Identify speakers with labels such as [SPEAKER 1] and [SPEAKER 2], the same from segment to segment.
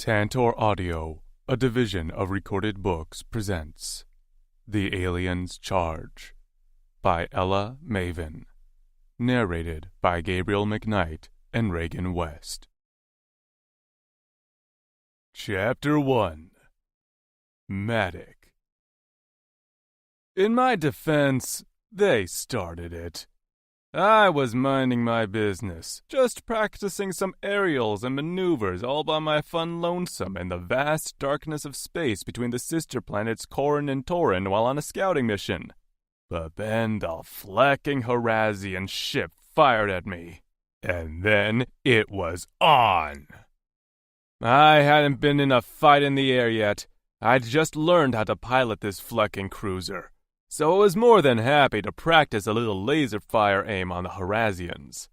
[SPEAKER 1] Tantor Audio, a division of Recorded Books, presents The Aliens Charge by Ella Maven. Narrated by Gabriel McKnight and Reagan West. Chapter 1. Matic. In my defense, they started it. I was minding my business, just practicing some aerials and maneuvers all by my fun lonesome in the vast darkness of space between the sister planets Corin and Torin while on a scouting mission. But then the flecking Horazian ship fired at me, and then it was on. I hadn't been in a fight in the air yet. I'd just learned how to pilot this flecking cruiser, so I was more than happy to practice a little laser fire aim on the Horazians.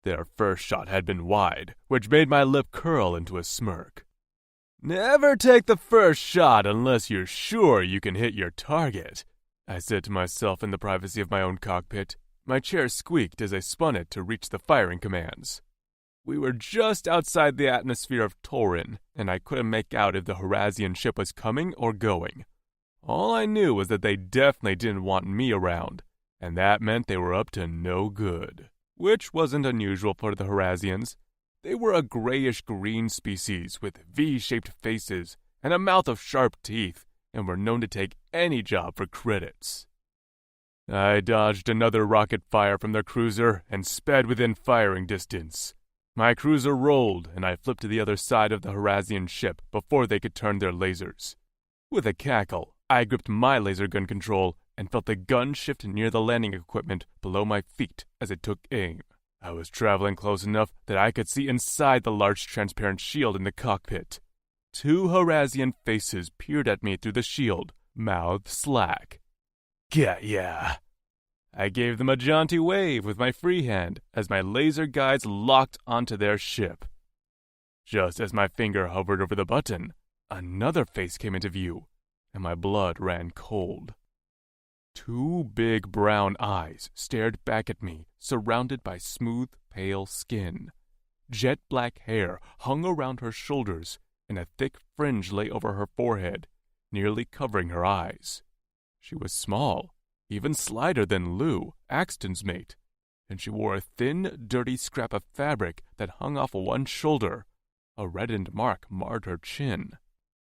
[SPEAKER 1] Their first shot had been wide, which made my lip curl into a smirk. Never take the first shot unless you're sure you can hit your target, I said to myself in the privacy of my own cockpit. My chair squeaked as I spun it to reach the firing commands. We were just outside the atmosphere of Torin, and I couldn't make out if the Horazian ship was coming or going. All I knew was that they definitely didn't want me around, and that meant they were up to no good. Which wasn't unusual for the Horazians. They were a grayish-green species with V-shaped faces and a mouth of sharp teeth, and were known to take any job for credits. I dodged another rocket fire from their cruiser and sped within firing distance. My cruiser rolled, and I flipped to the other side of the Horazian ship before they could turn their lasers. With a cackle, I gripped my laser gun control and felt the gun shift near the landing equipment below my feet as it took aim. I was traveling close enough that I could see inside the large transparent shield in the cockpit. Two Horazian faces peered at me through the shield, mouths slack. Get ya! I gave them a jaunty wave with my free hand as my laser guides locked onto their ship. Just as my finger hovered over the button, another face came into view, and my blood ran cold. Two big brown eyes stared back at me, surrounded by smooth, pale skin. Jet black hair hung around her shoulders, and a thick fringe lay over her forehead, nearly covering her eyes. She was small, even slighter than Lou, Axton's mate, and she wore a thin, dirty scrap of fabric that hung off one shoulder. A reddened mark marred her chin.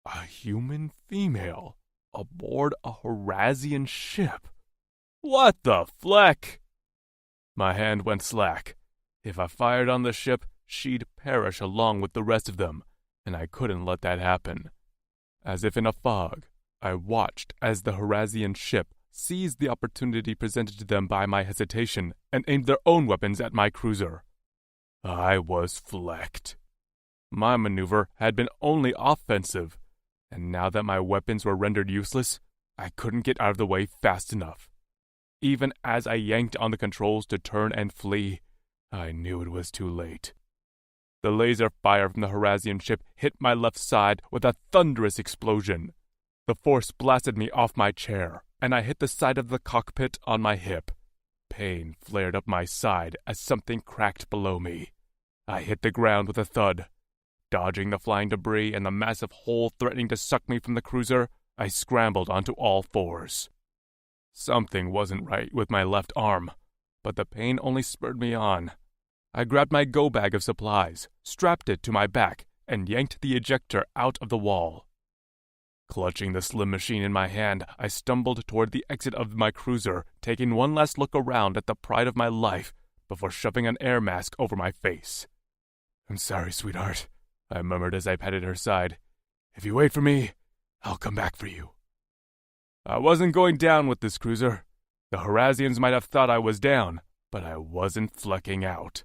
[SPEAKER 1] A human female aboard a Horazian ship. What the fleck? My hand went slack. If I fired on the ship, she'd perish along with the rest of them, and I couldn't let that happen. As if in a fog, I watched as the Horazian ship seized the opportunity presented to them by my hesitation and aimed their own weapons at my cruiser. I was flecked. My maneuver had been only offensive, and now that my weapons were rendered useless, I couldn't get out of the way fast enough. Even as I yanked on the controls to turn and flee, I knew it was too late. The laser fire from the Horazian ship hit my left side with a thunderous explosion. The force blasted me off my chair, and I hit the side of the cockpit on my hip. Pain flared up my side as something cracked below me. I hit the ground with a thud. Dodging the flying debris and the massive hole threatening to suck me from the cruiser, I scrambled onto all fours. Something wasn't right with my left arm, but the pain only spurred me on. I grabbed my go bag of supplies, strapped it to my back, and yanked the ejector out of the wall. Clutching the slim machine in my hand, I stumbled toward the exit of my cruiser, taking one last look around at the pride of my life before shoving an air mask over my face. I'm sorry, sweetheart, I murmured as I patted her side. If you wait for me, I'll come back for you. I wasn't going down with this cruiser. The Horazians might have thought I was down, but I wasn't flecking out.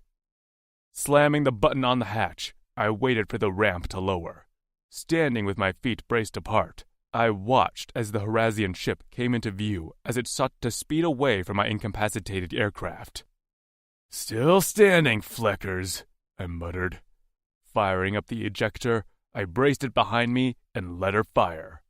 [SPEAKER 1] Slamming the button on the hatch, I waited for the ramp to lower. Standing with my feet braced apart, I watched as the Horazian ship came into view as it sought to speed away from my incapacitated aircraft. Still standing, fleckers, I muttered. Firing up the ejector, I braced it behind me and let her fire.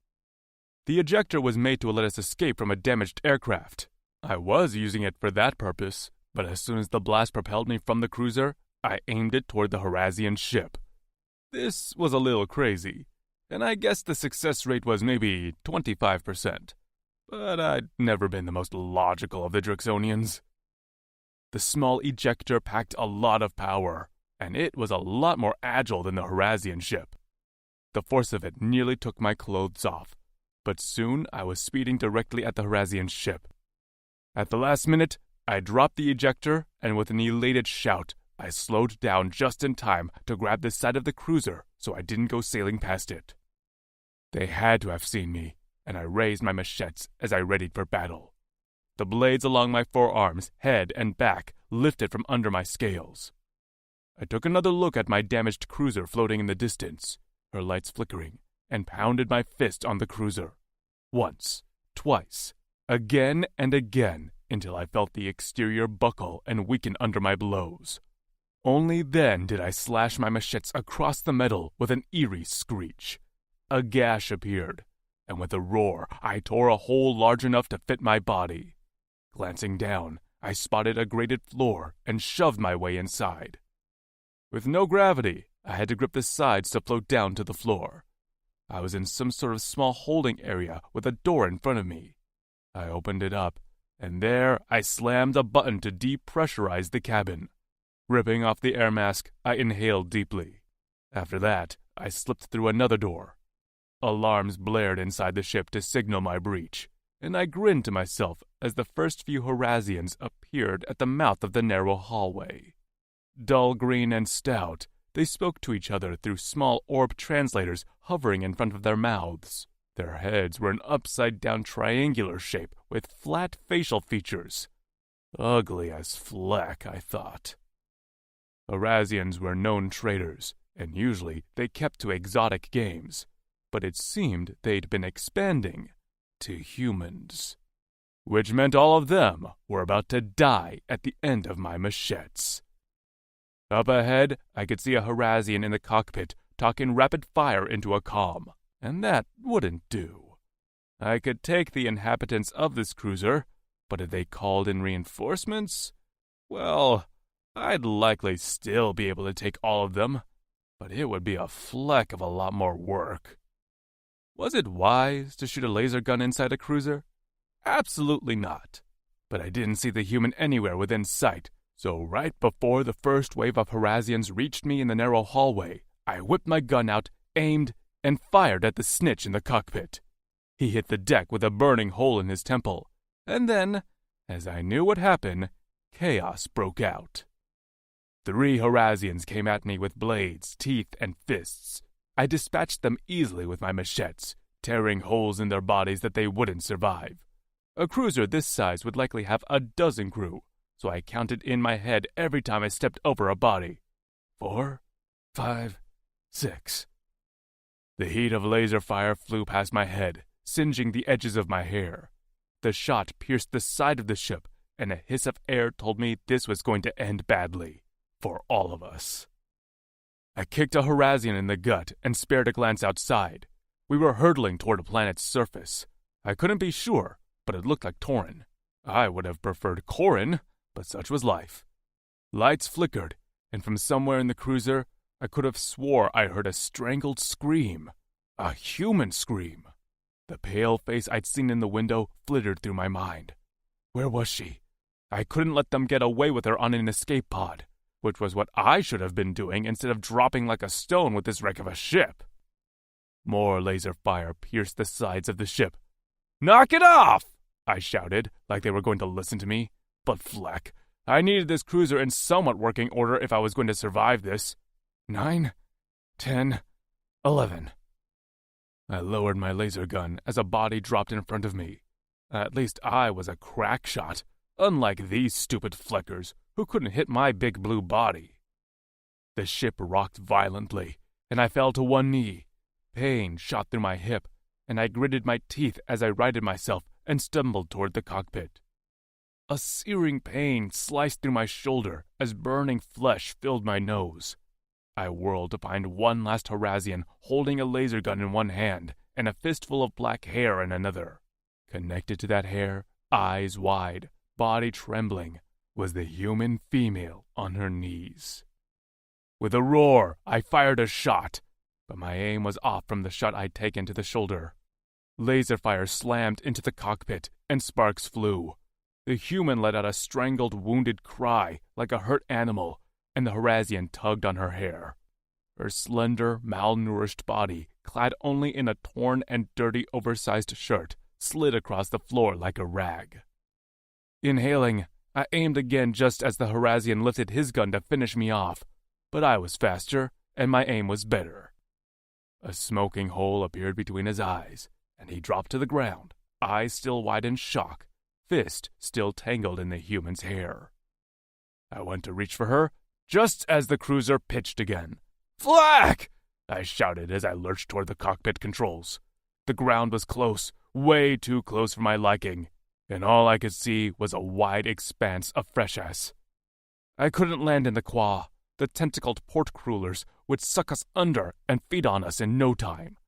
[SPEAKER 1] The ejector was made to let us escape from a damaged aircraft. I was using it for that purpose, but as soon as the blast propelled me from the cruiser, I aimed it toward the Horazian ship. This was a little crazy, and I guess the success rate was maybe 25%. But I'd never been the most logical of the Drixonians. The small ejector packed a lot of power, and it was a lot more agile than the Horazian ship. The force of it nearly took my clothes off, but soon I was speeding directly at the Horazian ship. At the last minute, I dropped the ejector, and with an elated shout, I slowed down just in time to grab the side of the cruiser so I didn't go sailing past it. They had to have seen me, and I raised my machetes as I readied for battle. The blades along my forearms, head, and back lifted from under my scales. I took another look at my damaged cruiser floating in the distance, her lights flickering, and pounded my fist on the cruiser. Once, twice, again and again, until I felt the exterior buckle and weaken under my blows. Only then did I slash my machetes across the metal with an eerie screech. A gash appeared, and with a roar, I tore a hole large enough to fit my body. Glancing down, I spotted a grated floor and shoved my way inside. With no gravity, I had to grip the sides to float down to the floor. I was in some sort of small holding area with a door in front of me. I opened it up, and there I slammed a button to depressurize the cabin. Ripping off the air mask, I inhaled deeply. After that, I slipped through another door. Alarms blared inside the ship to signal my breach, and I grinned to myself as the first few Horazians appeared at the mouth of the narrow hallway. Dull green and stout, they spoke to each other through small orb translators hovering in front of their mouths. Their heads were an upside-down triangular shape with flat facial features. Ugly as fleck, I thought. Horazians were known traders, and usually they kept to exotic games, but it seemed they'd been expanding to humans, which meant all of them were about to die at the end of my machetes. Up ahead, I could see a Horazian in the cockpit talking rapid fire into a comm, and that wouldn't do. I could take the inhabitants of this cruiser, but if they called in reinforcements, well, I'd likely still be able to take all of them, but it would be a fleck of a lot more work. Was it wise to shoot a laser gun inside a cruiser? Absolutely not. But I didn't see the human anywhere within sight, so right before the first wave of Horazians reached me in the narrow hallway, I whipped my gun out, aimed, and fired at the snitch in the cockpit. He hit the deck with a burning hole in his temple, and then, as I knew what happened, chaos broke out. 3 Horazians came at me with blades, teeth, and fists. I dispatched them easily with my machetes, tearing holes in their bodies that they wouldn't survive. A cruiser this size would likely have a dozen crew, so I counted in my head every time I stepped over a body. 4, 5, 6. The heat of laser fire flew past my head, singeing the edges of my hair. The shot pierced the side of the ship, and a hiss of air told me this was going to end badly. For all of us. I kicked a Horazian in the gut and spared a glance outside. We were hurtling toward a planet's surface. I couldn't be sure, but it looked like Torin. I would have preferred Corin, but such was life. Lights flickered, and from somewhere in the cruiser, I could have swore I heard a strangled scream. A human scream. The pale face I'd seen in the window flittered through my mind. Where was she? I couldn't let them get away with her on an escape pod, which was what I should have been doing instead of dropping like a stone with this wreck of a ship. More laser fire pierced the sides of the ship. "Knock it off!" I shouted, like they were going to listen to me. But fleck, I needed this cruiser in somewhat working order if I was going to survive this. 9, 10, 11. I lowered my laser gun as a body dropped in front of me. At least I was a crack shot, unlike these stupid fleckers who couldn't hit my big blue body. The ship rocked violently, and I fell to one knee. Pain shot through my hip, and I gritted my teeth as I righted myself and stumbled toward the cockpit. A searing pain sliced through my shoulder as burning flesh filled my nose. I whirled to find one last Horazian holding a laser gun in one hand and a fistful of black hair in another. Connected to that hair, eyes wide, body trembling, was the human female on her knees. With a roar, I fired a shot, but my aim was off from the shot I'd taken to the shoulder. Laser fire slammed into the cockpit, and sparks flew. The human let out a strangled, wounded cry like a hurt animal, and the Horazian tugged on her hair. Her slender, malnourished body, clad only in a torn and dirty oversized shirt, slid across the floor like a rag. Inhaling, I aimed again just as the Horazian lifted his gun to finish me off, but I was faster, and my aim was better. A smoking hole appeared between his eyes, and he dropped to the ground, eyes still wide in shock, fist still tangled in the human's hair. I went to reach for her, just as the cruiser pitched again. "Flak!" I shouted as I lurched toward the cockpit controls. The ground was close, way too close for my liking, and all I could see was a wide expanse of fresh ice. I couldn't land in the quah. The tentacled port crullers would suck us under and feed on us in no time.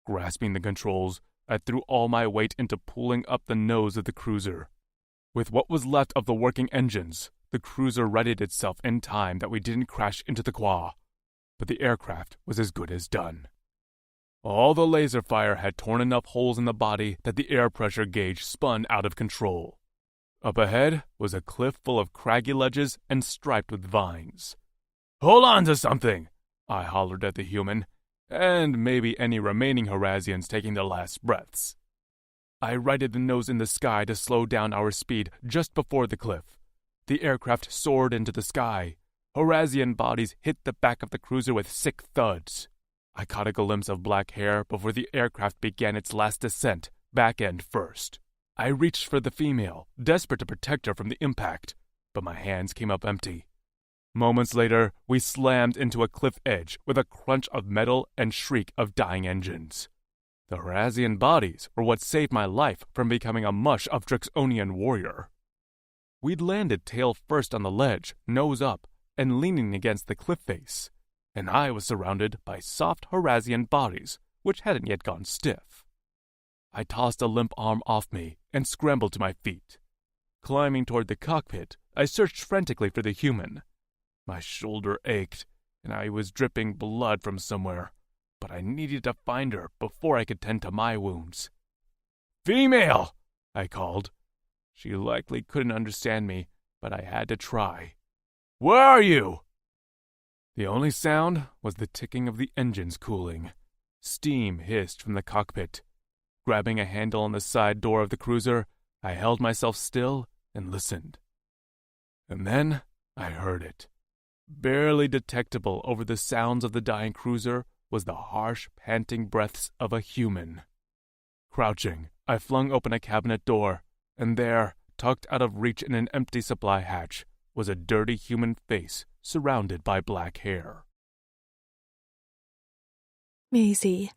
[SPEAKER 1] Grasping the controls, I threw all my weight into pulling up the nose of the cruiser. With what was left of the working engines, the cruiser righted itself in time that we didn't crash into the quah, but the aircraft was as good as done. All the laser fire had torn enough holes in the body that the air pressure gauge spun out of control. Up ahead was a cliff full of craggy ledges and striped with vines. "Hold on to something!" I hollered at the human, and maybe any remaining Horazians taking their last breaths. I righted the nose in the sky to slow down our speed just before the cliff. The aircraft soared into the sky. Horazian bodies hit the back of the cruiser with sick thuds. I caught a glimpse of black hair before the aircraft began its last descent, back end first. I reached for the female, desperate to protect her from the impact, but my hands came up empty. Moments later, we slammed into a cliff edge with a crunch of metal and shriek of dying engines. The Horazian bodies were what saved my life from becoming a mush of Drixonian warrior. We'd landed tail first on the ledge, nose up, and leaning against the cliff face, and I was surrounded by soft Horazian bodies, which hadn't yet gone stiff. I tossed a limp arm off me and scrambled to my feet. Climbing toward the cockpit, I searched frantically for the human. My shoulder ached, and I was dripping blood from somewhere, but I needed to find her before I could tend to my wounds. "Female!" I called. She likely couldn't understand me, but I had to try. "Where are you?" The only sound was the ticking of the engines cooling. Steam hissed from the cockpit. Grabbing a handle on the side door of the cruiser, I held myself still and listened. And then I heard it. Barely detectable over the sounds of the dying cruiser was the harsh, panting breaths of a human. Crouching, I flung open a cabinet door, and there, tucked out of reach in an empty supply hatch, was a dirty human face surrounded by black hair.
[SPEAKER 2] Maisie.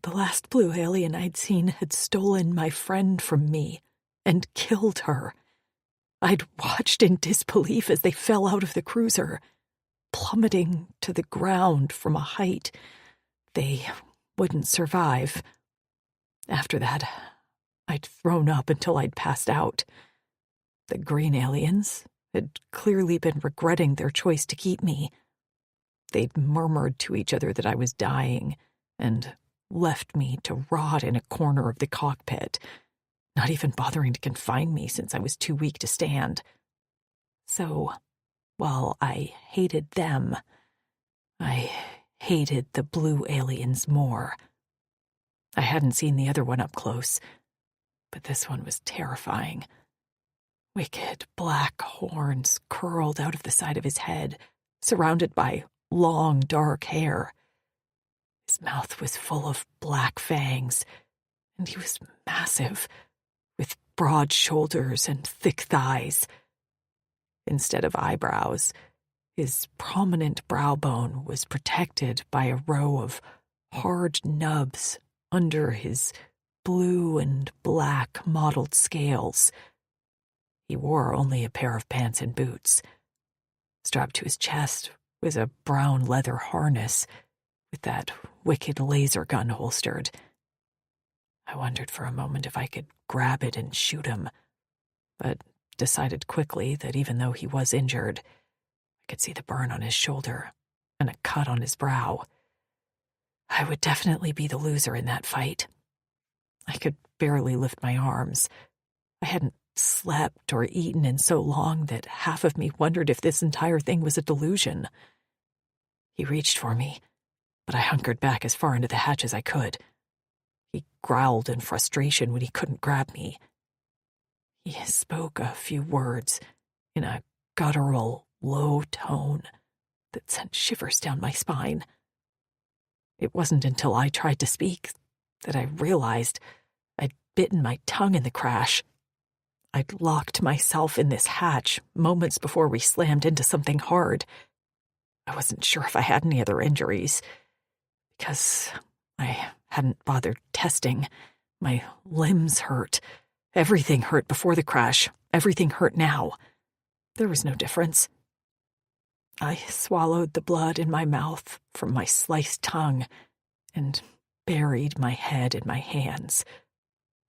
[SPEAKER 2] The last blue alien I'd seen had stolen my friend from me and killed her. I'd watched in disbelief as they fell out of the cruiser, plummeting to the ground from a height they wouldn't survive. After that, I'd thrown up until I'd passed out. The green aliens had clearly been regretting their choice to keep me. They'd murmured to each other that I was dying and left me to rot in a corner of the cockpit, not even bothering to confine me since I was too weak to stand. So, while I hated them, I hated the blue aliens more. I hadn't seen the other one up close, but this one was terrifying. Wicked black horns curled out of the side of his head, surrounded by long, dark hair. His mouth was full of black fangs, and he was massive, with broad shoulders and thick thighs. Instead of eyebrows, his prominent brow bone was protected by a row of hard nubs under his blue and black mottled scales. He wore only a pair of pants and boots. Strapped to his chest was a brown leather harness with that wicked laser gun holstered. I wondered for a moment if I could grab it and shoot him, but decided quickly that even though he was injured, I could see the burn on his shoulder and a cut on his brow. I would definitely be the loser in that fight. I could barely lift my arms. I hadn't slept or eaten in so long that half of me wondered if this entire thing was a delusion. He reached for me, but I hunkered back as far into the hatch as I could. He growled in frustration when he couldn't grab me. He spoke a few words in a guttural, low tone that sent shivers down my spine. It wasn't until I tried to speak that I realized I'd bitten my tongue in the crash. I'd locked myself in this hatch moments before we slammed into something hard. I wasn't sure if I had any other injuries, because I hadn't bothered testing. My limbs hurt. Everything hurt before the crash. Everything hurt now. There was no difference. I swallowed the blood in my mouth from my sliced tongue and buried my head in my hands.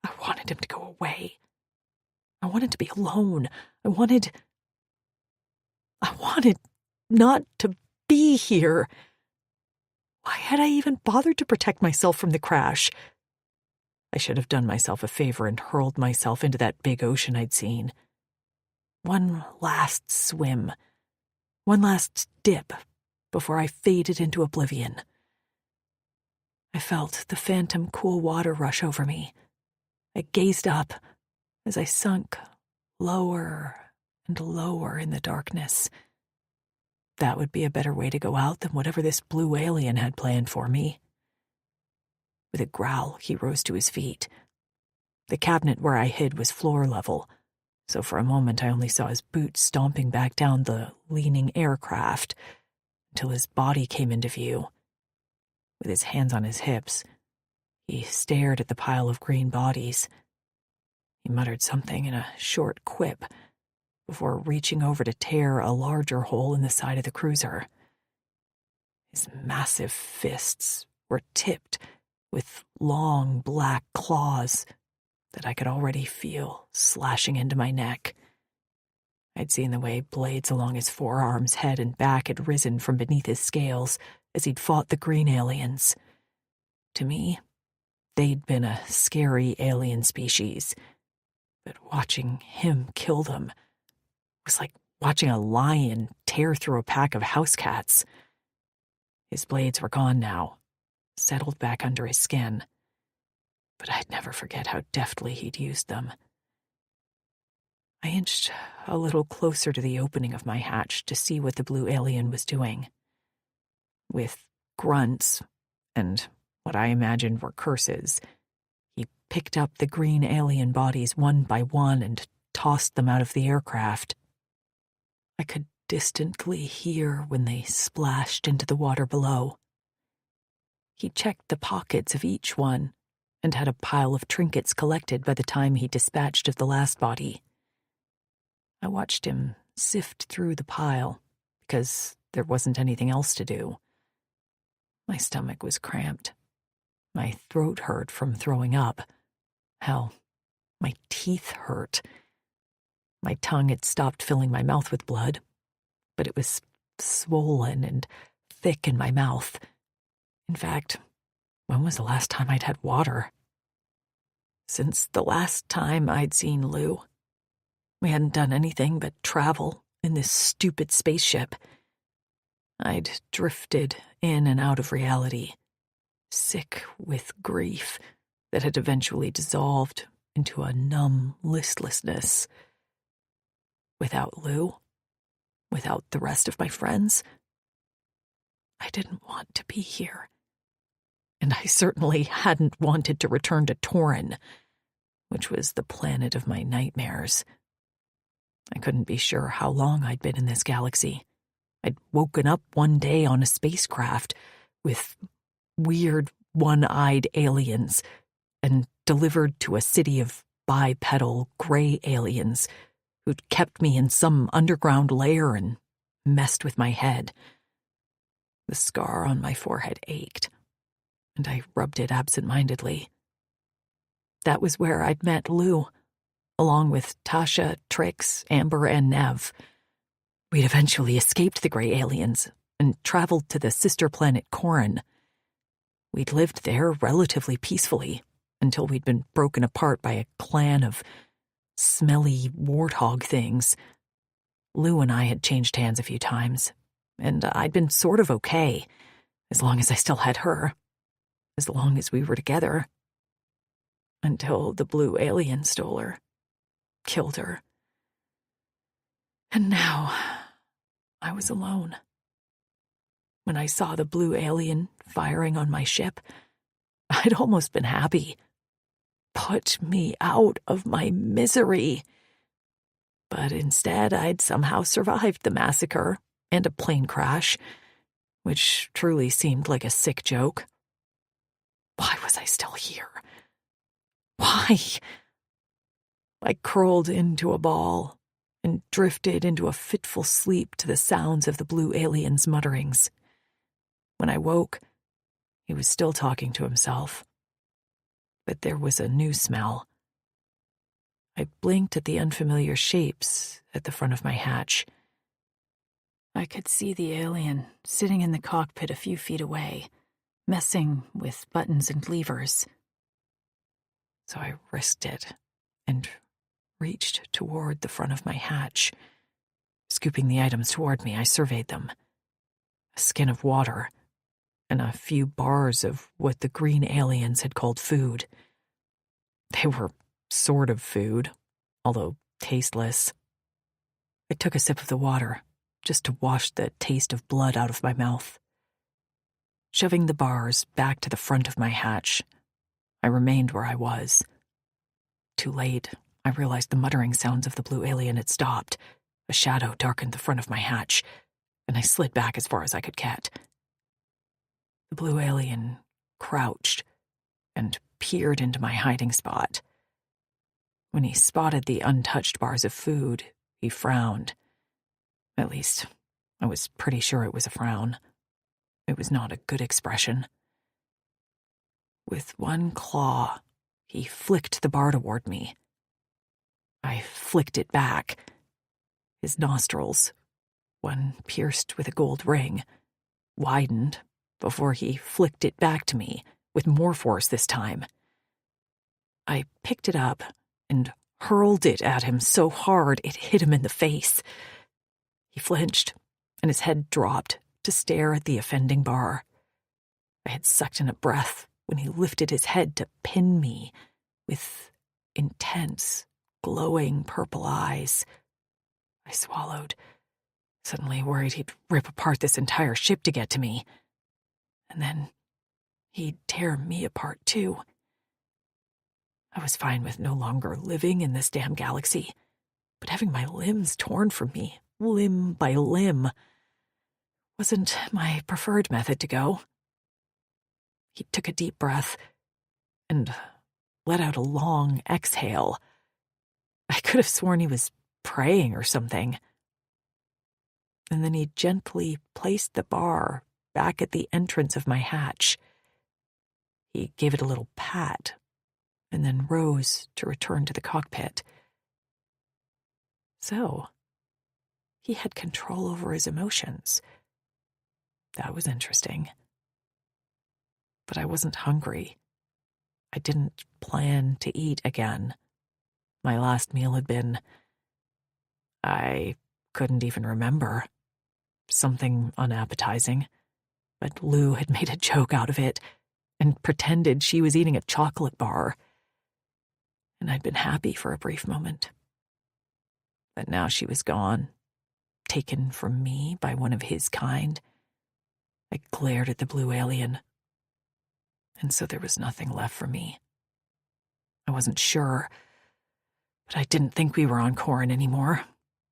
[SPEAKER 2] I wanted him to go away. I wanted to be alone. I wanted not to be here. Why had I even bothered to protect myself from the crash? I should have done myself a favor and hurled myself into that big ocean I'd seen. One last swim. One last dip before I faded into oblivion. I felt the phantom cool water rush over me. I gazed up as I sunk lower and lower in the darkness. That would be a better way to go out than whatever this blue alien had planned for me. With a growl, he rose to his feet. The cabinet where I hid was floor level, so for a moment I only saw his boots stomping back down the leaning aircraft until his body came into view. With his hands on his hips, he stared at the pile of green bodies. He muttered something in a short quip before reaching over to tear a larger hole in the side of the cruiser. His massive fists were tipped with long black claws that I could already feel slashing into my neck. I'd seen the way blades along his forearms, head, and back had risen from beneath his scales as he'd fought the green aliens. To me, they'd been a scary alien species, but watching him kill them was like watching a lion tear through a pack of house cats. His blades were gone now, settled back under his skin, but I'd never forget how deftly he'd used them. I inched a little closer to the opening of my hatch to see what the blue alien was doing. With grunts and what I imagined were curses, he picked up the green alien bodies one by one and tossed them out of the aircraft. I could distantly hear when they splashed into the water below. He checked the pockets of each one and had a pile of trinkets collected by the time he dispatched of the last body. I watched him sift through the pile because there wasn't anything else to do. My stomach was cramped. My throat hurt from throwing up. Hell, my teeth hurt. My tongue had stopped filling my mouth with blood, but it was swollen and thick in my mouth. In fact, when was the last time I'd had water? Since the last time I'd seen Lou, we hadn't done anything but travel in this stupid spaceship. I'd drifted in and out of reality, sick with grief that had eventually dissolved into a numb listlessness. Without Lou, without the rest of my friends, I didn't want to be here. And I certainly hadn't wanted to return to Torin, which was the planet of my nightmares. I couldn't be sure how long I'd been in this galaxy. I'd woken up one day on a spacecraft with weird one-eyed aliens and delivered to a city of bipedal gray aliens who'd kept me in some underground lair and messed with my head. The scar on my forehead ached, and I rubbed it absent-mindedly. That was where I'd met Lou, along with Tasha, Trix, Amber, and Nev. We'd eventually escaped the gray aliens and traveled to the sister planet Corin. We'd lived there relatively peacefully until we'd been broken apart by a clan of smelly warthog things. Lou and I had changed hands a few times, and I'd been sort of okay, as long as I still had her, as long as we were together. Until the blue alien stole her, killed her. And now, I was alone. When I saw the blue alien firing on my ship, I'd almost been happy. Put me out of my misery. But instead, I'd somehow survived the massacre and a plane crash, which truly seemed like a sick joke. Why was I still here? Why? I curled into a ball and drifted into a fitful sleep to the sounds of the blue alien's mutterings. When I woke, he was still talking to himself. But there was a new smell. I blinked at the unfamiliar shapes at the front of my hatch. I could see the alien sitting in the cockpit a few feet away, messing with buttons and levers. So I risked it and reached toward the front of my hatch. Scooping the items toward me, I surveyed them. A skin of water, and a few bars of what the green aliens had called food. They were sort of food, although tasteless. I took a sip of the water, just to wash the taste of blood out of my mouth. Shoving the bars back to the front of my hatch, I remained where I was. Too late, I realized the muttering sounds of the blue alien had stopped. A shadow darkened the front of my hatch, and I slid back as far as I could get. The blue alien crouched and peered into my hiding spot. When he spotted the untouched bars of food, he frowned. At least, I was pretty sure it was a frown. It was not a good expression. With one claw, he flicked the bar toward me. I flicked it back. His nostrils, one pierced with a gold ring, widened before he flicked it back to me, with more force this time. I picked it up and hurled it at him so hard it hit him in the face. He flinched, and his head dropped to stare at the offending bar. I had sucked in a breath when he lifted his head to pin me with intense, glowing purple eyes. I swallowed, suddenly worried he'd rip apart this entire ship to get to me. And then he'd tear me apart too. I was fine with no longer living in this damn galaxy, but having my limbs torn from me, limb by limb, wasn't my preferred method to go. He took a deep breath and let out a long exhale. I could have sworn he was praying or something. And then he gently placed the bar back at the entrance of my hatch. He gave it a little pat and then rose to return to the cockpit. So, he had control over his emotions. That was interesting. But I wasn't hungry. I didn't plan to eat again. My last meal had been... I couldn't even remember. Something unappetizing. But Lou had made a joke out of it and pretended she was eating a chocolate bar. And I'd been happy for a brief moment. But now she was gone, taken from me by one of his kind. I glared at the blue alien. And so there was nothing left for me. I wasn't sure, but I didn't think we were on Corin anymore.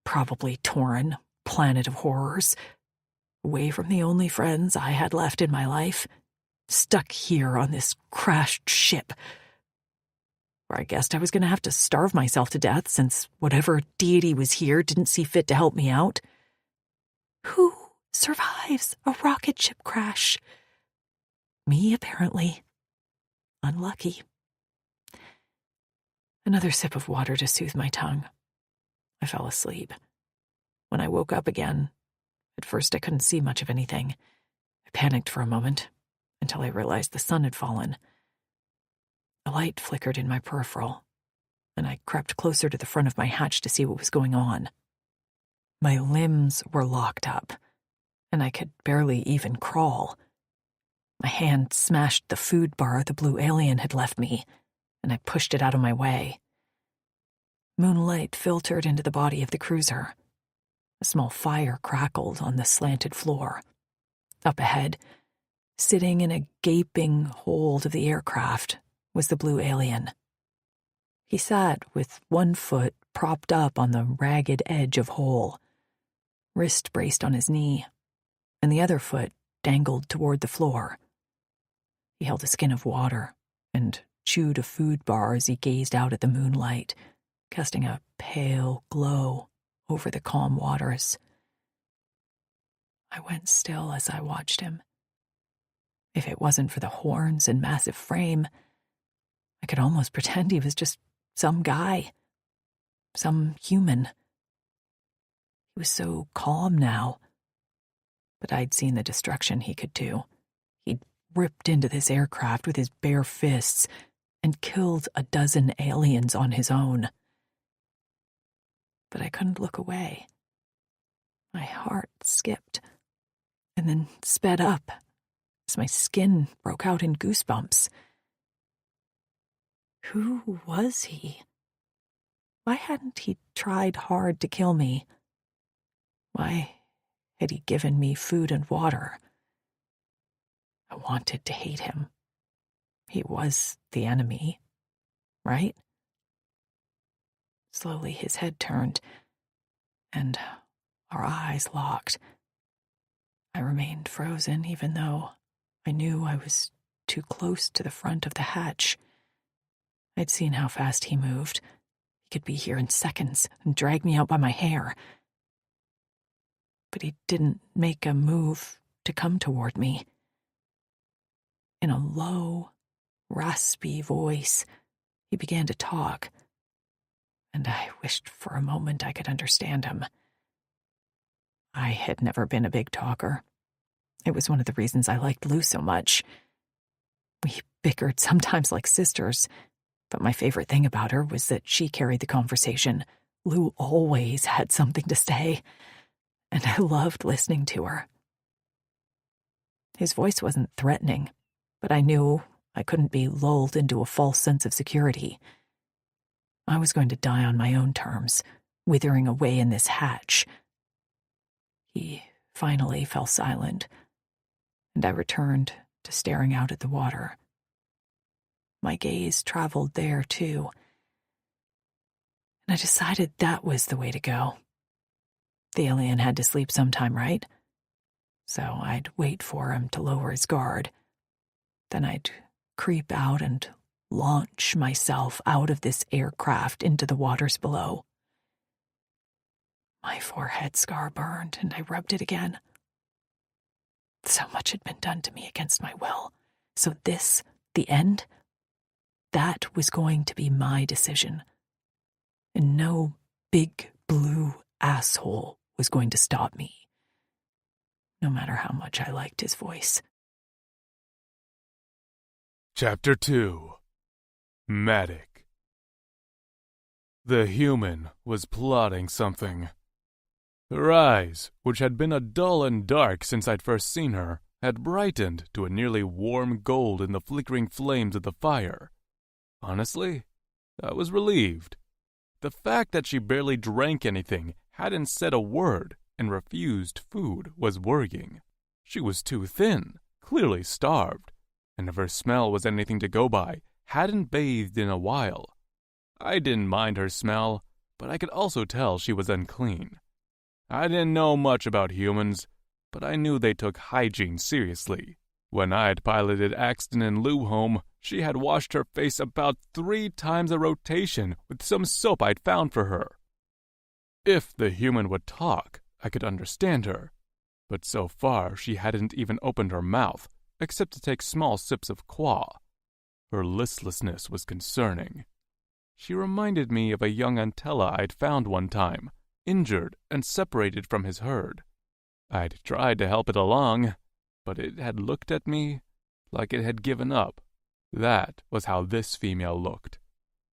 [SPEAKER 2] Probably Torin, planet of horrors. Away from the only friends I had left in my life. Stuck here on this crashed ship. Where I guessed I was going to have to starve myself to death since whatever deity was here didn't see fit to help me out. Who survives a rocket ship crash? Me, apparently. Unlucky. Another sip of water to soothe my tongue. I fell asleep. When I woke up again, at first I couldn't see much of anything. I panicked for a moment, until I realized the sun had fallen. A light flickered in my peripheral, and I crept closer to the front of my hatch to see what was going on. My limbs were locked up, and I could barely even crawl. My hand smashed the food bar the blue alien had left me, and I pushed it out of my way. Moonlight filtered into the body of the cruiser. A small fire crackled on the slanted floor. Up ahead, sitting in a gaping hold of the aircraft, was the blue alien. He sat with one foot propped up on the ragged edge of hole, wrist braced on his knee, and the other foot dangled toward the floor. He held a skin of water and chewed a food bar as he gazed out at the moonlight, casting a pale glow over the calm waters. I went still as I watched him. If it wasn't for the horns and massive frame, I could almost pretend he was just some guy, some human. He was so calm now, but I'd seen the destruction he could do. He'd ripped into this aircraft with his bare fists and killed a dozen aliens on his own. But I couldn't look away. My heart skipped and then sped up as my skin broke out in goosebumps. Who was he? Why hadn't he tried hard to kill me? Why had he given me food and water? I wanted to hate him. He was the enemy, right? Slowly his head turned, and our eyes locked. I remained frozen, even though I knew I was too close to the front of the hatch. I'd seen how fast he moved. He could be here in seconds and drag me out by my hair. But he didn't make a move to come toward me. In a low, raspy voice, he began to talk, and I wished for a moment I could understand him. I had never been a big talker. It was one of the reasons I liked Lou so much. We bickered sometimes like sisters, but my favorite thing about her was that she carried the conversation. Lou always had something to say, and I loved listening to her. His voice wasn't threatening, but I knew I couldn't be lulled into a false sense of security. I was going to die on my own terms, withering away in this hatch. He finally fell silent, and I returned to staring out at the water. My gaze traveled there, too, and I decided that was the way to go. The alien had to sleep sometime, right? So I'd wait for him to lower his guard. Then I'd creep out and launch myself out of this aircraft into the waters below. My forehead scar burned, and I rubbed it again. So much had been done to me against my will. So this, the end, that was going to be my decision. And no big blue asshole was going to stop me, no matter how much I liked his voice.
[SPEAKER 1] Chapter 2. Matic. The human was plotting something. Her eyes, which had been a dull and dark since I'd first seen her, had brightened to a nearly warm gold in the flickering flames of the fire. Honestly, I was relieved. The fact that she barely drank anything, hadn't said a word, and refused food was worrying. She was too thin, clearly starved, and if her smell was anything to go by, hadn't bathed in a while. I didn't mind her smell, but I could also tell she was unclean. I didn't know much about humans, but I knew they took hygiene seriously. When I'd piloted Axton and Lou home, she had washed her face about 3 times a rotation with some soap I'd found for her. If the human would talk, I could understand her, but so far she hadn't even opened her mouth, except to take small sips of qua. Her listlessness was concerning. She reminded me of a young Antella I'd found one time, injured and separated from his herd. I'd tried to help it along, but it had looked at me like it had given up. That was how this female looked,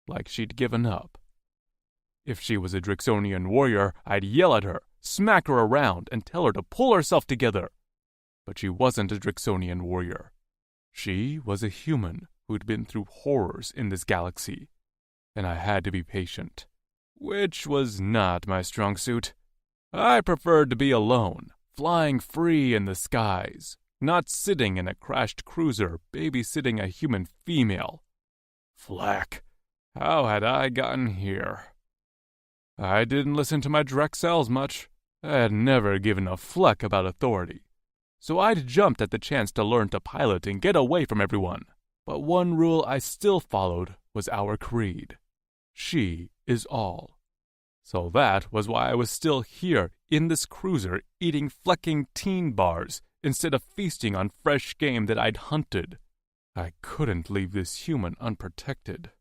[SPEAKER 1] like she'd given up. If she was a Drixonian warrior, I'd yell at her, smack her around, and tell her to pull herself together. But she wasn't a Drixonian warrior. She was a human who'd been through horrors in this galaxy, and I had to be patient, which was not my strong suit. I preferred to be alone, flying free in the skies, not sitting in a crashed cruiser babysitting a human female. Flack, how had I gotten here? I didn't listen to my Drexels much. I had never given a fleck about authority, so I'd jumped at the chance to learn to pilot and get away from everyone. But one rule I still followed was our creed. She is all. So that was why I was still here in this cruiser eating flecking teen bars instead of feasting on fresh game that I'd hunted. I couldn't leave this human unprotected.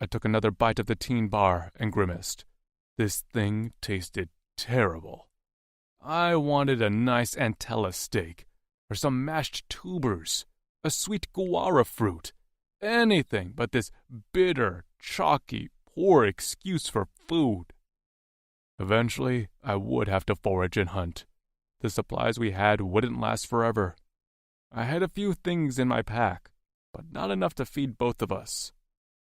[SPEAKER 1] I took another bite of the teen bar and grimaced. This thing tasted terrible. I wanted a nice Antella steak, or some mashed tubers, a sweet guara fruit, anything but this bitter, chalky, poor excuse for food. Eventually, I would have to forage and hunt. The supplies we had wouldn't last forever. I had a few things in my pack, but not enough to feed both of us.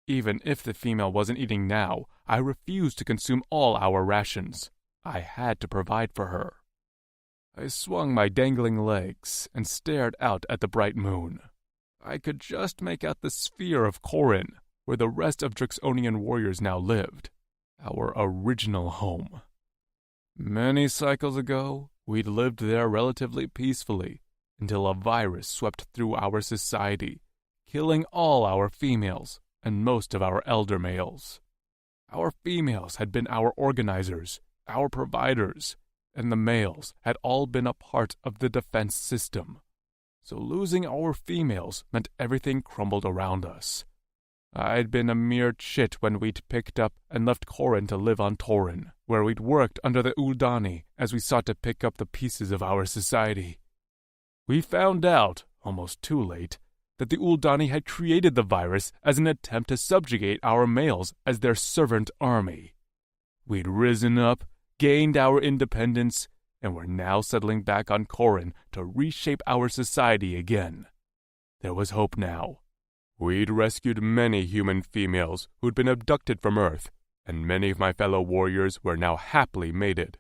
[SPEAKER 1] Even if the female wasn't eating now, I refused to consume all our rations. I had to provide for her. I swung my dangling legs and stared out at the bright moon. I could just make out the sphere of Corin, where the rest of Drixonian warriors now lived. Our original home. Many cycles ago, we'd lived there relatively peacefully, until a virus swept through our society, killing all our females and most of our elder males. Our females had been our organizers, our providers, and the males had all been a part of the defense system. So losing our females meant everything crumbled around us. I'd been a mere chit when we'd picked up and left Corin to live on Torin, where we'd worked under the Uldani as we sought to pick up the pieces of our society. We found out, almost too late, that the Uldani had created the virus as an attempt to subjugate our males as their servant army. We'd risen up, gained our independence, and were now settling back on Corin to reshape our society again. There was hope now. We'd rescued many human females who'd been abducted from Earth, and many of my fellow warriors were now happily mated.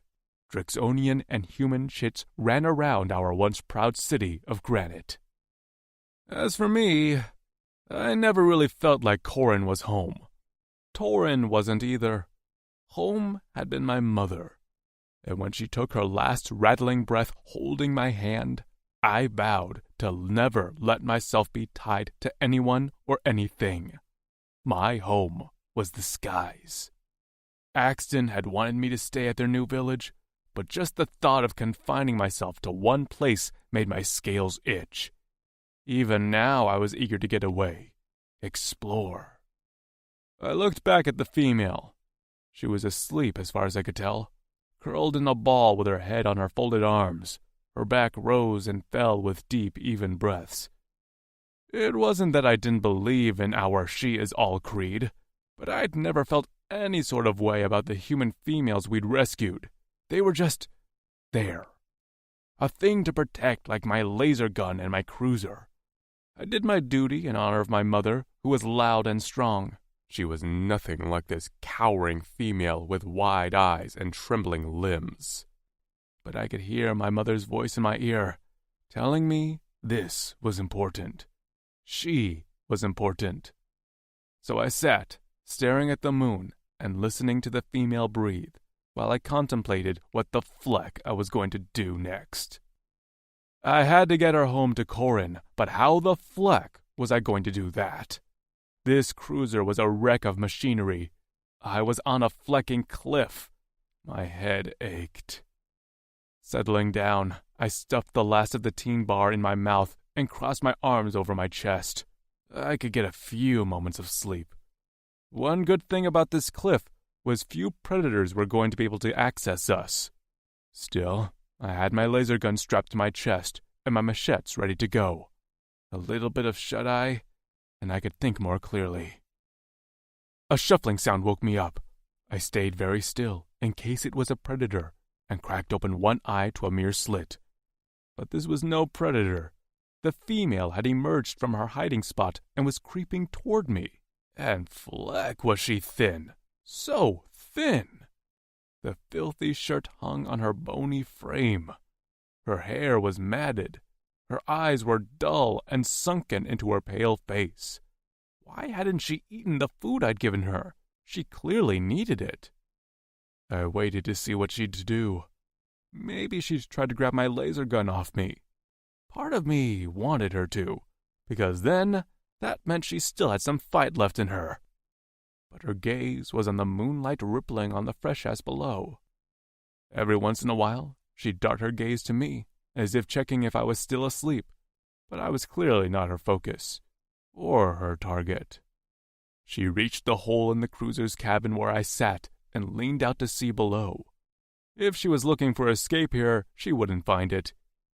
[SPEAKER 1] Drixonian and human chits ran around our once proud city of granite. As for me, I never really felt like Corin was home. Torin wasn't either. Home had been my mother, and when she took her last rattling breath holding my hand, I vowed to never let myself be tied to anyone or anything. My home was the skies. Axton had wanted me to stay at their new village, but just the thought of confining myself to one place made my scales itch. Even now I was eager to get away, explore. I looked back at the female. She was asleep as far as I could tell, curled in a ball with her head on her folded arms. Her back rose and fell with deep, even breaths. It wasn't that I didn't believe in our she-is-all creed, but I'd never felt any sort of way about the human females we'd rescued. They were just there. A thing to protect like my laser gun and my cruiser. I did my duty in honor of my mother, who was loud and strong. She was nothing like this cowering female with wide eyes and trembling limbs. But I could hear my mother's voice in my ear, telling me this was important. She was important. So I sat, staring at the moon and listening to the female breathe, while I contemplated what the fleck I was going to do next. I had to get her home to Corin, but how the fleck was I going to do that? This cruiser was a wreck of machinery. I was on a flecking cliff. My head ached. Settling down, I stuffed the last of the teen bar in my mouth and crossed my arms over my chest. I could get a few moments of sleep. One good thing about this cliff was few predators were going to be able to access us. Still, I had my laser gun strapped to my chest and my machetes ready to go. A little bit of shut-eye, and I could think more clearly. A shuffling sound woke me up. I stayed very still in case it was a predator and cracked open one eye to a mere slit. But this was no predator. The female had emerged from her hiding spot and was creeping toward me. And fleck was she thin. So thin. The filthy shirt hung on her bony frame. Her hair was matted. Her eyes were dull and sunken into her pale face. Why hadn't she eaten the food I'd given her? She clearly needed it. I waited to see what she'd do. Maybe she'd try to grab my laser gun off me. Part of me wanted her to, because then that meant she still had some fight left in her. But her gaze was on the moonlight rippling on the fresh ass below. Every once in a while, she'd dart her gaze to me, as if checking if I was still asleep, but I was clearly not her focus, or her target. She reached the hole in the cruiser's cabin where I sat and leaned out to see below. If she was looking for escape here, she wouldn't find it.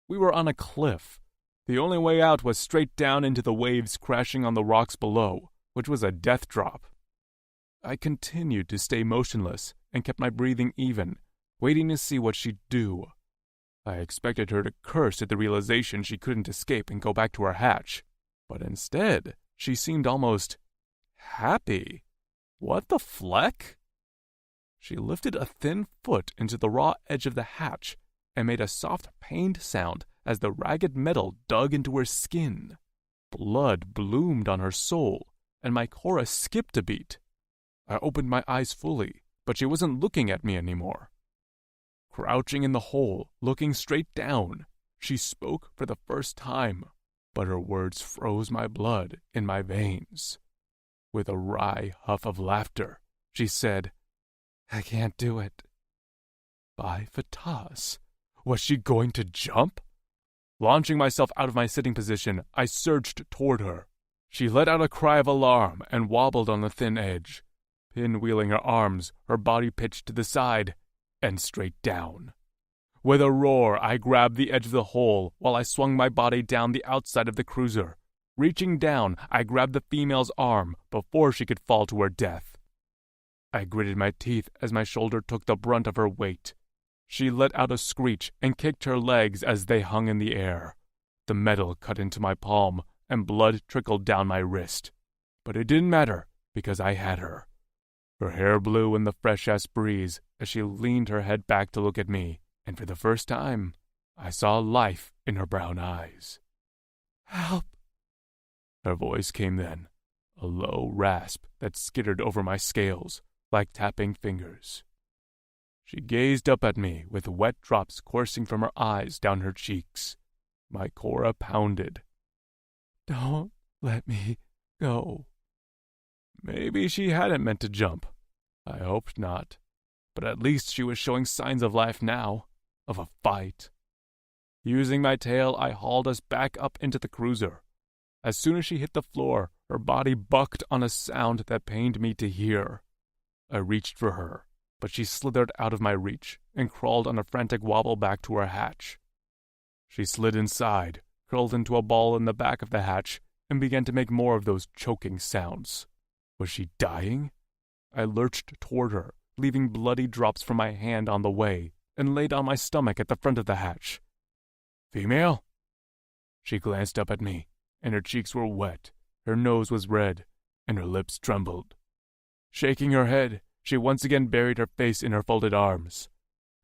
[SPEAKER 1] We were on a cliff. The only way out was straight down into the waves crashing on the rocks below, which was a death drop. I continued to stay motionless and kept my breathing even, waiting to see what she'd do. I expected her to curse at the realization she couldn't escape and go back to her hatch, but instead, she seemed almost happy. What the fleck? She lifted a thin foot into the raw edge of the hatch and made a soft, pained sound as the ragged metal dug into her skin. Blood bloomed on her soul, and my chorus skipped a beat. I opened my eyes fully, but she wasn't looking at me anymore. Crouching in the hole, looking straight down, she spoke for the first time, but her words froze my blood in my veins. With a wry huff of laughter, she said, "I can't do it." By Fatas, was she going to jump? Launching myself out of my sitting position, I surged toward her. She let out a cry of alarm and wobbled on the thin edge. Pinwheeling her arms, her body pitched to the side and straight down. With a roar, I grabbed the edge of the hole while I swung my body down the outside of the cruiser. Reaching down, I grabbed the female's arm before she could fall to her death. I gritted my teeth as my shoulder took the brunt of her weight. She let out a screech and kicked her legs as they hung in the air. The metal cut into my palm and blood trickled down my wrist. But it didn't matter because I had her. Her hair blew in the fresh-ass breeze as she leaned her head back to look at me, and for the first time, I saw life in her brown eyes. "Help!" Her voice came then, a low rasp that skittered over my scales like tapping fingers. She gazed up at me with wet drops coursing from her eyes down her cheeks. My cora pounded. "Don't let me go." Maybe she hadn't meant to jump. I hoped not. But at least she was showing signs of life now, of a fight. Using my tail, I hauled us back up into the cruiser. As soon as she hit the floor, her body bucked on a sound that pained me to hear. I reached for her, but she slithered out of my reach and crawled on a frantic wobble back to her hatch. She slid inside, curled into a ball in the back of the hatch, and began to make more of those choking sounds. Was she dying? I lurched toward her, leaving bloody drops from my hand on the way, and laid on my stomach at the front of the hatch. "Female?" She glanced up at me, and her cheeks were wet, her nose was red, and her lips trembled. Shaking her head, she once again buried her face in her folded arms.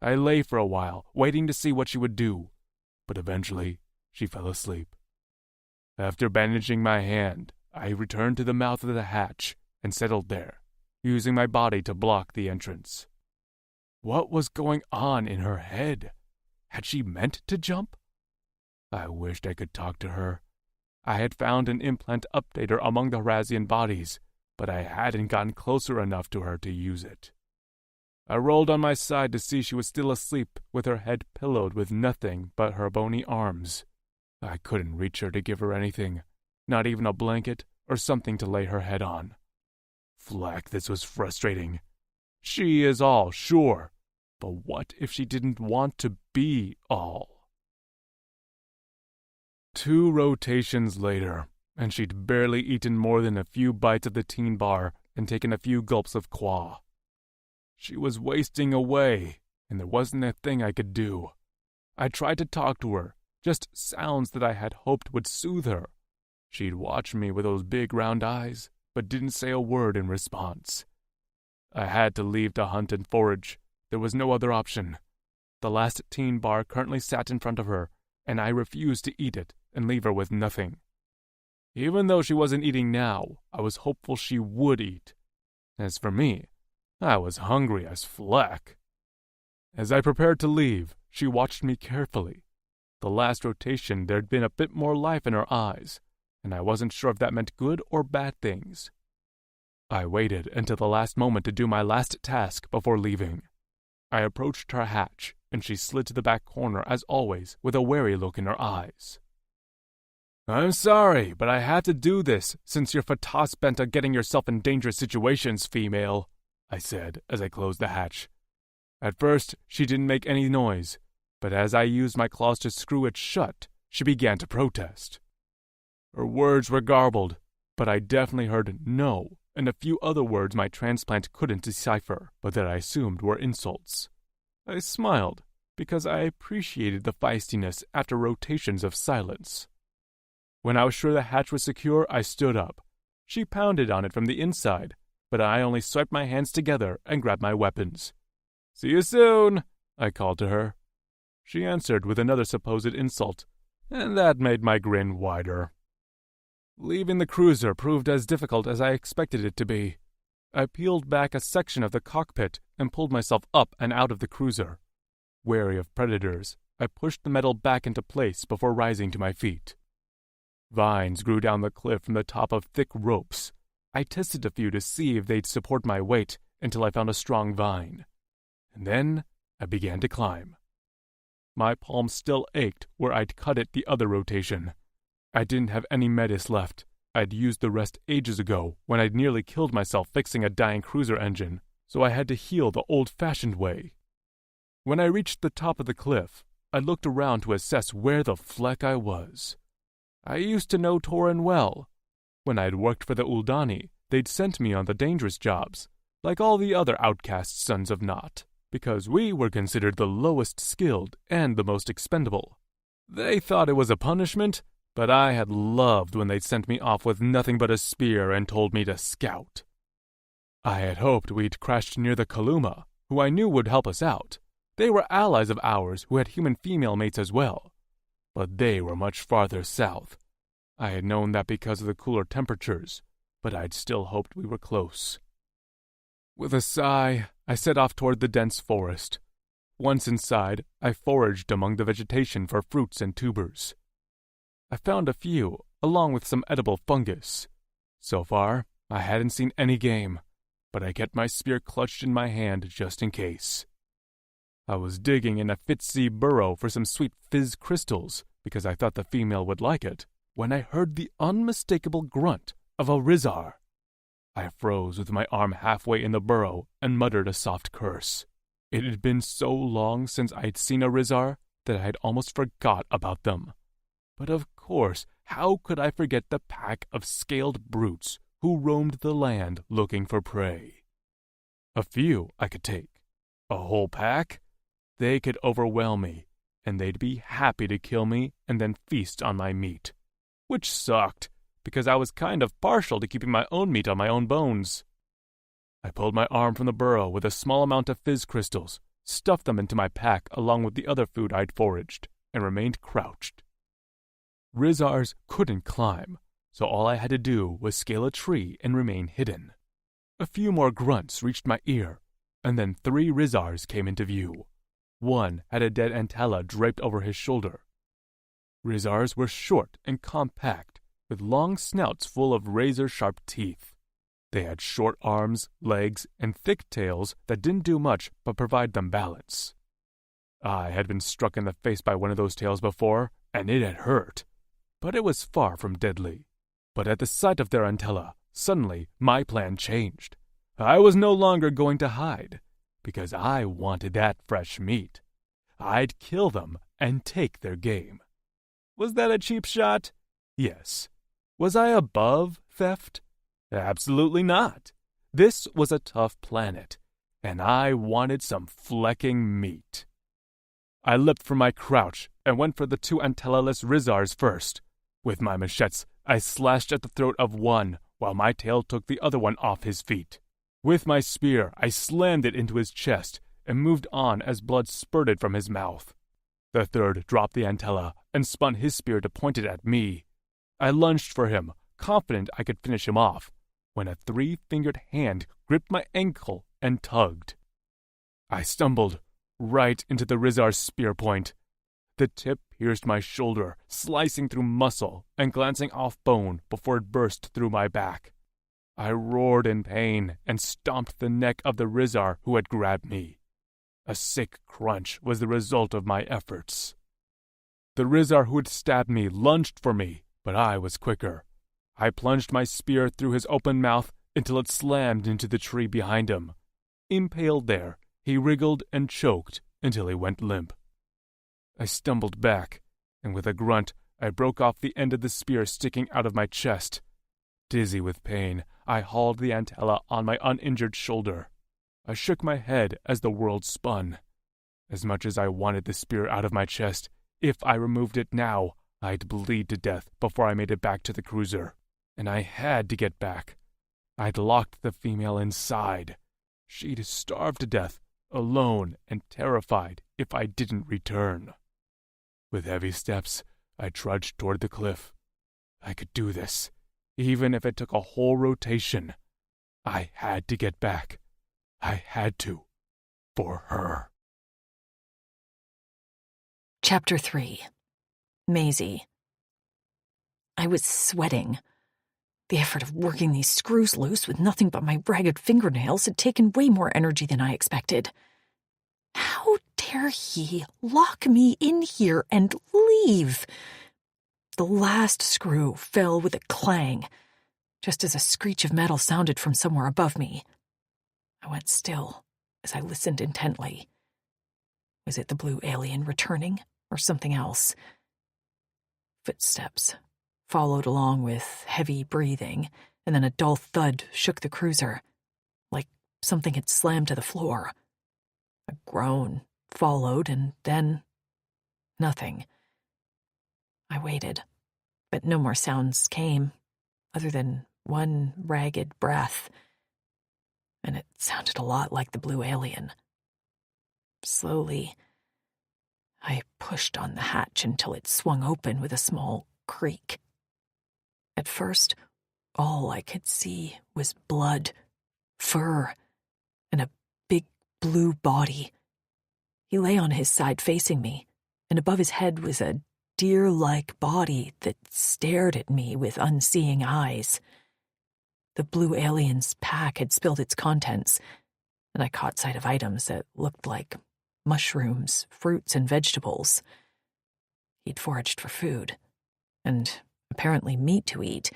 [SPEAKER 1] I lay for a while, waiting to see what she would do, but eventually she fell asleep. After bandaging my hand, I returned to the mouth of the hatch and settled there, using my body to block the entrance. What was going on in her head? Had she meant to jump? I wished I could talk to her. I had found an implant updater among the Horazian bodies, but I hadn't gotten closer enough to her to use it. I rolled on my side to see she was still asleep, with her head pillowed with nothing but her bony arms. I couldn't reach her to give her anything, not even a blanket or something to lay her head on. Flack, this was frustrating. She is all, sure. But what if she didn't want to be all? 2 rotations later, and she'd barely eaten more than a few bites of the teen bar and taken a few gulps of qua. She was wasting away, and there wasn't a thing I could do. I tried to talk to her, just sounds that I had hoped would soothe her. She'd watch me with those big round eyes, but didn't say a word in response. I had to leave to hunt and forage. There was no other option. The last teen bar currently sat in front of her, and I refused to eat it and leave her with nothing. Even though she wasn't eating now, I was hopeful she would eat. As for me, I was hungry as fleck. As I prepared to leave, she watched me carefully. The last rotation, there'd been a bit more life in her eyes, and I wasn't sure if that meant good or bad things. I waited until the last moment to do my last task before leaving. I approached her hatch, and she slid to the back corner as always with a wary look in her eyes. "I'm sorry, but I had to do this since you're fatas bent on getting yourself in dangerous situations, female," I said as I closed the hatch. At first, she didn't make any noise, but as I used my claws to screw it shut, she began to protest. Her words were garbled, but I definitely heard no and a few other words my transplant couldn't decipher, but that I assumed were insults. I smiled, because I appreciated the feistiness after rotations of silence. When I was sure the hatch was secure, I stood up. She pounded on it from the inside, but I only swiped my hands together and grabbed my weapons. "See you soon," I called to her. She answered with another supposed insult, and that made my grin wider. Leaving the cruiser proved as difficult as I expected it to be. I peeled back a section of the cockpit and pulled myself up and out of the cruiser. Wary of predators, I pushed the metal back into place before rising to my feet. Vines grew down the cliff from the top of thick ropes. I tested a few to see if they'd support my weight until I found a strong vine. And then I began to climb. My palm still ached where I'd cut it the other rotation. I didn't have any medis left. I'd used the rest ages ago when I'd nearly killed myself fixing a dying cruiser engine, so I had to heal the old-fashioned way. When I reached the top of the cliff, I looked around to assess where the fleck I was. I used to know Torin well. When I'd worked for the Uldani, they'd sent me on the dangerous jobs, like all the other outcast sons of Nott, because we were considered the lowest skilled and the most expendable. They thought it was a punishment, but I had loved when they'd sent me off with nothing but a spear and told me to scout. I had hoped we'd crashed near the Kaluma, who I knew would help us out. They were allies of ours who had human female mates as well, but they were much farther south. I had known that because of the cooler temperatures, but I'd still hoped we were close. With a sigh, I set off toward the dense forest. Once inside, I foraged among the vegetation for fruits and tubers. I found a few, along with some edible fungus. So far, I hadn't seen any game, but I kept my spear clutched in my hand just in case. I was digging in a fitzy burrow for some sweet fizz crystals, because I thought the female would like it, when I heard the unmistakable grunt of a Rizar. I froze with my arm halfway in the burrow and muttered a soft curse. It had been so long since I'd seen a Rizar that I had almost forgot about them. But of course, how could I forget the pack of scaled brutes who roamed the land looking for prey? A few I could take. A whole pack? They could overwhelm me, and they'd be happy to kill me and then feast on my meat. Which sucked, because I was kind of partial to keeping my own meat on my own bones. I pulled my arm from the burrow with a small amount of fizz crystals, stuffed them into my pack along with the other food I'd foraged, and remained crouched. Rizars couldn't climb, so all I had to do was scale a tree and remain hidden. A few more grunts reached my ear, and then 3 Rizars came into view. One had a dead antella draped over his shoulder. Rizars were short and compact, with long snouts full of razor-sharp teeth. They had short arms, legs, and thick tails that didn't do much but provide them balance. I had been struck in the face by one of those tails before, and it had hurt. But it was far from deadly. But at the sight of their antella, suddenly my plan changed. I was no longer going to hide, because I wanted that fresh meat. I'd kill them and take their game. Was that a cheap shot? Yes. Was I above theft? Absolutely not. This was a tough planet, and I wanted some flecking meat. I leapt from my crouch and went for the two antellaless Rizars first. With my machetes, I slashed at the throat of one, while my tail took the other one off his feet. With my spear, I slammed it into his chest and moved on as blood spurted from his mouth. The third dropped the antella and spun his spear to point it at me. I lunged for him, confident I could finish him off, when a three-fingered hand gripped my ankle and tugged. I stumbled right into the Rizar's spear point. The tip pierced my shoulder, slicing through muscle and glancing off bone before it burst through my back. I roared in pain and stomped the neck of the Rizar who had grabbed me. A sick crunch was the result of my efforts. The Rizar who had stabbed me lunged for me, but I was quicker. I plunged my spear through his open mouth until it slammed into the tree behind him. Impaled there, he wriggled and choked until he went limp. I stumbled back, and with a grunt, I broke off the end of the spear sticking out of my chest. Dizzy with pain, I hauled the antella on my uninjured shoulder. I shook my head as the world spun. As much as I wanted the spear out of my chest, if I removed it now, I'd bleed to death before I made it back to the cruiser. And I had to get back. I'd locked the female inside. She'd starve to death, alone and terrified, if I didn't return. With heavy steps, I trudged toward the cliff. I could do this, even if it took a whole rotation. I had to get back. I had to. For her.
[SPEAKER 2] Chapter 3. Maisie. I was sweating. The effort of working these screws loose with nothing but my ragged fingernails had taken way more energy than I expected. How dare he lock me in here and leave? The last screw fell with a clang, just as a screech of metal sounded from somewhere above me. I went still as I listened intently. Was it the blue alien returning, or something else? Footsteps followed along with heavy breathing, and then a dull thud shook the cruiser, like something had slammed to the floor. A groan followed, and then nothing. I waited, but no more sounds came, other than one ragged breath, and it sounded a lot like the blue alien. Slowly, I pushed on the hatch until it swung open with a small creak. At first, all I could see was blood, fur, and a big blue body. He lay on his side facing me, and above his head was a deer-like body that stared at me with unseeing eyes. The blue alien's pack had spilled its contents, and I caught sight of items that looked like mushrooms, fruits, and vegetables. He'd foraged for food, and apparently meat to eat,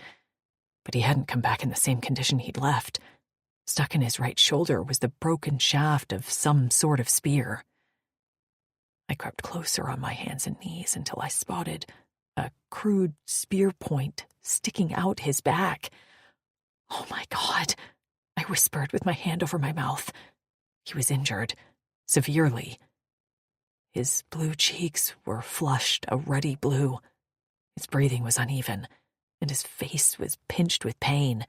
[SPEAKER 2] but he hadn't come back in the same condition he'd left. Stuck in his right shoulder was the broken shaft of some sort of spear. I crept closer on my hands and knees until I spotted a crude spear point sticking out his back. "Oh my God," I whispered with my hand over my mouth. He was injured, severely. His blue cheeks were flushed a ruddy blue. His breathing was uneven, and his face was pinched with pain.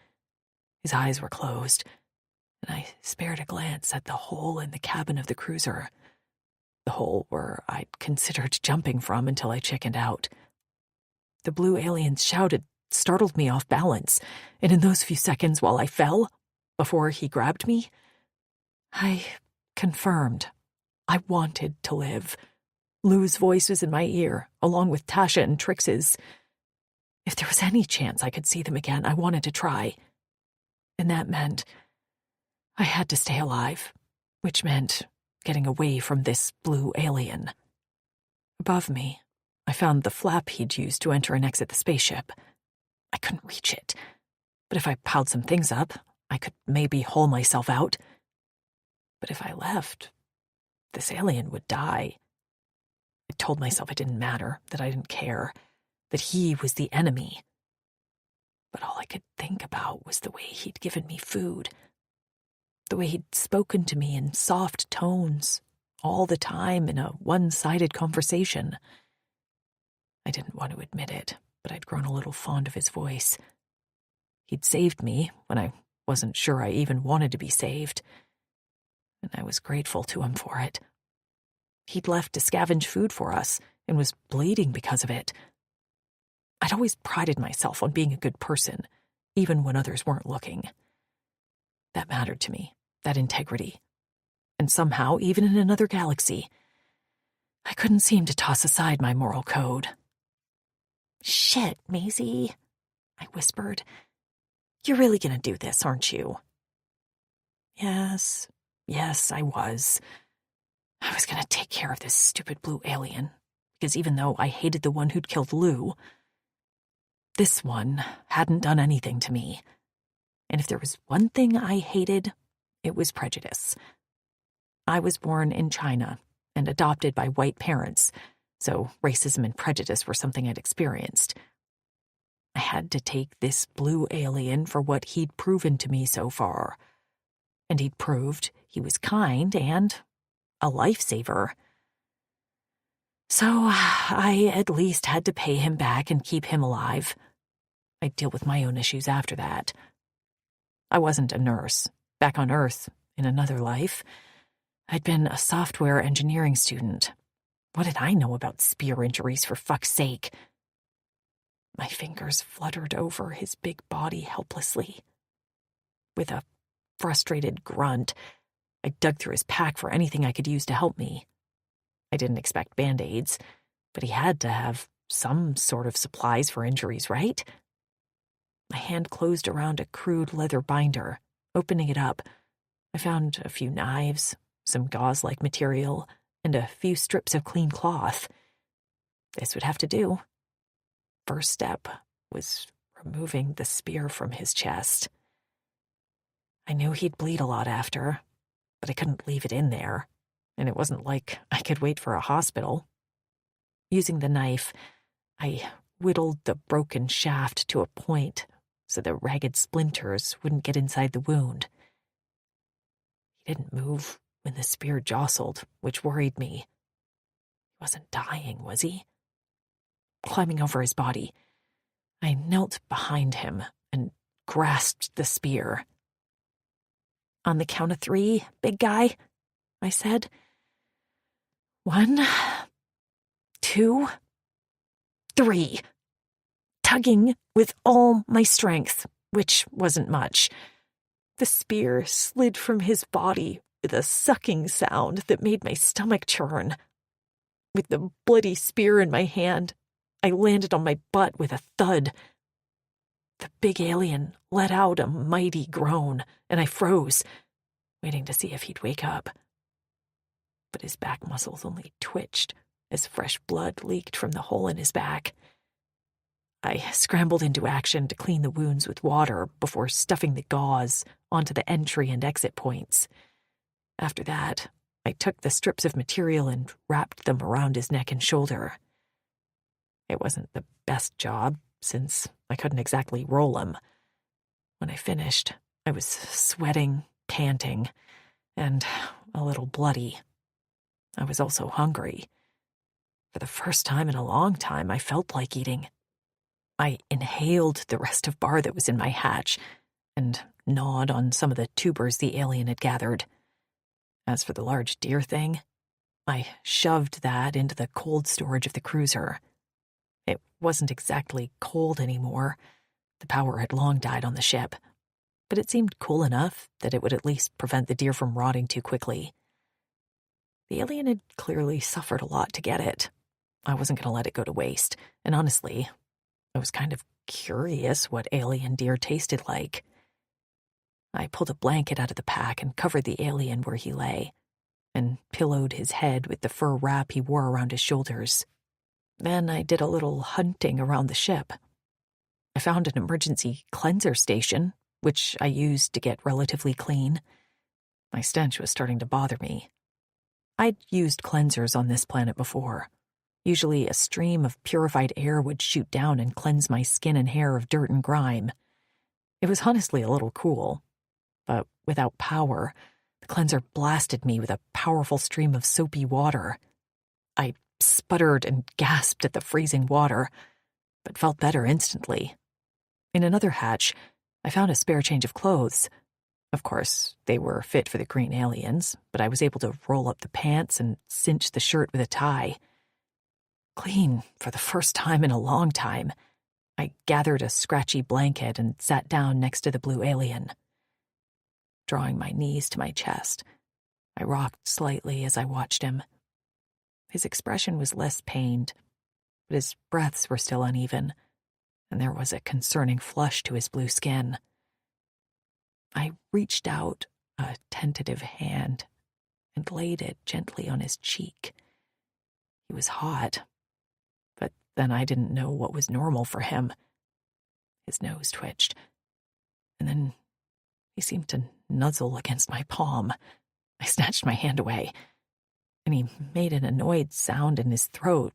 [SPEAKER 2] His eyes were closed, and I spared a glance at the hole in the cabin of the cruiser, the hole where I'd considered jumping from until I chickened out. The blue aliens shouted, startled me off balance, and in those few seconds while I fell, before he grabbed me, I confirmed I wanted to live. Lou's voice was in my ear, along with Tasha and Trix's. If there was any chance I could see them again, I wanted to try. And that meant I had to stay alive, which meant getting away from this blue alien. Above me, I found the flap he'd used to enter and exit the spaceship. I couldn't reach it, but if I piled some things up, I could maybe haul myself out. But if I left, this alien would die. I told myself it didn't matter, that I didn't care, that he was the enemy. But all I could think about was the way he'd given me food, the way he'd spoken to me in soft tones, all the time in a one-sided conversation. I didn't want to admit it, but I'd grown a little fond of his voice. He'd saved me when I wasn't sure I even wanted to be saved, and I was grateful to him for it. He'd left to scavenge food for us and was bleeding because of it. I'd always prided myself on being a good person, even when others weren't looking. That mattered to me, that integrity. And somehow, even in another galaxy, I couldn't seem to toss aside my moral code. "Shit, Maisie," I whispered. "You're really gonna do this, aren't you?" Yes, I was. I was gonna take care of this stupid blue alien, because even though I hated the one who'd killed Lou, this one hadn't done anything to me. And if there was one thing I hated, it was prejudice. I was born in China and adopted by white parents, so racism and prejudice were something I'd experienced. I had to take this blue alien for what he'd proven to me so far. And he'd proved he was kind and a lifesaver. So I at least had to pay him back and keep him alive. I'd deal with my own issues after that. I wasn't a nurse. Back on Earth, in another life, I'd been a software engineering student. What did I know about spear injuries, for fuck's sake? My fingers fluttered over his big body helplessly. With a frustrated grunt, I dug through his pack for anything I could use to help me. I didn't expect Band-Aids, but he had to have some sort of supplies for injuries, right? My hand closed around a crude leather binder. Opening it up, I found a few knives, some gauze-like material, and a few strips of clean cloth. This would have to do. First step was removing the spear from his chest. I knew he'd bleed a lot after, but I couldn't leave it in there, and it wasn't like I could wait for a hospital. Using the knife, I whittled the broken shaft to a point so the ragged splinters wouldn't get inside the wound. He didn't move when the spear jostled, which worried me. He wasn't dying, was he? Climbing over his body, I knelt behind him and grasped the spear. "On the count of 3, big guy," I said. 1, 2, 3. Tugging with all my strength, which wasn't much. The spear slid from his body with a sucking sound that made my stomach churn. With the bloody spear in my hand, I landed on my butt with a thud. The big alien let out a mighty groan, and I froze, waiting to see if he'd wake up. But his back muscles only twitched as fresh blood leaked from the hole in his back. I scrambled into action to clean the wounds with water before stuffing the gauze onto the entry and exit points. After that, I took the strips of material and wrapped them around his neck and shoulder. It wasn't the best job, since I couldn't exactly roll him. When I finished, I was sweating, panting, and a little bloody. I was also hungry. For the first time in a long time, I felt like eating. I inhaled the rest of bar that was in my hatch and gnawed on some of the tubers the alien had gathered. As for the large deer thing, I shoved that into the cold storage of the cruiser. It wasn't exactly cold anymore. The power had long died on the ship, but it seemed cool enough that it would at least prevent the deer from rotting too quickly. The alien had clearly suffered a lot to get it. I wasn't going to let it go to waste, and honestly, I was kind of curious what alien deer tasted like. I pulled a blanket out of the pack and covered the alien where he lay, and pillowed his head with the fur wrap he wore around his shoulders. Then I did a little hunting around the ship. I found an emergency cleanser station, which I used to get relatively clean. My stench was starting to bother me. I'd used cleansers on this planet before. Usually a stream of purified air would shoot down and cleanse my skin and hair of dirt and grime. It was honestly a little cool, but without power, the cleanser blasted me with a powerful stream of soapy water. I sputtered and gasped at the freezing water, but felt better instantly. In another hatch, I found a spare change of clothes. Of course, they were fit for the green aliens, but I was able to roll up the pants and cinch the shirt with a tie. Clean for the first time in a long time, I gathered a scratchy blanket and sat down next to the blue alien. Drawing my knees to my chest, I rocked slightly as I watched him. His expression was less pained, but his breaths were still uneven, and there was a concerning flush to his blue skin. I reached out a tentative hand and laid it gently on his cheek. He was hot, but then I didn't know what was normal for him. His nose twitched, and then he seemed to nuzzle against my palm. I snatched my hand away, and he made an annoyed sound in his throat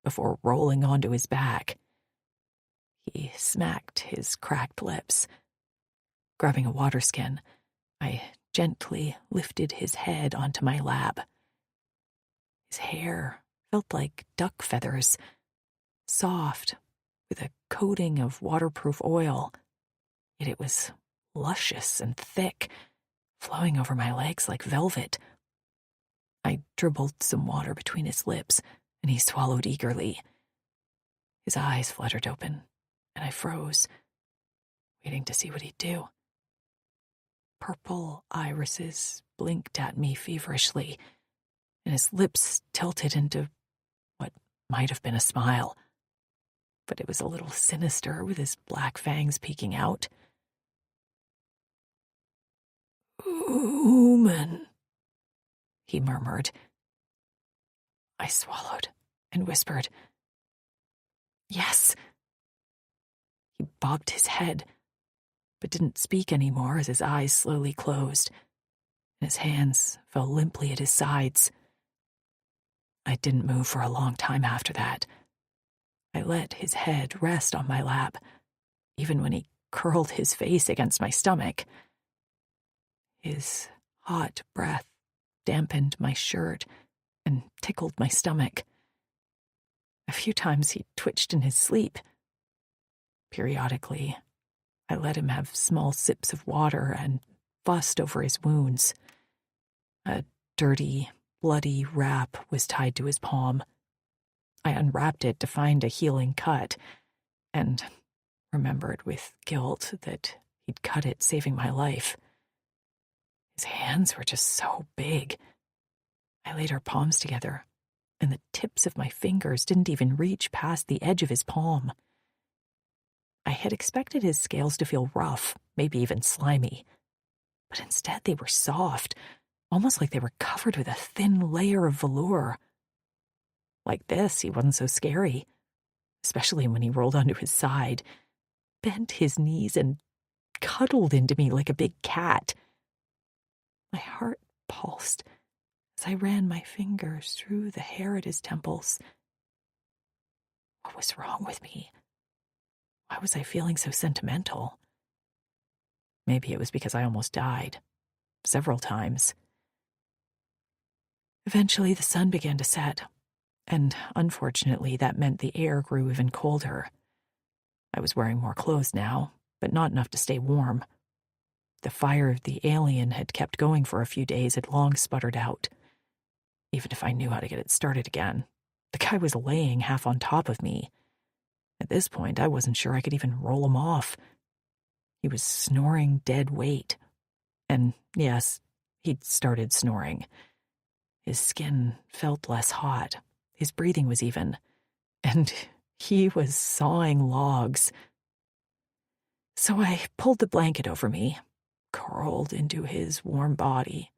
[SPEAKER 2] before rolling onto his back. He smacked his cracked lips. Grabbing a water skin, I gently lifted his head onto my lap. His hair felt like duck feathers, soft, with a coating of waterproof oil, yet it was luscious and thick, flowing over my legs like velvet. I dribbled some water between his lips, and he swallowed eagerly. His eyes fluttered open, and I froze, waiting to see what he'd do. Purple irises blinked at me feverishly, and his lips tilted into what might have been a smile. But it was a little sinister, with his black fangs peeking out. "Human," he murmured. I swallowed and whispered, "Yes." He bobbed his head, but didn't speak anymore as his eyes slowly closed, and his hands fell limply at his sides. I didn't move for a long time after that. I let his head rest on my lap, even when he curled his face against my stomach. His hot breath dampened my shirt and tickled my stomach. A few times he twitched in his sleep. Periodically, I let him have small sips of water and fussed over his wounds. A dirty, bloody wrap was tied to his palm. I unwrapped it to find a healing cut, and remembered with guilt that he'd cut it, saving my life. His hands were just so big. I laid our palms together, and the tips of my fingers didn't even reach past the edge of his palm. I had expected his scales to feel rough, maybe even slimy, but instead they were soft, almost like they were covered with a thin layer of velour. Like this, he wasn't so scary, especially when he rolled onto his side, bent his knees, and cuddled into me like a big cat. My heart pulsed as I ran my fingers through the hair at his temples. What was wrong with me? Why was I feeling so sentimental? Maybe it was because I almost died, several times. Eventually the sun began to set, and unfortunately that meant the air grew even colder. I was wearing more clothes now, but not enough to stay warm. The fire the alien had kept going for a few days had long sputtered out. Even if I knew how to get it started again, the guy was laying half on top of me. At this point, I wasn't sure I could even roll him off. He was snoring dead weight. And yes, he'd started snoring. His skin felt less hot. His breathing was even. And he was sawing logs. So I pulled the blanket over me, curled into his warm body,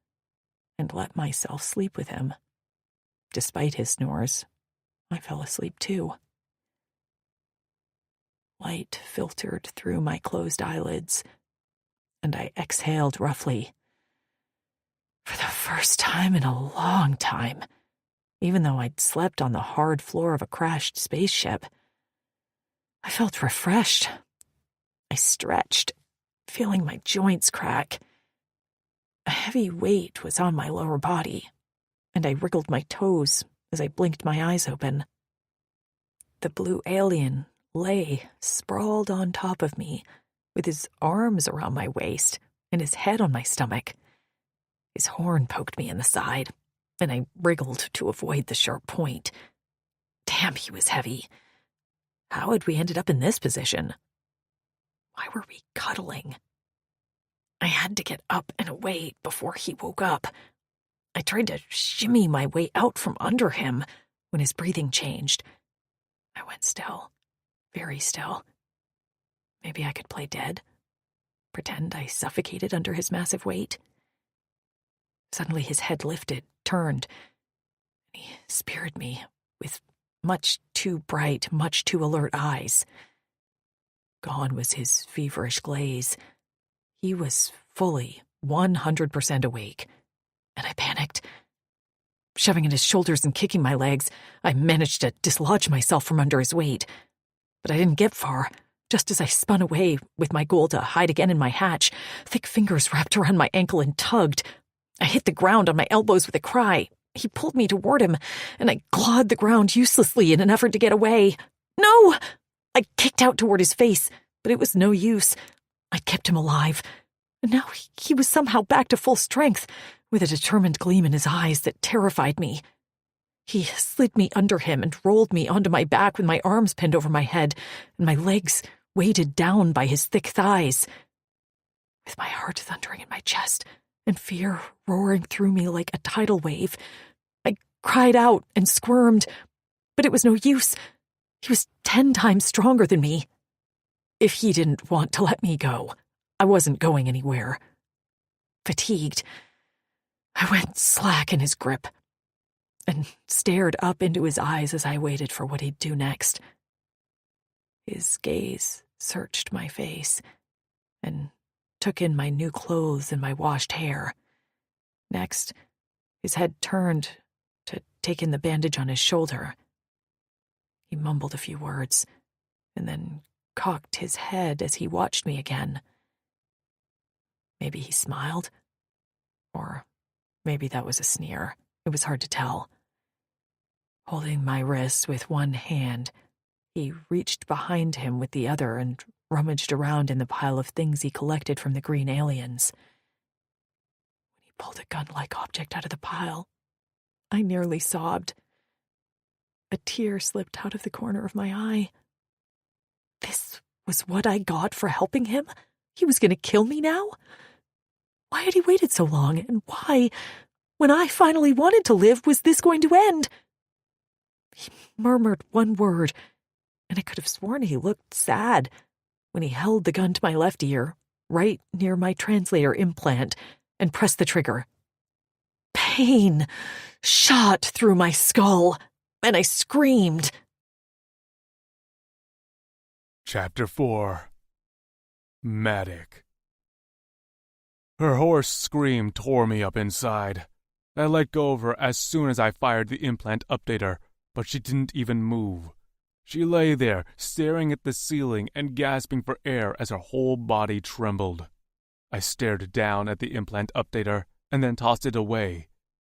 [SPEAKER 2] and let myself sleep with him. Despite his snores, I fell asleep too. Light filtered through my closed eyelids, and I exhaled roughly. For the first time in a long time, even though I'd slept on the hard floor of a crashed spaceship, I felt refreshed. I stretched, feeling my joints crack. A heavy weight was on my lower body, and I wriggled my toes as I blinked my eyes open. The blue alien lay sprawled on top of me, with his arms around my waist and his head on my stomach. His horn poked me in the side, and I wriggled to avoid the sharp point. Damn, he was heavy. How had we ended up in this position? Why were we cuddling? I had to get up and away before he woke up. I tried to shimmy my way out from under him when his breathing changed. I went still, very still. Maybe I could play dead, pretend I suffocated under his massive weight. Suddenly his head lifted, turned, and he speared me with much too bright, much too alert eyes. Gone was his feverish glaze. He was fully 100% awake, and I panicked. Shoving at his shoulders and kicking my legs, I managed to dislodge myself from under his weight. But I didn't get far. Just as I spun away with my goal to hide again in my hatch, thick fingers wrapped around my ankle and tugged. I hit the ground on my elbows with a cry. He pulled me toward him, and I clawed the ground uselessly in an effort to get away. No! I kicked out toward his face, but it was no use. I kept him alive, and now he was somehow back to full strength, with a determined gleam in his eyes that terrified me. He slid me under him and rolled me onto my back with my arms pinned over my head, and my legs weighted down by his thick thighs. With my heart thundering in my chest, and fear roaring through me like a tidal wave, I cried out and squirmed, but it was no use. He was 10 times stronger than me. If he didn't want to let me go, I wasn't going anywhere. Fatigued, I went slack in his grip and stared up into his eyes as I waited for what he'd do next. His gaze searched my face and took in my new clothes and my washed hair. Next, his head turned to take in the bandage on his shoulder. He mumbled a few words and then cocked his head as he watched me again. Maybe he smiled, or maybe that was a sneer. It was hard to tell. Holding my wrist with one hand, he reached behind him with the other and rummaged around in the pile of things he collected from the green aliens. When he pulled a gun-like object out of the pile, I nearly sobbed. A tear slipped out of the corner of my eye. This was what I got for helping him? He was going to kill me now? Why had he waited so long, and why, when I finally wanted to live, was this going to end? He murmured one word, and I could have sworn he looked sad when he held the gun to my left ear, right near my translator implant, and pressed the trigger. Pain shot through my skull, and I screamed.
[SPEAKER 1] Chapter 4. Matic. Her hoarse scream tore me up inside. I let go of her as soon as I fired the implant updater, but she didn't even move. She lay there, staring at the ceiling and gasping for air as her whole body trembled. I stared down at the implant updater and then tossed it away.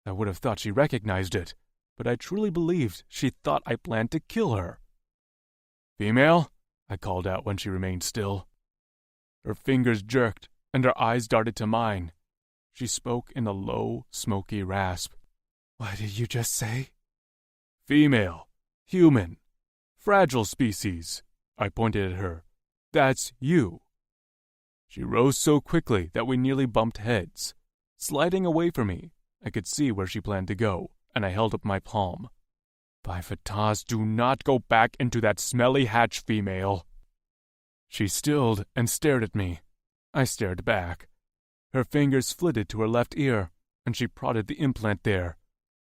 [SPEAKER 1] I would have thought she recognized it, but I truly believed she thought I planned to kill her. "Female?" I called out when she remained still. Her fingers jerked, and her eyes darted to mine. She spoke in a low, smoky rasp. "What did you just say?" "Female. Human. Fragile species." I pointed at her. "That's you." She rose so quickly that we nearly bumped heads. Sliding away from me, I could see where she planned to go, and I held up my palm. "By Fataz, do not go back into that smelly hatch, female." She stilled and stared at me. I stared back. Her fingers flitted to her left ear, and she prodded the implant there.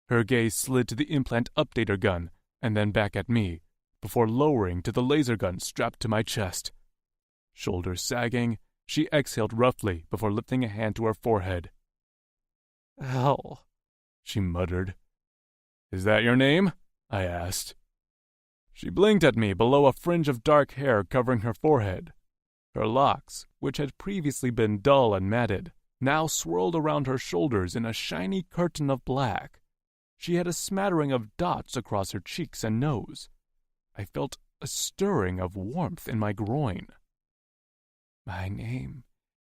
[SPEAKER 1] Her gaze slid to the implant updater gun, and then back at me, before lowering to the laser gun strapped to my chest. Shoulders sagging, She exhaled roughly before lifting a hand to her forehead. "Hell," she muttered. "Is that your name?" I asked. She blinked at me below a fringe of dark hair covering her forehead. Her locks, which had previously been dull and matted, now swirled around her shoulders in a shiny curtain of black. She had a smattering of dots across her cheeks and nose. I felt a stirring of warmth in my groin. "My name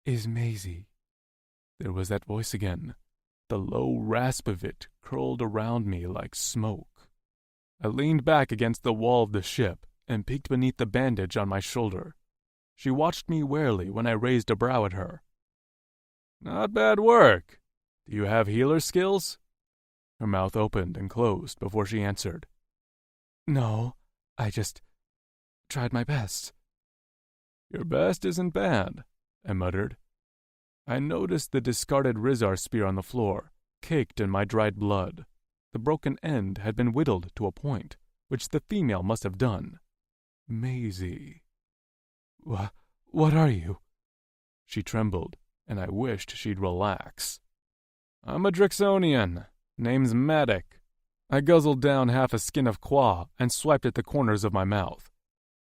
[SPEAKER 1] is Maisie." There was that voice again. The low rasp of it curled around me like smoke. I leaned back against the wall of the ship and peeked beneath the bandage on my shoulder. She watched me warily when I raised a brow at her. "Not bad work. Do you have healer skills?" Her mouth opened and closed before she answered. "No, I just tried my best." "Your best isn't bad," I muttered. I noticed the discarded Rizar spear on the floor, caked in my dried blood. The broken end had been whittled to a point, which the female must have done. Maisie. What are you?" She trembled, and I wished she'd relax. "I'm a Drixonian. Name's Matic." I guzzled down half a skin of quaw and swiped at the corners of my mouth.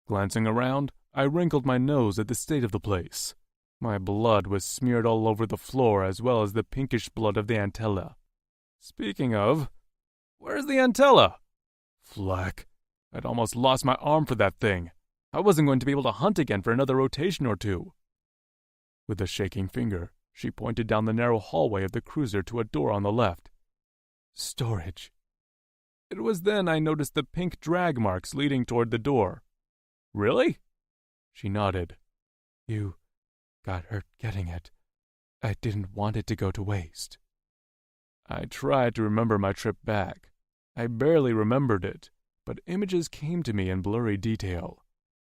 [SPEAKER 1] Glancing around, I wrinkled my nose at the state of the place. My blood was smeared all over the floor as well as the pinkish blood of the Antella. Speaking of, where's the Antella? Flack. I'd almost lost my arm for that thing. I wasn't going to be able to hunt again for another rotation or two. With a shaking finger, she pointed down the narrow hallway of the cruiser to a door on the left. Storage. It was then I noticed the pink drag marks leading toward the door. Really? She nodded. You got hurt getting it. I didn't want it to go to waste. I tried to remember my trip back. I barely remembered it, but images came to me in blurry detail.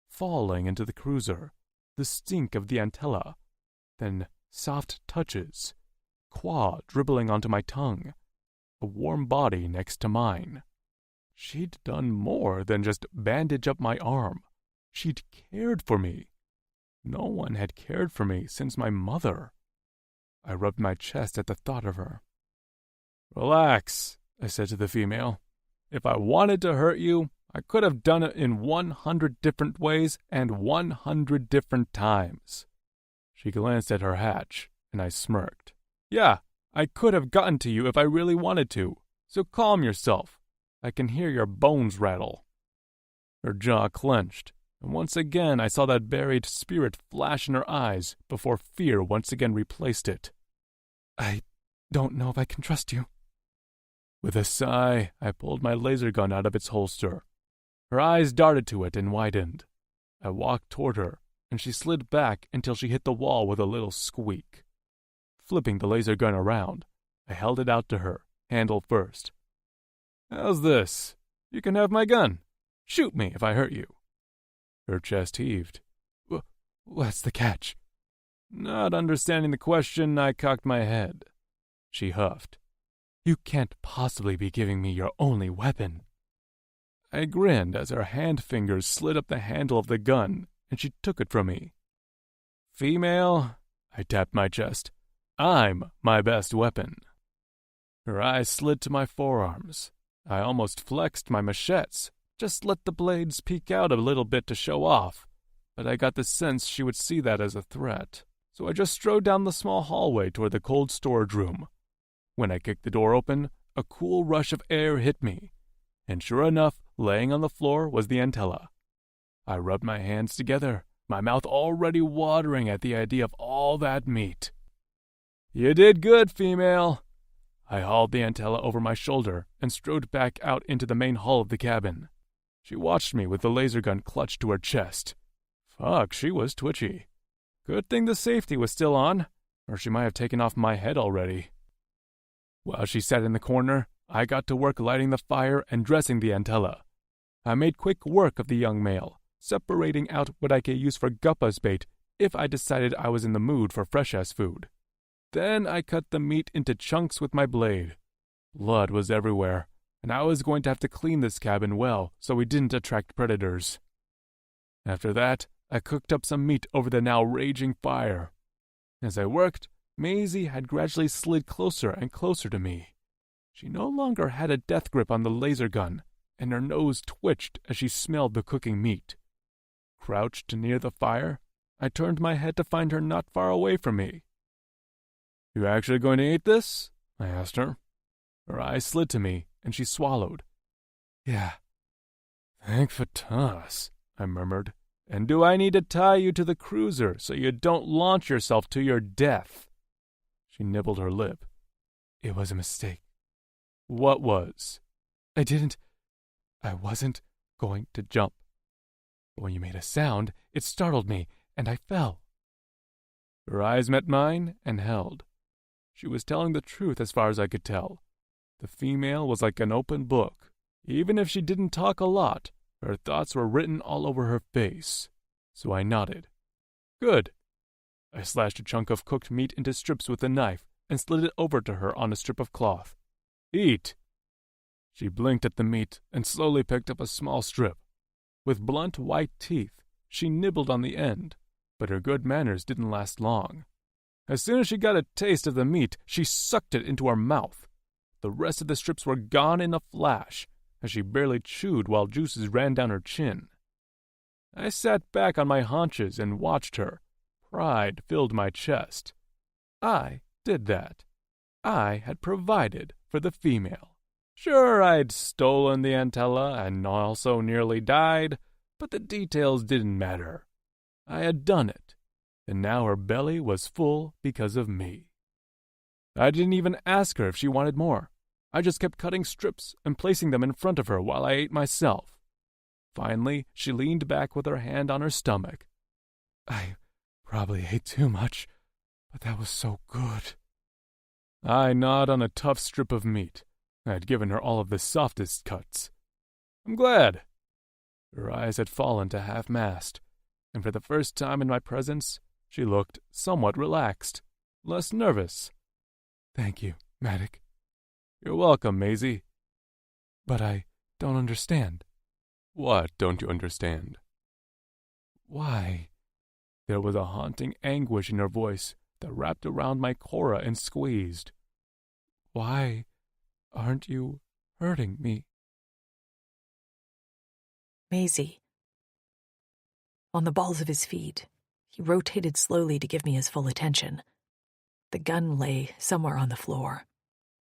[SPEAKER 1] Falling into the cruiser, the stink of the Antella, then soft touches, quaw dribbling onto my tongue, a warm body next to mine. She'd done more than just bandage up my arm. She'd cared for me. No one had cared for me since my mother. I rubbed my chest at the thought of her. Relax, I said to the female. If I wanted to hurt you, I could have done it in 100 different ways and 100 different times. She glanced at her hatch, and I smirked. Yeah, I could have gotten to you if I really wanted to, so calm yourself. I can hear your bones rattle. Her jaw clenched, and once again I saw that buried spirit flash in her eyes before fear once again replaced it. I don't know if I can trust you. With a sigh, I pulled my laser gun out of its holster. Her eyes darted to it and widened. I walked toward her, and she slid back until she hit the wall with a little squeak. Flipping the laser gun around, I held it out to her, handle first. How's this? You can have my gun. Shoot me if I hurt you. Her chest heaved. What's the catch? Not understanding the question, I cocked my head. She huffed. You can't possibly be giving me your only weapon. I grinned as her hand fingers slid up the handle of the gun, and she took it from me. Female, I tapped my chest. I'm my best weapon. Her eyes slid to my forearms. I almost flexed my machetes, just let the blades peek out a little bit to show off, but I got the sense she would see that as a threat, so I just strode down the small hallway toward the cold storage room. When I kicked the door open, a cool rush of air hit me, and sure enough, laying on the floor was the Antella. I rubbed my hands together, my mouth already watering at the idea of all that meat. You did good, female. I hauled the Antella over my shoulder and strode back out into the main hall of the cabin. She watched me with the laser gun clutched to her chest. Fuck, she was twitchy. Good thing the safety was still on, or she might have taken off my head already. While she sat in the corner, I got to work lighting the fire and dressing the Antella. I made quick work of the young male, separating out what I could use for Guppa's bait if I decided I was in the mood for fresh-ass food. Then I cut the meat into chunks with my blade. Blood was everywhere, and I was going to have to clean this cabin well so we didn't attract predators. After that, I cooked up some meat over the now raging fire. As I worked, Maisie had gradually slid closer and closer to me. She no longer had a death grip on the laser gun, and her nose twitched as she smelled the cooking meat. Crouched near the fire, I turned my head to find her not far away from me. "You actually going to eat this?" I asked her. Her eyes slid to me, and she swallowed. "Yeah." "Thank Fatas," I murmured. "And do I need to tie you to the cruiser so you don't launch yourself to your death?" She nibbled her lip. "It was a mistake." "What was?" I wasn't going to jump. But when you made a sound, it startled me, and I fell." Her eyes met mine and held. She was telling the truth as far as I could tell. The female was like an open book. Even if she didn't talk a lot, her thoughts were written all over her face. So I nodded. "Good." I slashed a chunk of cooked meat into strips with a knife and slid it over to her on a strip of cloth. "Eat." She blinked at the meat and slowly picked up a small strip. With blunt white teeth, she nibbled on the end, but her good manners didn't last long. As soon as she got a taste of the meat, she sucked it into her mouth. The rest of the strips were gone in a flash, as she barely chewed while juices ran down her chin. I sat back on my haunches and watched her. Pride filled my chest. I did that. I had provided for the female. Sure, I'd stolen the Antella and also nearly died, but the details didn't matter. I had done it, and now her belly was full because of me. I didn't even ask her if she wanted more. I just kept cutting strips and placing them in front of her while I ate myself. Finally, she leaned back with her hand on her stomach. "I probably ate too much, but that was so good." I gnawed on a tough strip of meat. I had given her all of the softest cuts. "I'm glad." Her eyes had fallen to half-mast, and for the first time in my presence, she looked somewhat relaxed, less nervous. "Thank you, Maddox." "You're welcome, Maisie." "But I don't understand." "What don't you understand?" "Why?" There was a haunting anguish in her voice that wrapped around my cora and squeezed. "Why aren't you hurting me?"
[SPEAKER 2] Maisie. On the balls of his feet, he rotated slowly to give me his full attention. The gun lay somewhere on the floor,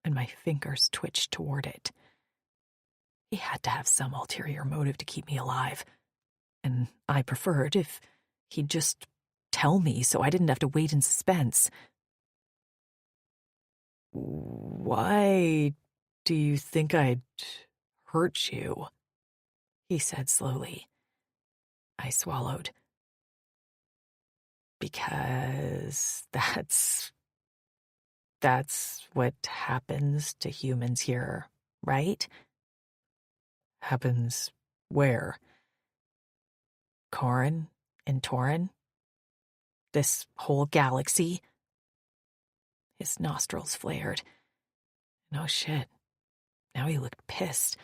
[SPEAKER 2] and my fingers twitched toward it. He had to have some ulterior motive to keep me alive, and I preferred if he'd just tell me so I didn't have to wait in suspense. "Why do you think I'd hurt you?" he said slowly. I swallowed. "Because that's what happens to humans here, right?" "Happens where?" "Corin and Torin? This whole galaxy?" His nostrils flared. No shit. Now he looked pissed.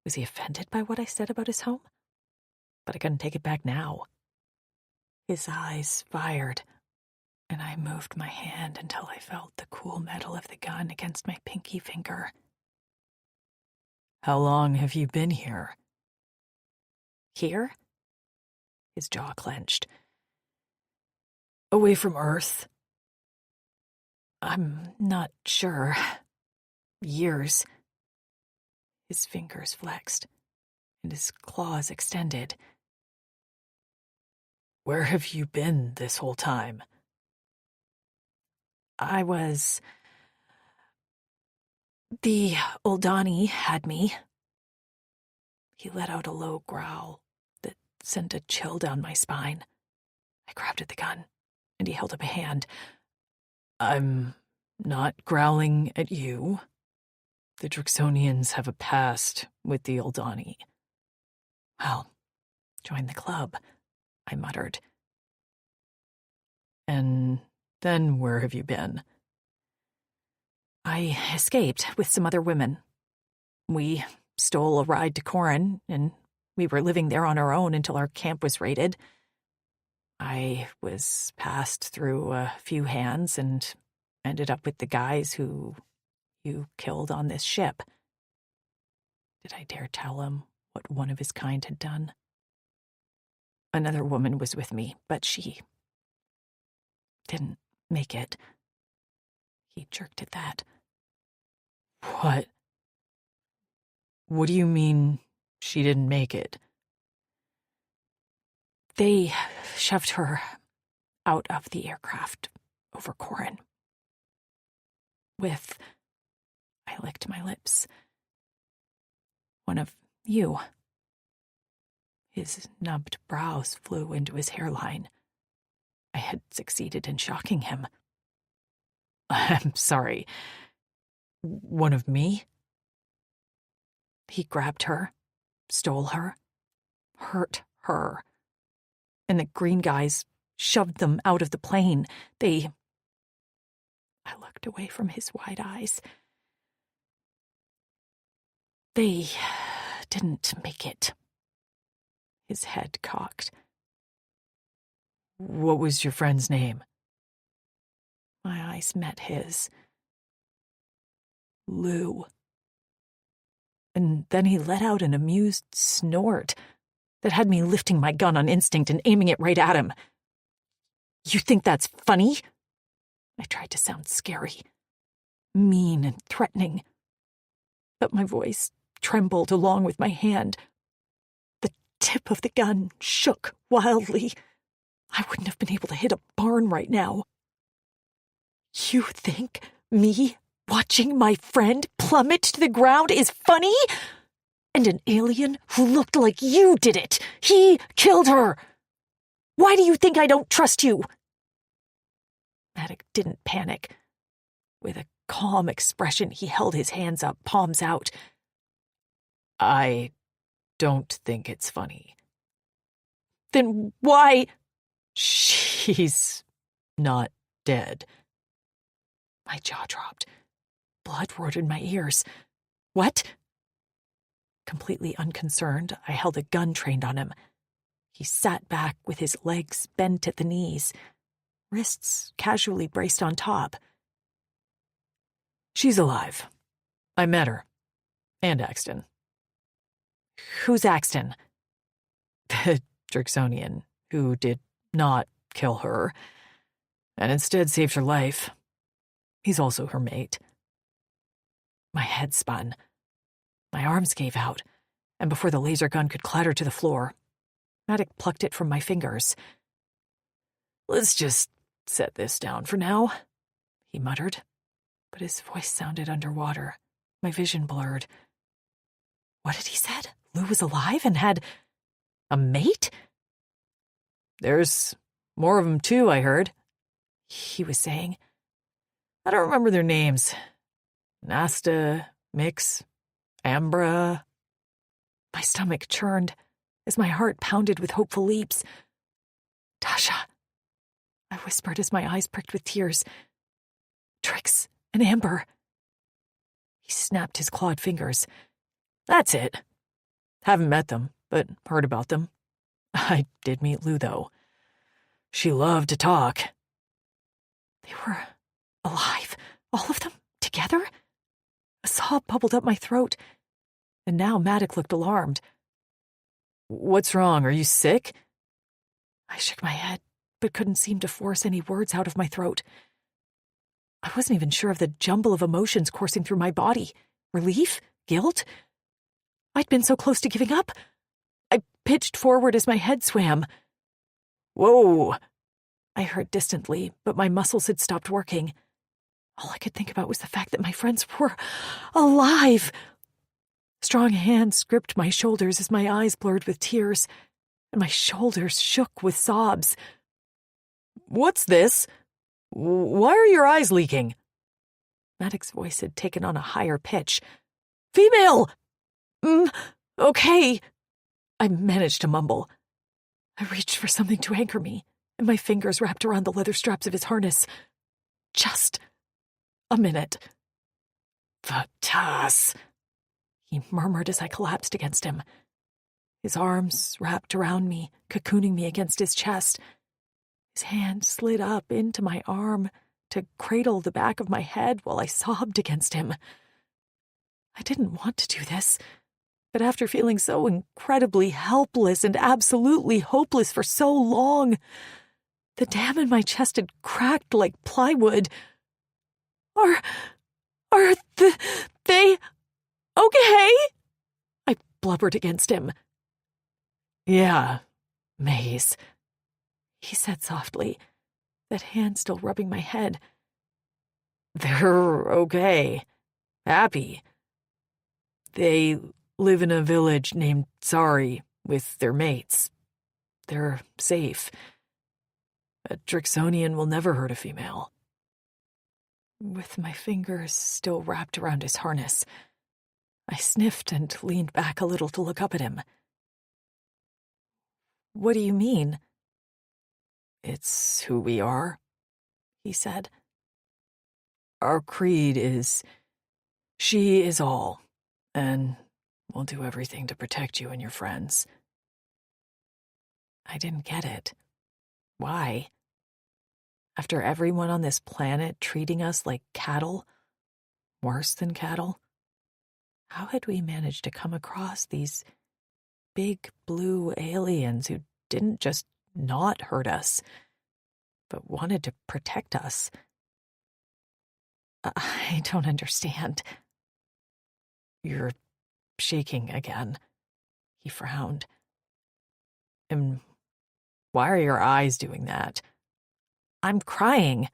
[SPEAKER 2] Was he offended by what I said about his home? But I couldn't take it back now. His eyes fired, and I moved my hand until I felt the cool metal of the gun against my pinky finger. "How long have you been here?" "Here?" His jaw clenched. "Away from Earth?" "I'm not sure. Years." His fingers flexed, and his claws extended. "Where have you been this whole time?" The Oldani had me." He let out a low growl that sent a chill down my spine. I grabbed at the gun, and he held up a hand. "I'm not growling at you. The Drixonians have a past with the Oldani." "Well, join the club," I muttered. "And then where have you been?" "I escaped with some other women. We stole a ride to Corin, and we were living there on our own until our camp was raided. I was passed through a few hands and ended up with the guys who you killed on this ship. Did I dare tell him what one of his kind had done? Another woman was with me, but she didn't make it. He jerked at that. What? What do you mean she didn't make it? They shoved her out of the aircraft over Corin. I licked my lips. One of you. His nubbed brows flew into his hairline. I had succeeded in shocking him. I'm sorry. One of me? He grabbed her, stole her, hurt her. And the green guys shoved them out of the plane. I looked away from his wide eyes. They didn't make it. His head cocked. What was your friend's name? My eyes met his. Lou. And then he let out an amused snort that had me lifting my gun on instinct and aiming it right at him. You think that's funny? I tried to sound scary, mean and threatening, but my voice trembled along with my hand. The tip of the gun shook wildly. I wouldn't have been able to hit a barn right now. You think me watching my friend plummet to the ground is funny? And an alien who looked like you did it. He killed her. Why do you think I don't trust you? Maddox didn't panic. With a calm expression, he held his hands up, palms out. I don't think it's funny. Then why? She's not dead. My jaw dropped. Blood roared in my ears. What? Completely unconcerned, I held a gun trained on him. He sat back with his legs bent at the knees, wrists casually braced on top. She's alive. I met her. And Axton. Who's Axton? The Drixonian, who did not kill her, and instead saved her life. He's also her mate. My head spun. My arms gave out, and before the laser gun could clatter to the floor, Maddox plucked it from my fingers. Let's just set this down for now, he muttered, but his voice sounded underwater, my vision blurred. What had he said? Lou was alive and had a mate? There's more of them too, I heard, he was saying. I don't remember their names. Nasta, Mix, Ambra. My stomach churned as my heart pounded with hopeful leaps. Tasha, I whispered as my eyes pricked with tears. Trix and Amber. He snapped his clawed fingers. That's it. Haven't met them, but heard about them. I did meet Lou, though. She loved to talk. They were alive, all of them, together? A sob bubbled up my throat, and now Maddox looked alarmed. What's wrong? Are you sick? I shook my head, but couldn't seem to force any words out of my throat. I wasn't even sure of the jumble of emotions coursing through my body. Relief? Guilt? I'd been so close to giving up. I pitched forward as my head swam. Whoa! I heard distantly, but my muscles had stopped working. All I could think about was the fact that my friends were alive. Strong hands gripped my shoulders as my eyes blurred with tears, and my shoulders shook with sobs. What's this? Why are your eyes leaking? Maddox's voice had taken on a higher pitch. Female! Okay. I managed to mumble. I reached for something to anchor me, and my fingers wrapped around the leather straps of his harness. Just a minute. Vatas, he murmured as I collapsed against him. His arms wrapped around me, cocooning me against his chest. His hand slid up into my arm to cradle the back of my head while I sobbed against him. I didn't want to do this, but after feeling so incredibly helpless and absolutely hopeless for so long, the dam in my chest had cracked like plywood. Are they okay? I blubbered against him. Yeah, Maze, he said softly, that hand still rubbing my head. They're okay. Happy. They live in a village named Sari with their mates. They're safe. A Drixonian will never hurt a female. With my fingers still wrapped around his harness, I sniffed and leaned back a little to look up at him. What do you mean? It's who we are, he said. Our creed is, she is all, and we'll do everything to protect you and your friends. I didn't get it. Why? After everyone on this planet treating us like cattle, worse than cattle, how had we managed to come across these big blue aliens who didn't just not hurt us, but wanted to protect us? I don't understand. You're shaking again, he frowned. And why are your eyes doing that? I'm crying.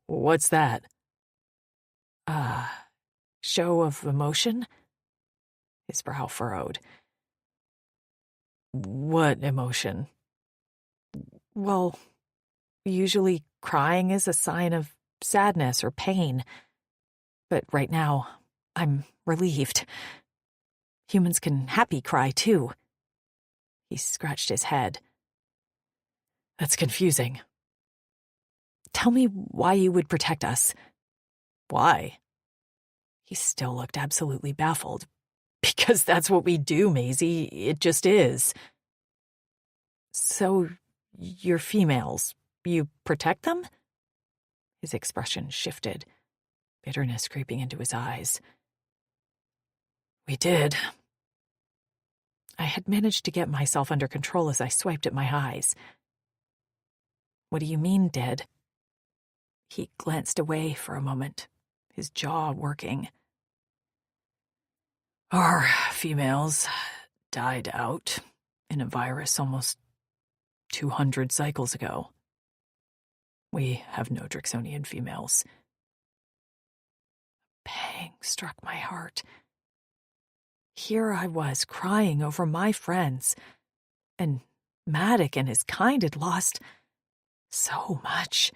[SPEAKER 2] What's that? Show of emotion? His brow furrowed. What emotion? Well, usually crying is a sign of sadness or pain. But right now, I'm relieved. Humans can happy cry, too. He scratched his head. That's confusing. Tell me why you would protect us. Why? He still looked absolutely baffled. Because that's what we do, Maisie. It just is. So, you're females. You protect them? His expression shifted, bitterness creeping into his eyes. We did. I had managed to get myself under control as I swiped at my eyes. What do you mean, did? He glanced away for a moment, his jaw working. Our females died out in a virus almost 200 cycles ago. We have no Drixonian females. A pang struck my heart. Here I was crying over my friends, and Maddock and his kind had lost so much.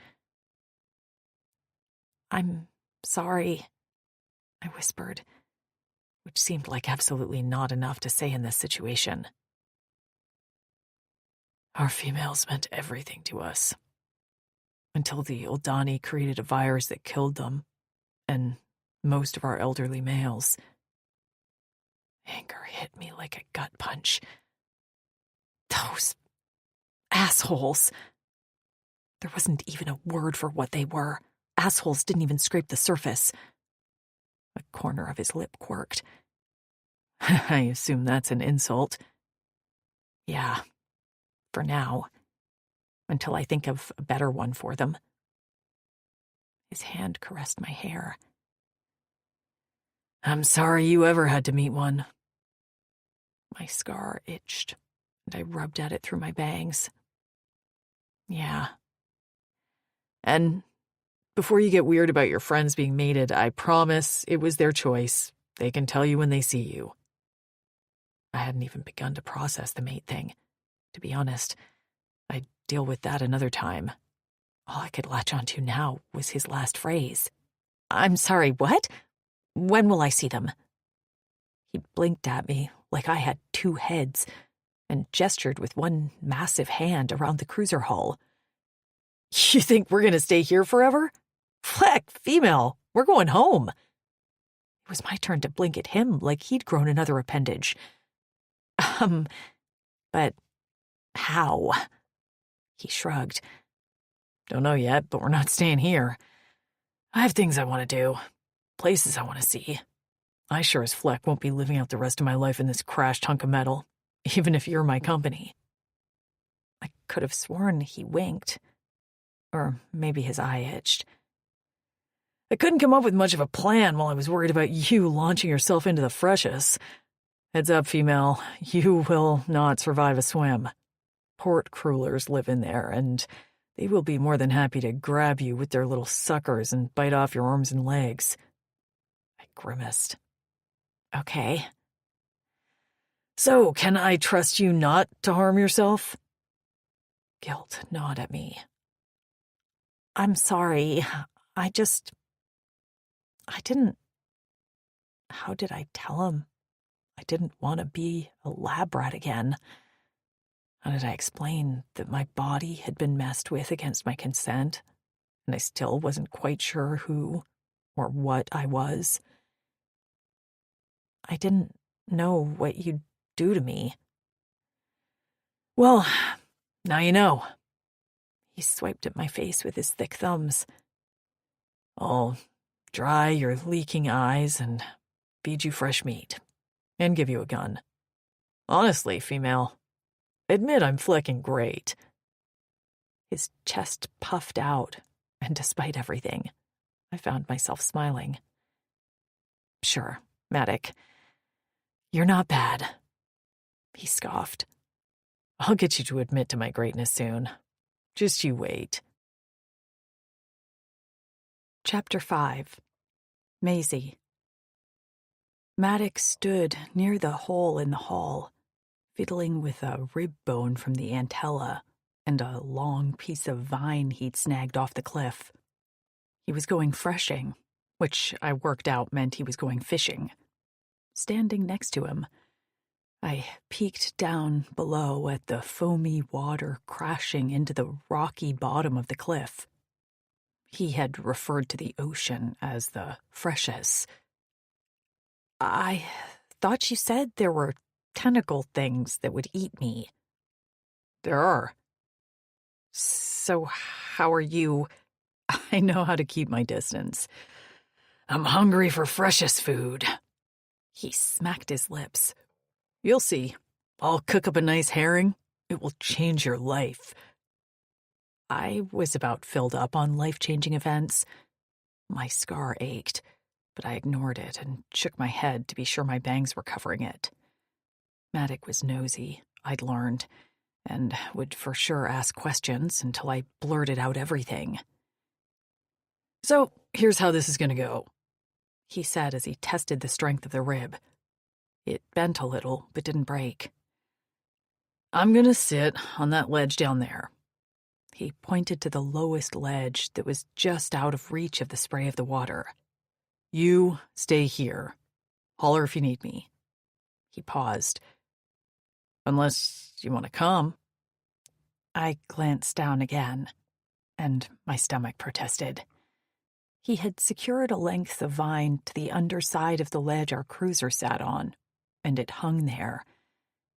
[SPEAKER 2] I'm sorry, I whispered, which seemed like absolutely not enough to say in this situation. Our females meant everything to us, until the Uldani created a virus that killed them, and most of our elderly males. Anger hit me like a gut punch. Those assholes. There wasn't even a word for what they were. Assholes didn't even scrape the surface. A corner of his lip quirked. I assume that's an insult. Yeah, for now. Until I think of a better one for them. His hand caressed my hair. I'm sorry you ever had to meet one. My scar itched, and I rubbed at it through my bangs. Yeah. And before you get weird about your friends being mated, I promise it was their choice. They can tell you when they see you. I hadn't even begun to process the mate thing. To be honest, I'd deal with that another time. All I could latch onto now was his last phrase. I'm sorry, what? When will I see them? He blinked at me like I had two heads and gestured with one massive hand around the cruiser hull. You think we're going to stay here forever? Fleck, female, we're going home. It was my turn to blink at him like he'd grown another appendage. But how? He shrugged. Don't know yet, but we're not staying here. I have things I want to do, places I want to see. I sure as fleck won't be living out the rest of my life in this crashed hunk of metal, even if you're my company. I could have sworn he winked. Or maybe his eye itched. I couldn't come up with much of a plan while I was worried about you launching yourself into the freshes. Heads up, female, you will not survive a swim. Port crullers live in there, and they will be more than happy to grab you with their little suckers and bite off your arms and legs. I grimaced. Okay. So, can I trust you not to harm yourself? Guilt gnawed at me. I'm sorry. I didn't... How did I tell him? I didn't want to be a lab rat again. How did I explain that my body had been messed with against my consent, and I still wasn't quite sure who or what I was? I didn't know what you'd do to me. Well, now you know. He swiped at my face with his thick thumbs. I'll dry your leaking eyes and feed you fresh meat, and give you a gun. Honestly, female, admit I'm flicking great. His chest puffed out, and despite everything, I found myself smiling. Sure, Maddox, you're not bad. He scoffed. I'll get you to admit to my greatness soon. Just you wait. Chapter 5. Maisie. Maddox stood near the hole in the hall, fiddling with a rib bone from the antella and a long piece of vine he'd snagged off the cliff. He was going freshing, which I worked out meant he was going fishing. Standing next to him, I peeked down below at the foamy water crashing into the rocky bottom of the cliff. He had referred to the ocean as the freshes. I thought you said there were tentacle things that would eat me. There are. So how are you? I know how to keep my distance. I'm hungry for freshest food. He smacked his lips. You'll see. I'll cook up a nice herring. It will change your life. I was about filled up on life-changing events. My scar ached, but I ignored it and shook my head to be sure my bangs were covering it. Maddox was nosy, I'd learned, and would for sure ask questions until I blurted out everything. So, here's how this is going to go, he said as he tested the strength of the rib. It bent a little, but didn't break. I'm going to sit on that ledge down there. He pointed to the lowest ledge that was just out of reach of the spray of the water. You stay here. Holler if you need me. He paused. Unless you want to come. I glanced down again, and my stomach protested. He had secured a length of vine to the underside of the ledge our cruiser sat on, and it hung there,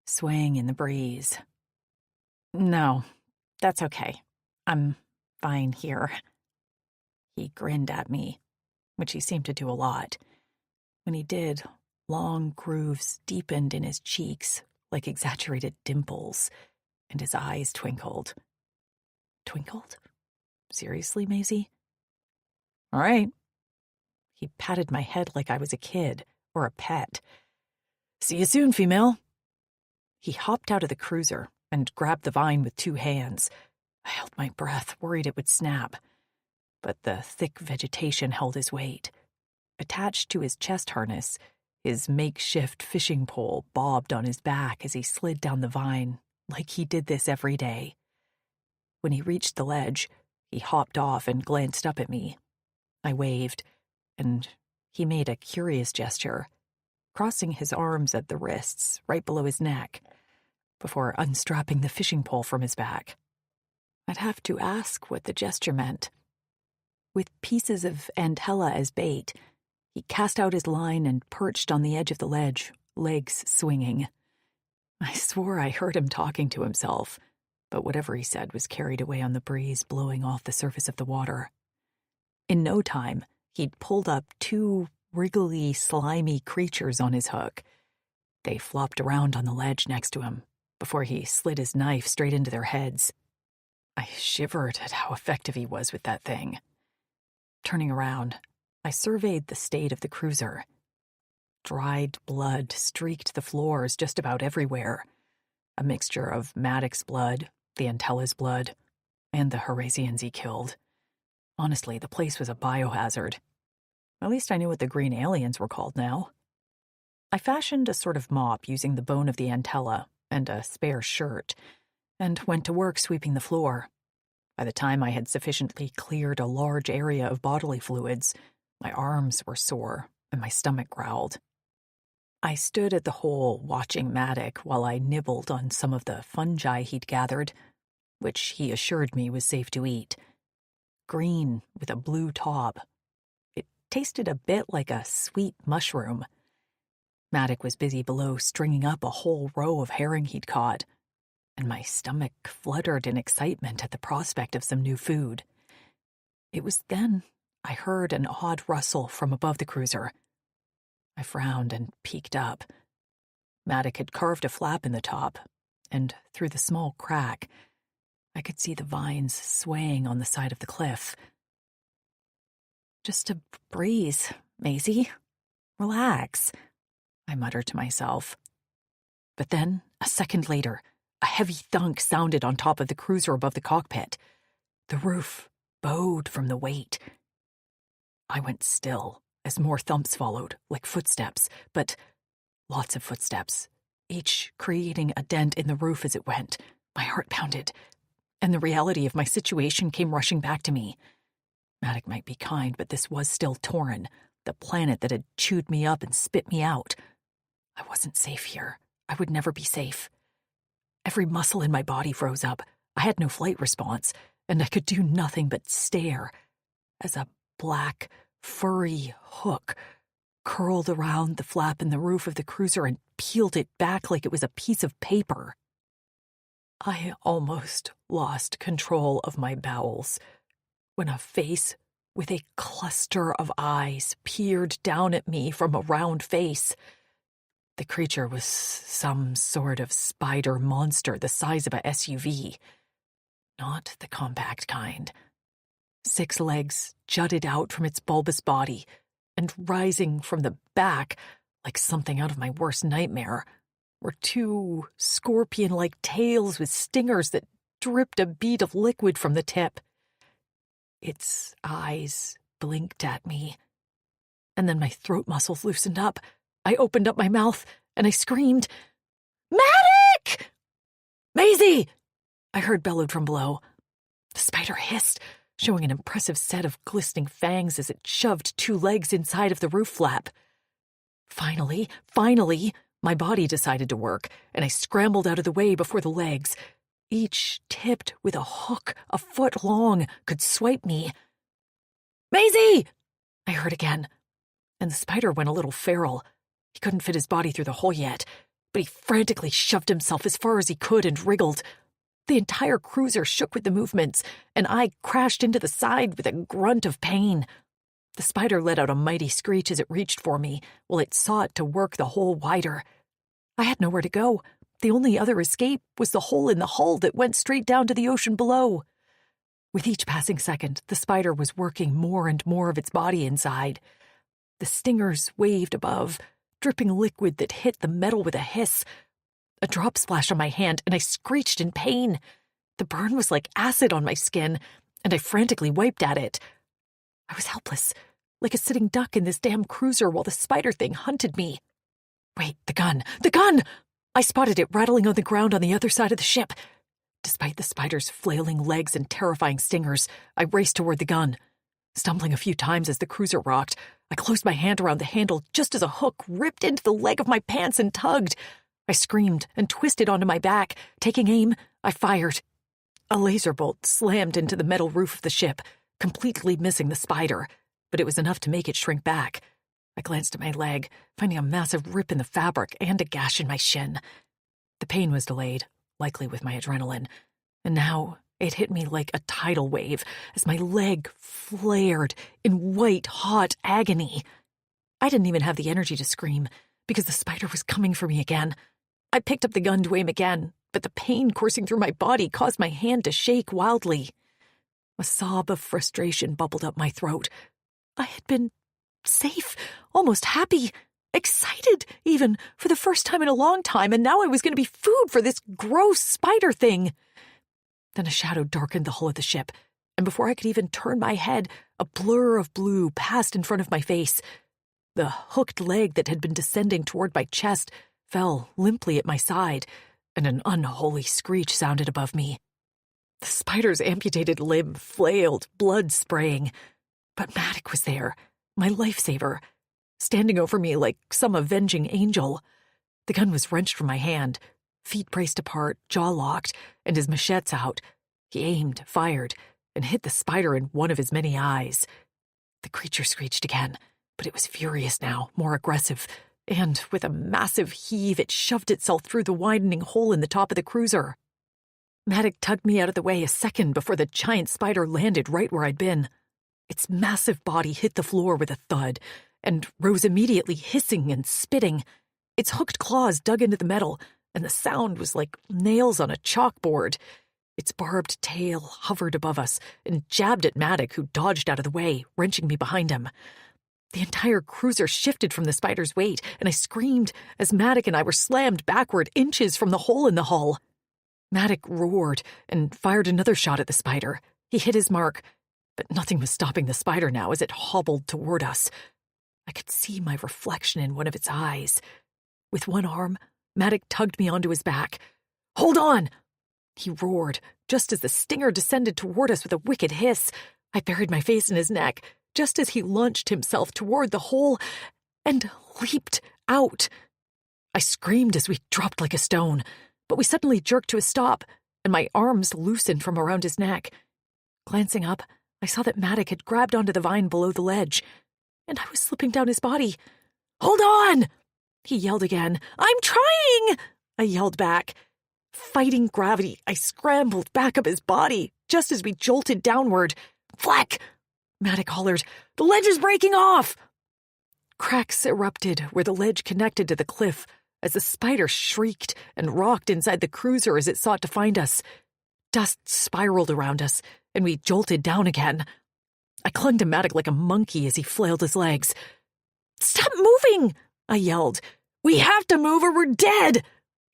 [SPEAKER 2] swaying in the breeze. No, that's okay. I'm fine here. He grinned at me, which he seemed to do a lot. When he did, long grooves deepened in his cheeks like exaggerated dimples, and his eyes twinkled. Twinkled? Seriously, Maisie? All right. He patted my head like I was a kid or a pet. See you soon, female. He hopped out of the cruiser and grabbed the vine with 2 hands. I held my breath, worried it would snap. But the thick vegetation held his weight. Attached to his chest harness, his makeshift fishing pole bobbed on his back as he slid down the vine, like he did this every day. When he reached the ledge, he hopped off and glanced up at me. I waved, and he made a curious gesture, crossing his arms at the wrists, right below his neck, before unstrapping the fishing pole from his back. I'd have to ask what the gesture meant. With pieces of antella as bait, he cast out his line and perched on the edge of the ledge, legs swinging. I swore I heard him talking to himself, but whatever he said was carried away on the breeze blowing off the surface of the water. In no time, he'd pulled up 2 wriggly, slimy creatures on his hook. They flopped around on the ledge next to him before he slid his knife straight into their heads. I shivered at how effective he was with that thing. Turning around, I surveyed the state of the cruiser. Dried blood streaked the floors just about everywhere. A mixture of Maddox's blood, the Antella's blood, and the Heresians he killed. Honestly, the place was a biohazard. At least I knew what the green aliens were called now. I fashioned a sort of mop using the bone of the Antella and a spare shirt, and went to work sweeping the floor. By the time I had sufficiently cleared a large area of bodily fluids, my arms were sore and my stomach growled. I stood at the hole watching Maddox while I nibbled on some of the fungi he'd gathered, which he assured me was safe to eat. Green with a blue top. It tasted a bit like a sweet mushroom. Maddox was busy below stringing up a whole row of herring he'd caught, and my stomach fluttered in excitement at the prospect of some new food. It was then I heard an odd rustle from above the cruiser. I frowned and peeked up. Maddox had carved a flap in the top, and through the small crack, I could see the vines swaying on the side of the cliff. "Just a breeze, Maisie. Relax," I muttered to myself. But then, a second later, a heavy thunk sounded on top of the cruiser above the cockpit. The roof bowed from the weight. I went still as more thumps followed, like footsteps, but lots of footsteps, each creating a dent in the roof as it went. My heart pounded, and the reality of my situation came rushing back to me. Maddox might be kind, but this was still Torin, the planet that had chewed me up and spit me out. I wasn't safe here. I would never be safe. Every muscle in my body froze up. I had no flight response, and I could do nothing but stare as a black, furry hook curled around the flap in the roof of the cruiser and peeled it back like it was a piece of paper. I almost lost control of my bowels when a face with a cluster of eyes peered down at me from a round face. The creature was some sort of spider monster the size of a SUV. Not the compact kind. 6 legs jutted out from its bulbous body, and rising from the back, like something out of my worst nightmare, were 2 scorpion-like tails with stingers that dripped a bead of liquid from the tip. Its eyes blinked at me, and then my throat muscles loosened up. I opened up my mouth, and I screamed, "Maddox!" "Maisie!" I heard bellowed from below. The spider hissed, showing an impressive set of glistening fangs as it shoved 2 legs inside of the roof flap. Finally, my body decided to work, and I scrambled out of the way before the legs, each tipped with a hook a foot long, could swipe me. "Maisie!" I heard again, and the spider went a little feral. He couldn't fit his body through the hole yet, but he frantically shoved himself as far as he could and wriggled. The entire cruiser shook with the movements, and I crashed into the side with a grunt of pain. The spider let out a mighty screech as it reached for me, while it sought to work the hole wider. I had nowhere to go. The only other escape was the hole in the hull that went straight down to the ocean below. With each passing second, the spider was working more and more of its body inside. The stingers waved above, dripping liquid that hit the metal with a hiss. A drop splashed on my hand, and I screeched in pain. The burn was like acid on my skin, and I frantically wiped at it. I was helpless, like a sitting duck in this damn cruiser while the spider thing hunted me. Wait, the gun! The gun! I spotted it rattling on the ground on the other side of the ship. Despite the spider's flailing legs and terrifying stingers, I raced toward the gun. Stumbling a few times as the cruiser rocked, I closed my hand around the handle just as a hook ripped into the leg of my pants and tugged. I screamed and twisted onto my back. Taking aim, I fired. A laser bolt slammed into the metal roof of the ship, completely missing the spider, but it was enough to make it shrink back. I glanced at my leg, finding a massive rip in the fabric and a gash in my shin. The pain was delayed, likely with my adrenaline, And now it hit me like a tidal wave as my leg flared in white-hot agony. I didn't even have the energy to scream because the spider was coming for me again. I picked up the gun to aim again, but the pain coursing through my body caused my hand to shake wildly. A sob of frustration bubbled up my throat. I had been safe, almost happy, excited even, for the first time in a long time, and now I was going to be food for this gross spider thing. Then a shadow darkened the hull of the ship, and before I could even turn my head, a blur of blue passed in front of my face. The hooked leg that had been descending toward my chest fell limply at my side, and an unholy screech sounded above me. The spider's amputated limb flailed, blood spraying. But Maddox was there, my lifesaver, standing over me like some avenging angel. The gun was wrenched from my hand, feet braced apart, jaw locked, and his machetes out. He aimed, fired, and hit the spider in one of his many eyes. The creature screeched again, but it was furious now, more aggressive, and with a massive heave it shoved itself through the widening hole in the top of the cruiser. Maddox tugged me out of the way a second before the giant spider landed right where I'd been. Its massive body hit the floor with a thud, and rose immediately hissing and spitting. Its hooked claws dug into the metal, and the sound was like nails on a chalkboard. Its barbed tail hovered above us and jabbed at Maddox, who dodged out of the way, wrenching me behind him. The entire cruiser shifted from the spider's weight, and I screamed as Maddox and I were slammed backward inches from the hole in the hull. Maddox roared and fired another shot at the spider. He hit his mark, but nothing was stopping the spider now as it hobbled toward us. I could see my reflection in one of its eyes. With one arm, Maddox tugged me onto his back. "Hold on!" he roared, just as the stinger descended toward us with a wicked hiss. I buried my face in his neck, just as he launched himself toward the hole and leaped out. I screamed as we dropped like a stone, but we suddenly jerked to a stop, and my arms loosened from around his neck. Glancing up, I saw that Maddox had grabbed onto the vine below the ledge, and I was slipping down his body. "Hold on!" he yelled again. "I'm trying!" I yelled back. Fighting gravity, I scrambled back up his body, just as we jolted downward. "Fleck!" Maddox hollered. "The ledge is breaking off!" Cracks erupted where the ledge connected to the cliff, as the spider shrieked and rocked inside the cruiser as it sought to find us. Dust spiraled around us, and we jolted down again. I clung to Maddox like a monkey as he flailed his legs. "Stop moving!" I yelled. "We have to move or we're dead!"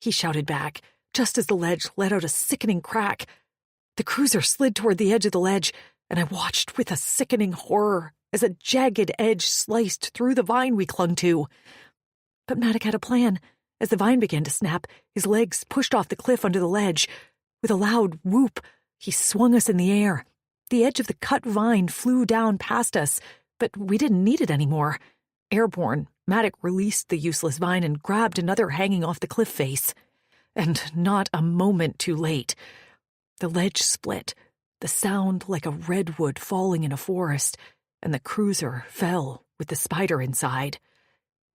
[SPEAKER 2] he shouted back, just as the ledge let out a sickening crack. The cruiser slid toward the edge of the ledge, and I watched with a sickening horror as a jagged edge sliced through the vine we clung to. But Maddox had a plan. As the vine began to snap, his legs pushed off the cliff under the ledge. With a loud whoop, he swung us in the air. The edge of the cut vine flew down past us, but we didn't need it anymore. Airborne, Maddox released the useless vine and grabbed another hanging off the cliff face. And not a moment too late. The ledge split, the sound like a redwood falling in a forest, and the cruiser fell with the spider inside.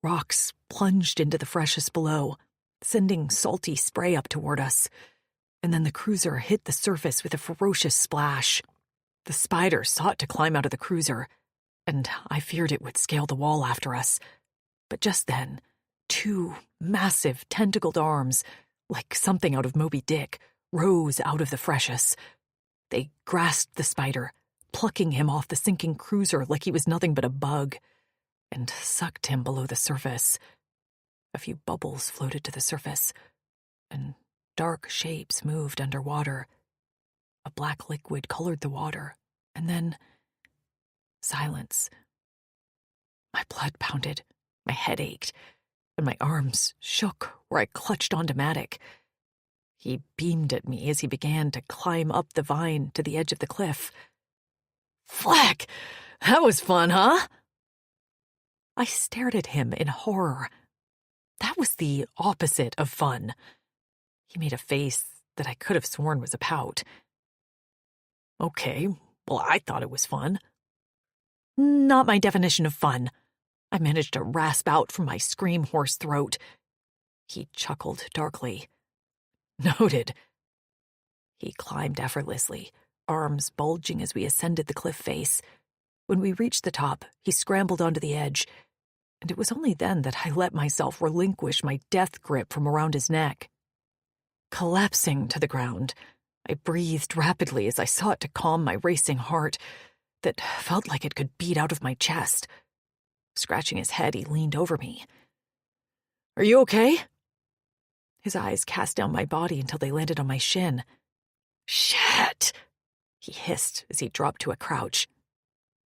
[SPEAKER 2] Rocks plunged into the freshest below, sending salty spray up toward us. And then the cruiser hit the surface with a ferocious splash. The spider sought to climb out of the cruiser, and I feared it would scale the wall after us. But just then, two massive tentacled arms, like something out of Moby Dick, rose out of the freshes. They grasped the spider, plucking him off the sinking cruiser like he was nothing but a bug, and sucked him below the surface. A few bubbles floated to the surface, and dark shapes moved underwater. A black liquid colored the water, and then silence. My blood pounded, my head ached, and my arms shook where I clutched onto Maddox. He beamed at me as he began to climb up the vine to the edge of the cliff. "Fleck! That was fun, huh?" I stared at him in horror. That was the opposite of fun. He made a face that I could have sworn was a pout. "Okay, well, I thought it was fun." "Not my definition of fun," I managed to rasp out from my scream-hoarse throat. He chuckled darkly. "Noted." He climbed effortlessly, arms bulging as we ascended the cliff face. When we reached the top, he scrambled onto the edge, and it was only then that I let myself relinquish my death grip from around his neck. Collapsing to the ground, I breathed rapidly as I sought to calm my racing heart that felt like it could beat out of my chest. Scratching his head, he leaned over me. "Are you okay?" His eyes cast down my body until they landed on my shin. "Shit!" he hissed as he dropped to a crouch.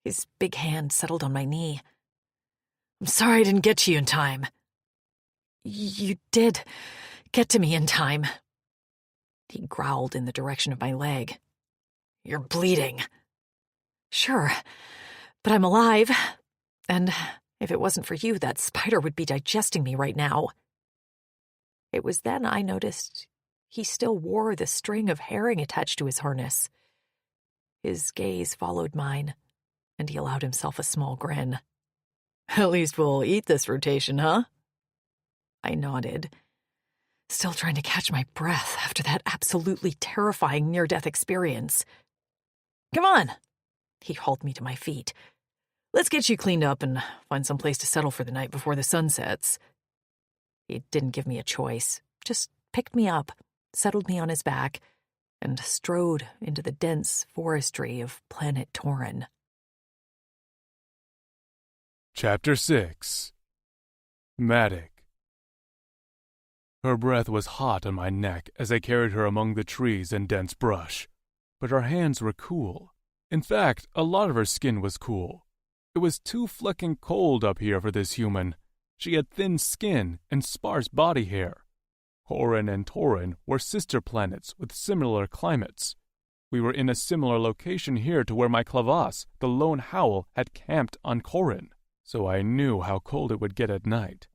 [SPEAKER 2] His big hand settled on my knee. "I'm sorry I didn't get to you in time." "You did get to me in time." He growled in the direction of my leg. "You're bleeding." "Sure, but I'm alive. And if it wasn't for you, that spider would be digesting me right now." It was then I noticed he still wore the string of herring attached to his harness. His gaze followed mine, and he allowed himself a small grin. "At least we'll eat this rotation, huh?" I nodded, still trying to catch my breath after that absolutely terrifying near-death experience. "Come on!" He hauled me to my feet. "Let's get you cleaned up and find some place to settle for the night before the sun sets." He didn't give me a choice, just picked me up, settled me on his back, and strode into the dense forestry of planet Tauren.
[SPEAKER 1] Chapter 6. Matic. Her breath was hot on my neck as I carried her among the trees and dense brush, but her hands were cool. In fact, a lot of her skin was cool. It was too flecking cold up here for this human. She had thin skin and sparse body hair. Horin and Tauren were sister planets with similar climates. We were in a similar location here to where my Clavas, the lone howl, had camped on Corin, so I knew how cold it would get at night.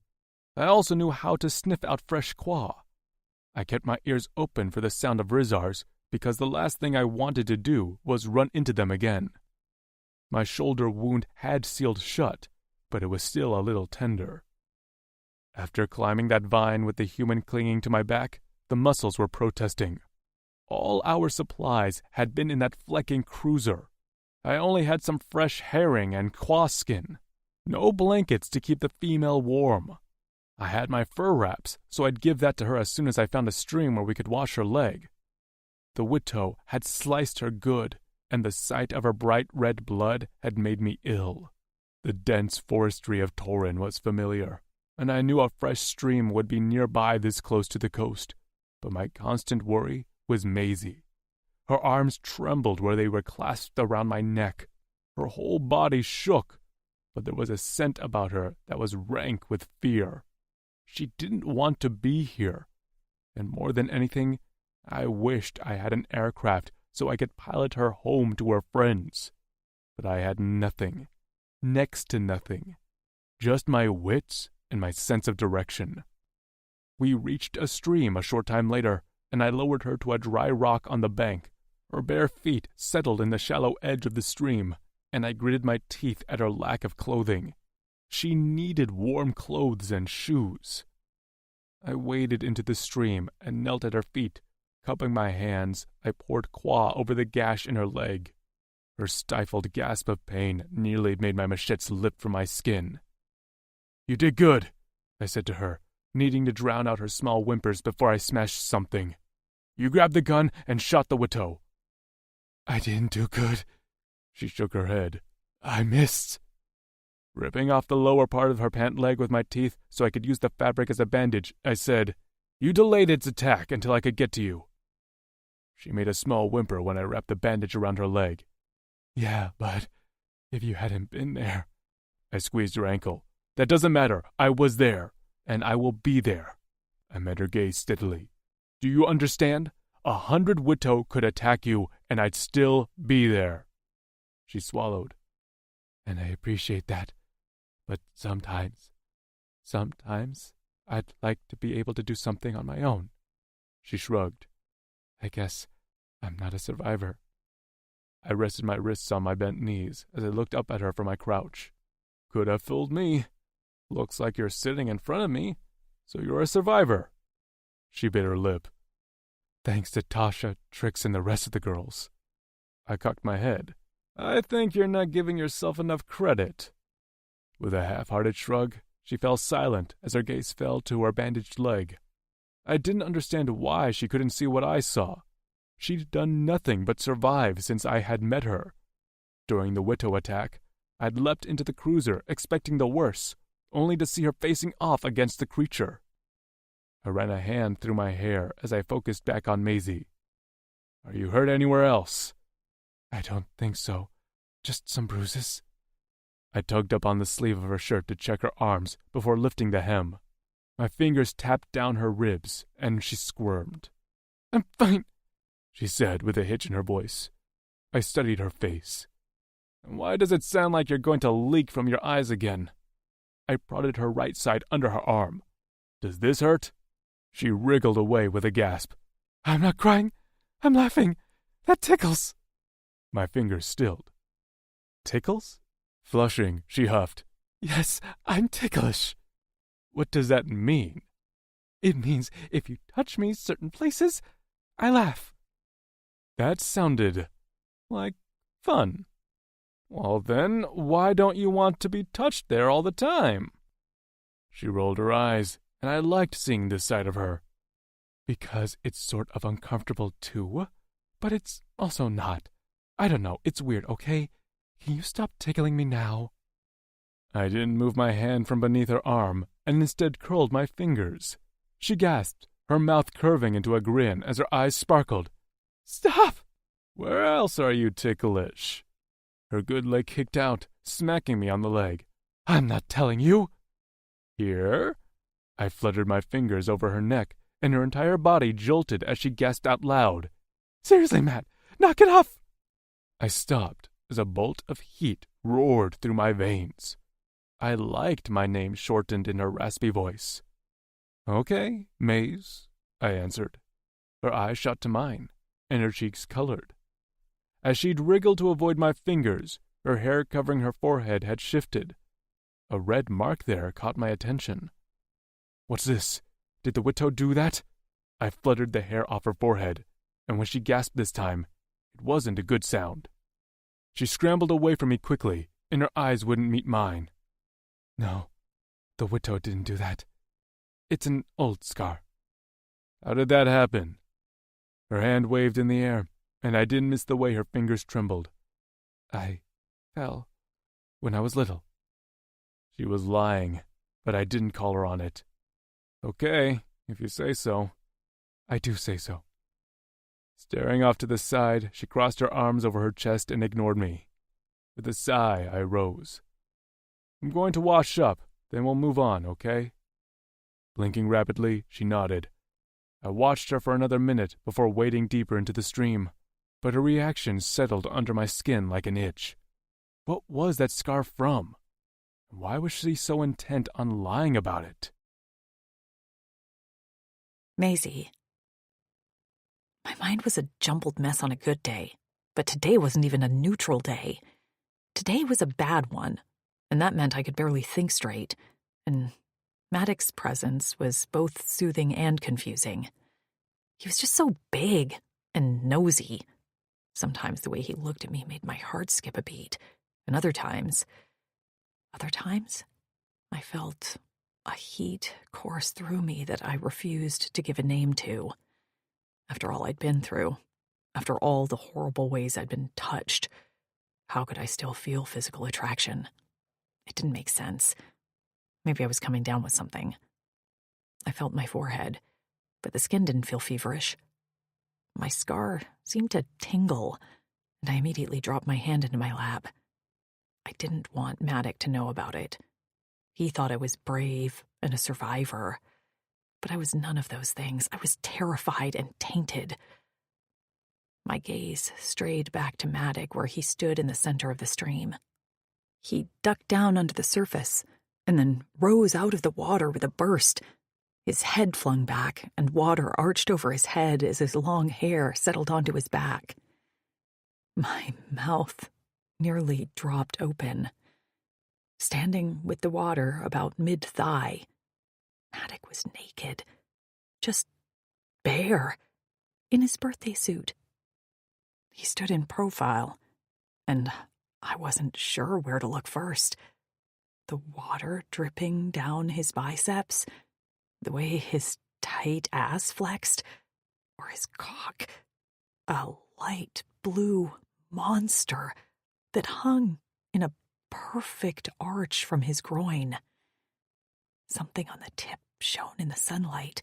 [SPEAKER 1] I also knew how to sniff out fresh qua. I kept my ears open for the sound of Rizars, because the last thing I wanted to do was run into them again. My shoulder wound had sealed shut, but it was still a little tender. After climbing that vine with the human clinging to my back, the muscles were protesting. All our supplies had been in that flecking cruiser. I only had some fresh herring and qua skin. No blankets to keep the female warm. I had my fur wraps, so I'd give that to her as soon as I found a stream where we could wash her leg. The Witto had sliced her good, and the sight of her bright red blood had made me ill. The dense forestry of Tauren was familiar, and I knew a fresh stream would be nearby this close to the coast, but my constant worry was Maisie. Her arms trembled where they were clasped around my neck. Her whole body shook, but there was a scent about her that was rank with fear. She didn't want to be here, and more than anything, I wished I had an aircraft so I could pilot her home to her friends. But I had nothing, next to nothing, just my wits and my sense of direction. We reached a stream a short time later, and I lowered her to a dry rock on the bank. Her bare feet settled in the shallow edge of the stream, and I gritted my teeth at her lack of clothing. She needed warm clothes and shoes. I waded into the stream and knelt at her feet. Cupping my hands, I poured qua over the gash in her leg. Her stifled gasp of pain nearly made my machettes lip from my skin. "You did good," I said to her, needing to drown out her small whimpers before I smashed something. "You grabbed the gun and shot the Witto." "I didn't do good." She shook her head. "I missed." Ripping off the lower part of her pant leg with my teeth so I could use the fabric as a bandage, I said, "You delayed its attack until I could get to you." She made a small whimper when I wrapped the bandage around her leg. "Yeah, but if you hadn't been there..." I squeezed her ankle. "That doesn't matter. I was there, and I will be there." I met her gaze steadily. "Do you understand? 100 Witto could attack you, and I'd still be there." She swallowed. "And I appreciate that. But sometimes I'd like to be able to do something on my own." She shrugged. "I guess I'm not a survivor." I rested my wrists on my bent knees as I looked up at her from my crouch. "Could have fooled me. Looks like you're sitting in front of me, so you're a survivor." She bit her lip. Thanks to Tasha, Trix, and the rest of the girls. I cocked my head. I think you're not giving yourself enough credit. With a half-hearted shrug, she fell silent as her gaze fell to her bandaged leg. I didn't understand why she couldn't see what I saw. She'd done nothing but survive since I had met her. During the Witto attack, I'd leapt into the cruiser expecting the worst, only to see her facing off against the creature. I ran a hand through my hair as I focused back on Maisie. Are you hurt anywhere else? I don't think so. Just some bruises. I tugged up on the sleeve of her shirt to check her arms before lifting the hem. My fingers tapped down her ribs, and she squirmed. I'm fine, she said with a hitch in her voice. I studied her face. Why does it sound like you're going to leak from your eyes again? I prodded her right side under her arm. Does this hurt? She wriggled away with a gasp. I'm not crying. I'm laughing. That tickles. My fingers stilled. Tickles? Flushing, she huffed. Yes, I'm ticklish. What does that mean? It means if you touch me certain places, I laugh. That sounded like fun. Well then, why don't you want to be touched there all the time? She rolled her eyes, and I liked seeing this side of her. Because it's sort of uncomfortable too, but it's also not. I don't know, it's weird, okay? Can you stop tickling me now? I didn't move my hand from beneath her arm, and instead curled my fingers. She gasped, her mouth curving into a grin as her eyes sparkled. Stop! Where else are you ticklish? Her good leg kicked out, smacking me on the leg. I'm not telling you. Here? I fluttered my fingers over her neck, and her entire body jolted as she gasped out loud. Seriously, Matt, knock it off! I stopped as a bolt of heat roared through my veins. I liked my name shortened in her raspy voice. Okay, Maze, I answered. Her eyes shot to mine, and her cheeks colored. As she'd wriggled to avoid my fingers, her hair covering her forehead had shifted. A red mark there caught my attention. What's this? Did the Witto do that? I fluttered the hair off her forehead, and when she gasped this time, it wasn't a good sound. She scrambled away from me quickly, and her eyes wouldn't meet mine. No, the Witto didn't do that. It's an old scar. How did that happen? Her hand waved in the air, and I didn't miss the way her fingers trembled. I fell when I was little. She was lying, but I didn't call her on it. Okay, if you say so. I do say so. Staring off to the side, she crossed her arms over her chest and ignored me. With a sigh, I rose. I'm going to wash up, then we'll move on, okay? Blinking rapidly, she nodded. I watched her for another minute before wading deeper into the stream, but her reaction settled under my skin like an itch. What was that scar from? Why was she so intent on lying about it?
[SPEAKER 2] Maisie. My mind was a jumbled mess on a good day, but today wasn't even a neutral day. Today was a bad one, and that meant I could barely think straight, and Maddox's presence was both soothing and confusing. He was just so big and nosy. Sometimes the way he looked at me made my heart skip a beat, and other times, I felt a heat course through me that I refused to give a name to. After all I'd been through, after all the horrible ways I'd been touched, how could I still feel physical attraction? It didn't make sense. Maybe I was coming down with something. I felt my forehead, but the skin didn't feel feverish. My scar seemed to tingle, and I immediately dropped my hand into my lap. I didn't want Maddox to know about it. He thought I was brave and a survivor, but I was none of those things. I was terrified and tainted. My gaze strayed back to Maddox where he stood in the center of the stream. He ducked down under the surface and then rose out of the water with a burst. His head flung back, and water arched over his head as his long hair settled onto his back. My mouth nearly dropped open. Standing with the water about mid-thigh, Maddox was naked, just bare. in his birthday suit. He stood in profile, and I wasn't sure where to look first. The water dripping down his biceps, the way his tight ass flexed, or his cock, a light blue monster that hung in a perfect arch from his groin. Something on the tip shone in the sunlight,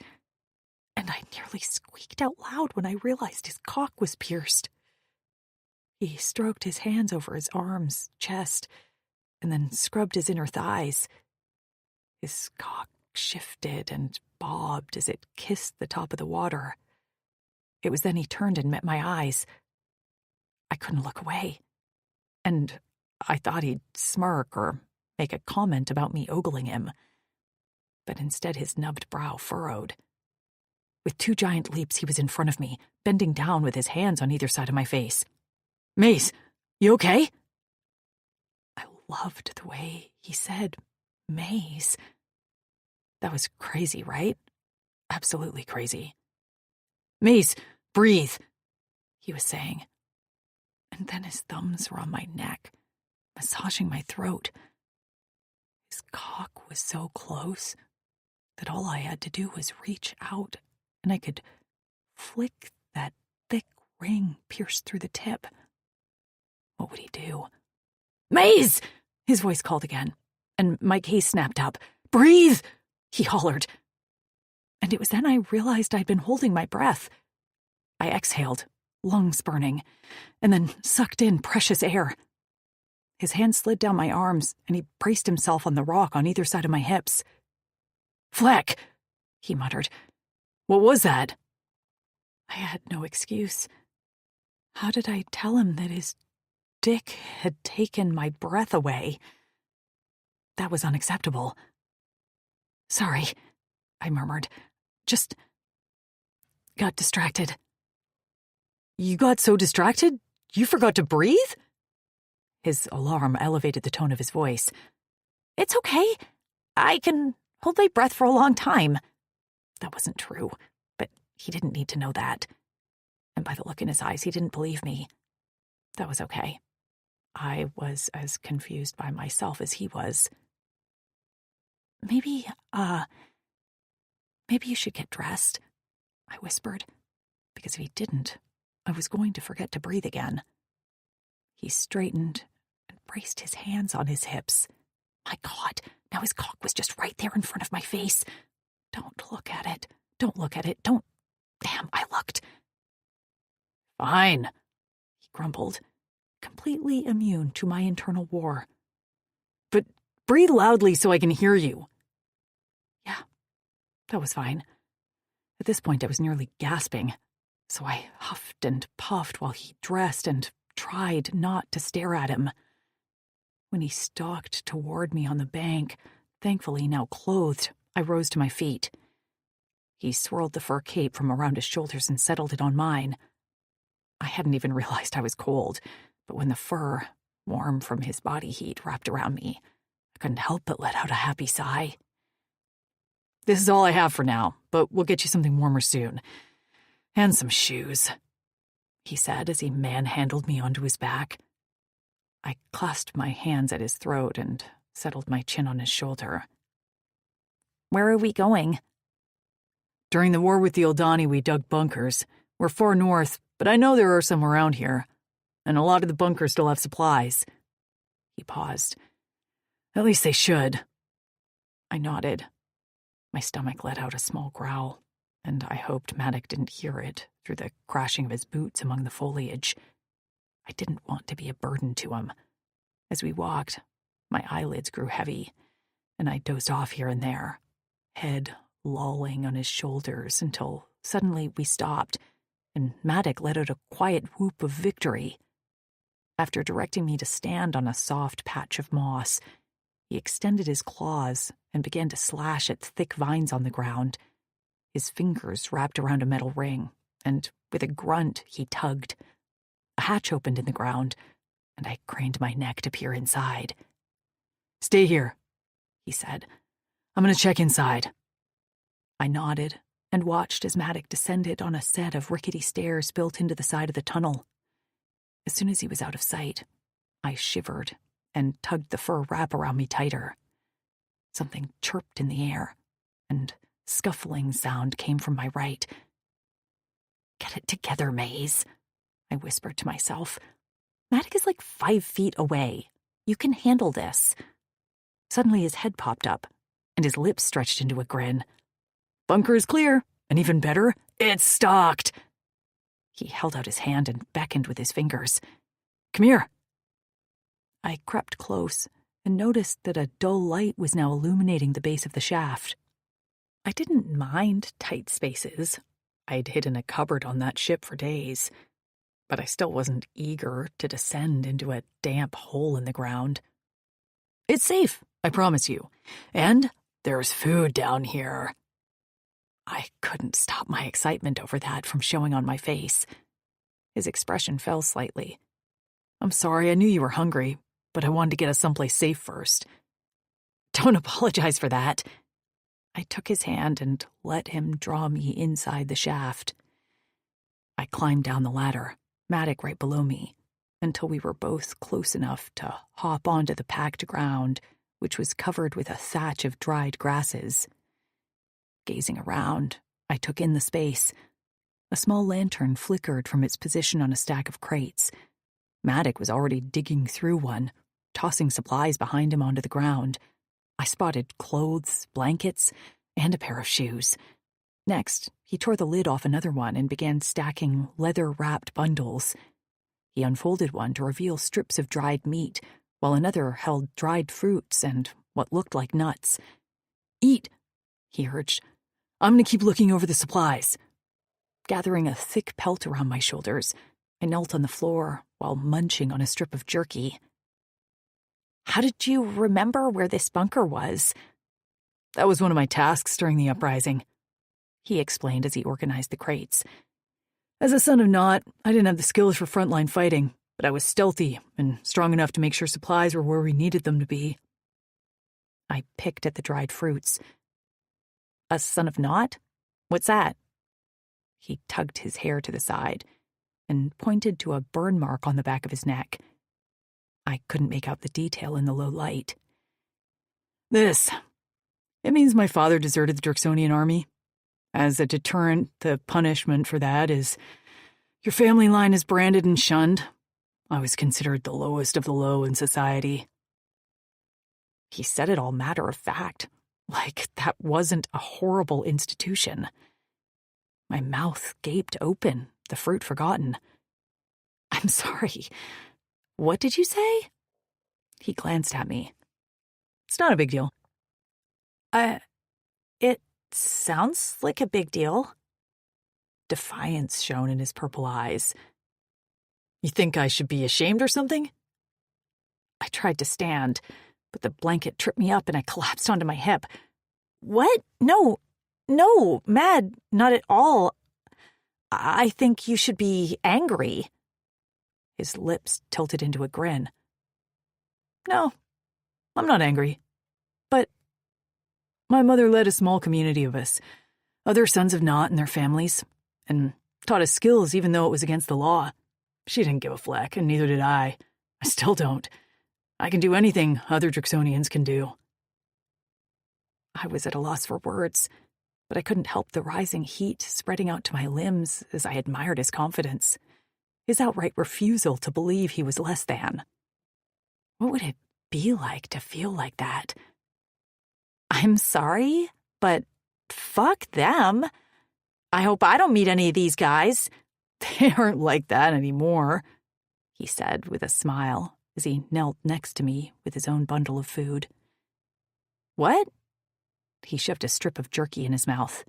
[SPEAKER 2] and I nearly squeaked out loud when I realized his cock was pierced. He stroked his hands over his arms, chest, and then scrubbed his inner thighs. His cock shifted and bobbed as it kissed the top of the water. It was then he turned and met my eyes. I couldn't look away, and I thought he'd smirk or make a comment about me ogling him. But instead his nubbed brow furrowed. With 2 giant leaps, he was in front of me, bending down with his hands on either side of my face. "Mace, you okay?" I loved the way he said Maze. That was crazy, right? Absolutely crazy. "Mace, breathe," he was saying. And then his thumbs were on my neck, massaging my throat. His cock was so close that all I had to do was reach out, and I could flick that thick ring pierced through the tip. What would he do? "Maze!" his voice called again, and my case snapped up. "Breathe!" he hollered. And it was then I realized I'd been holding my breath. I exhaled, lungs burning, and then sucked in precious air. His hand slid down my arms, and he braced himself on the rock on either side of my hips. "Fleck," he muttered. "What was that?" I had no excuse. How did I tell him that his dick had taken my breath away? That was unacceptable. "Sorry," I murmured. "Just got distracted." "You got so distracted, you forgot to breathe?" His alarm elevated the tone of his voice. "It's okay. I can hold my breath for a long time." That wasn't true, but he didn't need to know that. And by the look in his eyes, he didn't believe me. That was okay. I was as confused by myself as he was. Maybe you should get dressed," I whispered, because if he didn't, I was going to forget to breathe again. He straightened and braced his hands on his hips. My God, now his cock was just right there in front of my face. Don't look at it. Don't look at it. Don't. Damn, I looked. "Fine," he grumbled, completely immune to my internal war. "But breathe loudly so I can hear you." Yeah, that was fine. At this point, I was nearly gasping, so I huffed and puffed while he dressed and tried not to stare at him. When he stalked toward me on the bank, thankfully now clothed, I rose to my feet. He swirled the fur cape from around his shoulders and settled it on mine. I hadn't even realized I was cold, but when the fur, warm from his body heat, wrapped around me, I couldn't help but let out a happy sigh. "This is all I have for now, but we'll get you something warmer soon. And some shoes," he said as he manhandled me onto his back. I clasped my hands at his throat and settled my chin on his shoulder. "Where are we going?" "During the war with the Eldani, we dug bunkers. We're far north, but I know there are some around here. And a lot of the bunkers still have supplies." He paused. "At least they should." I nodded. My stomach let out a small growl, and I hoped Maddox didn't hear it through the crashing of his boots among the foliage. I didn't want to be a burden to him. As we walked, my eyelids grew heavy, and I dozed off here and there, head lolling on his shoulders until suddenly we stopped, and Maddox let out a quiet whoop of victory. After directing me to stand on a soft patch of moss, he extended his claws and began to slash at thick vines on the ground. His fingers wrapped around a metal ring, and with a grunt, he tugged. A hatch opened in the ground, and I craned my neck to peer inside. "Stay here," he said. "I'm going to check inside." I nodded and watched as Maddox descended on a set of rickety stairs built into the side of the tunnel. As soon as he was out of sight, I shivered and tugged the fur wrap around me tighter. Something chirped in the air, and scuffling sound came from my right. "Get it together, Maze," I whispered to myself. "Maddox is like 5 feet away. You can handle this." Suddenly his head popped up, and his lips stretched into a grin. "Bunker is clear, and even better, it's stocked." He held out his hand and beckoned with his fingers. "Come here." I crept close and noticed that a dull light was now illuminating the base of the shaft. I didn't mind tight spaces. I'd hidden a cupboard on that ship for days, but I still wasn't eager to descend into a damp hole in the ground. "It's safe, I promise you. And there's food down here." I couldn't stop my excitement over that from showing on my face. His expression fell slightly. "I'm sorry, I knew you were hungry, but I wanted to get us someplace safe first." "Don't apologize for that." I took his hand and let him draw me inside the shaft. I climbed down the ladder, Maddox right below me, until we were both close enough to hop onto the packed ground, which was covered with a thatch of dried grasses. Gazing around, I took in the space. A small lantern flickered from its position on a stack of crates. Maddox was already digging through one, tossing supplies behind him onto the ground. I spotted clothes, blankets, and a pair of shoes. Next, he tore the lid off another one and began stacking leather-wrapped bundles. He unfolded one to reveal strips of dried meat, while another held dried fruits and what looked like nuts. "Eat," he urged. "I'm going to keep looking over the supplies." Gathering a thick pelt around my shoulders, I knelt on the floor while munching on a strip of jerky. "How did you remember where this bunker was?" "That was one of my tasks during the uprising," he explained as he organized the crates. "As a son of Nott, I didn't have the skills for frontline fighting, but I was stealthy and strong enough to make sure supplies were where we needed them to be." I picked at the dried fruits. "A son of Nott? What's that?" He tugged his hair to the side and pointed to a burn mark on the back of his neck. I couldn't make out the detail in the low light. "This. It means my father deserted the Drixonian army. As a deterrent, the punishment for that is your family line is branded and shunned. I was considered the lowest of the low in society." He said it all matter of fact, like that wasn't a horrible institution. My mouth gaped open, the fruit forgotten. "I'm sorry. What did you say?" He glanced at me. "It's not a big deal." It sounds like a big deal." Defiance shone in his purple eyes. "You think I should be ashamed or something?" I tried to stand, but the blanket tripped me up and I collapsed onto my hip. "What? No, Mad, not at all. I think you should be angry." His lips tilted into a grin. "No, I'm not angry. But my mother led a small community of us, other sons of Nott and their families, and taught us skills even though it was against the law. She didn't give a fleck, and neither did I. I still don't. I can do anything other Drixonians can do." I was at a loss for words, but I couldn't help the rising heat spreading out to my limbs as I admired his confidence, his outright refusal to believe he was less than. What would it be like to feel like that? "I'm sorry, but fuck them. I hope I don't meet any of these guys." "They aren't like that anymore," he said with a smile as he knelt next to me with his own bundle of food. "What?" He shoved a strip of jerky in his mouth.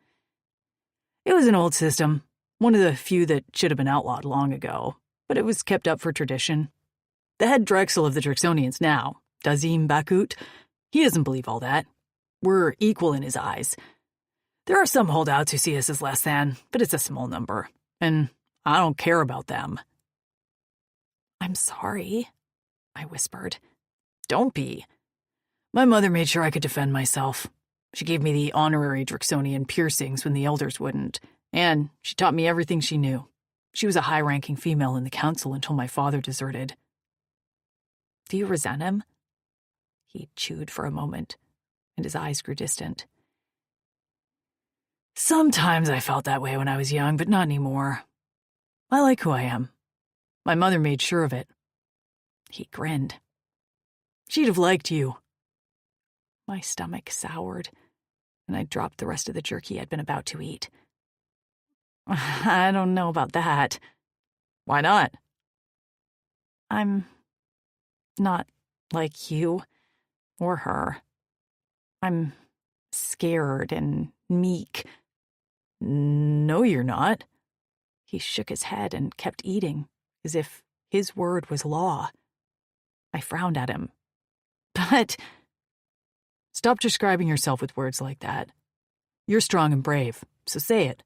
[SPEAKER 2] "It was an old system, one of the few that should have been outlawed long ago, but it was kept up for tradition. The head Drexel of the Drixonians now, Dazim Bakut, he doesn't believe all that. We're equal in his eyes. There are some holdouts who see us as less than, but it's a small number, and I don't care about them." "I'm sorry," I whispered. "Don't be. My mother made sure I could defend myself. She gave me the honorary Drixonian piercings when the elders wouldn't, and she taught me everything she knew. She was a high-ranking female in the council until my father deserted. Do you resent him? He chewed for a moment, and his eyes grew distant. Sometimes I felt that way when I was young, but not anymore. I like who I am. My mother made sure of it. He grinned. She'd have liked you. My stomach soured, and I dropped the rest of the jerky I'd been about to eat. I don't know about that. Why not? I'm not like you or her. I'm scared and meek. No, you're not. He shook his head and kept eating, as if his word was law. I frowned at him. But stop describing yourself with words like that. You're strong and brave, so say it.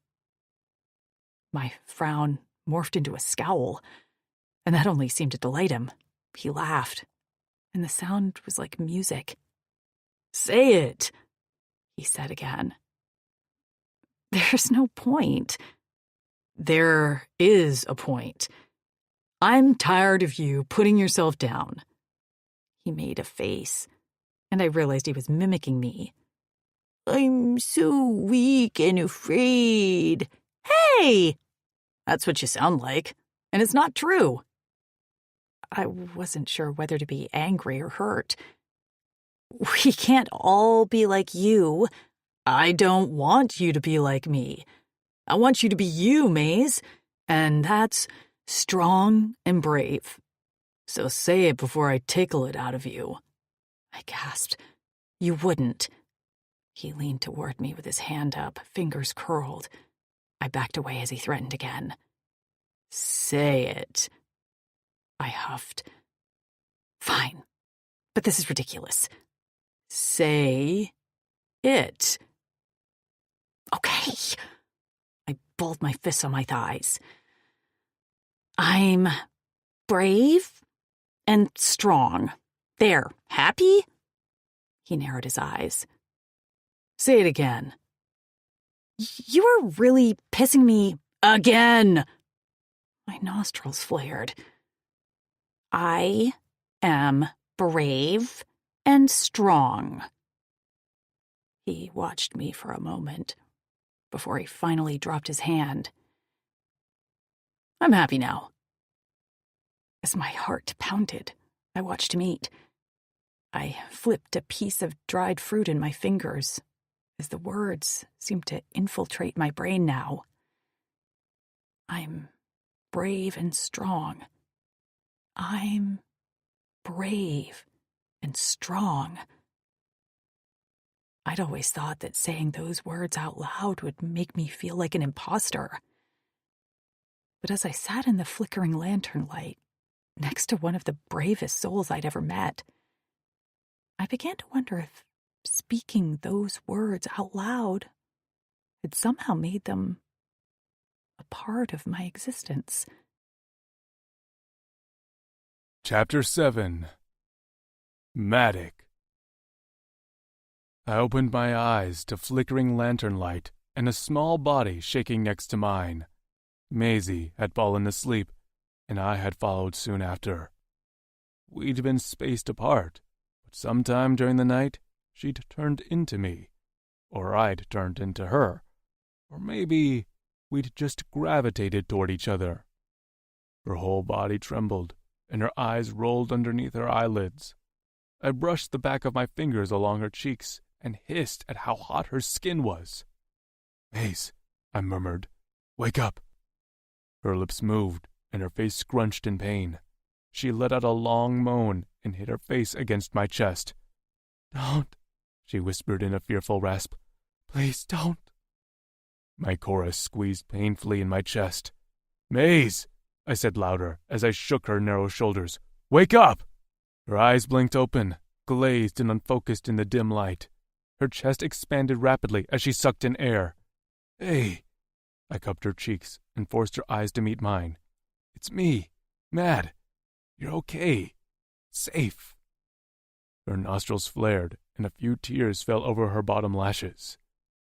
[SPEAKER 2] My frown morphed into a scowl, and that only seemed to delight him. He laughed, and the sound was like music. Say it, he said again. There's no point. There is a point. I'm tired of you putting yourself down. He made a face, and I realized he was mimicking me. I'm so weak and afraid. Hey! That's what you sound like, and it's not true. I wasn't sure whether to be angry or hurt. We can't all be like you. I don't want you to be like me. I want you to be you, Maze, and that's strong and brave. So say it before I tickle it out of you. I gasped. You wouldn't. He leaned toward me with his hand up, fingers curled. I backed away as he threatened again. Say it. I huffed. Fine, but this is ridiculous. Say it. Okay. I balled my fists on my thighs. I'm brave and strong. There, happy? He narrowed his eyes. Say it again. You are really pissing me again. My nostrils flared. I am brave and strong. He watched me for a moment before he finally dropped his hand. I'm happy now. As my heart pounded, I watched him eat. I flipped a piece of dried fruit in my fingers as the words seemed to infiltrate my brain now. I'm brave and strong. I'm brave and strong. I'd always thought that saying those words out loud would make me feel like an imposter. But as I sat in the flickering lantern light, next to one of the bravest souls I'd ever met, I began to wonder if speaking those words out loud had somehow made them a part of my existence.
[SPEAKER 1] Chapter 7. Matic. I opened my eyes to flickering lantern light and a small body shaking next to mine. Maisie had fallen asleep, and I had followed soon after. We'd been spaced apart, but sometime during the night, she'd turned into me, or I'd turned into her, or maybe we'd just gravitated toward each other. Her whole body trembled, and her eyes rolled underneath her eyelids. I brushed the back of my fingers along her cheeks and hissed at how hot her skin was. "Maze," I murmured, "wake up." Her lips moved, and her face scrunched in pain. She let out a long moan and hit her face against my chest. "Don't," she whispered in a fearful rasp. "Please don't." My chorus squeezed painfully in my chest. "Maze," I said louder as I shook her narrow shoulders. "Wake up!" Her eyes blinked open, glazed and unfocused in the dim light. Her chest expanded rapidly as she sucked in air. "Hey!" I cupped her cheeks and forced her eyes to meet mine. "It's me, Mad. You're okay. Safe." Her nostrils flared, and a few tears fell over her bottom lashes.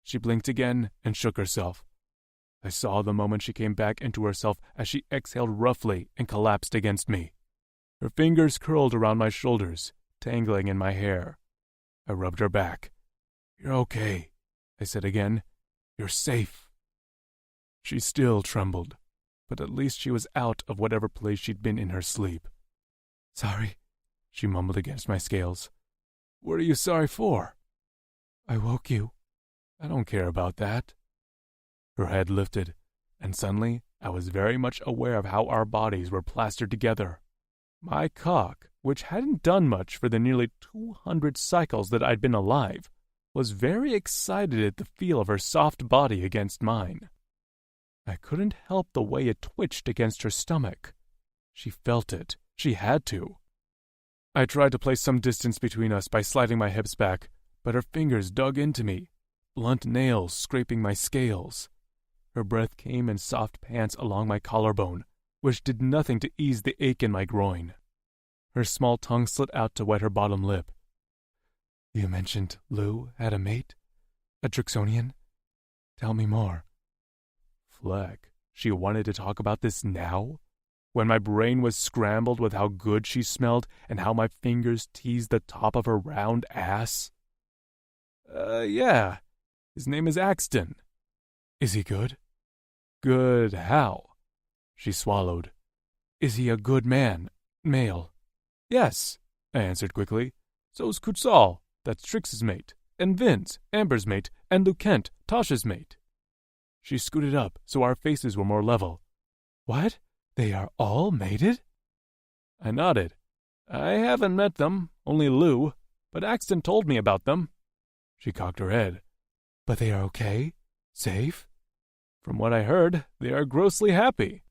[SPEAKER 1] She blinked again and shook herself. I saw the moment she came back into herself as she exhaled roughly and collapsed against me. Her fingers curled around my shoulders, tangling in my hair. I rubbed her back. "You're okay," I said again. "You're safe." She still trembled, but at least she was out of whatever place she'd been in her sleep. "Sorry," she mumbled against my scales. "What are you sorry for?" "I woke you." "I don't care about that." Her head lifted, and suddenly I was very much aware of how our bodies were plastered together. My cock, which hadn't done much for the nearly 200 cycles that I'd been alive, was very excited at the feel of her soft body against mine. I couldn't help the way it twitched against her stomach. She felt it. She had to. I tried to place some distance between us by sliding my hips back, but her fingers dug into me, blunt nails scraping my scales. Her breath came in soft pants along my collarbone, which did nothing to ease the ache in my groin. Her small tongue slid out to wet her bottom lip. "You mentioned Lou had a mate? A Drixonian? Tell me more." Fleck, she wanted to talk about this now? When my brain was scrambled with how good she smelled and how my fingers teased the top of her round ass? Yeah. His name is Axton." "Is he good?" "Good how?" She swallowed. "Is he a good man? Male?" "Yes," I answered quickly. "So's Kutzal, that's Trix's mate, and Vince, Amber's mate, and Lou Kent, Tasha's mate." She scooted up so our faces were more level. "What? They are all mated?" I nodded. "I haven't met them, only Lou, but Axton told me about them." She cocked her head. "But they are okay? Safe?" "From what I heard, they are grossly happy."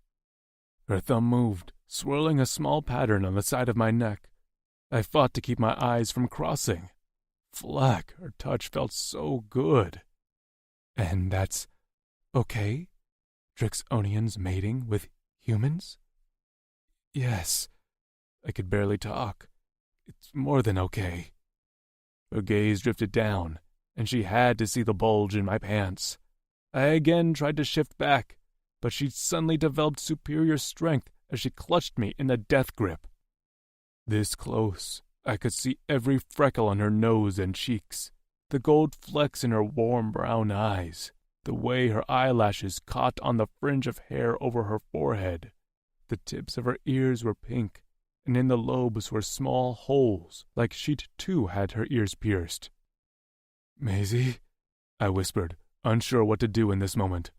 [SPEAKER 1] Her thumb moved, swirling a small pattern on the side of my neck. I fought to keep my eyes from crossing. Fleck, her touch felt so good. "And that's okay? Drixonians mating with humans?" "Yes." I could barely talk. "It's more than okay." Her gaze drifted down, and she had to see the bulge in my pants. I again tried to shift back, but she suddenly developed superior strength as she clutched me in a death grip. This close, I could see every freckle on her nose and cheeks, the gold flecks in her warm brown eyes, the way her eyelashes caught on the fringe of hair over her forehead. The tips of her ears were pink, and in the lobes were small holes, like she'd too had her ears pierced. "Maisie," I whispered, unsure what to do in this moment.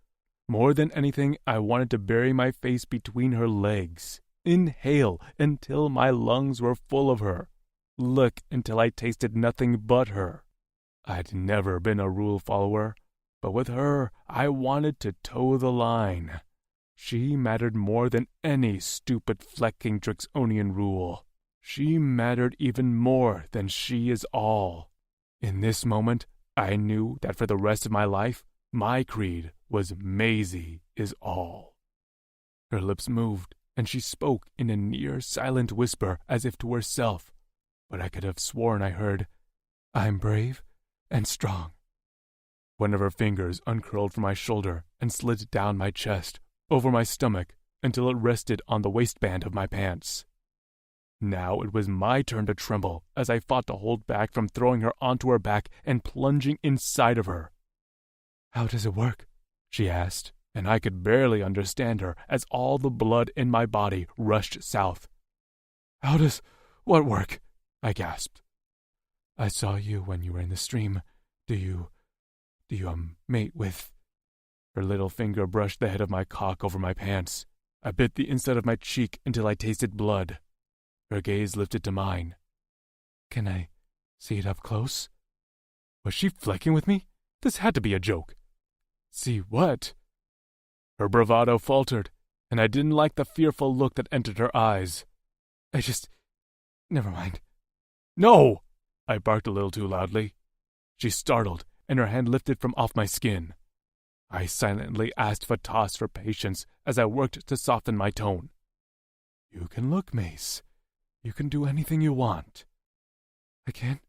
[SPEAKER 1] More than anything, I wanted to bury my face between her legs, inhale until my lungs were full of her, look until I tasted nothing but her. I'd never been a rule follower, but with her, I wanted to toe the line. She mattered more than any stupid flecking Drixonian rule. She mattered even more than she is all. In this moment, I knew that for the rest of my life, my creed was Maisie is all. Her lips moved, and she spoke in a near silent whisper as if to herself, but I could have sworn I heard, "I'm brave and strong." One of her fingers uncurled from my shoulder and slid down my chest, over my stomach, until it rested on the waistband of my pants. Now it was my turn to tremble as I fought to hold back from throwing her onto her back and plunging inside of her. "How does it work?" she asked, and I could barely understand her as all the blood in my body rushed south. "How does what work?" I gasped. "I saw you when you were in the stream. Do you mate with—" Her little finger brushed the head of my cock over my pants. I bit the inside of my cheek until I tasted blood. Her gaze lifted to mine. "Can I see it up close?" Was she flecking with me? This had to be a joke. "See what?" Her bravado faltered, and I didn't like the fearful look that entered her eyes. Never mind." "No!" I barked a little too loudly. She startled, and her hand lifted from off my skin. I silently asked Fatas for patience as I worked to soften my tone. "You can look, Mace. You can do anything you want." "I can't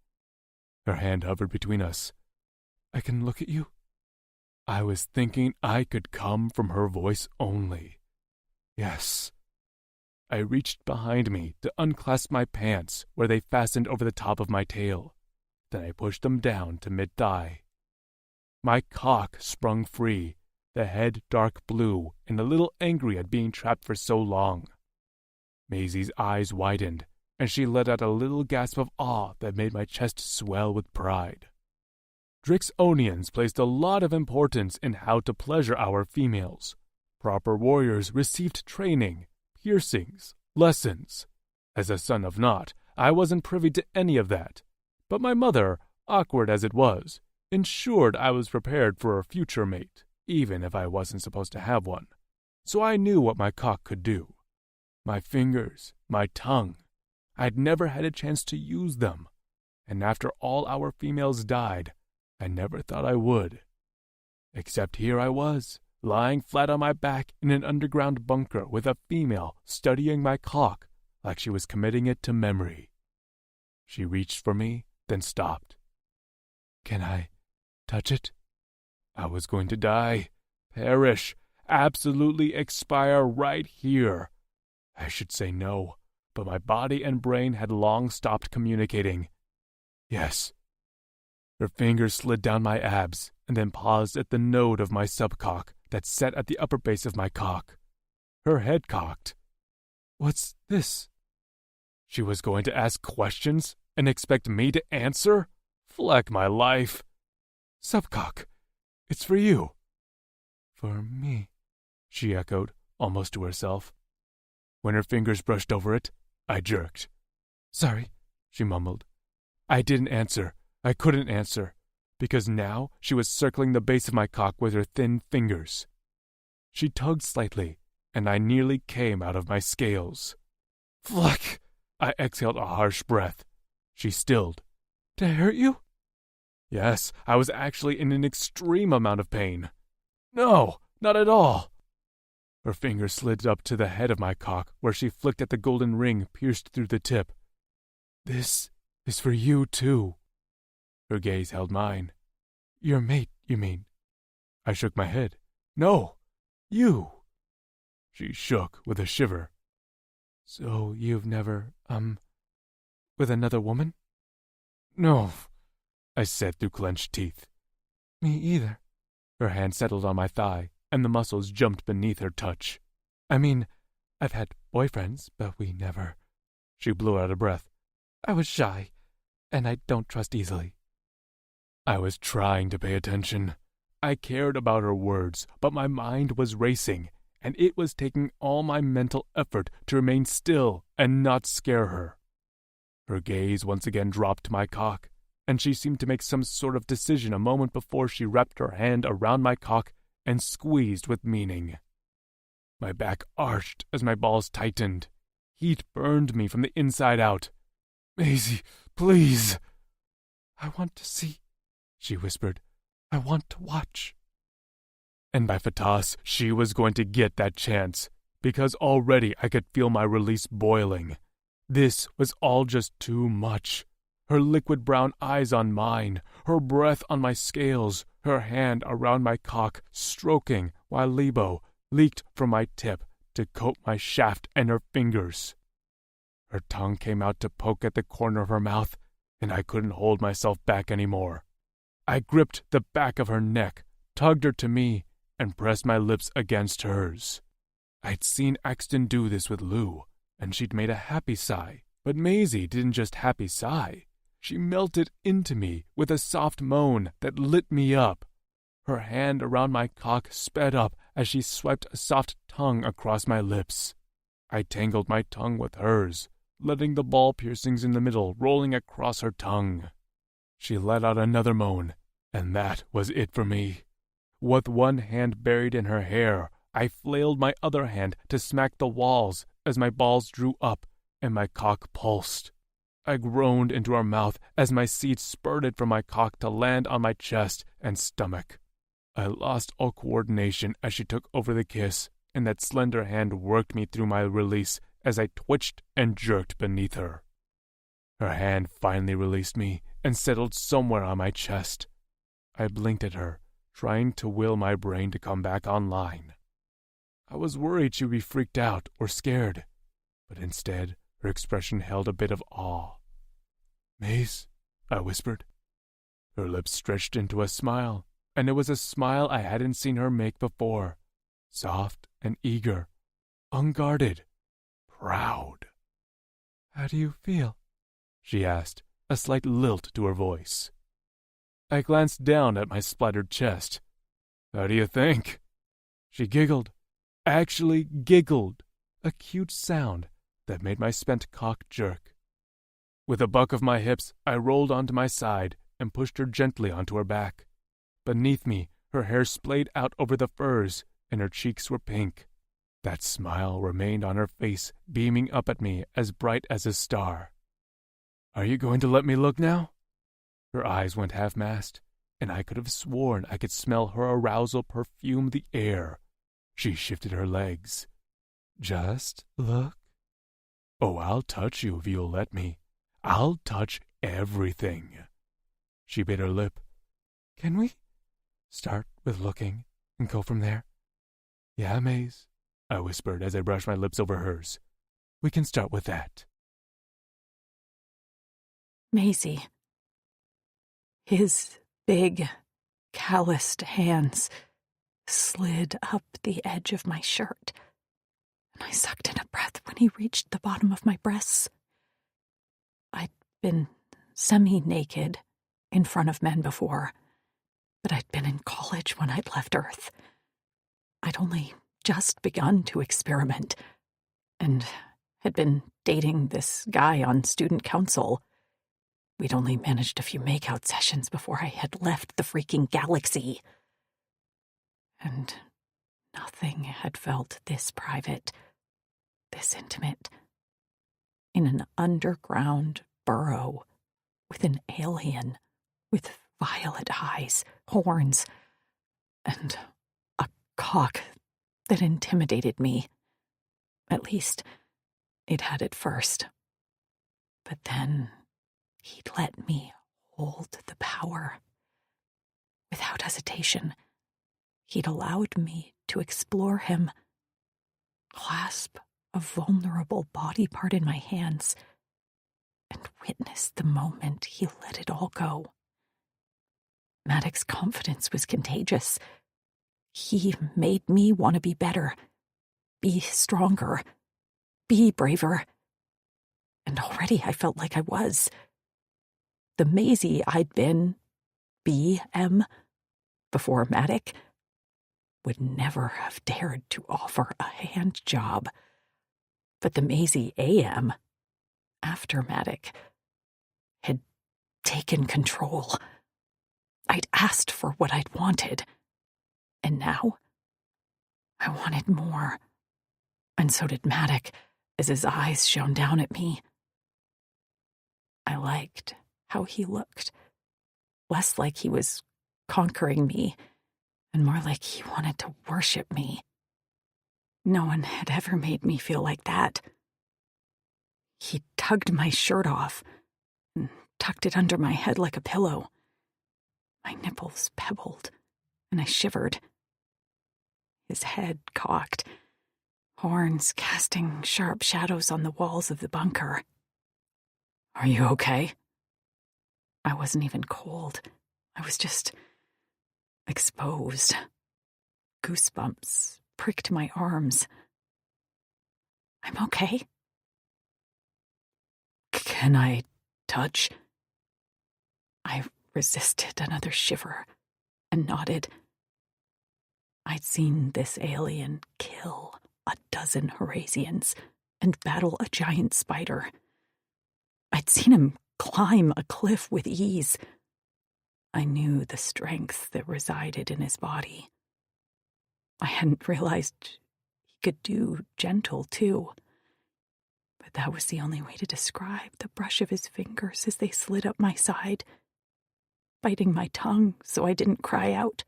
[SPEAKER 1] Her hand hovered between us. I can look at you? I was thinking I could come from her voice only. Yes. I reached behind me to unclasp my pants where they fastened over the top of my tail. Then I pushed them down to mid-thigh. My cock sprung free, the head dark blue and a little angry at being trapped for so long. Maisie's eyes widened, and she let out a little gasp of awe that made my chest swell with pride. Drixonians placed a lot of importance in how to pleasure our females. Proper warriors received training, piercings, lessons. As a son of Nott, I wasn't privy to any of that, but my mother, awkward as it was, ensured I was prepared for a future mate, even if I wasn't supposed to have one. So I knew what my cock could do. My fingers, my tongue. I'd never had a chance to use them, and after all our females died, I never thought I would. Except here I was, lying flat on my back in an underground bunker with a female studying my cock like she was committing it to memory. She reached for me, then stopped. Can I touch it? I was going to die, perish, absolutely expire right here. I should say no, but my body and brain had long stopped communicating. Yes. Her fingers slid down my abs and then paused at the node of my subcock that sat at the upper base of my cock. Her head cocked. What's this? She was going to ask questions and expect me to answer? Fleck my life. Subcock, it's for you. For me, she echoed, almost to herself. When her fingers brushed over it, I jerked. Sorry, she mumbled. I didn't answer. I couldn't answer, because now she was circling the base of my cock with her thin fingers. She tugged slightly, and I nearly came out of my scales. Fleck! I exhaled a harsh breath. She stilled. Did I hurt you? Yes, I was actually in an extreme amount of pain. No, not at all. Her fingers slid up to the head of my cock, where she flicked at the golden ring pierced through the tip. This is for you, too. Her gaze held mine. Your mate, you mean? I shook my head. No, you. She shook with a shiver. So you've never, with another woman? No, I said through clenched teeth. Me either. Her hand settled on my thigh, and the muscles jumped beneath her touch. I mean, I've had boyfriends, but we never. She blew out a breath. I was shy, and I don't trust easily. I was trying to pay attention. I cared about her words, but my mind was racing, and it was taking all my mental effort to remain still and not scare her. Her gaze once again dropped to my cock, and she seemed to make some sort of decision a moment before she wrapped her hand around my cock and squeezed with meaning. My back arched as my balls tightened. Heat burned me from the inside out. Maisie, please. I want to see, she whispered. I want to watch. And by Fatas, she was going to get that chance, because already I could feel my release boiling. This was all just too much. Her liquid brown eyes on mine, her breath on my scales, her hand around my cock, stroking while Libo leaked from my tip to coat my shaft and her fingers. Her tongue came out to poke at the corner of her mouth, and I couldn't hold myself back anymore. I gripped the back of her neck, tugged her to me, and pressed my lips against hers. I'd seen Axton do this with Lou, and she'd made a happy sigh, but Maisie didn't just happy sigh. She melted into me with a soft moan that lit me up. Her hand around my cock sped up as she swiped a soft tongue across my lips. I tangled my tongue with hers, letting the ball piercings in the middle rolling across her tongue. She let out another moan, and that was it for me. With one hand buried in her hair, I flailed my other hand to smack the walls as my balls drew up and my cock pulsed. I groaned into her mouth as my seed spurted from my cock to land on my chest and stomach. I lost all coordination as she took over the kiss, and that slender hand worked me through my release as I twitched and jerked beneath her. Her hand finally released me, and settled somewhere on my chest. I blinked at her, trying to will my brain to come back online. I was worried she would be freaked out or scared, but instead her expression held a bit of awe. "Maze," I whispered. Her lips stretched into a smile, and it was a smile I hadn't seen her make before. Soft and eager, unguarded, proud. "How do you feel?" she asked, a slight lilt to her voice. I glanced down at my splattered chest. "How do you think?" She giggled. Actually giggled. A cute sound that made my spent cock jerk. With a buck of my hips, I rolled onto my side and pushed her gently onto her back. Beneath me, her hair splayed out over the furs, and her cheeks were pink. That smile remained on her face, beaming up at me as bright as a star. "Are you going to let me look now?" Her eyes went half-mast, and I could have sworn I could smell her arousal perfume the air. She shifted her legs. "Just look." "Oh, I'll touch you if you'll let me. I'll touch everything." She bit her lip. "Can we start with looking and go from there?" "Yeah, Maze," I whispered as I brushed my lips over hers. "We can start with that."
[SPEAKER 2] Maisie. His big, calloused hands slid up the edge of my shirt, and I sucked in a breath when he reached the bottom of my breasts. I'd been semi-naked in front of men before, but I'd been in college when I'd left Earth. I'd only just begun to experiment, and had been dating this guy on student council. We'd only managed a few makeout sessions before I had left the freaking galaxy. And nothing had felt this private, this intimate. In an underground burrow with an alien with violet eyes, horns, and a cock that intimidated me. At least, it had at first. But then he'd let me hold the power. Without hesitation, he'd allowed me to explore him, clasp a vulnerable body part in my hands, and witness the moment he let it all go. Maddox's confidence was contagious. He made me want to be better, be stronger, be braver. And already I felt like I was. The Maisie I'd been, BM, before Maddox, would never have dared to offer a hand job. But the Maisie AM, after Maddox, had taken control. I'd asked for what I'd wanted, and now I wanted more. And so did Maddox, as his eyes shone down at me. I liked how he looked, less like he was conquering me, and more like he wanted to worship me. No one had ever made me feel like that. He tugged my shirt off and tucked it under my head like a pillow. My nipples pebbled, and I shivered. His head cocked, horns casting sharp shadows on the walls of the bunker. "Are you okay?" I wasn't even cold. I was just exposed. Goosebumps pricked my arms. "I'm okay." "Can I touch?" I resisted another shiver and nodded. I'd seen this alien kill a dozen Horasians and battle a giant spider. I'd seen him climb a cliff with ease. I knew the strength that resided in his body. I hadn't realized he could do gentle, too. But that was the only way to describe the brush of his fingers as they slid up my side, biting my tongue so I didn't cry out.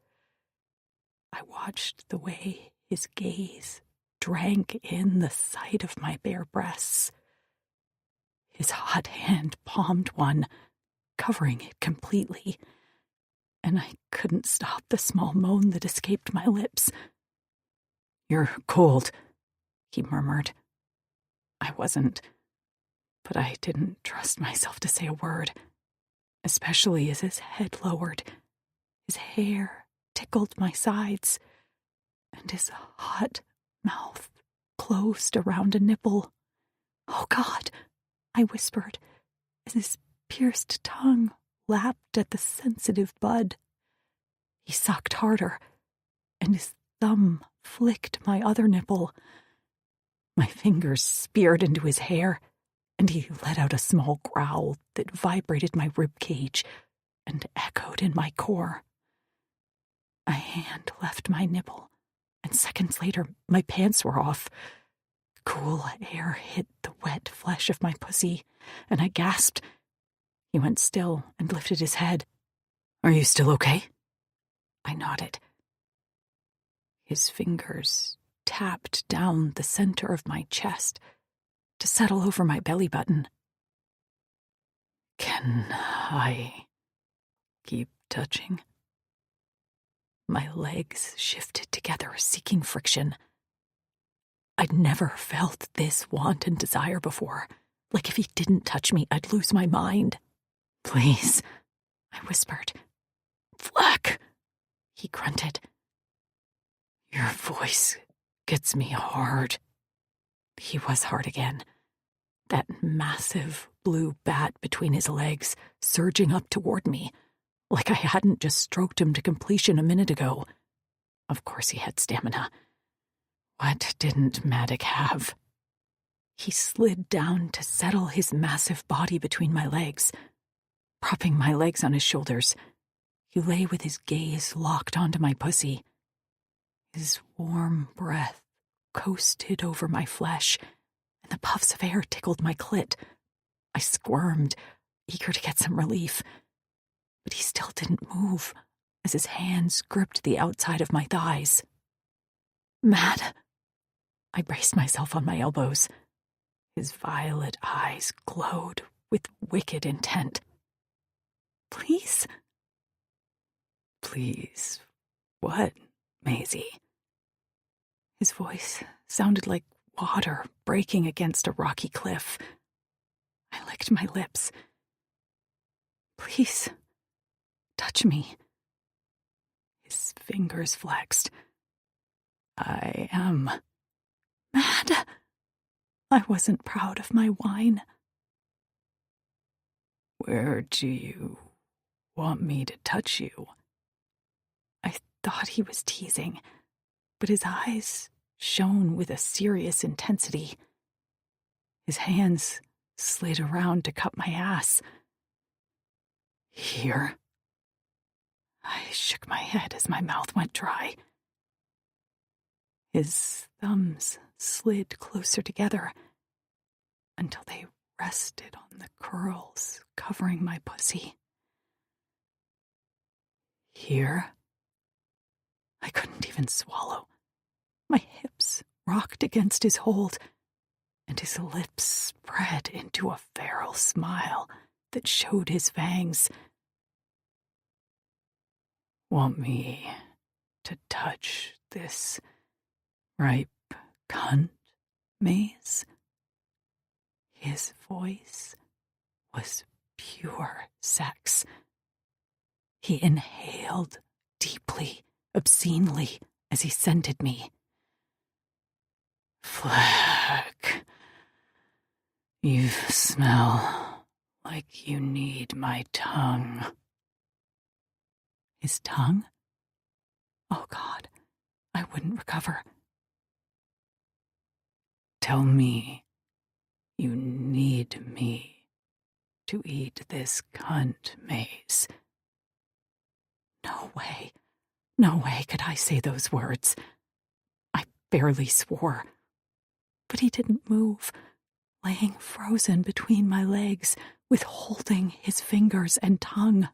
[SPEAKER 2] I watched the way his gaze drank in the sight of my bare breasts. His hot hand palmed one, covering it completely, and I couldn't stop the small moan that escaped my lips. "You're cold," he murmured. I wasn't, but I didn't trust myself to say a word, especially as his head lowered. His hair tickled my sides, and his hot mouth closed around a nipple. "Oh, God," I whispered, as his pierced tongue lapped at the sensitive bud. He sucked harder, and his thumb flicked my other nipple. My fingers speared into his hair, and he let out a small growl that vibrated my rib cage and echoed in my core. A hand left my nipple, and seconds later my pants were off. Cool air hit the wet flesh of my pussy, and I gasped. He went still and lifted his head. "Are you still okay?" I nodded. His fingers tapped down the center of my chest to settle over my belly button. "Can I keep touching?" My legs shifted together, seeking friction. I'd never felt this want and desire before. Like if he didn't touch me, I'd lose my mind. "Please," I whispered. "Fleck," he grunted. "Your voice gets me hard." He was hard again. That massive blue bat between his legs, surging up toward me, like I hadn't just stroked him to completion a minute ago. Of course he had stamina. What didn't Maddox have? He slid down to settle his massive body between my legs. Propping my legs on his shoulders, he lay with his gaze locked onto my pussy. His warm breath coasted over my flesh, and the puffs of air tickled my clit. I squirmed, eager to get some relief, but he still didn't move as his hands gripped the outside of my thighs. "Mad." I braced myself on my elbows. His violet eyes glowed with wicked intent. "Please?" "Please what, Maisie?" His voice sounded like water breaking against a rocky cliff. I licked my lips. "Please, touch me." His fingers flexed. "I am mad." I wasn't proud of my whine. "Where do you want me to touch you?" I thought he was teasing, but his eyes shone with a serious intensity. His hands slid around to cup my ass. "Here." I shook my head as my mouth went dry. His thumbs slid closer together until they rested on the curls covering my pussy. "Here." I couldn't even swallow. My hips rocked against his hold, and his lips spread into a feral smile that showed his fangs. "Want me to touch this ripe cunt, Maze?" His voice was pure sex. He inhaled deeply, obscenely, as he scented me. "Fleck, you smell like you need my tongue." His tongue? Oh, God, I wouldn't recover. "Tell me you need me to eat this cunt, Maze." No way could I say those words. I barely swore. But he didn't move, laying frozen between my legs, withholding his fingers and tongue.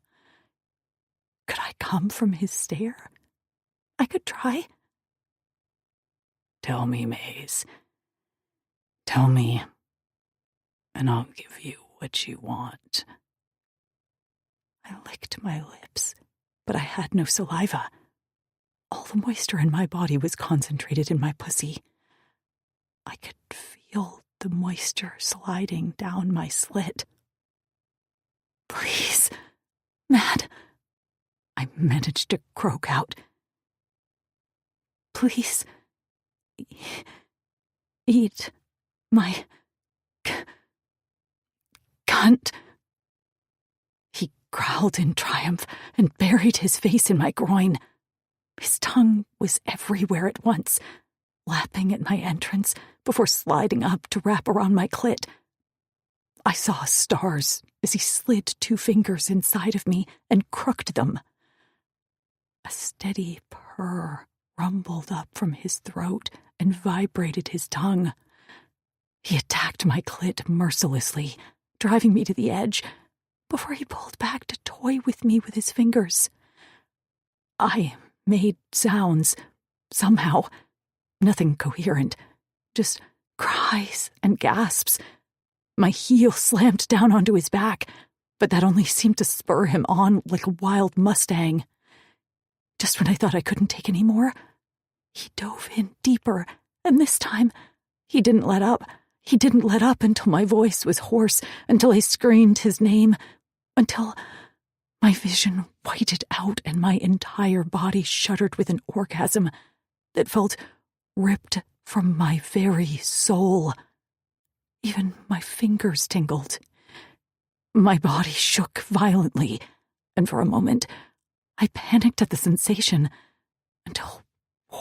[SPEAKER 2] Could I come from his stare? I could try. "Tell me, Maze. Tell me, and I'll give you what you want." I licked my lips, but I had no saliva. All the moisture in my body was concentrated in my pussy. I could feel the moisture sliding down my slit. Please, Matt, I managed to croak out. Please, eat my cunt. He growled in triumph and buried his face in my groin. His tongue was everywhere at once, lapping at my entrance before sliding up to wrap around my clit. I saw stars as he slid 2 fingers inside of me and crooked them. A steady purr rumbled up from his throat and vibrated his tongue. He attacked my clit mercilessly, driving me to the edge, before he pulled back to toy with me with his fingers. I made sounds, somehow. Nothing coherent, just cries and gasps. My heel slammed down onto his back, but that only seemed to spur him on like a wild Mustang. Just when I thought I couldn't take any more, he dove in deeper, and this time, he didn't let up. He didn't let up until my voice was hoarse, until I screamed his name, until my vision whited out and my entire body shuddered with an orgasm that felt ripped from my very soul. Even my fingers tingled. My body shook violently, and for a moment, I panicked at the sensation until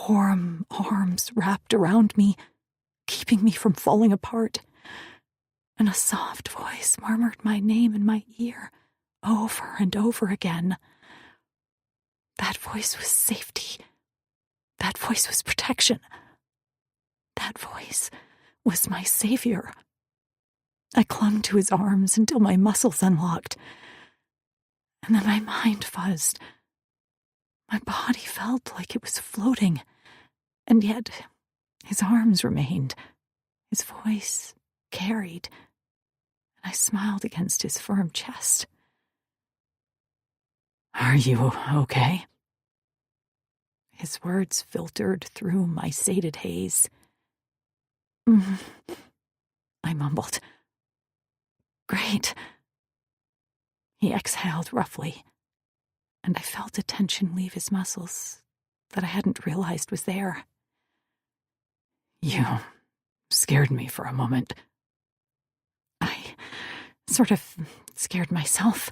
[SPEAKER 2] warm arms wrapped around me, keeping me from falling apart, and a soft voice murmured my name in my ear over and over again. That voice was safety. That voice was protection. That voice was my savior. I clung to his arms until my muscles unlocked, and then my mind fuzzed. My body felt like it was floating, and yet his arms remained. His voice carried, and I smiled against his firm chest. "Are you okay?" His words filtered through my sated haze. I mumbled. "Great." He exhaled roughly, and I felt a tension leave his muscles that I hadn't realized was there. "You scared me for a moment." I sort of scared myself.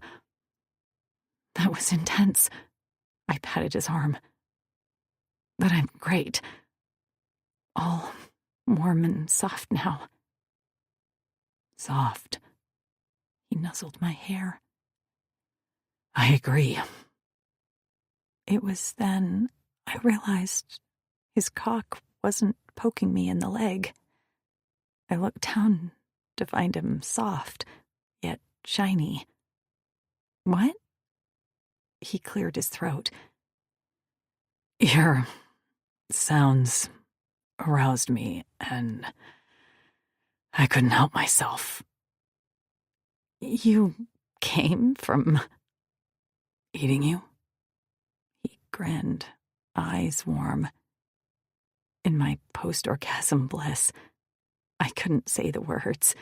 [SPEAKER 2] That was intense. I patted his arm. "But I'm great. All warm and soft now." "Soft." He nuzzled my hair. "I agree." It was then I realized his cock wasn't poking me in the leg. I looked down to find him soft, yet shiny. "What?" He cleared his throat. "Your sounds aroused me, and I couldn't help myself." "You came from eating you?" He grinned, eyes warm. In my post-orgasm bliss, I couldn't say the words.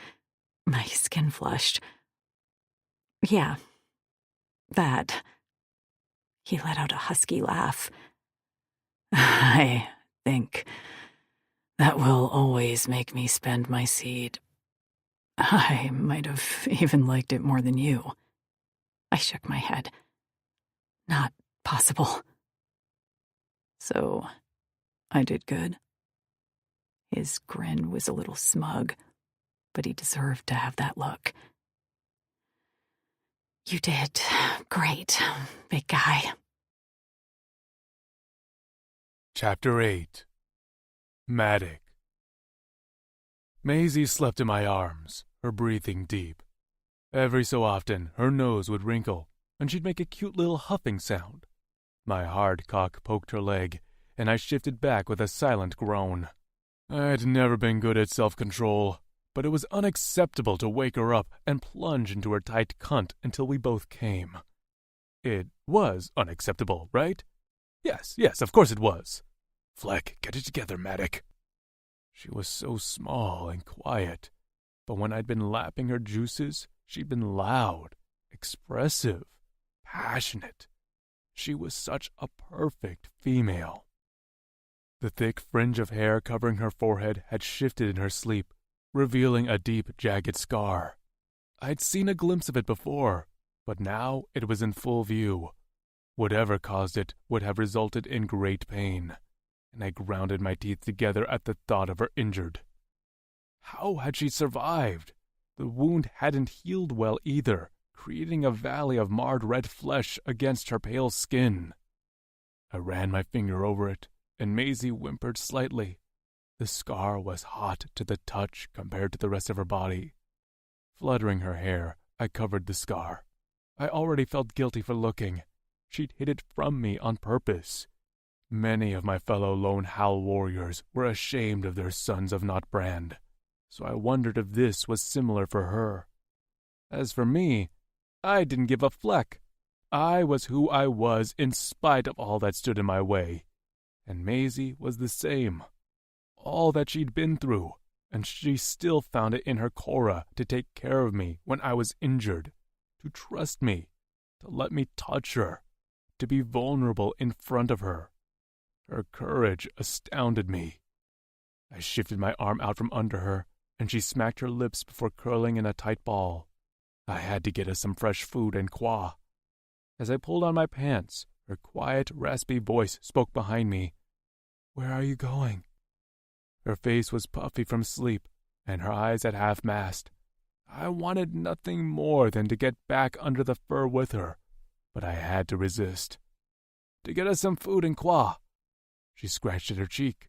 [SPEAKER 2] My skin flushed. "Yeah, that." He let out a husky laugh. "I think that will always make me spend my seed. I might have even liked it more than you." I shook my head. "Not possible." "So, I did good?" His grin was a little smug, but he deserved to have that look. "You did great, big guy."
[SPEAKER 1] Chapter 8. Matic. Maisie slept in my arms, her breathing deep. Every so often, her nose would wrinkle, and she'd make a cute little huffing sound. My hard cock poked her leg, and I shifted back with a silent groan. I'd never been good at self-control, but it was unacceptable to wake her up and plunge into her tight cunt until we both came. It was unacceptable, right? Yes, of course it was. Fleck, get it together, Maddock. She was so small and quiet, but when I'd been lapping her juices, she'd been loud, expressive, passionate. She was such a perfect female. The thick fringe of hair covering her forehead had shifted in her sleep, revealing a deep, jagged scar. I'd seen a glimpse of it before, but now it was in full view. Whatever caused it would have resulted in great pain, and I grounded my teeth together at the thought of her injured. How had she survived? The wound hadn't healed well either, creating a valley of marred red flesh against her pale skin. I ran my finger over it, and Maisie whimpered slightly. The scar was hot to the touch compared to the rest of her body. Fluttering her hair, I covered the scar. I already felt guilty for looking. She'd hid it from me on purpose. Many of my fellow Lone Howl warriors were ashamed of their sons of Not Brand, so I wondered if this was similar for her. As for me, I didn't give a fleck. I was who I was in spite of all that stood in my way, and Maisie was the same. All that she'd been through, and she still found it in her Cora to take care of me when I was injured, to trust me, to let me touch her, to be vulnerable in front of her. Her courage astounded me. I shifted my arm out from under her, and she smacked her lips before curling in a tight ball. I had to get us some fresh food and qua. As I pulled on my pants, her quiet, raspy voice spoke behind me. "Where are you going?" Her face was puffy from sleep, and her eyes at half-mast. I wanted nothing more than to get back under the fur with her, but I had to resist. "To get us some food and qua." She scratched at her cheek.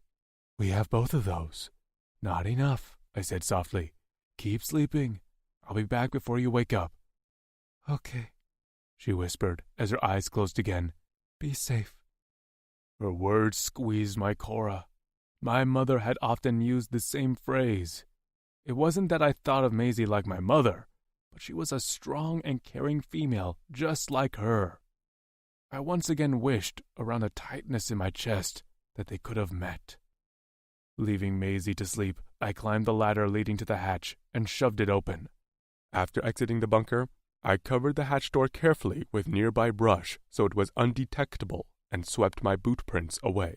[SPEAKER 1] "We have both of those." "Not enough," I said softly. "Keep sleeping. I'll be back before you wake up." "Okay," she whispered as her eyes closed again. "Be safe." Her words squeezed my Cora. My mother had often used the same phrase. It wasn't that I thought of Maisie like my mother, but she was a strong and caring female just like her. I once again wished, around a tightness in my chest, that they could have met. Leaving Maisie to sleep, I climbed the ladder leading to the hatch and shoved it open. After exiting the bunker, I covered the hatch door carefully with nearby brush so it was undetectable and swept my boot prints away.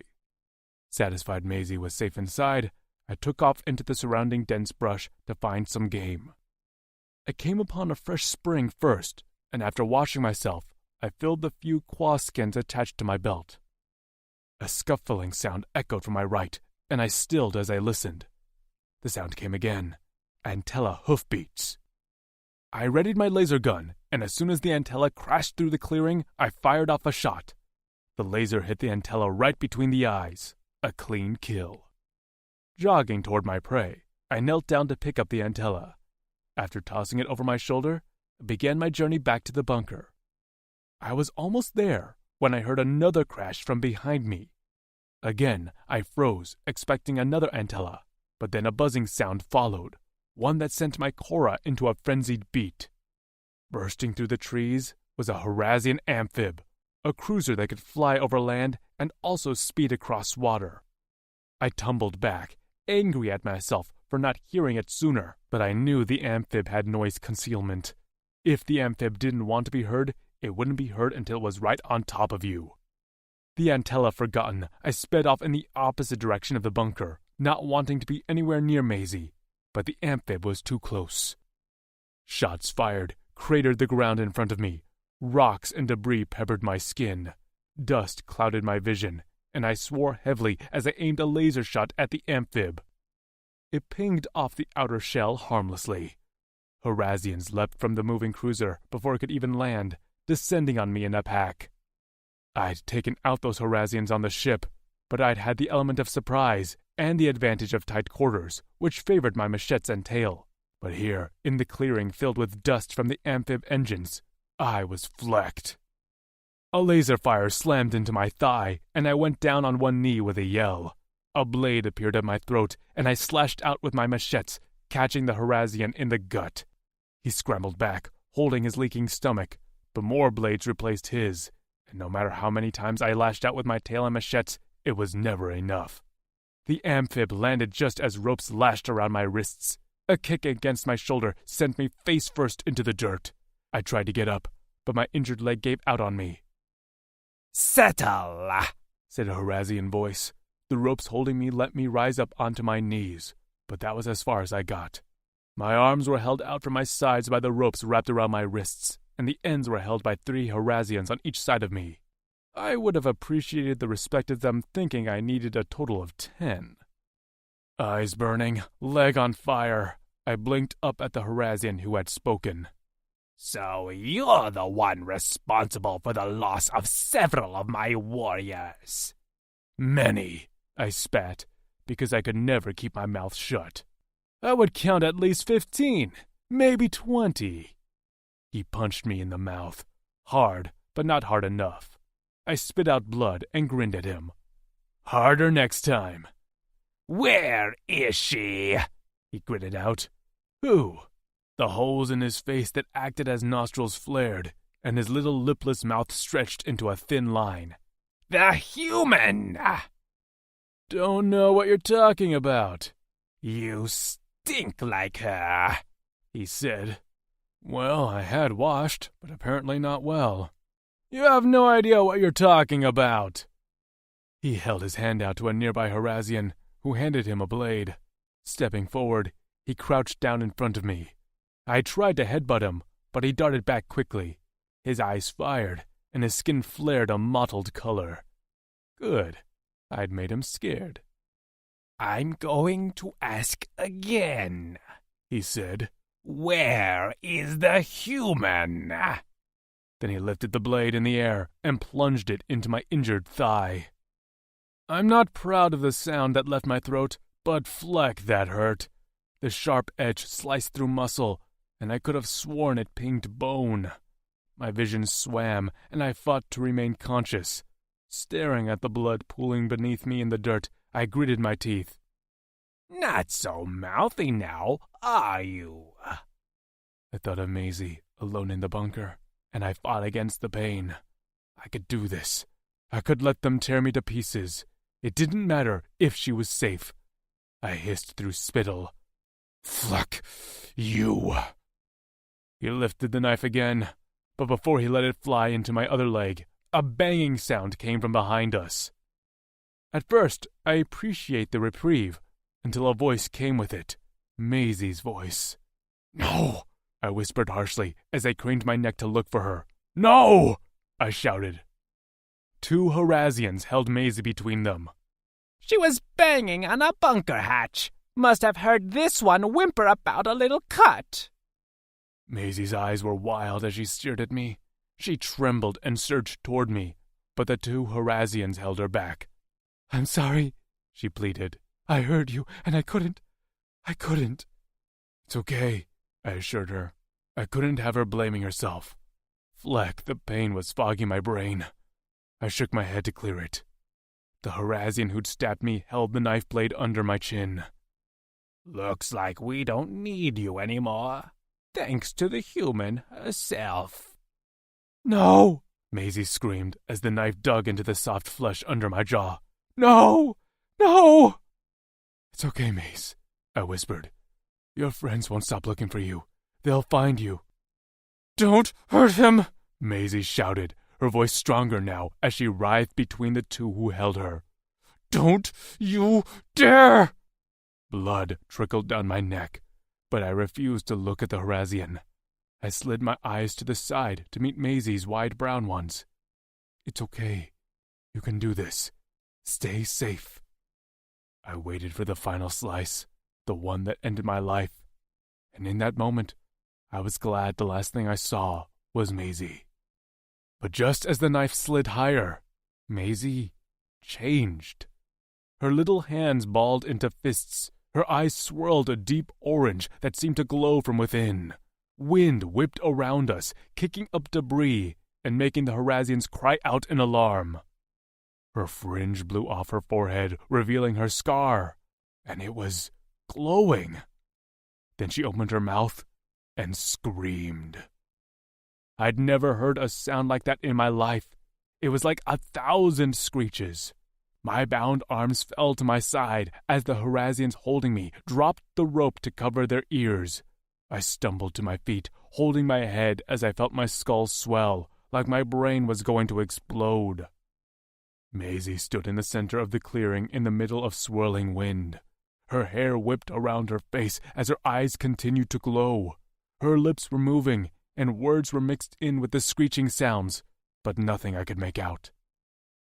[SPEAKER 1] Satisfied Maisie was safe inside, I took off into the surrounding dense brush to find some game. I came upon a fresh spring first, and after washing myself, I filled the few qua skins attached to my belt. A scuffling sound echoed from my right, and I stilled as I listened. The sound came again. Antella hoofbeats. I readied my laser gun, and as soon as the antella crashed through the clearing, I fired off a shot. The laser hit the antella right between the eyes. A clean kill. Jogging toward my prey, I knelt down to pick up the antella. After tossing it over my shoulder, I began my journey back to the bunker. I was almost there when I heard another crash from behind me. Again, I froze, expecting another antella, but then a buzzing sound followed, one that sent my Cora into a frenzied beat. Bursting through the trees was a Horazian amphib, a cruiser that could fly over land and also speed across water. I tumbled back, angry at myself for not hearing it sooner, but I knew the amphib had noise concealment. If the amphib didn't want to be heard, it wouldn't be heard until it was right on top of you. The antella forgotten, I sped off in the opposite direction of the bunker, not wanting to be anywhere near Maisie, but the amphib was too close. Shots fired, cratered the ground in front of me. Rocks and debris peppered my skin. Dust clouded my vision, and I swore heavily as I aimed a laser shot at the amphib. It pinged off the outer shell harmlessly. Horazians leapt from the moving cruiser before it could even land, descending on me in a pack. I'd taken out those Horazians on the ship, but I'd had the element of surprise and the advantage of tight quarters, which favored my machetes and tail. But here, in the clearing filled with dust from the amphib engines, I was flecked. A laser fire slammed into my thigh, and I went down on one knee with a yell. A blade appeared at my throat, and I slashed out with my machetes, catching the Horazian in the gut. He scrambled back, holding his leaking stomach, but more blades replaced his, and no matter how many times I lashed out with my tail and machetes, it was never enough. The amphib landed just as ropes lashed around my wrists. A kick against my shoulder sent me face first into the dirt. I tried to get up, but my injured leg gave out on me. "Settle," said a Horazian voice. The ropes holding me let me rise up onto my knees, but that was as far as I got. My arms were held out from my sides by the ropes wrapped around my wrists, and the ends were held by 3 Horazians on each side of me. I would have appreciated the respect of them thinking I needed a total of 10. Eyes burning, leg on fire, I blinked up at the Horazian who had spoken. "So you're the one responsible for the loss of several of my warriors." "Many," I spat, because I could never keep my mouth shut. "I would count at least 15, maybe 20. He punched me in the mouth, hard, but not hard enough. I spit out blood and grinned at him. "Harder next time." "Where is she?" he gritted out. "Who?" The holes in his face that acted as nostrils flared, and his little lipless mouth stretched into a thin line. "The human!" "Don't know what you're talking about." "You stink like her," he said. Well, I had washed, but apparently not well. "You have no idea what you're talking about." He held his hand out to a nearby Horazian, who handed him a blade. Stepping forward, he crouched down in front of me. I tried to headbutt him, but he darted back quickly. His eyes fired, and his skin flared a mottled color. Good. I'd made him scared. "I'm going to ask again," he said. "Where is the human?" Then he lifted the blade in the air and plunged it into my injured thigh. I'm not proud of the sound that left my throat, but fleck that hurt. The sharp edge sliced through muscle, and I could have sworn it pinged bone. My vision swam, and I fought to remain conscious. Staring at the blood pooling beneath me in the dirt, I gritted my teeth. "Not so mouthy now, are you?" I thought of Maisie, alone in the bunker, and I fought against the pain. I could do this. I could let them tear me to pieces. It didn't matter if she was safe. I hissed through spittle. "Fuck you!" He lifted the knife again, but before he let it fly into my other leg, a banging sound came from behind us. At first, I appreciate the reprieve, until a voice came with it. Maisie's voice. "No!" I whispered harshly as I craned my neck to look for her. "No!" I shouted. 2 Horazians held Maisie between them.
[SPEAKER 3] "She was banging on a bunker hatch. Must have heard this one whimper about a little cut."
[SPEAKER 1] Maisie's eyes were wild as she stared at me. She trembled and surged toward me, but the 2 Horazians held her back. "I'm sorry," she pleaded. "I heard you, and I couldn't. "It's okay," I assured her. I couldn't have her blaming herself. Fleck, the pain was fogging my brain. I shook my head to clear it. The Horazian who'd stabbed me held the knife blade under my chin.
[SPEAKER 3] "Looks like we don't need you anymore, thanks to the human herself."
[SPEAKER 1] "No!" Maisie screamed as the knife dug into the soft flesh under my jaw. "No! No!" "It's okay, Mace," I whispered. "Your friends won't stop looking for you. They'll find you." "Don't hurt him!" Maisie shouted, her voice stronger now as she writhed between the 2 who held her. "Don't you dare!" Blood trickled down my neck, but I refused to look at the Horazian. I slid my eyes to the side to meet Maisie's wide brown ones. "It's okay. You can do this. Stay safe." I waited for the final slice, the one that ended my life, and in that moment, I was glad the last thing I saw was Maisie. But just as the knife slid higher, Maisie changed. Her little hands balled into fists. Her eyes swirled a deep orange that seemed to glow from within. Wind whipped around us, kicking up debris and making the Horazians cry out in alarm. Her fringe blew off her forehead, revealing her scar, and it was glowing. Then she opened her mouth and screamed. I'd never heard a sound like that in my life. It was like 1,000 screeches. My bound arms fell to my side as the Horazians holding me dropped the rope to cover their ears. I stumbled to my feet, holding my head as I felt my skull swell, like my brain was going to explode. Maisie stood in the center of the clearing in the middle of swirling wind. Her hair whipped around her face as her eyes continued to glow. Her lips were moving, and words were mixed in with the screeching sounds, but nothing I could make out.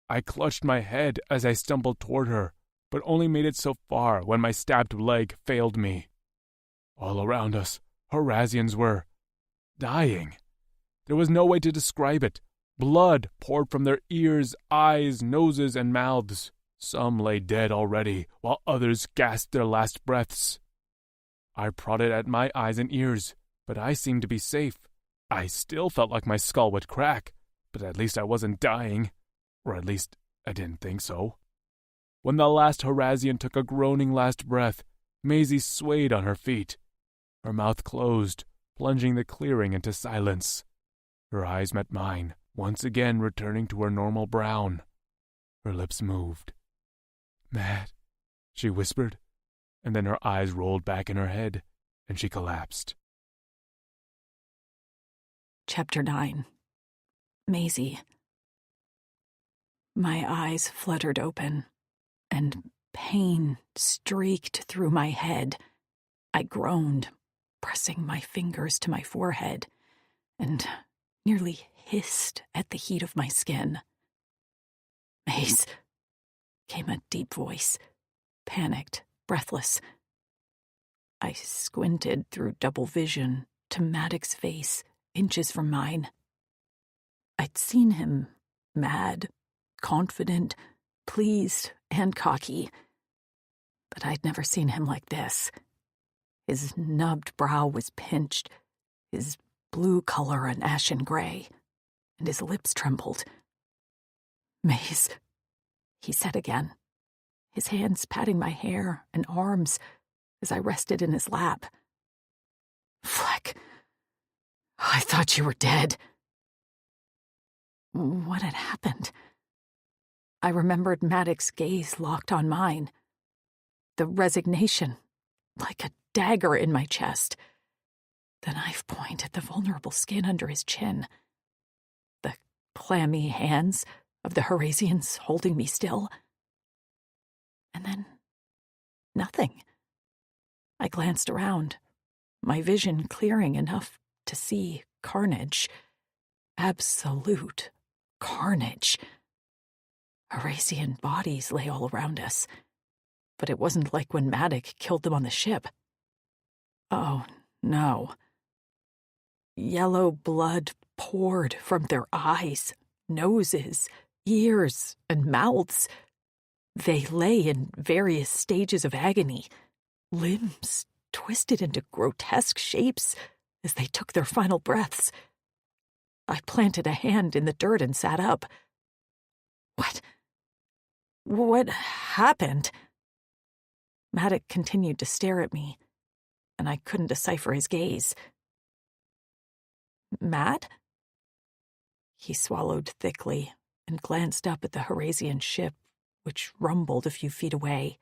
[SPEAKER 1] I clutched my head as I stumbled toward her, but only made it so far when my stabbed leg failed me. All around us, Horazians were dying. There was no way to describe it. Blood poured from their ears, eyes, noses, and mouths. Some lay dead already, while others gasped their last breaths. I prodded at my eyes and ears, but I seemed to be safe. I still felt like my skull would crack, but at least I wasn't dying. Or at least, I didn't think so. When the last Horazian took a groaning last breath, Maisie swayed on her feet. Her mouth closed, plunging the clearing into silence. Her eyes met mine, once again returning to her normal brown. Her lips moved. "Matt," she whispered, and then her eyes rolled back in her head, and she collapsed.
[SPEAKER 2] Chapter 9. Maisie. My eyes fluttered open, and pain streaked through my head. I groaned, pressing my fingers to my forehead, and nearly hissed at the heat of my skin. "Mace," came a deep voice, panicked, breathless. I squinted through double vision to Maddox's face, inches from mine. I'd seen him mad, confident, pleased, and cocky, but I'd never seen him like this. His nubbed brow was pinched, his blue color an ashen gray, and his lips trembled. "Mace," he said again, his hands patting my hair and arms as I rested in his lap. "Fleck, I thought you were dead." What had happened? I remembered Maddox's gaze locked on mine. The resignation, like a dagger in my chest. The knife point at the vulnerable skin under his chin. The clammy hands of the Horazians holding me still. And then, nothing. I glanced around, my vision clearing enough to see carnage. Absolute carnage. Horazian bodies lay all around us, but it wasn't like when Maddox killed them on the ship. Oh, no. Yellow blood poured from their eyes, noses, ears, and mouths. They lay in various stages of agony, limbs twisted into grotesque shapes as they took their final breaths. I planted a hand in the dirt and sat up. What happened? Maddox continued to stare at me, and I couldn't decipher his gaze. "Matt?" He swallowed thickly and glanced up at the Horazian ship, which rumbled a few feet away,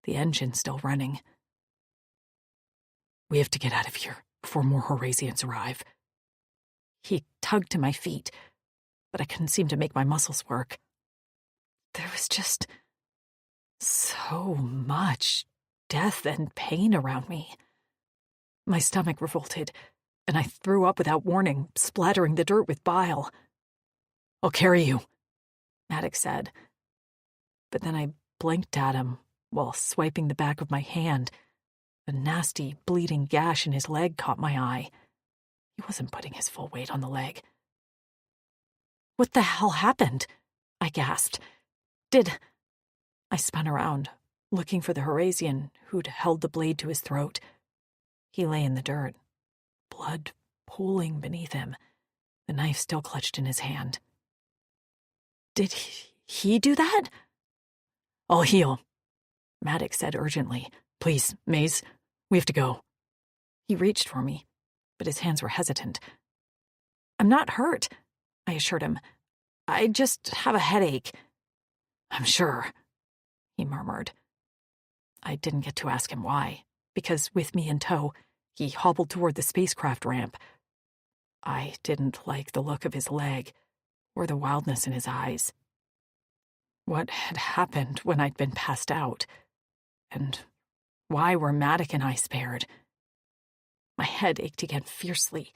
[SPEAKER 2] the engine still running. "We have to get out of here before more Horazians arrive." He tugged to my feet, but I couldn't seem to make my muscles work. There was just so much death and pain around me. My stomach revolted, and I threw up without warning, splattering the dirt with bile. "I'll carry you," Maddox said. But then I blinked at him while swiping the back of my hand. A nasty, bleeding gash in his leg caught my eye. He wasn't putting his full weight on the leg. "What the hell happened?" I gasped. I spun around, looking for the Horazian who'd held the blade to his throat. He lay in the dirt, blood pooling beneath him, the knife still clutched in his hand. "Did he do that?" "I'll heal," Maddox said urgently. "Please, Maze, we have to go." He reached for me, but his hands were hesitant. I'm not hurt, I assured him. I just have a headache. I'm sure, he murmured. I didn't get to ask him why, because with me in tow, he hobbled toward the spacecraft ramp. I didn't like the look of his leg or the wildness in his eyes. What had happened when I'd been passed out? And why were Maddock and I spared? My head ached again fiercely,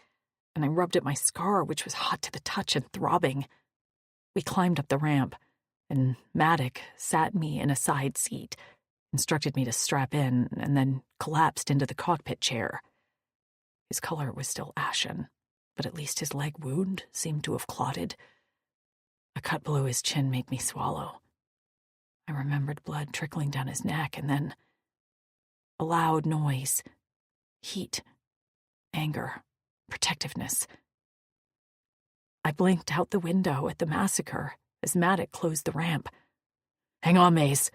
[SPEAKER 2] and I rubbed at my scar, which was hot to the touch and throbbing. We climbed up the ramp, and Maddock sat me in a side seat, instructed me to strap in, and then collapsed into the cockpit chair. His color was still ashen, but at least his leg wound seemed to have clotted. A cut below his chin made me swallow. I remembered blood trickling down his neck, and then a loud noise. Heat. Anger. Protectiveness. I blinked out the window at the massacre as Maddock closed the ramp. "Hang on, Maze,"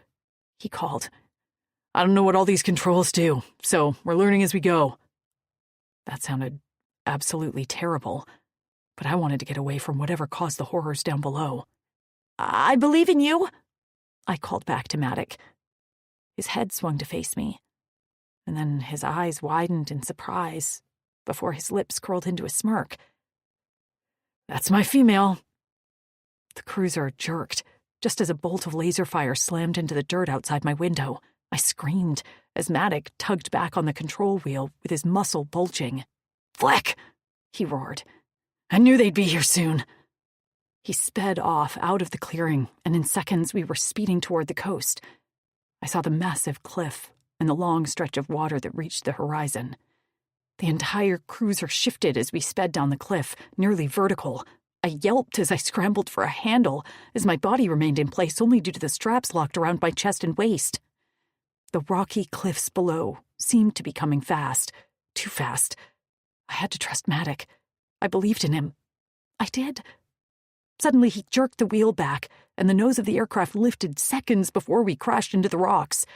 [SPEAKER 2] he called. "I don't know what all these controls do, so we're learning as we go." That sounded absolutely terrible, but I wanted to get away from whatever caused the horrors down below. "I believe in you," I called back to Maddock. His head swung to face me, and then his eyes widened in surprise before his lips curled into a smirk. "That's my female." The cruiser jerked, just as a bolt of laser fire slammed into the dirt outside my window. I screamed as Maddock tugged back on the control wheel with his muscle bulging. "Fleck!" he roared. "I knew they'd be here soon." He sped off out of the clearing, and in seconds we were speeding toward the coast. I saw the massive cliff and the long stretch of water that reached the horizon. The entire cruiser shifted as we sped down the cliff, nearly vertical. I yelped as I scrambled for a handle, as my body remained in place only due to the straps locked around my chest and waist. The rocky cliffs below seemed to be coming fast. Too fast. I had to trust Maddock. I believed in him. I did. Suddenly he jerked the wheel back, and the nose of the aircraft lifted seconds before we crashed into the rocks.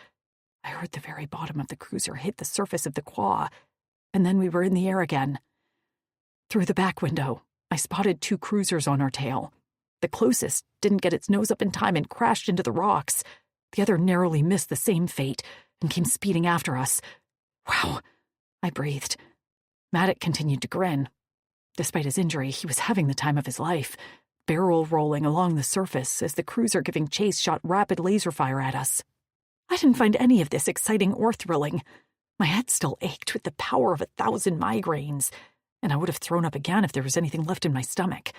[SPEAKER 2] I heard the very bottom of the cruiser hit the surface of the quay, and then we were in the air again. Through the back window, I spotted 2 cruisers on our tail. The closest didn't get its nose up in time and crashed into the rocks. The other narrowly missed the same fate and came speeding after us. "Wow," I breathed. Maddock continued to grin. Despite his injury, he was having the time of his life, barrel rolling along the surface as the cruiser giving chase shot rapid laser fire at us. I didn't find any of this exciting or thrilling. My head still ached with the power of 1,000 migraines, and I would have thrown up again if there was anything left in my stomach.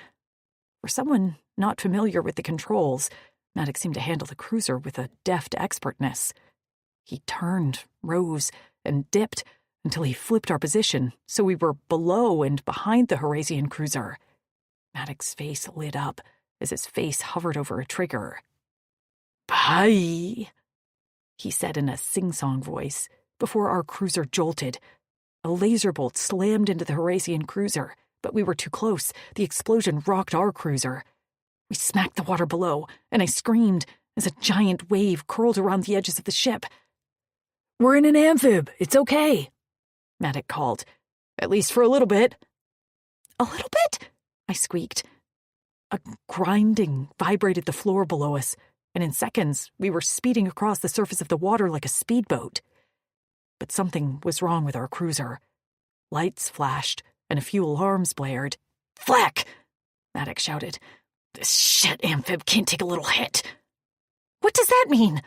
[SPEAKER 2] For someone not familiar with the controls, Maddock seemed to handle the cruiser with a deft expertness. He turned, rose, and dipped until he flipped our position, so we were below and behind the Horasian cruiser. Maddock's face lit up as his face hovered over a trigger. "Bye," he said in a sing-song voice, before our cruiser jolted. A laser bolt slammed into the Horasian cruiser, but we were too close. The explosion rocked our cruiser. We smacked the water below, and I screamed as a giant wave curled around the edges of the ship. "We're in an amphib. It's okay," Maddock called. "At least for a little bit." "A little bit?" I squeaked. A grinding vibrated the floor below us, and in seconds we were speeding across the surface of the water like a speedboat. But something was wrong with our cruiser. Lights flashed, and a few alarms blared. "Fleck!" Maddock shouted. "This shit amphib can't take a little hit." "What does that mean?"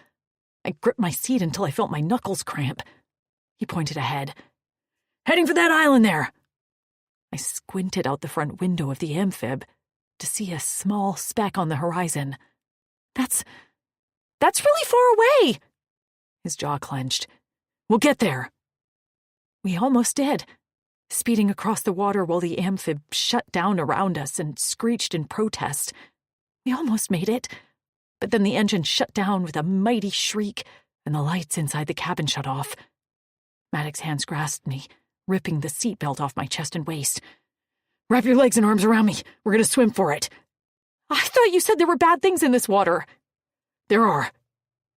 [SPEAKER 2] I gripped my seat until I felt my knuckles cramp. He pointed ahead. "Heading for that island there." I squinted out the front window of the amphib to see a small speck on the horizon. That's really far away." His jaw clenched. "We'll get there." We almost did, speeding across the water while the amphib shut down around us and screeched in protest. We almost made it, but then the engine shut down with a mighty shriek, and the lights inside the cabin shut off. Maddox's hands grasped me, ripping the seatbelt off my chest and waist. "Wrap your legs and arms around me. We're going to swim for it." "I thought you said there were bad things in this water." "There are."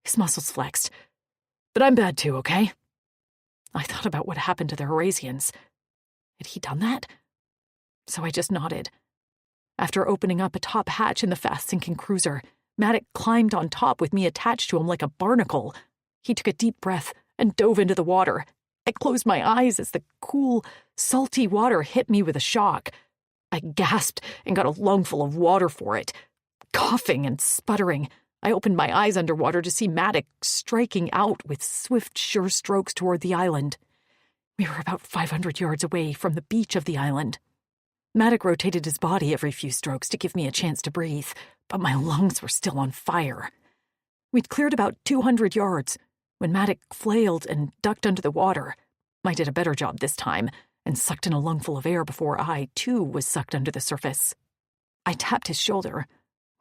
[SPEAKER 2] His muscles flexed. "But I'm bad too, okay?" I thought about what happened to the Horasians. Had he done that? So I just nodded. After opening up a top hatch in the fast-sinking cruiser, Maddox climbed on top with me attached to him like a barnacle. He took a deep breath and dove into the water. I closed my eyes as the cool, salty water hit me with a shock. I gasped and got a lungful of water for it. Coughing and sputtering, I opened my eyes underwater to see Maddox striking out with swift, sure strokes toward the island. We were about 500 yards away from the beach of the island. Maddox rotated his body every few strokes to give me a chance to breathe, but my lungs were still on fire. We'd cleared about 200 yards when Maddox flailed and ducked under the water. I did a better job this time and sucked in a lungful of air before I, too, was sucked under the surface. I tapped his shoulder,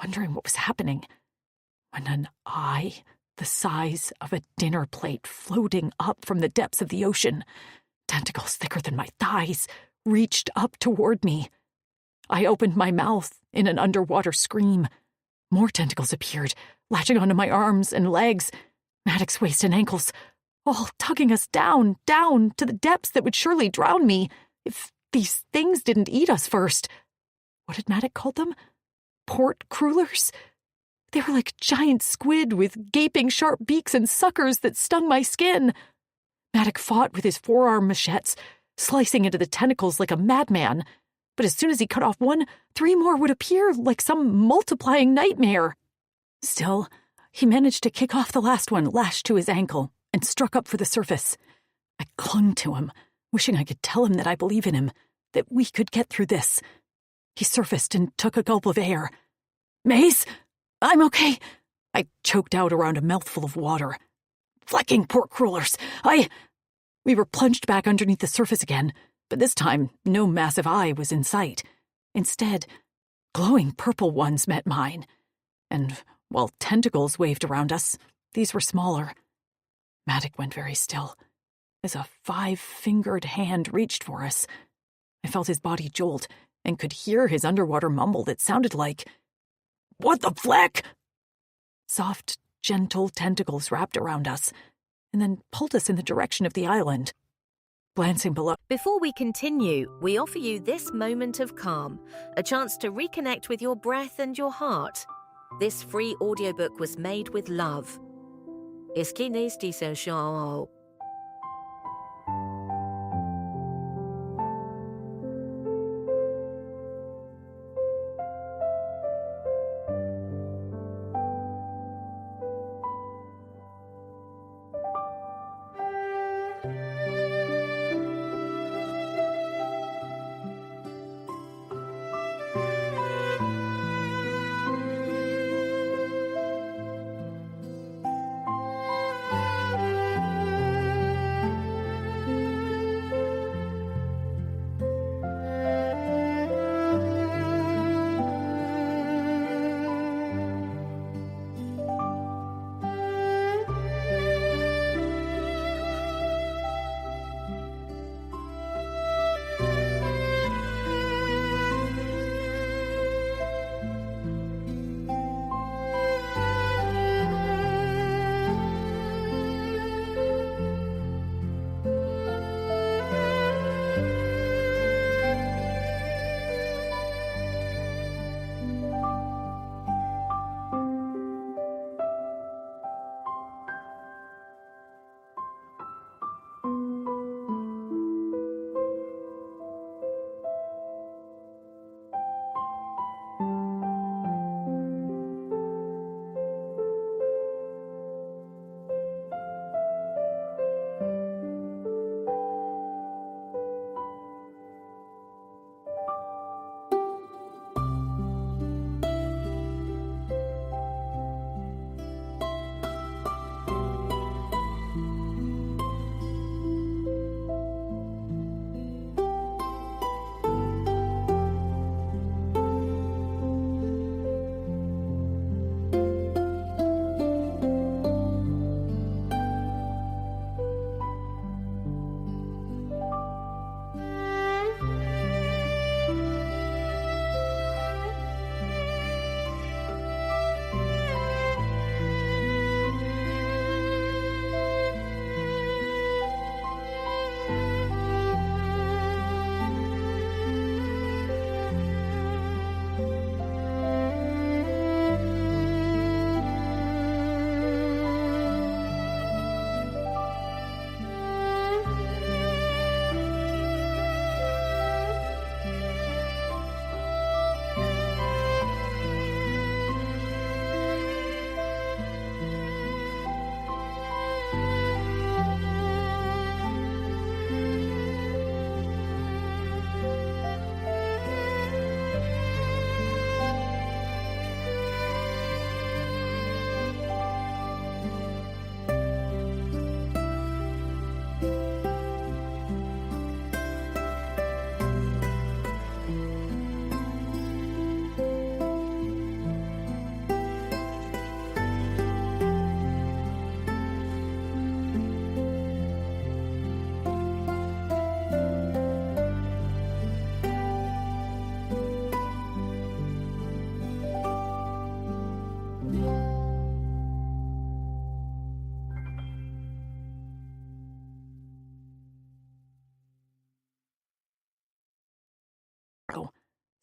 [SPEAKER 2] wondering what was happening, when an eye the size of a dinner plate floating up from the depths of the ocean, tentacles thicker than my thighs, reached up toward me. I opened my mouth in an underwater scream. More tentacles appeared, latching onto my arms and legs, Maddox's waist and ankles, all tugging us down, down to the depths that would surely drown me if these things didn't eat us first. What had Maddox called them? Port crullers? They were like giant squid with gaping sharp beaks and suckers that stung my skin. Maddox fought with his forearm machetes, slicing into the tentacles like a madman. But as soon as he cut off one, 3 more would appear like some multiplying nightmare. Still, he managed to kick off the last one lashed to his ankle and struck up for the surface. I clung to him, wishing I could tell him that I believe in him, that we could get through this. He surfaced and took a gulp of air. "Mace, I'm okay," I choked out around a mouthful of water. "Flecking port crullers, We were plunged back underneath the surface again, but this time no massive eye was in sight. Instead, glowing purple ones met mine. And while tentacles waved around us, these were smaller. Maddox went very still, as a 5-fingered hand reached for us. I felt his body jolt and could hear his underwater mumble that sounded like, "What the fleck?" Soft, gentle tentacles wrapped around us and then pulled us in the direction of the island. Glancing below.
[SPEAKER 4] Before we continue, we offer you this moment of calm, a chance to reconnect with your breath and your heart. This free audiobook was made with love.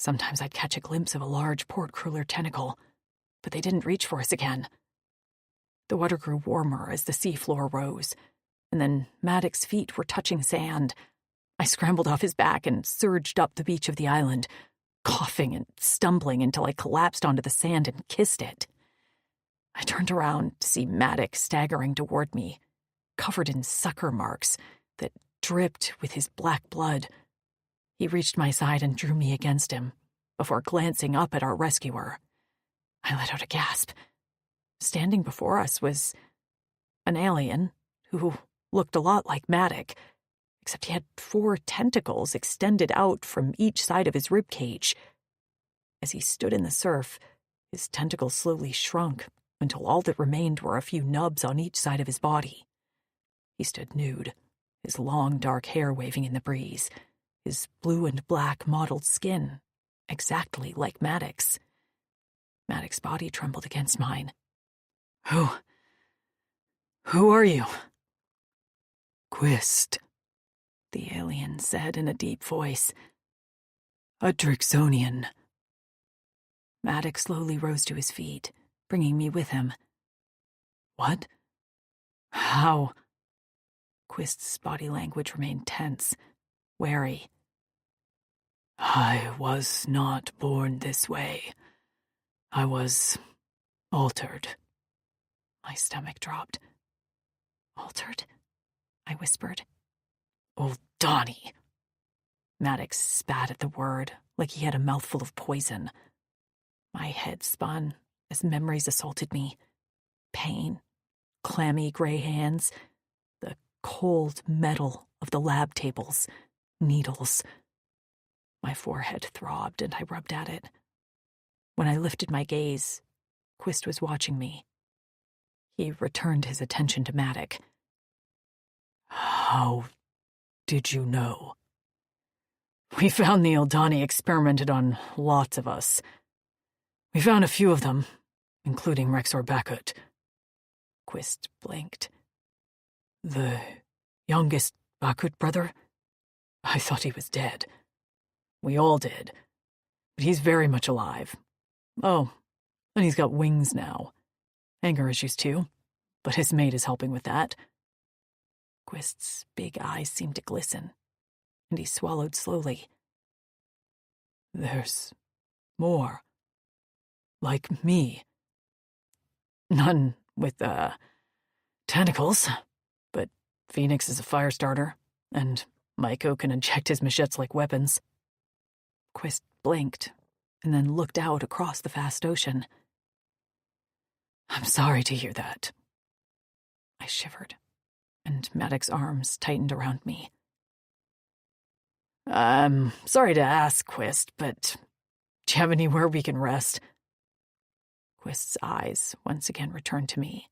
[SPEAKER 2] Sometimes I'd catch a glimpse of a large port cruller tentacle, but they didn't reach for us again. The water grew warmer as the seafloor rose, and then Maddox's feet were touching sand. I scrambled off his back and surged up the beach of the island, coughing and stumbling until I collapsed onto the sand and kissed it. I turned around to see Maddox staggering toward me, covered in sucker marks that dripped with his black blood. He reached my side and drew me against him, before glancing up at our rescuer. I let out a gasp. Standing before us was an alien who looked a lot like Maddox, except he had 4 tentacles extended out from each side of his ribcage. As he stood in the surf, his tentacles slowly shrunk until all that remained were a few nubs on each side of his body. He stood nude, his long dark hair waving in the breeze, his blue and black mottled skin, exactly like Maddox. Maddox's body trembled against mine. Who are you? Quist, the alien said in a deep voice. A Drixonian. Maddox slowly rose to his feet, bringing me with him. What? How? Quist's body language remained tense, wary. I was not born this way. I was altered. My stomach dropped. Altered? I whispered. Old Donnie. Maddox spat at the word like he had a mouthful of poison. My head spun as memories assaulted me. Pain, clammy gray hands, the cold metal of the lab tables, needles. My forehead throbbed and I rubbed at it. When I lifted my gaze, Quist was watching me. He returned his attention to Maddox. How did you know? We found the Eldani experimented on lots of us. We found a few of them, including Rexor Bakut. Quist blinked. The youngest Bakut brother? I thought he was dead. We all did. But he's very much alive. Oh, and he's got wings now. Anger issues too, but his mate is helping with that. Quist's big eyes seemed to glisten, and he swallowed slowly. There's more. Like me. None with, tentacles, but Phoenix is a fire starter, and Maiko can inject his machetes like weapons. Quist blinked, and then looked out across the vast ocean. I'm sorry to hear that. I shivered, and Maddox's arms tightened around me. I'm sorry to ask, Quist, but do you have anywhere we can rest? Quist's eyes once again returned to me,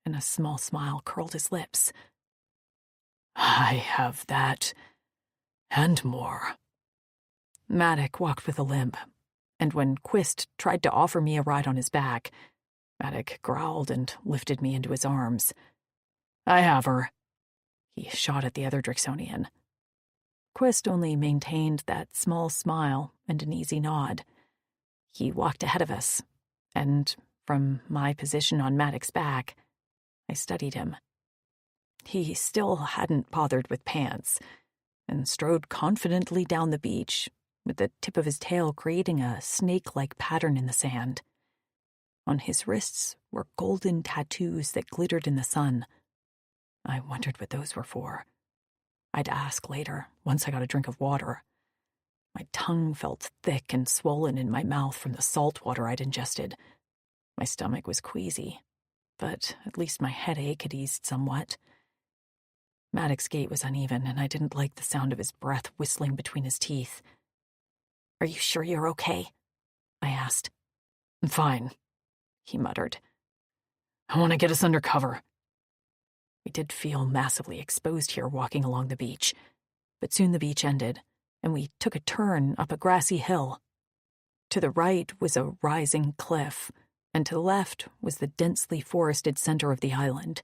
[SPEAKER 2] and a small smile curled his lips. I have that, and more. Maddox walked with a limp, and when Quist tried to offer me a ride on his back, Maddox growled and lifted me into his arms. I have her. He shot at the other Drixonian. Quist only maintained that small smile and an easy nod. He walked ahead of us, and from my position on Maddox's back, I studied him. He still hadn't bothered with pants, and strode confidently down the beach, with the tip of his tail creating a snake-like pattern in the sand. On his wrists were golden tattoos that glittered in the sun. I wondered what those were for. I'd ask later, once I got a drink of water. My tongue felt thick and swollen in my mouth from the salt water I'd ingested. My stomach was queasy, but at least my headache had eased somewhat. Maddox's gait was uneven, and I didn't like the sound of his breath whistling between his teeth. Are you sure you're okay? I asked. I'm fine, he muttered. I want to get us under cover. We did feel massively exposed here walking along the beach, but soon the beach ended, and we took a turn up a grassy hill. To the right was a rising cliff, and to the left was the densely forested center of the island.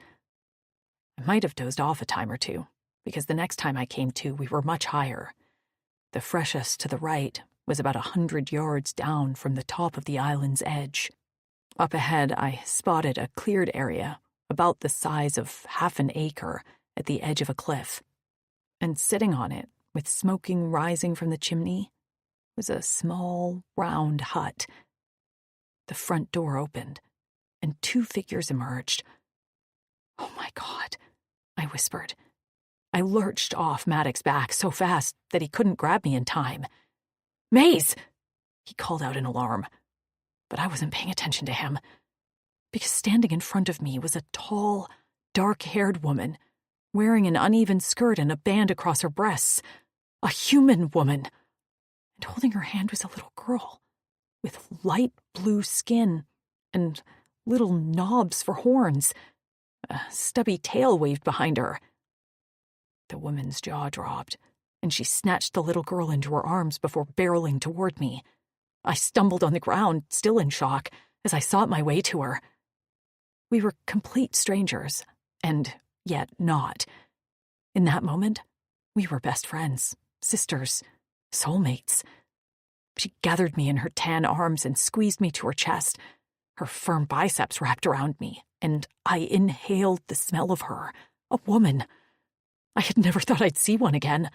[SPEAKER 2] I might have dozed off a time or two, because the next time I came to, we were much higher. The freshest to the right was about 100 yards down from the top of the island's edge. Up ahead, I spotted a cleared area about the size of half an acre at the edge of a cliff. And sitting on it, with smoking rising from the chimney, was a small, round hut. The front door opened, and 2 figures emerged. "Oh my God," I whispered. I lurched off Maddox's back so fast that he couldn't grab me in time. "Maze!" he called out in alarm. But I wasn't paying attention to him, because standing in front of me was a tall, dark-haired woman, wearing an uneven skirt and a band across her breasts. A human woman. And holding her hand was a little girl, with light blue skin and little knobs for horns. A stubby tail waved behind her. The woman's jaw dropped, and she snatched the little girl into her arms before barreling toward me. I stumbled on the ground, still in shock, as I sought my way to her. We were complete strangers, and yet not. In that moment, we were best friends, sisters, soulmates. She gathered me in her tan arms and squeezed me to her chest. Her firm biceps wrapped around me, and I inhaled the smell of her, a woman. I had never thought I'd see one again.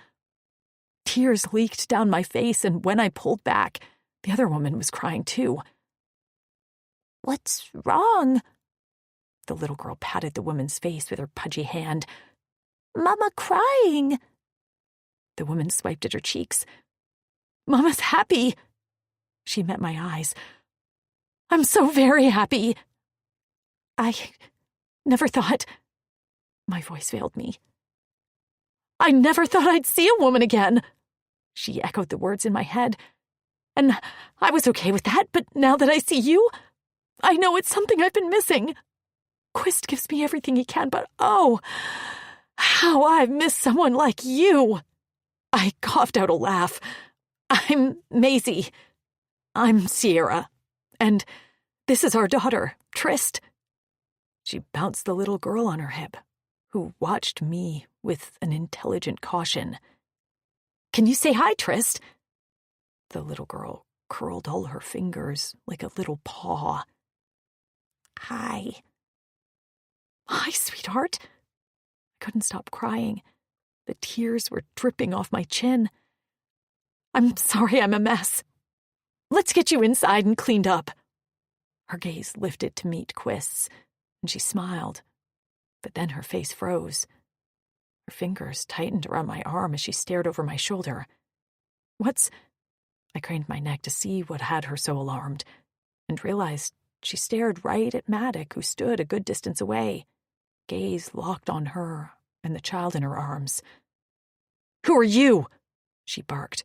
[SPEAKER 2] Tears leaked down my face, and when I pulled back, the other woman was crying too. "What's wrong?" The little girl patted the woman's face with her pudgy hand. "Mama crying." The woman swiped at her cheeks. "Mama's happy." She met my eyes. "I'm so very happy." I never thought... My voice failed me. "I never thought I'd see a woman again." She echoed the words in my head. "And I was okay with that, but now that I see you, I know it's something I've been missing. Quist gives me everything he can, but oh, how I've missed someone like you." I coughed out a laugh. "I'm Maisie. I'm Sierra. And this is our daughter, Trist." She bounced the little girl on her hip, who watched me with an intelligent caution. "Can you say hi, Trist?" The little girl curled all her fingers like a little paw. "Hi." "Hi, sweetheart." I couldn't stop crying. The tears were dripping off my chin. "I'm sorry I'm a mess. Let's get you inside and cleaned up." Her gaze lifted to meet Quist's, and she smiled. But then her face froze. Her fingers tightened around my arm as she stared over my shoulder. "What's—" I craned my neck to see what had her so alarmed, and realized she stared right at Maddox, who stood a good distance away, gaze locked on her and the child in her arms. "Who are you?" she barked,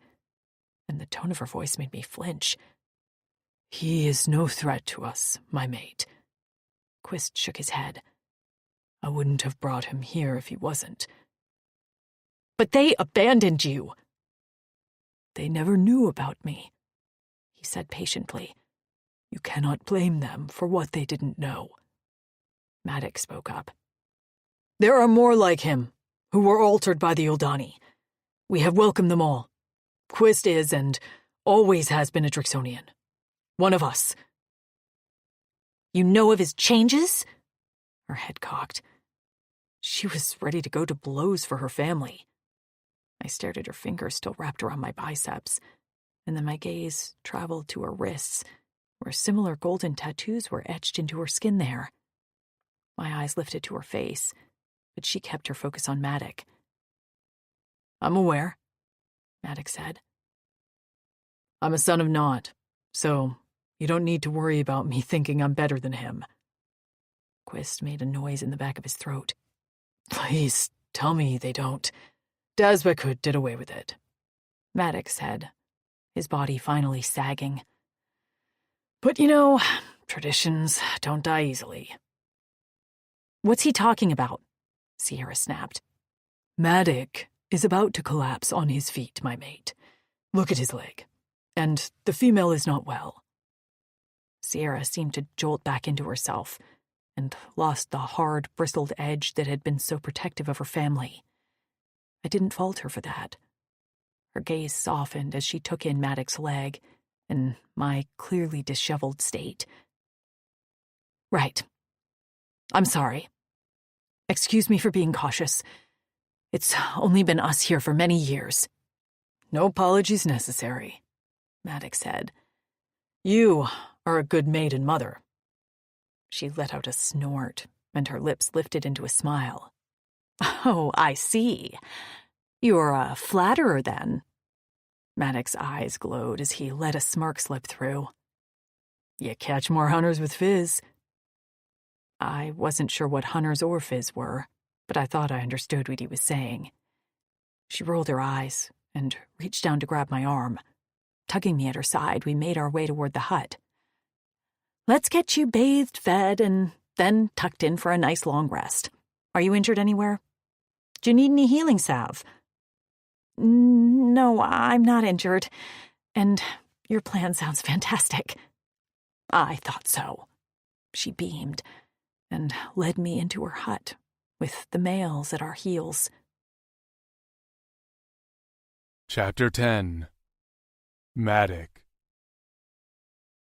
[SPEAKER 2] and the tone of her voice made me flinch. "He is no threat to us, my mate." Quist shook his head. "I wouldn't have brought him here if he wasn't." "But they abandoned you." "They never knew about me," he said patiently. "You cannot blame them for what they didn't know." Maddox spoke up. "There are more like him, who were altered by the Uldani. We have welcomed them all. Quist is, and always has been, a Drixonian. One of us." "You know of his changes?" Her head cocked. She was ready to go to blows for her family. I stared at her fingers still wrapped around my biceps, and then my gaze traveled to her wrists, where similar golden tattoos were etched into her skin there. My eyes lifted to her face, but she kept her focus on Maddox. "I'm aware," Maddox said. "I'm a son of Nod, so you don't need to worry about me thinking I'm better than him." Quist made a noise in the back of his throat. "Please tell me they don't. Dazbekut did away with it," Maddox said, his body finally sagging. "But you know, traditions don't die easily." "What's he talking about?" Sierra snapped. "Maddox is about to collapse on his feet, my mate. Look at his leg. And the female is not well." Sierra seemed to jolt back into herself and lost the hard, bristled edge that had been so protective of her family. I didn't fault her for that. Her gaze softened as she took in Maddox's leg and my clearly disheveled state. Right. I'm sorry. Excuse me for being cautious. It's only been us here for many years. No apologies necessary, Maddox said. You are a good maid and mother. She let out a snort, and her lips lifted into a smile. Oh, I see. You're a flatterer, then. Maddox's eyes glowed as he let a smirk slip through. You catch more hunters with fizz. I wasn't sure what hunters or fizz were, but I thought I understood what he was saying. She rolled her eyes and reached down to grab my arm. Tugging me at her side, we made our way toward the hut. Let's get you bathed, fed, and then tucked in for a nice long rest. Are you injured anywhere? Do you need any healing salve? No, I'm not injured. And your plan sounds fantastic. I thought so. She beamed and led me into her hut, with the males at our heels.
[SPEAKER 1] Chapter 10. Maddox.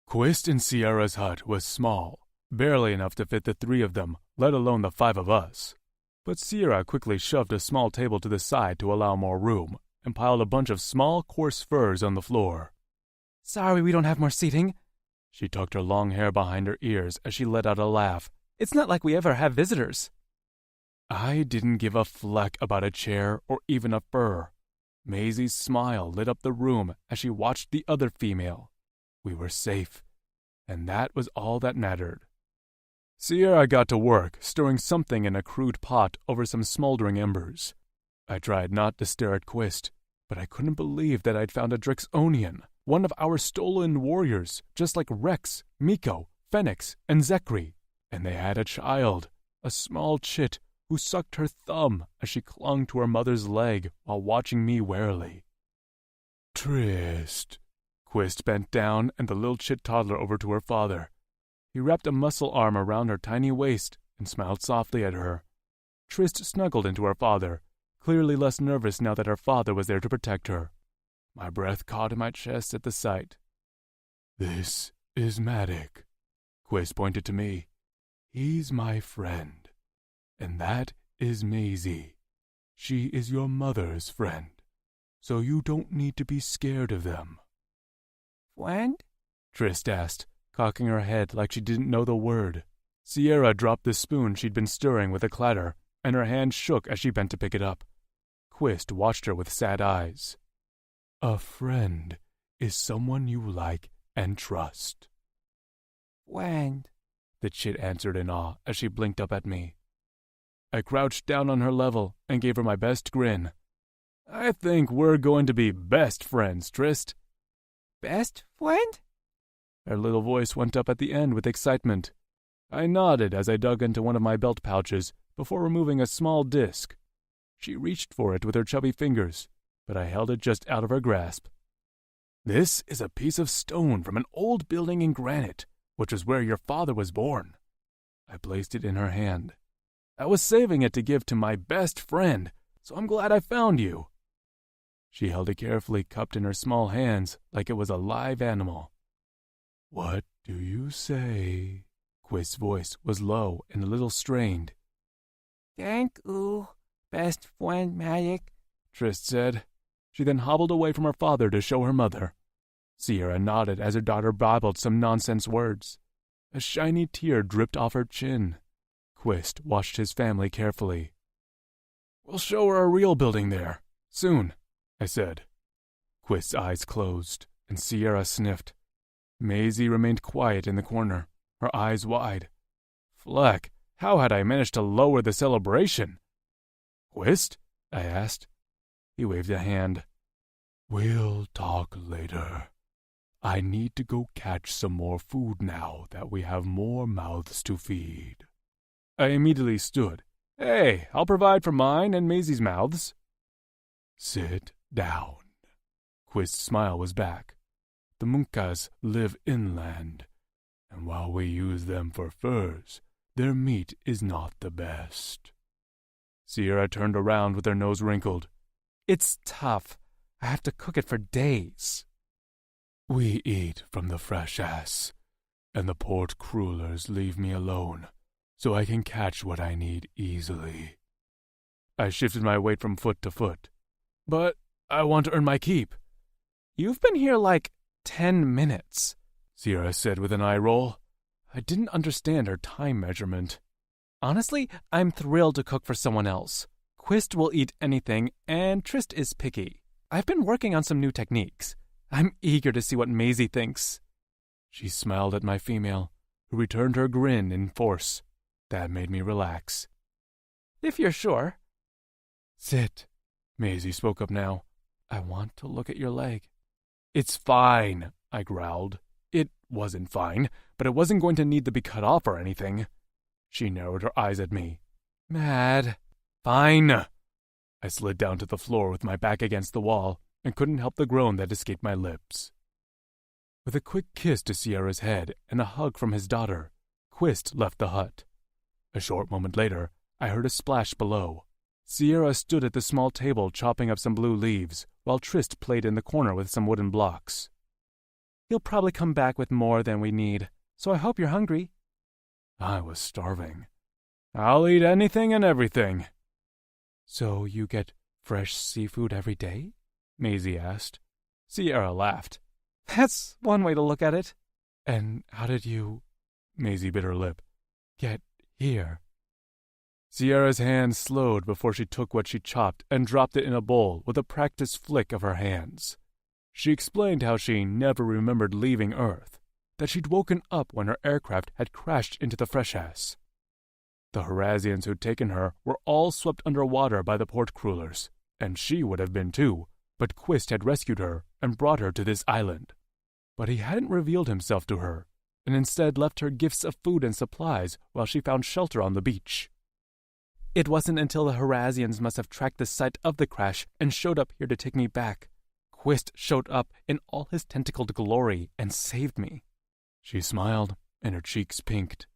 [SPEAKER 1] Quist and Sierra's hut was small, barely enough to fit the three of them, let alone the five of us. But Sierra quickly shoved a small table to the side to allow more room, and piled a bunch of small, coarse furs on the floor. Sorry we don't have more seating. She tucked her long hair behind her ears as she let out a laugh. It's not like we ever have visitors. I didn't give a fleck about a chair or even a fur. Maisie's smile lit up the room as she watched the other female. We were safe, and that was all that mattered. Sierra got to work, stirring something in a crude pot over some smoldering embers. I tried not to stare at Quist, but I couldn't believe that I'd found a Drixonian, one of our stolen warriors, just like Rex, Miko, Phoenix, and Zekri. And they had a child, a small chit, who sucked her thumb as she clung to her mother's leg while watching me warily. Trist. Quist bent down and the little chit toddler over to her father. He wrapped a muscle arm around her tiny waist and smiled softly at her. Trist snuggled into her father, clearly less nervous now that her father was there to protect her. My breath caught in my chest at the sight. This is Maddox. Quist pointed to me. He's my friend. And that is Maisie. She is your mother's friend, so you don't need to be scared of them. Friend? Trist asked, cocking her head like she didn't know the word. Sierra dropped the spoon she'd been stirring with a clatter, and her hand shook as she bent to pick it up. Quist watched her with sad eyes. A friend is someone you like and trust. Friend, the chit answered in awe as she blinked up at me. I crouched down on her level and gave her my best grin. I think we're going to be best friends, Trist. Best friend? Her little voice went up at the end with excitement. I nodded as I dug into one of my belt pouches before removing a small disc. She reached for it with her chubby fingers, but I held it just out of her grasp. This is a piece of stone from an old building in granite, which is where your father was born. I placed it in her hand. I was saving it to give to my best friend, so I'm glad I found you. She held it carefully cupped in her small hands like it was a live animal. What do you say? Quist's voice was low and a little strained. Thank you, best friend Maddox, Trist said. She then hobbled away from her father to show her mother. Sierra nodded as her daughter babbled some nonsense words. A shiny tear dripped off her chin. Quist watched his family carefully. We'll show her a real building there, soon, I said. Quist's eyes closed, and Sierra sniffed. Maisie remained quiet in the corner, her eyes wide. Fleck, how had I managed to lower the celebration? Quist? I asked. He waved a hand. We'll talk later. I need to go catch some more food now that we have more mouths to feed. I immediately stood. Hey, I'll provide for mine and Maisie's mouths. Sit down. Quist's smile was back. The Munkas live inland, and while we use them for furs, their meat is not the best. Sierra turned around with her nose wrinkled. It's tough.
[SPEAKER 3] I have to cook it for days.
[SPEAKER 1] We eat from the fresh ass, and the port crullers leave me alone, so I can catch what I need easily. I shifted my weight from foot to foot. But I want to earn my keep.
[SPEAKER 3] You've been here like 10 minutes,
[SPEAKER 1] Sierra said with an eye roll.
[SPEAKER 3] I didn't understand her time measurement. Honestly, I'm thrilled to cook for someone else. Quist will eat anything, and Trist is picky. I've been working on some new techniques. I'm eager to see what Maisie thinks.
[SPEAKER 1] She smiled at my female, who returned her grin in force. That made me relax.
[SPEAKER 3] If you're sure.
[SPEAKER 1] Sit. Maisie spoke up now. I want to look at your leg.
[SPEAKER 3] It's fine, I growled. It wasn't fine, but it wasn't going to need to be cut off or anything.
[SPEAKER 1] She narrowed her eyes at me.
[SPEAKER 3] Mad. Fine.
[SPEAKER 1] I slid down to the floor with my back against the wall and couldn't help the groan that escaped my lips. With a quick kiss to Sierra's head and a hug from his daughter, Quist left the hut. A short moment later, I heard a splash below. Sierra stood at the small table chopping up some blue leaves, while Trist played in the corner with some wooden blocks.
[SPEAKER 3] He'll probably come back with more than we need, so I hope you're hungry.
[SPEAKER 1] I was starving. I'll eat anything and everything.
[SPEAKER 3] So you get fresh seafood every day?
[SPEAKER 1] Maisie asked.
[SPEAKER 3] Sierra laughed. That's one way to look at it.
[SPEAKER 1] And how did you, Maisie bit her lip, get here? Sierra's hand slowed before she took what she chopped and dropped it in a bowl with a practiced flick of her hands. She explained how she never remembered leaving Earth, that she'd woken up when her aircraft had crashed into the Freshass. The Harazians who'd taken her were all swept underwater by the port crullers, and she would have been too, but Quist had rescued her and brought her to this island. But he hadn't revealed himself to her, and instead left her gifts of food and supplies while she found shelter on the beach.
[SPEAKER 3] It wasn't until the Harazians must have tracked the site of the crash and showed up here to take me back. Quist showed up in all his tentacled glory and saved me.
[SPEAKER 1] She smiled, and her cheeks pinked.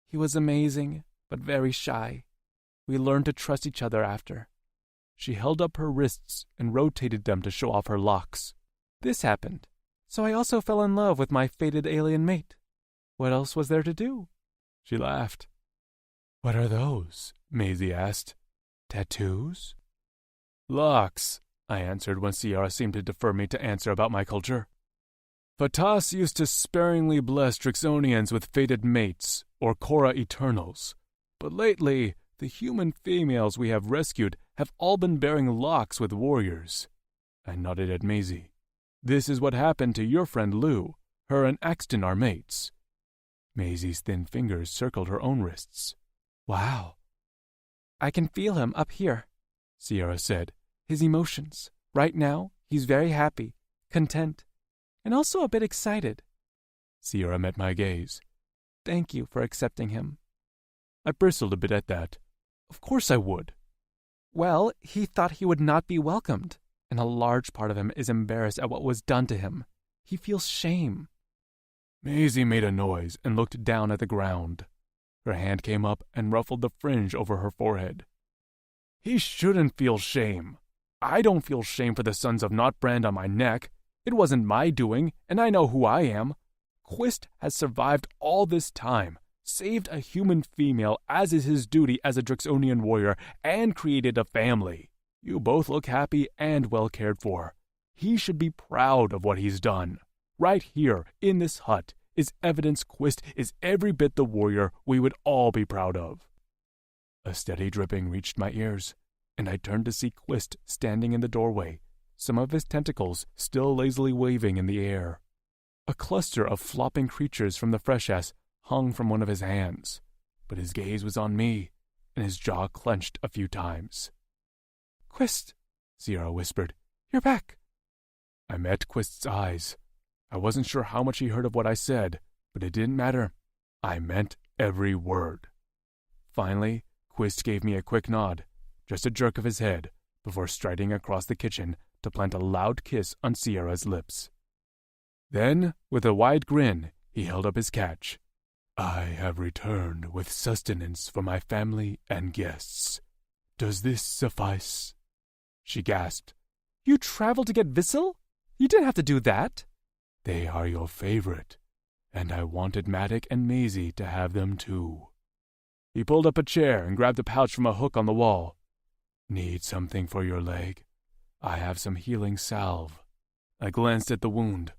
[SPEAKER 3] He was amazing, but very shy. We learned to trust each other after.
[SPEAKER 1] She held up her wrists and rotated them to show off her locks.
[SPEAKER 3] This happened, so I also fell in love with my fated alien mate. What else was there to do?
[SPEAKER 1] She laughed. What are those? Maisie asked. Tattoos? Locks, I answered when Sierra seemed to defer me to answer about my culture. Fatas used to sparingly bless Drixonians with fated mates, or Korra Eternals. But lately, the human females we have rescued have all been bearing locks with warriors. I nodded at Maisie. This is what happened to your friend Lou. Her and Axton are mates. Maisie's thin fingers circled her own wrists.
[SPEAKER 3] Wow. I can feel him up here, Sierra said. His emotions. Right now, he's very happy, content, and also a bit excited.
[SPEAKER 1] Sierra met my gaze.
[SPEAKER 3] Thank you for accepting him.
[SPEAKER 1] I bristled a bit at that. Of course I would.
[SPEAKER 3] Well, he thought he would not be welcomed, and a large part of him is embarrassed at what was done to him. He feels shame.
[SPEAKER 1] Maisie made a noise and looked down at the ground. Her hand came up and ruffled the fringe over her forehead. He shouldn't feel shame. I don't feel shame for the Sons of Not brand on my neck. It wasn't my doing, and I know who I am. Quist has survived all this time, saved a human female as is his duty as a Drixonian warrior, and created a family. You both look happy and well cared for. He should be proud of what he's done. Right here, in this hut, is evidence Quist is every bit the warrior we would all be proud of. A steady dripping reached my ears, and I turned to see Quist standing in the doorway, some of his tentacles still lazily waving in the air. A cluster of flopping creatures from the Freshass hung from one of his hands, but his gaze was on me, and his jaw clenched a few times.
[SPEAKER 3] Quist,
[SPEAKER 1] Sierra whispered.
[SPEAKER 3] You're back.
[SPEAKER 1] I met Quist's eyes. I wasn't sure how much he heard of what I said, but it didn't matter. I meant every word. Finally, Quist gave me a quick nod, just a jerk of his head, before striding across the kitchen to plant a loud kiss on Sierra's lips. Then, with a wide grin, he held up his catch. I have returned with sustenance for my family and guests. Does this suffice? She gasped.
[SPEAKER 3] You traveled to get Vissel? You didn't have to do that.
[SPEAKER 1] They are your favorite, and I wanted Matic and Maisie to have them too. He pulled up a chair and grabbed a pouch from a hook on the wall. Need something for your leg? I have some healing salve. I glanced at the wound.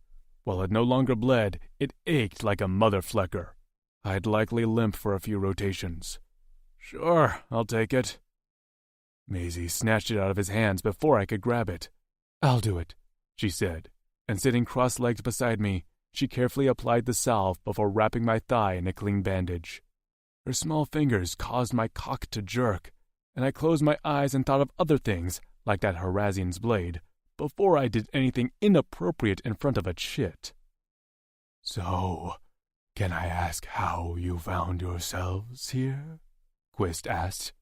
[SPEAKER 1] While it no longer bled, it ached like a mother flecker. I'd likely limp for a few rotations. Sure, I'll take it. Maisie snatched it out of his hands before I could grab it. I'll do it, she said, and sitting cross-legged beside me, she carefully applied the salve before wrapping my thigh in a clean bandage. Her small fingers caused my cock to jerk, and I closed my eyes and thought of other things, like that Harazian's blade, before I did anything inappropriate in front of a chit. So, can I ask how you found yourselves here? Quist asked.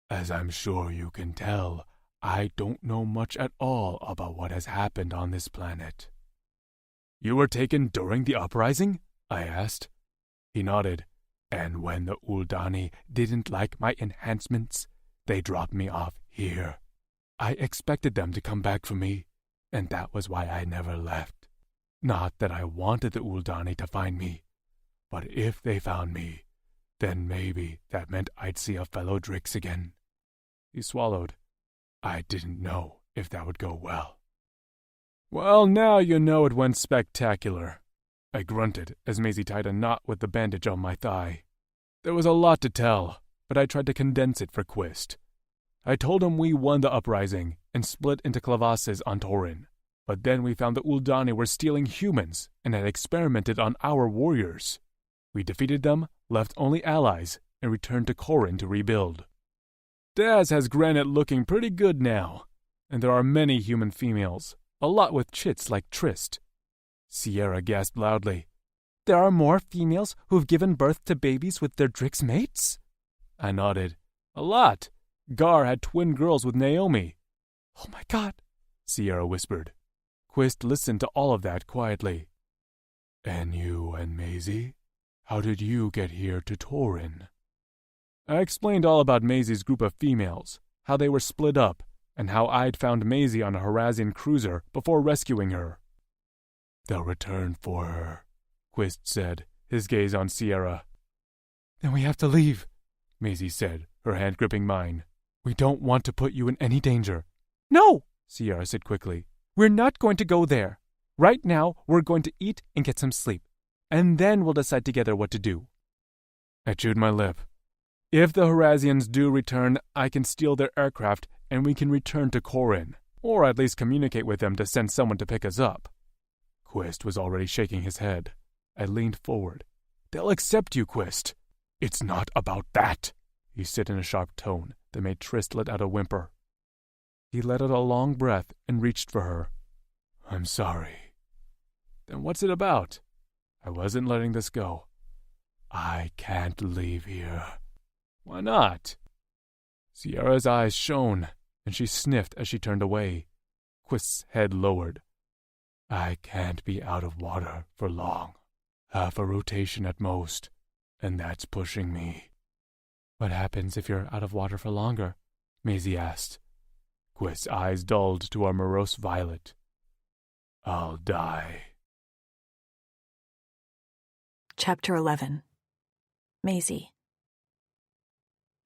[SPEAKER 1] As I'm sure you can tell, I don't know much at all about what has happened on this planet. You were taken during the uprising? I asked. He nodded. And when the Uldani didn't like my enhancements, they dropped me off here. I expected them to come back for me, and that was why I never left. Not that I wanted the Uldani to find me, but if they found me, then maybe that meant I'd see a fellow Drix again. He swallowed. I didn't know if that would go well. Well, now you know it went spectacular. I grunted as Maisie tied a knot with the bandage on my thigh. There was a lot to tell, but I tried to condense it for Quist. I told him we won the uprising and split into clavasses on Torin, but then we found the Uldani were stealing humans and had experimented on our warriors. We defeated them, left only allies, and returned to Corin to rebuild. Daz has Granite looking pretty good now, and there are many human females, a lot with chits like Trist. Sierra gasped loudly. There are more females who've given birth to babies with their Drix mates? I nodded. A lot. Gar had twin girls with Naomi. Oh my God, Sierra whispered. Quist listened to all of that quietly. And you and Maisie? How did you get here to Torin? I explained all about Maisie's group of females, how they were split up, and how I'd found Maisie on a Harazian cruiser before rescuing her. They'll return for her, Quist said, his gaze on Sierra. Then we have to leave, Maisie said, her hand gripping mine. We don't want to put you in any danger. No, Sierra said quickly. We're not going to go there. Right now, we're going to eat and get some sleep, and then we'll decide together what to do. I chewed my lip. If the Harazians do return, I can steal their aircraft and we can return to Corin, or at least communicate with them to send someone to pick us up. Quist was already shaking his head. I leaned forward. They'll accept you, Quist. It's not about that, he said in a sharp tone that made Trist let out a whimper. He let out a long breath and reached for her. I'm sorry. Then what's it about? I wasn't letting this go. I can't leave here. Why not? Sierra's eyes shone, and she sniffed as she turned away. Quist's head lowered. I can't be out of water for long. Half a rotation at most, and that's pushing me. What happens if you're out of water for longer? Maisie asked. Quist's eyes dulled to a morose violet. I'll die.
[SPEAKER 2] Chapter 11. Maisie.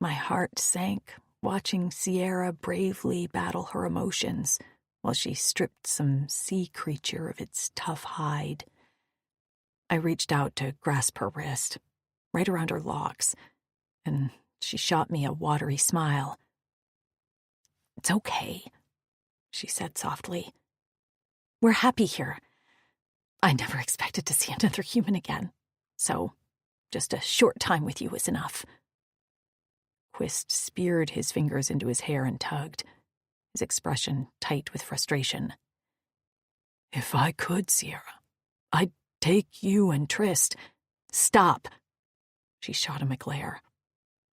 [SPEAKER 2] My heart sank, watching Sierra bravely battle her emotions while she stripped some sea creature of its tough hide. I reached out to grasp her wrist, right around her locks, and she shot me a watery smile. It's okay, she said softly. We're happy here. I never expected to see another human again, so just a short time with you is enough. Quist speared his fingers into his hair and tugged, his expression tight with frustration. If I could, Sierra, I'd take you and Trist. Stop. She shot him a glare.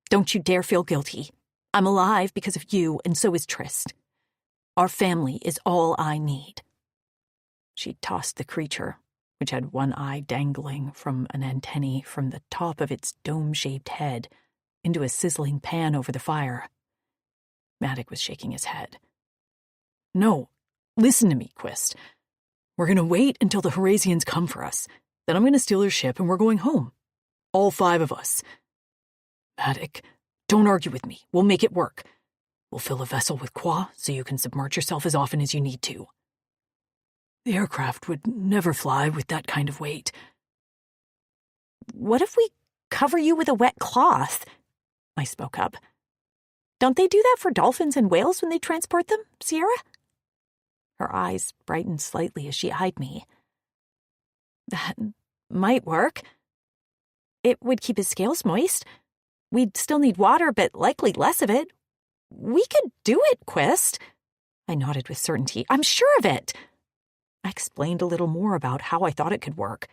[SPEAKER 2] Don't you dare feel guilty. I'm alive because of you, and so is Trist. Our family is all I need. She tossed the creature, which had one eye dangling from an antennae from the top of its dome-shaped head, into a sizzling pan over the fire. Matic was shaking his head. No, Listen to me, Quist. We're gonna wait until the Horasians come for us. Then I'm gonna steal their ship and we're going home. All 5 of us. Matic, don't argue with me. We'll make it work. We'll fill a vessel with qua so you can submerge yourself as often as you need to. The aircraft would never fly with that kind of weight.
[SPEAKER 5] What if we cover you with a wet cloth? I spoke up. Don't they do that for dolphins and whales when they transport them, Sierra? Her eyes brightened slightly as she eyed me. That might work. It would keep his scales moist. We'd still need water, but likely less of it. We could do it, Quist. I nodded with certainty. I'm sure of it. I explained a little more about how I thought it could work,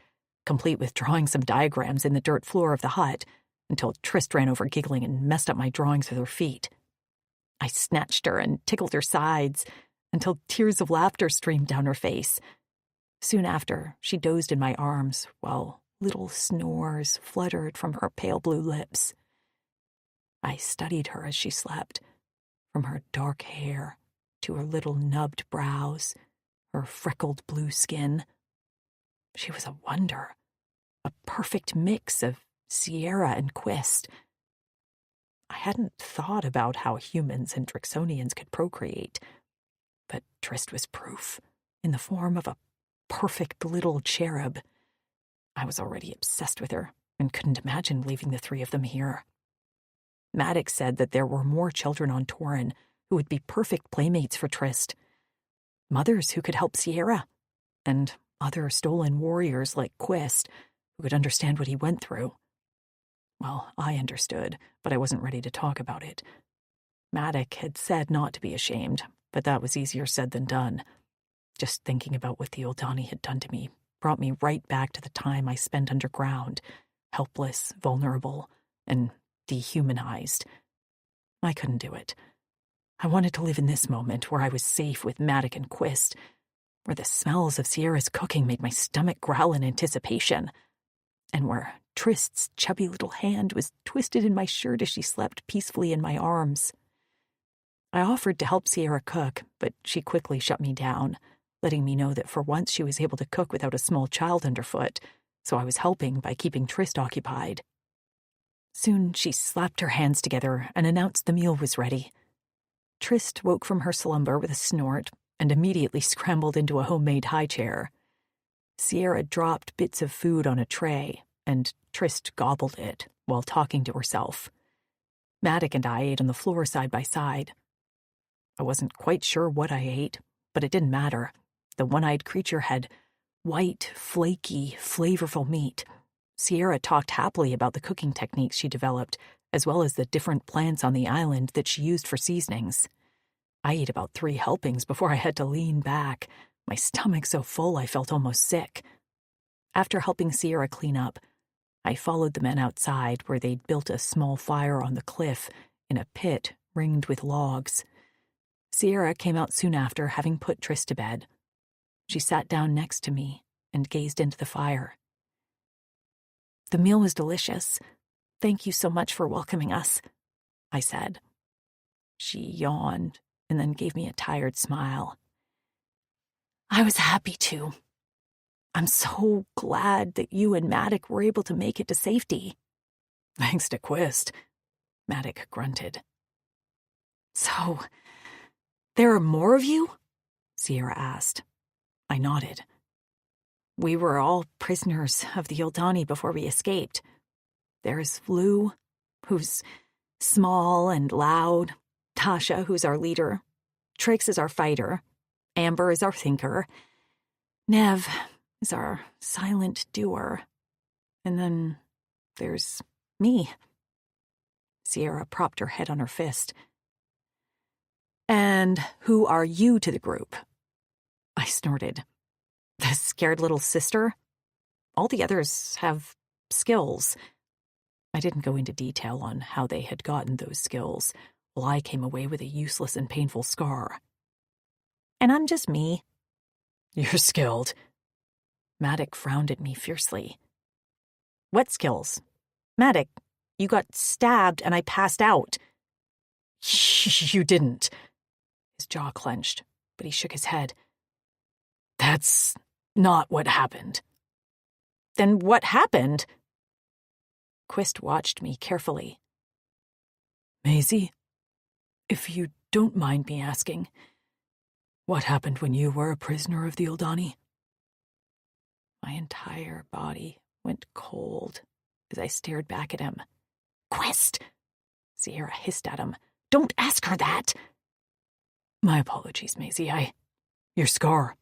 [SPEAKER 5] complete with drawing some diagrams in the dirt floor of the hut, until Trist ran over giggling and messed up my drawings with her feet. I snatched her and tickled her sides, until tears of laughter streamed down her face. Soon after, she dozed in my arms, while little snores fluttered from her pale blue lips. I studied her as she slept, from her dark hair to her little nubbed brows, her freckled blue skin. She was a wonder, a perfect mix of Sierra and Quist. I hadn't thought about how humans and Drixonians could procreate, but Trist was proof, in the form of a perfect little cherub. I was already obsessed with her and couldn't imagine leaving the 3 of them here. Maddox said that there were more children on Torin who would be perfect playmates for Trist. Mothers who could help Sierra, and other stolen warriors like Quist who could understand what he went through. Well, I understood, but I wasn't ready to talk about it. Maddox had said not to be ashamed, but that was easier said than done. Just thinking about what the Oldani had done to me brought me right back to the time I spent underground, helpless, vulnerable, and dehumanized. I couldn't do it. I wanted to live in this moment where I was safe with Maddox and Quist, where the smells of Sierra's cooking made my stomach growl in anticipation, and where Trist's chubby little hand was twisted in my shirt as she slept peacefully in my arms. I offered to help Sierra cook, but she quickly shut me down, letting me know that for once she was able to cook without a small child underfoot, so I was helping by keeping Trist occupied. Soon she slapped her hands together and announced the meal was ready. Trist woke from her slumber with a snort and immediately scrambled into a homemade high chair. Sierra dropped bits of food on a tray, and Trist gobbled it while talking to herself. Maddox and I ate on the floor side by side. I wasn't quite sure what I ate, but it didn't matter. The one-eyed creature had white, flaky, flavorful meat. Sierra talked happily about the cooking techniques she developed, as well as the different plants on the island that she used for seasonings. I ate about 3 helpings before I had to lean back, my stomach so full I felt almost sick. After helping Sierra clean up, I followed the men outside where they'd built a small fire on the cliff in a pit ringed with logs. Sierra came out soon after, having put Trist to bed. She sat down next to me and gazed into the fire. "The meal was delicious. Thank you so much for welcoming us," I said. She yawned and then gave me a tired smile. "I was happy to. I'm so glad that you and Maddox were able to make it to safety." "Thanks to Quist," Maddox grunted. "So, there are more of you?" Sierra asked. I nodded. "We were all prisoners of the Oldani before we escaped. There's Lou, who's small and loud, Tasha, who's our leader, Trix is our fighter, Amber is our thinker, Nev is our silent doer, and then there's me." Sierra propped her head on her fist. "And who are you to the group?" I snorted. "The scared little sister? All the others have skills." I didn't go into detail on how they had gotten those skills, while I came away with a useless and painful scar. "And I'm just me."
[SPEAKER 2] "You're skilled." Maddox frowned at me fiercely.
[SPEAKER 5] "What skills? Maddox, you got stabbed and I passed out."
[SPEAKER 2] "You didn't." His jaw clenched, but he shook his head. That's not what happened.
[SPEAKER 5] Then what happened?
[SPEAKER 2] Quist watched me carefully. Maisie, if you don't mind me asking, what happened when you were a prisoner of the Eldani? My entire body went cold as I stared back at him.
[SPEAKER 5] Quist! Sierra hissed at him. Don't ask her that!
[SPEAKER 2] My apologies, Maisie. Your scar.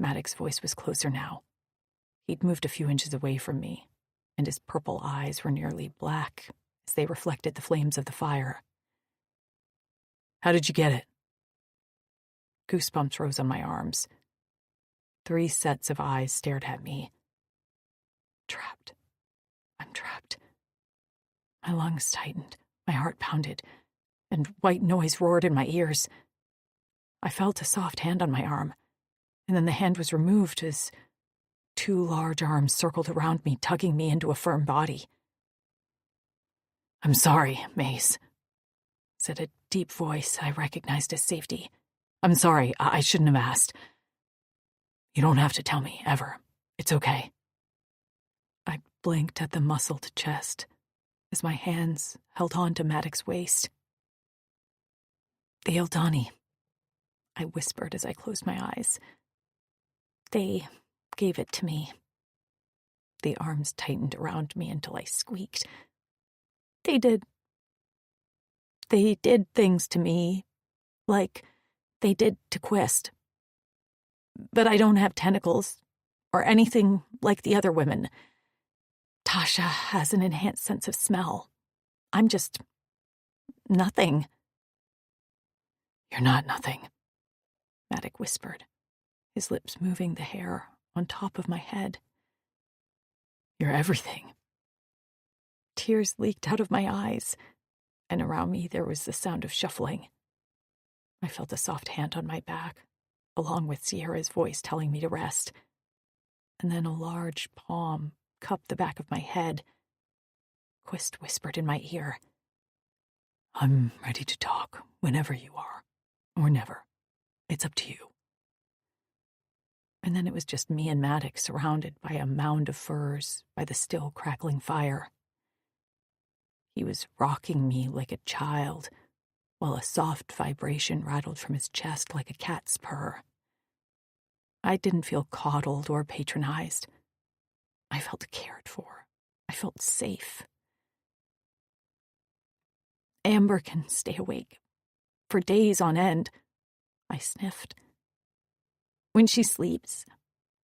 [SPEAKER 2] Maddox's voice was closer now. He'd moved a few inches away from me, and his purple eyes were nearly black as they reflected the flames of the fire. How did you get it? Goosebumps rose on my arms. 3 sets of eyes stared at me. Trapped. I'm trapped. My lungs tightened, my heart pounded, and white noise roared in my ears. I felt a soft hand on my arm, and then the hand was removed as 2 large arms circled around me, tugging me into a firm body. I'm sorry, Maze, said a deep voice I recognized as safety. I'm sorry, I shouldn't have asked. You don't have to tell me, ever. It's okay. I blinked at the muscled chest as my hands held on to Maddox's waist. The Eldani, I whispered as I closed my eyes. They gave it to me. The arms tightened around me until I squeaked. They did things to me, like they did to Quist. But I don't have tentacles, or anything like the other women. Tasha has an enhanced sense of smell. I'm just nothing. You're not nothing, Maddox whispered, his lips moving the hair on top of my head. You're everything. Tears leaked out of my eyes, and around me there was the sound of shuffling. I felt a soft hand on my back, along with Sierra's voice telling me to rest. And then a large palm cupped the back of my head. Quist whispered in my ear, I'm ready to talk whenever you are, or never. It's up to you. And then it was just me and Maddox surrounded by a mound of furs by the still crackling fire. He was rocking me like a child, while a soft vibration rattled from his chest like a cat's purr. I didn't feel coddled or patronized. I felt cared for. I felt safe. Amber can stay awake for days on end, I sniffed. When she sleeps,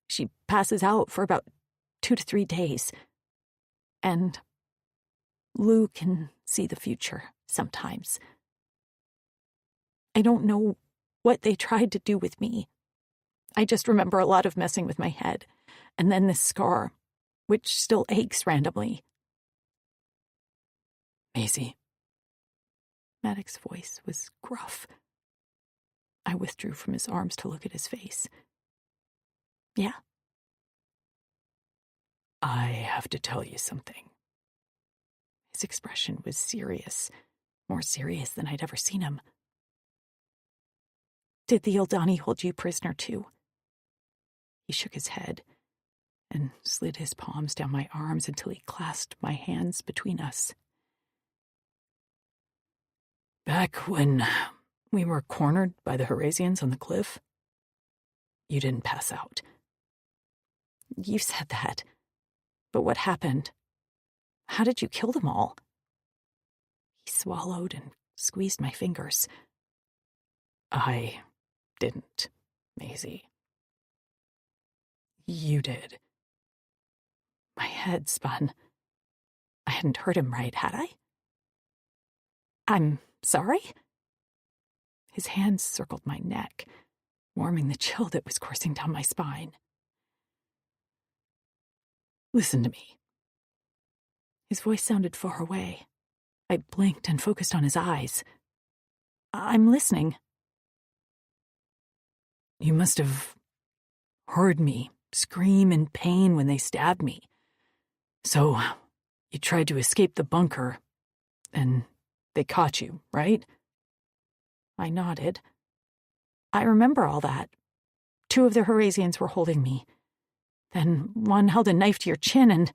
[SPEAKER 2] she passes out for about 2 to 3 days. And Lou can see the future sometimes. I don't know what they tried to do with me. I just remember a lot of messing with my head, and then this scar, which still aches randomly. Maisie. Maddox's voice was gruff. I withdrew from his arms to look at his face. Yeah? I have to tell you something. His expression was serious, more serious than I'd ever seen him. Did the Eldani hold you prisoner too? He shook his head and slid his palms down my arms until he clasped my hands between us. Back when we were cornered by the Herasians on the cliff, you didn't pass out. You said that. But what happened? How did you kill them all? He swallowed and squeezed my fingers. I didn't, Maisie. You did. My head spun. I hadn't heard him right, had I? I'm sorry? His hands circled my neck, warming the chill that was coursing down my spine. Listen to me. His voice sounded far away. I blinked and focused on his eyes. I'm listening. You must have heard me scream in pain when they stabbed me. So you tried to escape the bunker, and they caught you, right? I nodded. I remember all that.
[SPEAKER 5] 2 of the Horasians were holding me. Then one held a knife to your chin and...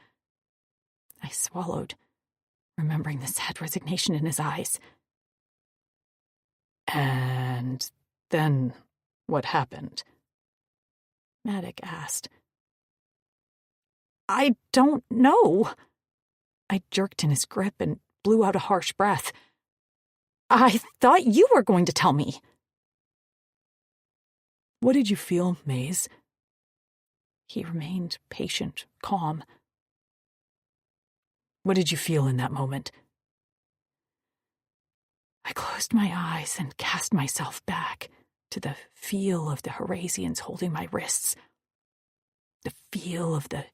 [SPEAKER 5] I swallowed, remembering the sad resignation in his eyes.
[SPEAKER 2] And then what happened?
[SPEAKER 5] Maddox asked. I don't know. I jerked in his grip and blew out a harsh breath. I thought you were going to tell me.
[SPEAKER 2] What did you feel, Maze?
[SPEAKER 5] He remained patient, calm.
[SPEAKER 2] What did you feel in that moment?
[SPEAKER 5] I closed my eyes and cast myself back to the feel of the Horasians holding my wrists, the feel of the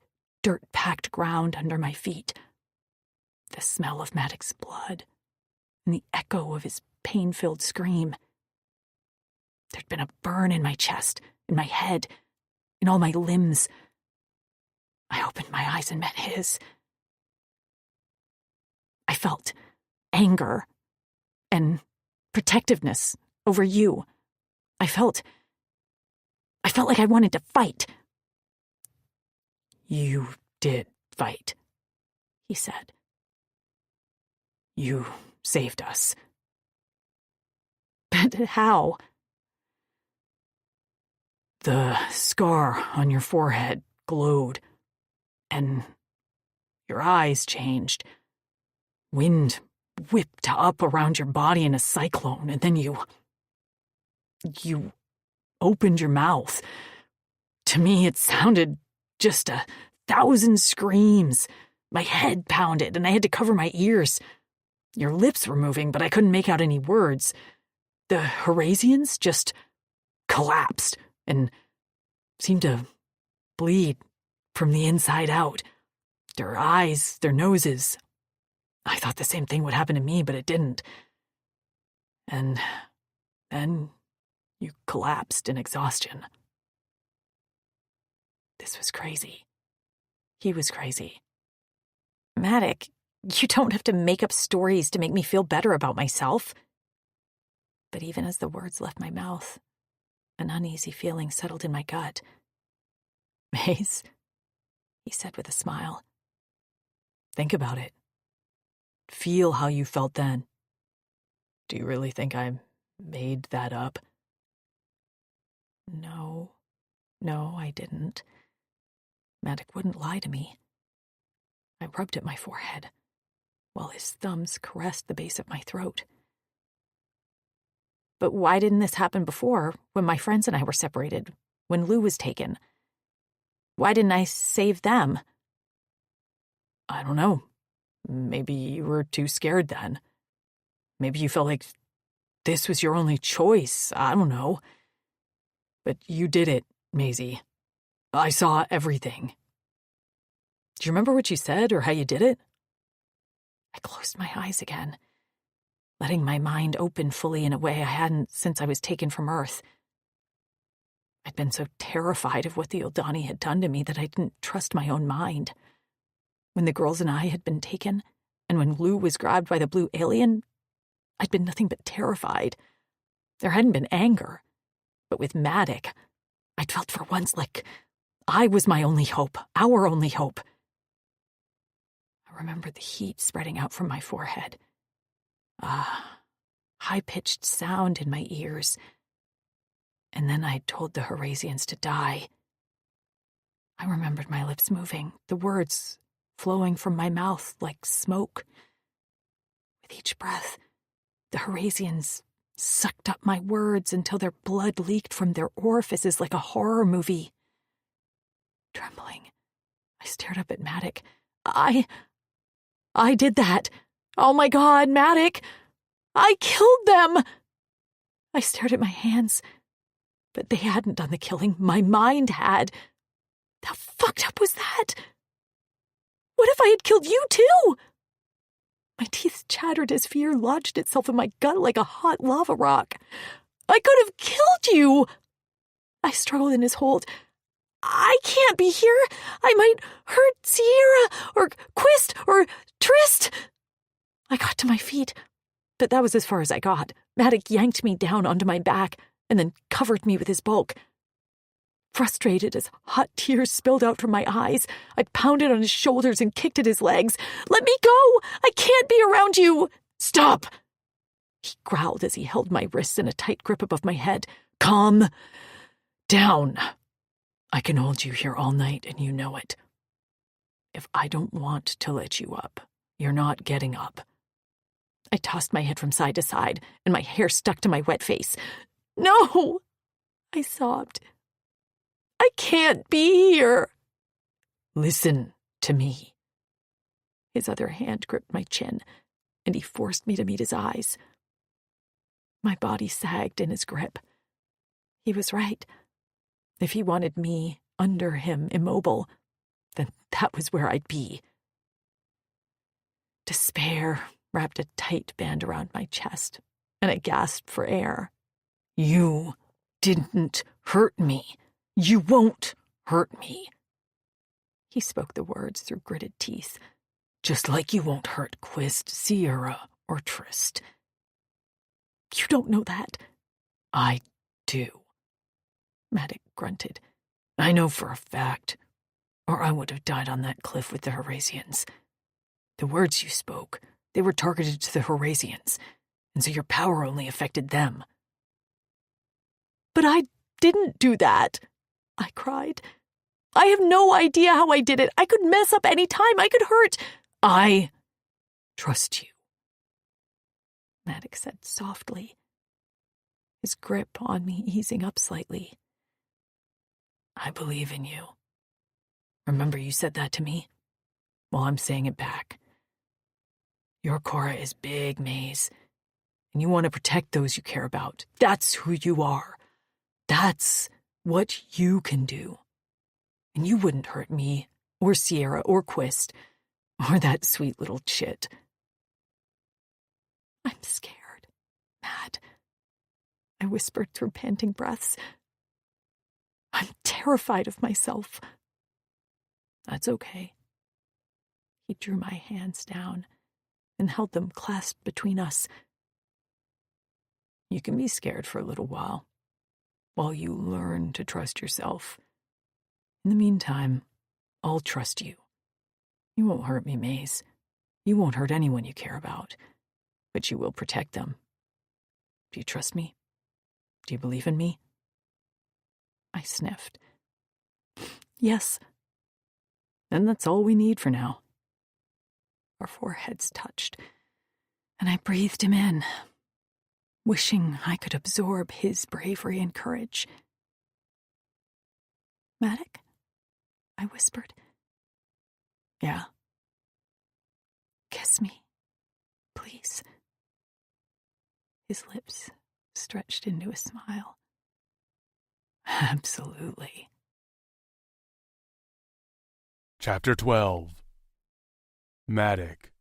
[SPEAKER 5] dirt-packed ground under my feet, the smell of Maddox's blood, and the echo of his pain-filled scream. There'd been a burn in my chest, in my head, in all my limbs. I opened my eyes and met his. I felt anger and protectiveness over you. I felt like I wanted to fight.
[SPEAKER 2] You did fight,
[SPEAKER 5] he said.
[SPEAKER 2] You saved us.
[SPEAKER 5] But how?
[SPEAKER 2] The scar on your forehead glowed, and your eyes changed. Wind whipped up around your body in a cyclone, and then you opened your mouth. To me, it sounded just 1,000 screams. My head pounded, and I had to cover my ears. Your lips were moving, but I couldn't make out any words. The Horasians just collapsed and seemed to bleed from the inside out. Their eyes, their noses. I thought the same thing would happen to me, but it didn't. And then you collapsed in exhaustion. This was crazy. He was crazy.
[SPEAKER 5] Maddox, you don't have to make up stories to make me feel better about myself. But even as the words left my mouth, an uneasy feeling settled in my gut.
[SPEAKER 2] Maze,
[SPEAKER 5] he said with a smile.
[SPEAKER 2] Think about it. Feel how you felt then. Do you really think I made that up?
[SPEAKER 5] No, I didn't. Maddox wouldn't lie to me. I rubbed at my forehead, while his thumbs caressed the base of my throat. But why didn't this happen before, when my friends and I were separated, when Lou was taken? Why didn't I save them?
[SPEAKER 2] I don't know. Maybe you were too scared then. Maybe you felt like this was your only choice. I don't know. But you did it, Maisie. I saw everything. Do you remember what you said or how you did it?
[SPEAKER 5] I closed my eyes again, letting my mind open fully in a way I hadn't since I was taken from Earth. I'd been so terrified of what the Eldani had done to me that I didn't trust my own mind. When the girls and I had been taken, and when Lou was grabbed by the blue alien, I'd been nothing but terrified. There hadn't been anger, but with Maddox, I'd felt for once like I was my only hope, our only hope. I remembered the heat spreading out from my forehead. High-pitched sound in my ears. And then I'd told the Horasians to die. I remembered my lips moving, the words flowing from my mouth like smoke. With each breath, the Horasians sucked up my words until their blood leaked from their orifices like a horror movie. Trembling, I stared up at Maddox. I did that. Oh my God, Maddox! I killed them! I stared at my hands, but they hadn't done the killing. My mind had. How fucked up was that? What if I had killed you too? My teeth chattered as fear lodged itself in my gut like a hot lava rock. I could have killed you! I struggled in his hold. I can't be here. I might hurt Sierra or Quist or Trist. I got to my feet, but that was as far as I got. Maddox yanked me down onto my back and then covered me with his bulk.
[SPEAKER 2] Frustrated as hot tears spilled out from my eyes, I pounded on his shoulders and kicked at his legs. "Let me go! I can't be around you! Stop!" He growled as he held my wrists in a tight grip above my head. "Calm down. I can hold you here all night, and you know it. If I don't want to let you up, you're not getting up." I tossed my head from side to side, and my hair stuck to my wet face. "No!" I sobbed. "I can't be here." "Listen to me." His other hand gripped my chin, and he forced me to meet his eyes. My body sagged in his grip. He was right. If he wanted me under him, immobile, then that was where I'd be. Despair wrapped a tight band around my chest, and I gasped for air. "You didn't hurt me. You won't hurt me." He spoke the words through gritted teeth. "Just like you won't hurt Quist, Sierra, or Trist." "You don't know that." "I do." Maddox grunted. "I know for a fact, or I would have died on that cliff with the Horasians. The words you spoke, they were targeted to the Horasians, and so your power only affected them." "But I didn't do that," I cried. "I have no idea how I did it. I could mess up any time. I could hurt." "I trust you," Maddox said softly, his grip on me easing up slightly. "I believe in you. Remember you said that to me? Well, I'm saying it back. Your Cora is big, Maze, and you want to protect those you care about. That's who you are. That's what you can do. And you wouldn't hurt me, or Sierra, or Quist, or that sweet little chit." "I'm scared, Mad," I whispered through panting breaths. "I'm terrified of myself." "That's okay." He drew my hands down and held them clasped between us. "You can be scared for a little while you learn to trust yourself. In the meantime, I'll trust you. You won't hurt me, Maze. You won't hurt anyone you care about, but you will protect them. Do you trust me? Do you believe in me?" I sniffed. "Yes." "Then that's all we need for now." Our foreheads touched, and I breathed him in, wishing I could absorb his bravery and courage. "Maddox?" I whispered. "Yeah." "Kiss me, please." His lips stretched into a smile. "Absolutely."
[SPEAKER 1] Chapter 12. Matic.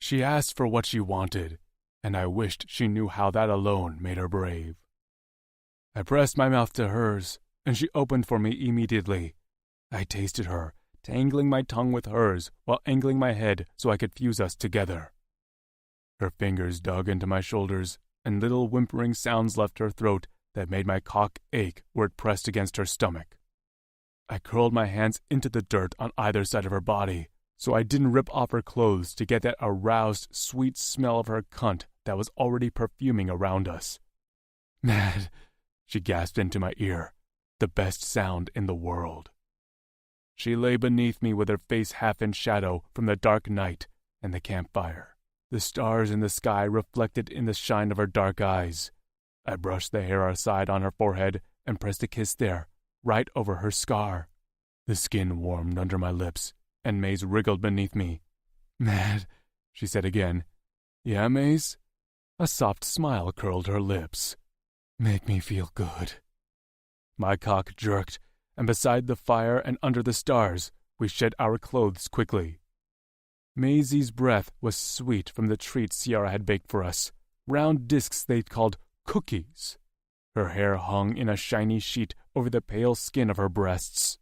[SPEAKER 1] She asked for what she wanted, and I wished she knew how that alone made her brave. I pressed my mouth to hers, and she opened for me immediately. I tasted her, tangling my tongue with hers while angling my head so I could fuse us together. Her fingers dug into my shoulders, and little whimpering sounds left her throat that made my cock ache where it pressed against her stomach. I curled my hands into the dirt on either side of her body, so I didn't rip off her clothes to get that aroused, sweet smell of her cunt that was already perfuming around us. "Mad," she gasped into my ear, the best sound in the world. She lay beneath me with her face half in shadow from the dark night and the campfire, the stars in the sky reflected in the shine of her dark eyes. I brushed the hair aside on her forehead and pressed a kiss there, right over her scar. The skin warmed under my lips, and Maze wriggled beneath me. "Mad," she said again. "Yeah, Maze?" A soft smile curled her lips. "Make me feel good." My cock jerked, and beside the fire and under the stars, we shed our clothes quickly. Maisie's breath was sweet from the treats Sierra had baked for us, round discs they'd called cookies. Her hair hung in a shiny sheet over the pale skin of her breasts.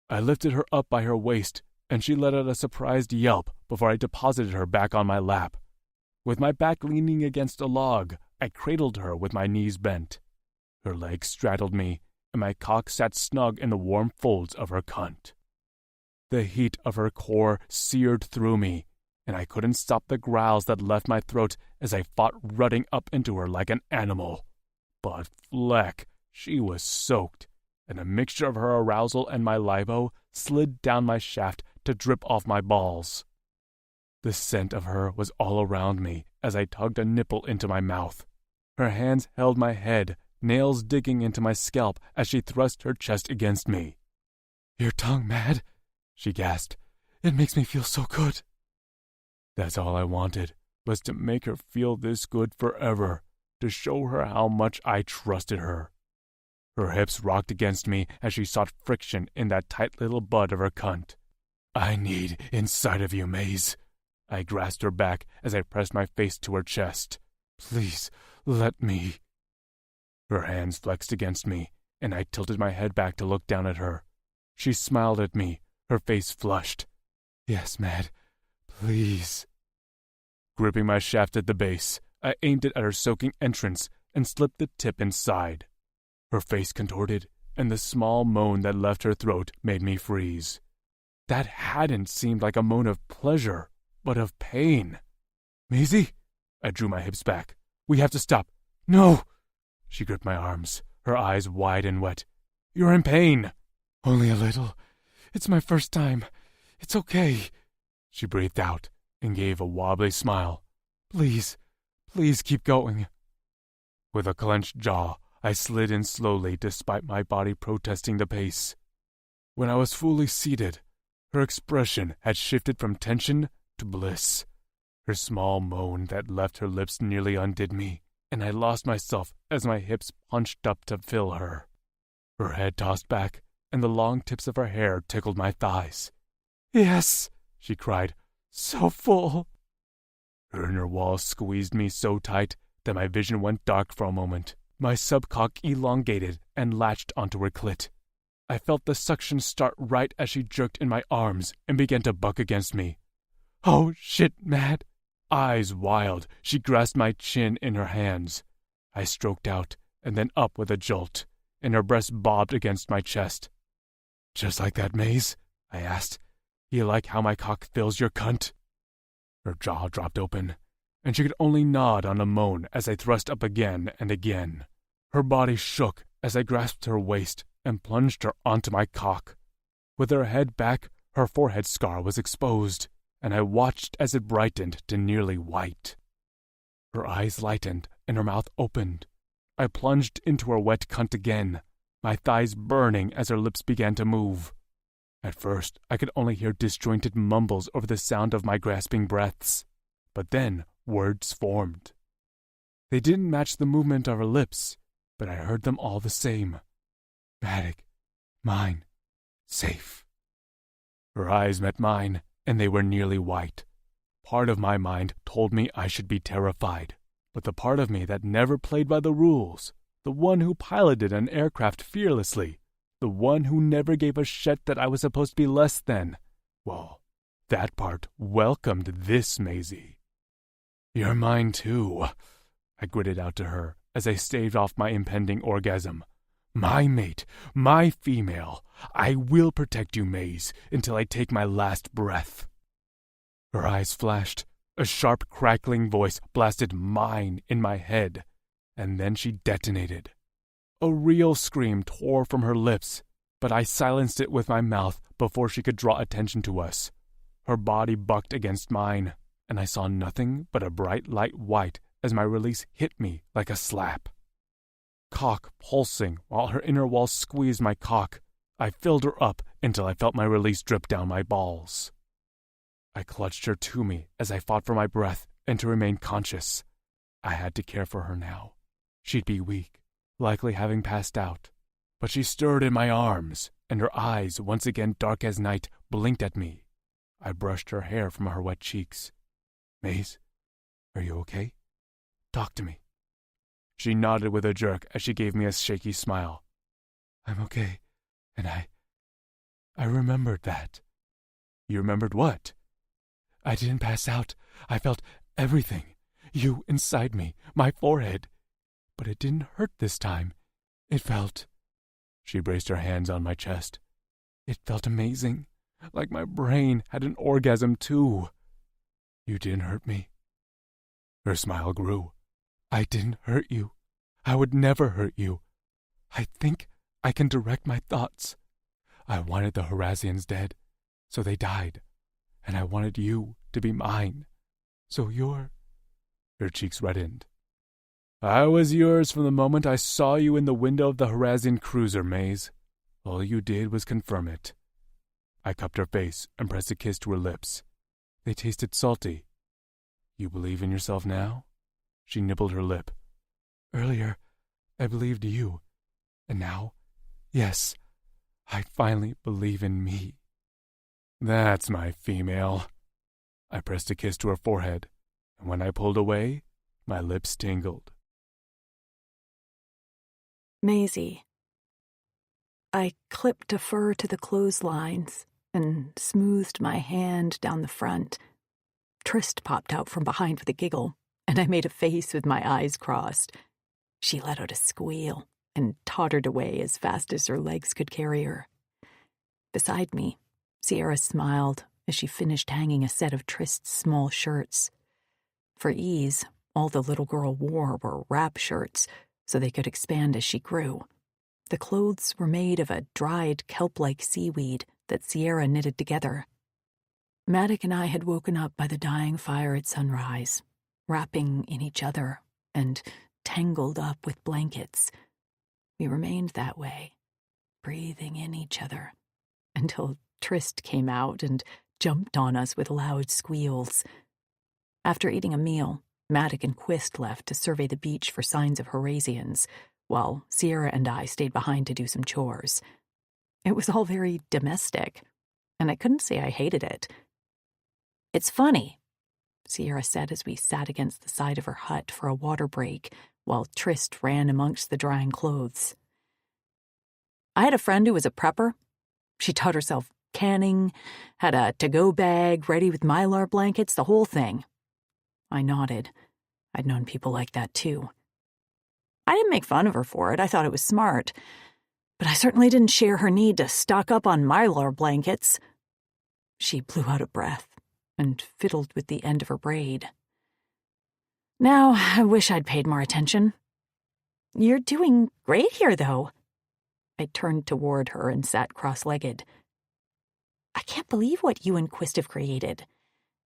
[SPEAKER 1] I lifted her up by her waist, and she let out a surprised yelp before I deposited her back on my lap. With my back leaning against a log, I cradled her with my knees bent. Her legs straddled me, and
[SPEAKER 3] and my cock sat snug in the warm folds of her cunt. The heat of her core seared through me, and I couldn't stop the growls that left my throat as I fought rutting up into her like an animal. But fleck, she was soaked, and a mixture of her arousal and my libo slid down my shaft to drip off my balls. The scent of her was all around me as I tugged a nipple into my mouth. Her hands held my head, nails digging into my scalp as she thrust her chest against me. "Your tongue, Mad," she gasped. "It makes me feel so good." That's all I wanted, was to make her feel this good forever, to show her how much I trusted her. Her hips rocked against me as she sought friction in that tight little bud of her cunt. "I need inside of you, Maze." I grasped her back as I pressed my face to her chest. "Please, let me." Her hands flexed against me, and I tilted my head back to look down at her. She smiled at me, her face flushed. "Yes, Mad, please." Gripping my shaft at the base, I aimed it at her soaking entrance and slipped the tip inside. Her face contorted, and the small moan that left her throat made me freeze. That hadn't seemed like a moan of pleasure, but of pain. "Maisie?" I drew my hips back. "We have to stop." "No!" She gripped my arms, her eyes wide and wet. "You're in pain." "Only a little. It's my first time. It's okay." She breathed out and gave a wobbly smile. Please keep going." With a clenched jaw, I slid in slowly despite my body protesting the pace. When I was fully seated, her expression had shifted from tension to bliss. Her small moan that left her lips nearly undid me, and I lost myself as my hips punched up to fill her. Her head tossed back, and the long tips of her hair tickled my thighs. "Yes," she cried, "so full." Her inner walls squeezed me so tight that my vision went dark for a moment. My subcock elongated and latched onto her clit. I felt the suction start right as she jerked in my arms and began to buck against me. "Oh, shit, Mad." Eyes wild, she grasped my chin in her hands. I stroked out and then up with a jolt, and her breast bobbed against my chest. "Just like that, Maze?" I asked. "You like how my cock fills your cunt?" Her jaw dropped open, and she could only nod on a moan as I thrust up again and again. Her body shook as I grasped her waist and plunged her onto my cock. With her head back, her forehead scar was exposed, and I watched as it brightened to nearly white. Her eyes lightened and her mouth opened. I plunged into her wet cunt again, my thighs burning as her lips began to move. At first, I could only hear disjointed mumbles over the sound of my grasping breaths, but then words formed. They didn't match the movement of her lips, but I heard them all the same. "Matic, mine, safe." Her eyes met mine, and they were nearly white. Part of my mind told me I should be terrified, but the part of me that never played by the rules, the one who piloted an aircraft fearlessly, the one who never gave a shit that I was supposed to be less than, well, that part welcomed this Maisie. "You're mine too," I gritted out to her as I staved off my impending orgasm. "My mate, my female. I will protect you, Maze, until I take my last breath." Her eyes flashed. A sharp, crackling voice blasted "mine" in my head, and then she detonated. A real scream tore from her lips, but I silenced it with my mouth before she could draw attention to us. Her body bucked against mine, and I saw nothing but a bright light white as my release hit me like a slap. Cock pulsing while her inner walls squeezed my cock, I filled her up until I felt my release drip down my balls. I clutched her to me as I fought for my breath and to remain conscious. I had to care for her now. She'd be weak, likely having passed out, but she stirred in my arms, and her eyes, once again dark as night, blinked at me. I brushed her hair from her wet cheeks. "Maze, are you okay? Talk to me." She nodded with a jerk as she gave me a shaky smile. "I'm okay, and I remembered that." "You remembered what?" "I didn't pass out. I felt everything. You inside me, my forehead. But it didn't hurt this time. It felt..." She braced her hands on my chest. It felt amazing, like my brain had an orgasm too. You didn't hurt me. Her smile grew. I didn't hurt you. I would never hurt you. I think I can direct my thoughts. I wanted the Horazians dead, so they died. And I wanted you to be mine, so you're... Her cheeks reddened. I was yours from the moment I saw you in the window of the Horazian cruiser, Maze. All you did was confirm it. I cupped her face and pressed a kiss to her lips. They tasted salty. You believe in yourself now? She nibbled her lip. Earlier, I believed you. And now, yes, I finally believe in me. That's my female. I pressed a kiss to her forehead, and when I pulled away, my lips tingled.
[SPEAKER 2] Maisie. I clipped a fur to the clotheslines and smoothed my hand down the front. Trist popped out from behind with a giggle, and I made a face with my eyes crossed. She let out a squeal and tottered away as fast as her legs could carry her. Beside me, Sierra smiled as she finished hanging a set of Trist's small shirts. For ease, all the little girl wore were wrap shirts, so they could expand as she grew. The clothes were made of a dried kelp-like seaweed that Sierra knitted together. Maddock and I had woken up by the dying fire at sunrise, wrapping in each other and tangled up with blankets. We remained that way, breathing in each other, until Trist came out and jumped on us with loud squeals. After eating a meal, Maddock and Quist left to survey the beach for signs of Horazians, while Sierra and I stayed behind to do some chores. It was all very domestic, and I couldn't say I hated it. It's funny, Sierra said as we sat against the side of her hut for a water break, while Trist ran amongst the drying clothes. I had a friend who was a prepper. She taught herself canning, had a to-go bag ready with Mylar blankets, the whole thing. I nodded. I'd known people like that, too. I didn't make fun of her for it. I thought it was smart. But I certainly didn't share her need to stock up on Mylar blankets. She blew out a breath and fiddled with the end of her braid. Now, I wish I'd paid more attention. You're doing great here, though. I turned toward her and sat cross-legged. I can't believe what you and Quist have created.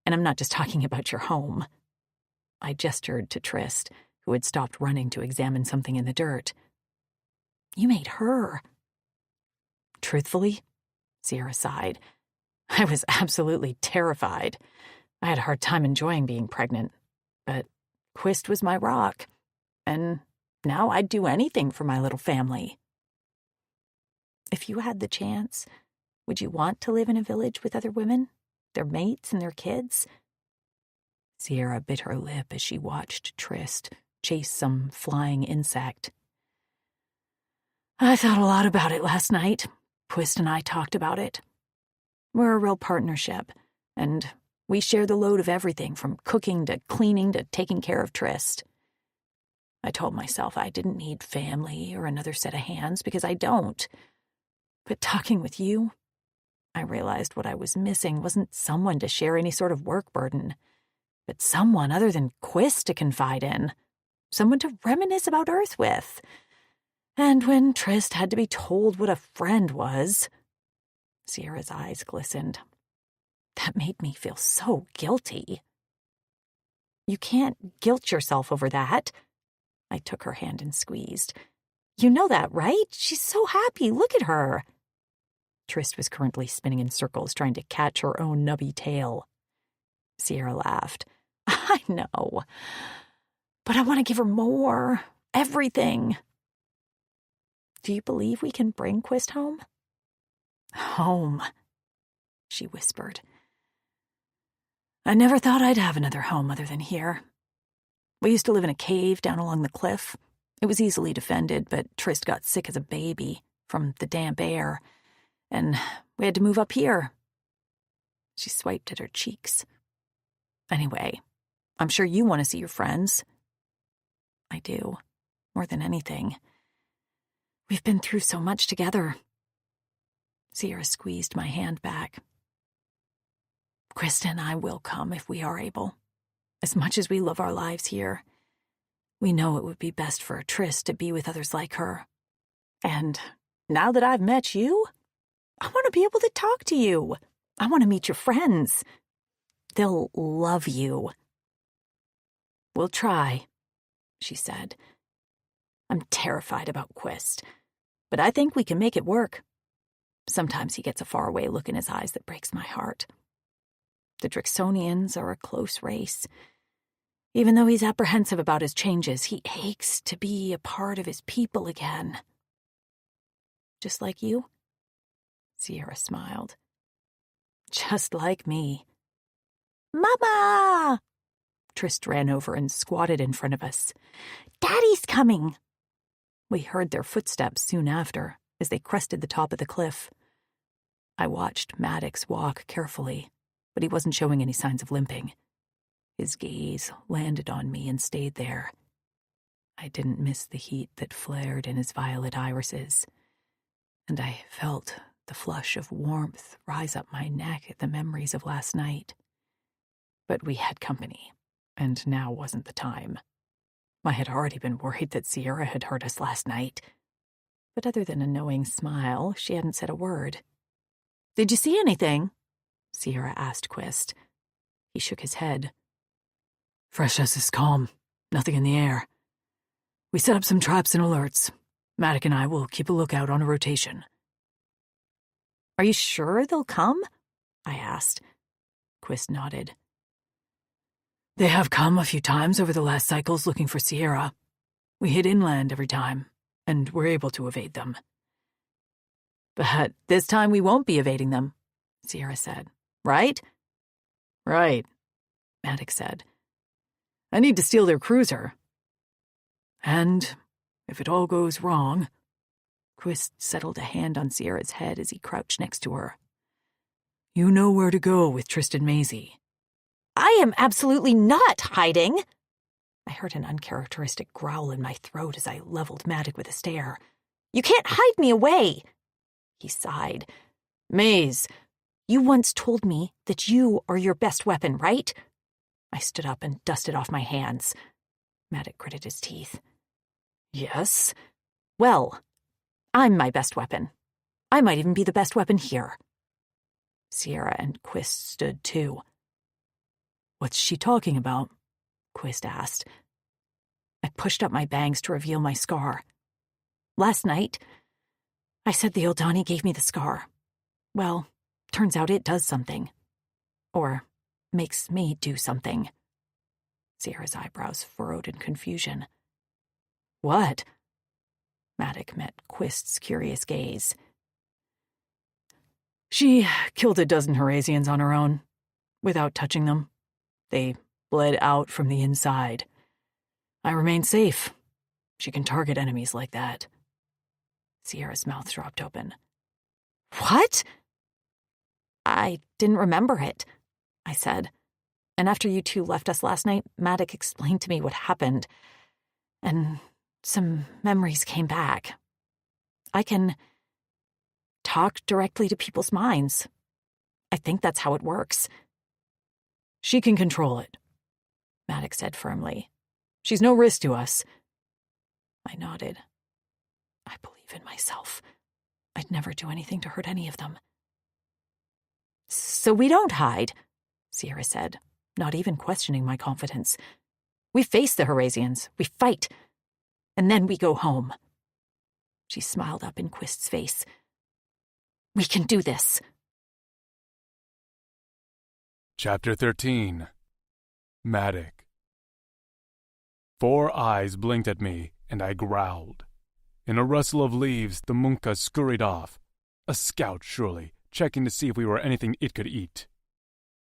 [SPEAKER 2] And I'm not just talking about your home. I gestured to Trist, who had stopped running to examine something in the dirt. You made her. Truthfully, Sierra sighed, I was absolutely terrified. I had a hard time enjoying being pregnant, but Quist was my rock, and now I'd do anything for my little family. If you had the chance, would you want to live in a village with other women, their mates and their kids? Sierra bit her lip as she watched Trist chase some flying insect. I thought a lot about it last night. Quist and I talked about it. We're a real partnership, and we share the load of everything from cooking to cleaning to taking care of Trist. I told myself I didn't need family or another set of hands because I don't. But talking with you, I realized what I was missing wasn't someone to share any sort of work burden, but someone other than Quist to confide in, someone to reminisce about Earth with. And when Trist had to be told what a friend was, Sierra's eyes glistened. That made me feel so guilty. You can't guilt yourself over that. I took her hand and squeezed. You know that, right? She's so happy. Look at her. Trist was currently spinning in circles, trying to catch her own nubby tail. Sierra laughed. I know. But I want to give her more. Everything. Do you believe we can bring Quist home? Home, she whispered. I never thought I'd have another home other than here. We used to live in a cave down along the cliff. It was easily defended, but Trist got sick as a baby from the damp air, and we had to move up here. She swiped at her cheeks. Anyway, I'm sure you want to see your friends. I do, more than anything. We've been through so much together. Sierra squeezed my hand back. Krista and I will come if we are able. As much as we love our lives here, we know it would be best for Tris to be with others like her. And now that I've met you, I want to be able to talk to you. I want to meet your friends. They'll love you. We'll try, she said. I'm terrified about Quist, but I think we can make it work. Sometimes he gets a faraway look in his eyes that breaks my heart. The Drixonians are a close race. Even though he's apprehensive about his changes, he aches to be a part of his people again. Just like you? Sierra smiled. Just like me. Mama! Trist ran over and squatted in front of us. Daddy's coming! We heard their footsteps soon after, as they crested the top of the cliff. I watched Maddox walk carefully, but he wasn't showing any signs of limping. His gaze landed on me and stayed there. I didn't miss the heat that flared in his violet irises, and I felt the flush of warmth rise up my neck at the memories of last night. But we had company, and now wasn't the time. I had already been worried that Sierra had heard us last night. But other than a knowing smile, she hadn't said a word. Did you see anything? Sierra asked Quist. He shook his head. Fresh as is calm. Nothing in the air. We set up some traps and alerts. Maddox and I will keep a lookout on a rotation. Are you sure they'll come? I asked. Quist nodded. They have come a few times over the last cycles looking for Sierra. We hit inland every time, and we're able to evade them. But this time we won't be evading them, Sierra said. Right? Right, Maddox said. I need to steal their cruiser. And if it all goes wrong... Quist settled a hand on Sierra's head as he crouched next to her. You know where to go with Tristan Maisie. I am absolutely not hiding! I heard an uncharacteristic growl in my throat as I leveled Maddox with a stare. You can't hide me away! He sighed. Maze, you once told me that you are your best weapon, right? I stood up and dusted off my hands. Maddox gritted his teeth. Yes? Well, I'm my best weapon. I might even be the best weapon here. Sierra and Quist stood too. What's she talking about? Quist asked. I pushed up my bangs to reveal my scar. Last night, I said the Eldani gave me the scar. Well, turns out it does something. Or makes me do something. Sierra's eyebrows furrowed in confusion. What? Maddox met Quist's curious gaze. She killed a dozen Herasians on her own, without touching them. They bled out from the inside. I remained safe. She can target enemies like that. Sierra's mouth dropped open. What? I didn't remember it, I said. And after you two left us last night, Maddox explained to me what happened. And some memories came back. I can talk directly to people's minds. I think that's how it works. She can control it, Maddox said firmly. She's no risk to us. I nodded. I believe in myself. I'd never do anything to hurt any of them. So we don't hide, Sierra said, not even questioning my confidence. We face the Herasians. We fight. And then we go home. She smiled up in Quist's face. We can do this.
[SPEAKER 1] Chapter 13. Maddox. 4 eyes blinked at me, and I growled. In a rustle of leaves, the Munka scurried off. A scout, surely, checking to see if we were anything it could eat.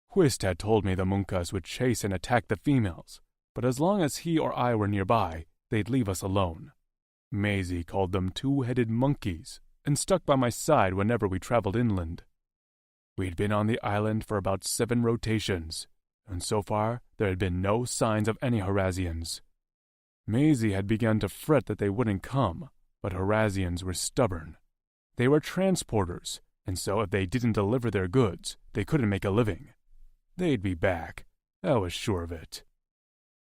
[SPEAKER 1] Quist had told me the Munkas would chase and attack the females, but as long as he or I were nearby, they'd leave us alone. Maisie called them 2-headed monkeys, and stuck by my side whenever we traveled inland. We'd been on the island for about 7 rotations, and so far there had been no signs of any Herasians. Maisie had begun to fret that they wouldn't come,
[SPEAKER 3] But Horazians were stubborn. They were transporters, and so if they didn't deliver their goods, they couldn't make a living. They'd be back. I was sure of it.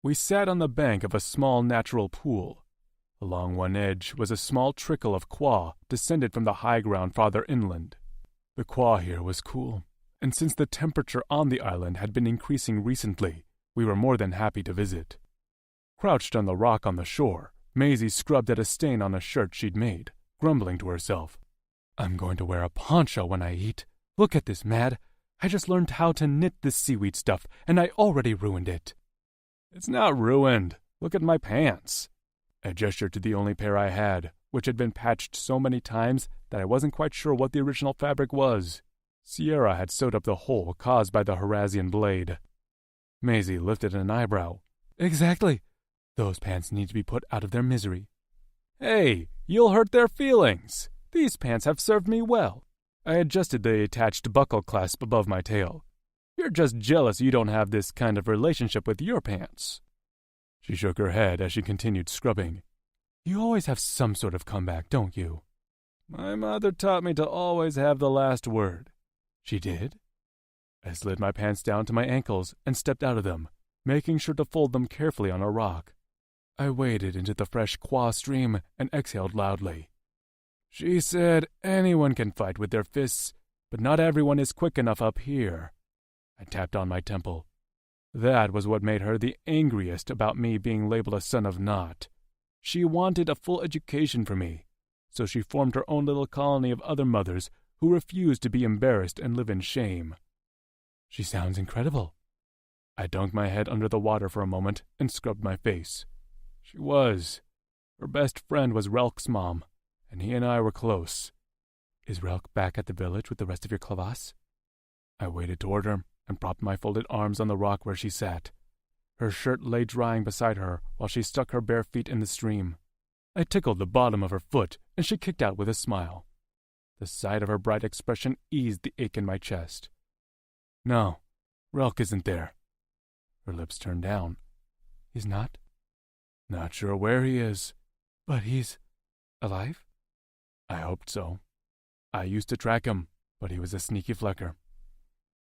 [SPEAKER 3] We sat on the bank of a small natural pool. Along one edge was a small trickle of qua descended from the high ground farther inland. The qua here was cool, and since the temperature on the island had been increasing recently, we were more than happy to visit. Crouched on the rock on the shore, Maisie scrubbed at a stain on a shirt she'd made, grumbling to herself. "I'm going to wear a poncho when I eat. Look at this, Mad. I just learned how to knit this seaweed stuff, and I already ruined it." "It's not ruined. Look at my pants." I gestured to the only pair I had, which had been patched so many times that I wasn't quite sure what the original fabric was. Sierra had sewed up the hole caused by the Horazian blade. Maisie lifted an eyebrow. "Exactly. Those pants need to be put out of their misery." "Hey, you'll hurt their feelings. These pants have served me well." I adjusted the attached buckle clasp above my tail. "You're just jealous you don't have this kind of relationship with your pants." She shook her head as she continued scrubbing. "You always have some sort of comeback, don't you?" "My mother taught me to always have the last word." "She did?" I slid my pants down to my ankles and stepped out of them, making sure to fold them carefully on a rock. I waded into the fresh qua stream and exhaled loudly. "She said anyone can fight with their fists, but not everyone is quick enough up here." I tapped on my temple. That was what made her the angriest about me being labeled a son of naught. She wanted a full education for me, so she formed her own little colony of other mothers who refused to be embarrassed and live in shame. "She sounds incredible." I dunked my head under the water for a moment and scrubbed my face. She was. Her best friend was Relk's mom, and he and I were close. "Is Relk back at the village with the rest of your clavas?" I waded toward her and propped my folded arms on the rock where she sat. Her shirt lay drying beside her while she stuck her bare feet in the stream. I tickled the bottom of her foot, and she kicked out with a smile. The sight of her bright expression eased the ache in my chest. "No, Relk isn't there." Her lips turned down. "He's not?" "Not sure where he is." "But he's alive?" "I hoped so. I used to track him, but he was a sneaky flecker.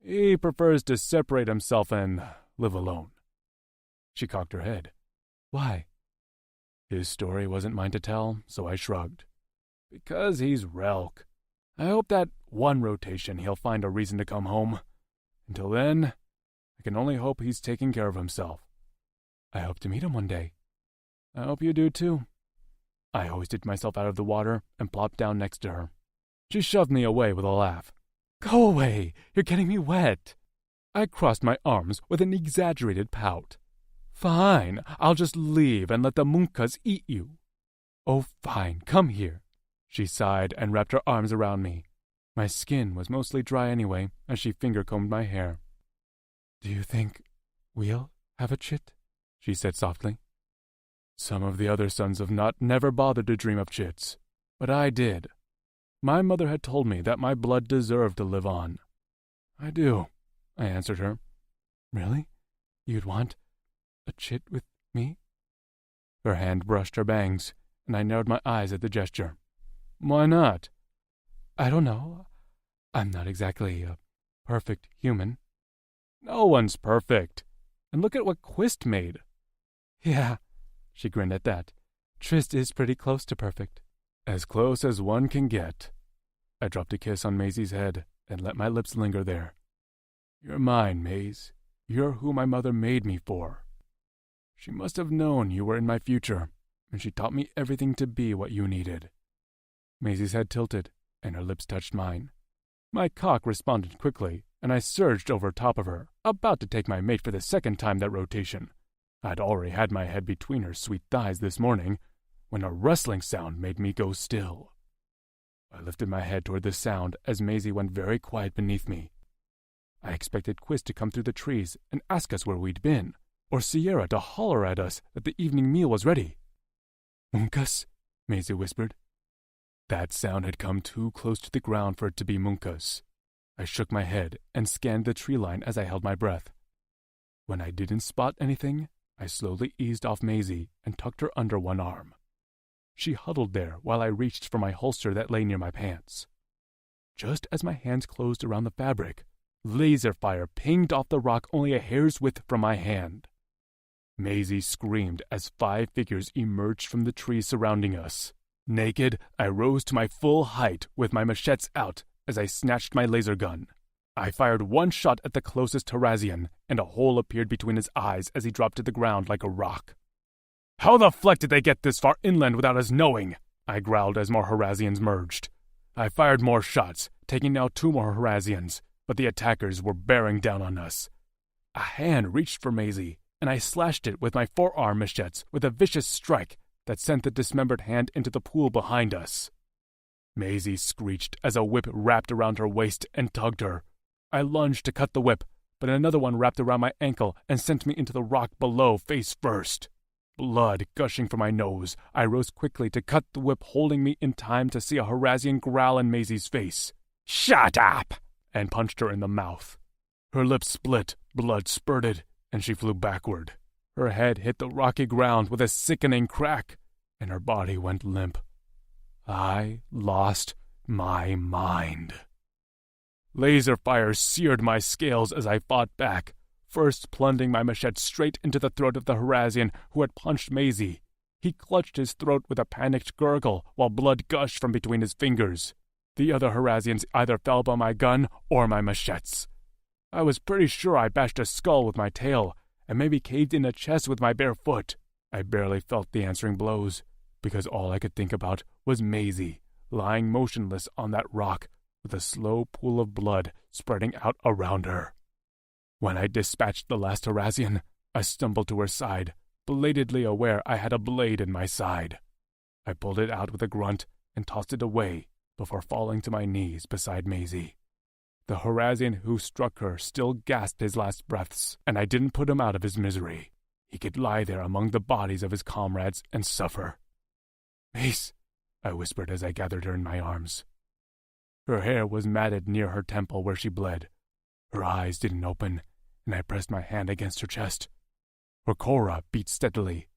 [SPEAKER 3] He prefers to separate himself and live alone." She cocked her head. "Why?" His story wasn't mine to tell, so I shrugged. "Because he's Relk. I hope that one rotation he'll find a reason to come home. Until then, I can only hope he's taking care of himself." "I hope to meet him one day." "I hope you do too." I hoisted myself out of the water and plopped down next to her. She shoved me away with a laugh. "Go away! You're getting me wet!" I crossed my arms with an exaggerated pout. "Fine, I'll just leave and let the munkas eat you." "Oh, fine, come here." She sighed and wrapped her arms around me. My skin was mostly dry anyway as she finger-combed my hair. "Do you think we'll have a chit?" she said softly. Some of the other sons of Nut never bothered to dream of chits, but I did. My mother had told me that my blood deserved to live on. "I do," I answered her. "Really? You'd want a chit with me?" Her hand brushed her bangs, and I narrowed my eyes at the gesture. "Why not?" "I don't know. I'm not exactly a perfect human." "No one's perfect. And look at what Quist made." "Yeah," she grinned at that. "Trist is pretty close to perfect." "As close as one can get." I dropped a kiss on Maisie's head and let my lips linger there. "You're mine, Maze. You're who my mother made me for. She must have known you were in my future, and she taught me everything to be what you needed." Maisie's head tilted, and her lips touched mine. My cock responded quickly, and I surged over top of her, about to take my mate for the second time that rotation. I'd already had my head between her sweet thighs this morning, when a rustling sound made me go still. I lifted my head toward the sound as Maisie went very quiet beneath me. I expected Quist to come through the trees and ask us where we'd been, or Sierra to holler at us that the evening meal was ready. "Munkas," Maisie whispered. That sound had come too close to the ground for it to be munkas. I shook my head and scanned the tree line as I held my breath. When I didn't spot anything, I slowly eased off Maisie and tucked her under one arm. She huddled there while I reached for my holster that lay near my pants. Just as my hands closed around the fabric, laser fire pinged off the rock only a hair's width from my hand. Maisie screamed as 5 figures emerged from the trees surrounding us. Naked, I rose to my full height with my machetes out as I snatched my laser gun. I fired one shot at the closest Horazian, and a hole appeared between his eyes as he dropped to the ground like a rock. "How the fleck did they get this far inland without us knowing?" I growled as more Horazians merged. I fired more shots, taking out 2 more Horazians, but the attackers were bearing down on us. A hand reached for Maisie, and I slashed it with my forearm machetes with a vicious strike that sent the dismembered hand into the pool behind us. Maisie screeched as a whip wrapped around her waist and tugged her. I lunged to cut the whip, but another one wrapped around my ankle and sent me into the rock below face first. Blood gushing from my nose, I rose quickly to cut the whip, holding me in time to see a Horazian growl in Maisie's face. "Shut up!" and punched her in the mouth. Her lips split, blood spurted, and she flew backward. Her head hit the rocky ground with a sickening crack, and her body went limp. I lost my mind. Laser fire seared my scales as I fought back, first plunging my machete straight into the throat of the Horazian who had punched Maisie. He clutched his throat with a panicked gurgle while blood gushed from between his fingers. The other Horazians either fell by my gun or my machetes. I was pretty sure I bashed a skull with my tail, and maybe caved in a chest with my bare foot. I barely felt the answering blows, because all I could think about was Maisie, lying motionless on that rock, with a slow pool of blood spreading out around her. When I dispatched the last Horazian, I stumbled to her side, belatedly aware I had a blade in my side. I pulled it out with a grunt and tossed it away before falling to my knees beside Maisie. The Horazian who struck her still gasped his last breaths, and I didn't put him out of his misery. He could lie there among the bodies of his comrades and suffer. "Mace," I whispered as I gathered her in my arms. Her hair was matted near her temple where she bled. Her eyes didn't open, and I pressed my hand against her chest. Her cora beat steadily.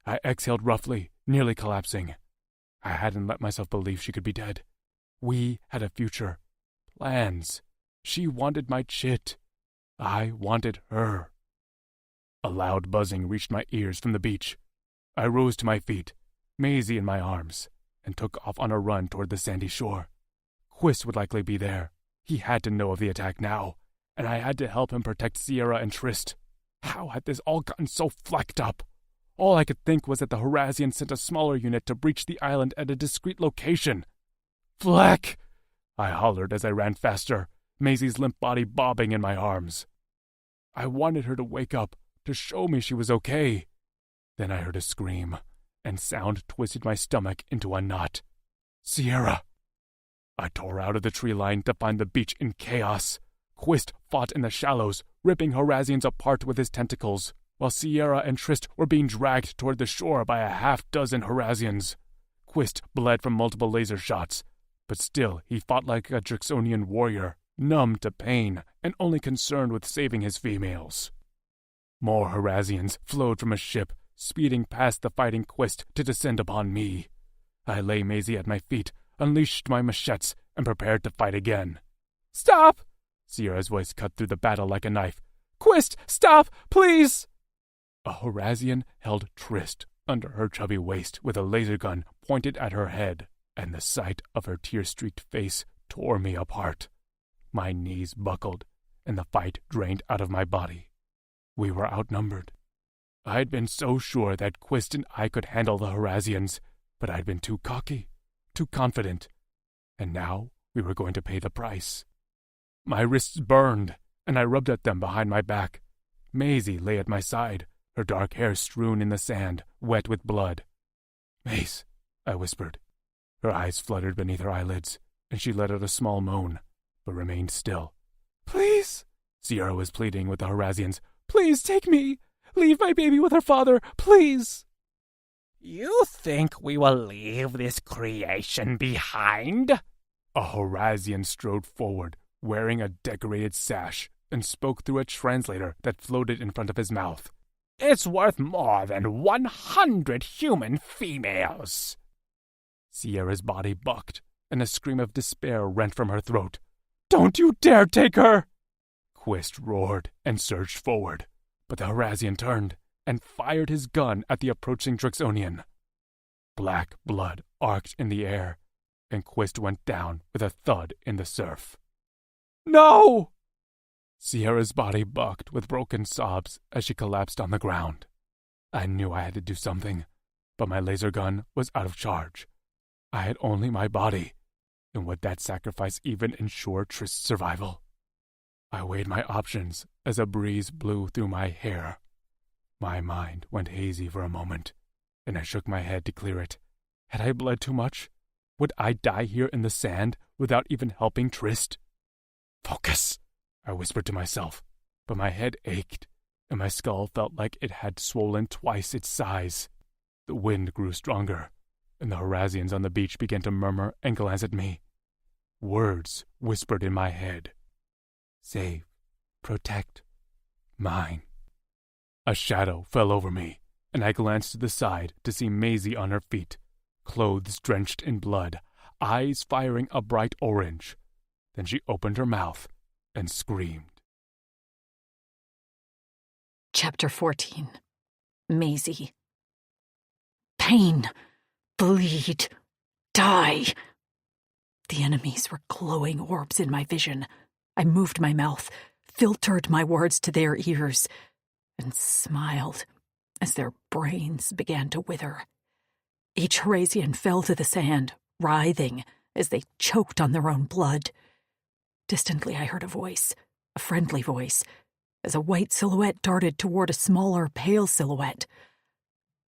[SPEAKER 3] I exhaled roughly, nearly collapsing. I hadn't let myself believe she could be dead. We had a future. Plans. She wanted my chit. I wanted her. A loud buzzing reached my ears from the beach. I rose to my feet, Maisie in my arms, and took off on a run toward the sandy shore. Quist would likely be there. He had to know of the attack now, and I had to help him protect Sierra and Trist. How had this all gotten so flecked up? All I could think was that the Horazian sent a smaller unit to breach the island at a discreet location. "Fleck!" I hollered as I ran faster, Maisie's limp body bobbing in my arms. I wanted her to wake up, to show me she was okay. Then I heard a scream, and sound twisted my stomach into a knot. "Sierra!" I tore out of the tree line to find the beach in chaos. Quist fought in the shallows, ripping Horazians apart with his tentacles, while Sierra and Trist were being dragged toward the shore by a half-dozen Horazians. Quist bled from multiple laser shots, but still he fought like a Drixonian warrior, numb to pain and only concerned with saving his females. More Horazians flowed from a ship, speeding past the fighting Quist to descend upon me. I lay Maisie at my feet, unleashed my machetes, and prepared to fight again. "Stop!" Sierra's voice cut through the battle like a knife. "Quist, stop, please!" A Horazian held Trist under her chubby waist with a laser gun pointed at her head, and the sight of her tear-streaked face tore me apart. My knees buckled, and the fight drained out of my body. We were outnumbered. I'd been so sure that Quist and I could handle the Horazians, but I'd been too cocky, too confident, and now we were going to pay the price. My wrists burned, and I rubbed at them behind my back. Maisie lay at my side, her dark hair strewn in the sand, wet with blood. "Mace," I whispered. Her eyes fluttered beneath her eyelids, and she let out a small moan, but remained still. "Please," Sierra was pleading with the Horazians. "Please take me. Leave my baby with her father, please."
[SPEAKER 6] "You think we will leave this creation behind?"
[SPEAKER 3] A Horazian strode forward, wearing a decorated sash, and spoke through a translator that floated in front of his mouth.
[SPEAKER 6] "It's worth more than 100 human females."
[SPEAKER 3] Sierra's body bucked, and a scream of despair rent from her throat. "Don't you dare take her!" Quist roared and surged forward, but the Horazian turned and fired his gun at the approaching Drixonian. Black blood arced in the air, and Quist went down with a thud in the surf. "No!" Sierra's body bucked with broken sobs as she collapsed on the ground. I knew I had to do something, but my laser gun was out of charge. I had only my body, and would that sacrifice even ensure Trist's survival? I weighed my options as a breeze blew through my hair. My mind went hazy for a moment, and I shook my head to clear it. Had I bled too much? Would I die here in the sand without even helping Trist? "Focus," I whispered to myself, but my head ached, and my skull felt like it had swollen twice its size. The wind grew stronger, and the Horazians on the beach began to murmur and glance at me. Words whispered in my head. Save, protect, mine. A shadow fell over me, and I glanced to the side to see Maisie on her feet, clothes drenched in blood, eyes firing a bright orange. Then she opened her mouth and screamed.
[SPEAKER 2] Chapter 14. Maisie. Pain. Bleed. Die. The enemies were glowing orbs in my vision. I moved my mouth, filtered my words to their ears, and smiled as their brains began to wither. Each Horazian fell to the sand, writhing as they choked on their own blood. Distantly I heard a voice, a friendly voice, as a white silhouette darted toward a smaller, pale silhouette.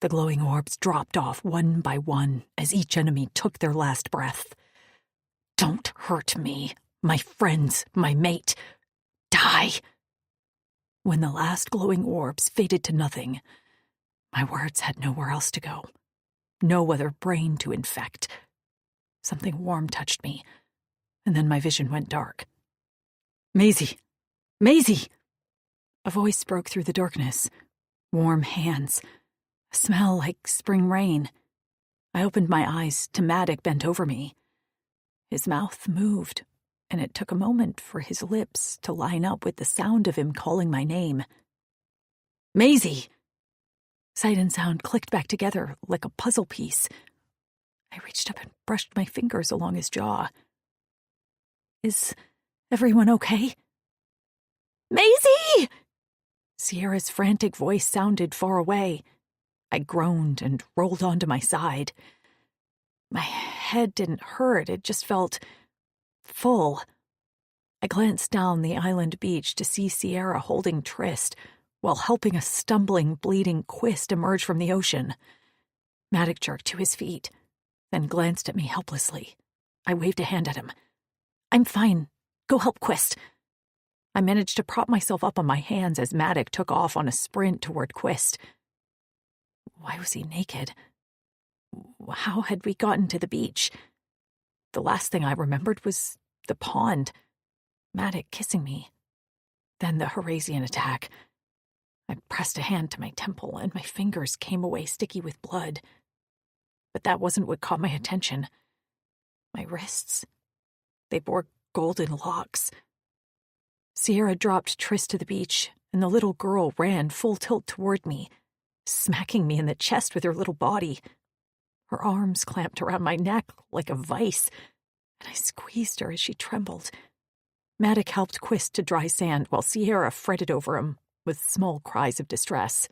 [SPEAKER 2] The glowing orbs dropped off one by one as each enemy took their last breath. Don't hurt me, my friends, my mate. Die. When the last glowing orbs faded to nothing, my words had nowhere else to go. No other brain to infect. Something warm touched me, and then my vision went dark. Maisie! Maisie! A voice broke through the darkness. Warm hands. A smell like spring rain. I opened my eyes to Maddox bent over me. His mouth moved, and it took a moment for his lips to line up with the sound of him calling my name. Maisie! Sight and sound clicked back together like a puzzle piece. I reached up and brushed my fingers along his jaw. Is everyone okay? Maisie! Sierra's frantic voice sounded far away. I groaned and rolled onto my side. My head didn't hurt, it just felt full. I glanced down the island beach to see Sierra holding Trist while helping a stumbling, bleeding Quist emerge from the ocean. Maddox jerked to his feet, then glanced at me helplessly. I waved a hand at him. I'm fine. Go help Quist. I managed to prop myself up on my hands as Maddox took off on a sprint toward Quist. Why was he naked? How had we gotten to the beach? The last thing I remembered was the pond. Maddox kissing me. Then the Horazian attack. I pressed a hand to my temple, and my fingers came away sticky with blood. But that wasn't what caught my attention. My wrists. They bore golden locks. Sierra dropped Trist to the beach, and the little girl ran full tilt toward me, smacking me in the chest with her little body. Her arms clamped around my neck like a vice, and I squeezed her as she trembled. Maddox helped Quist to dry sand while Sierra fretted over him with small cries of distress.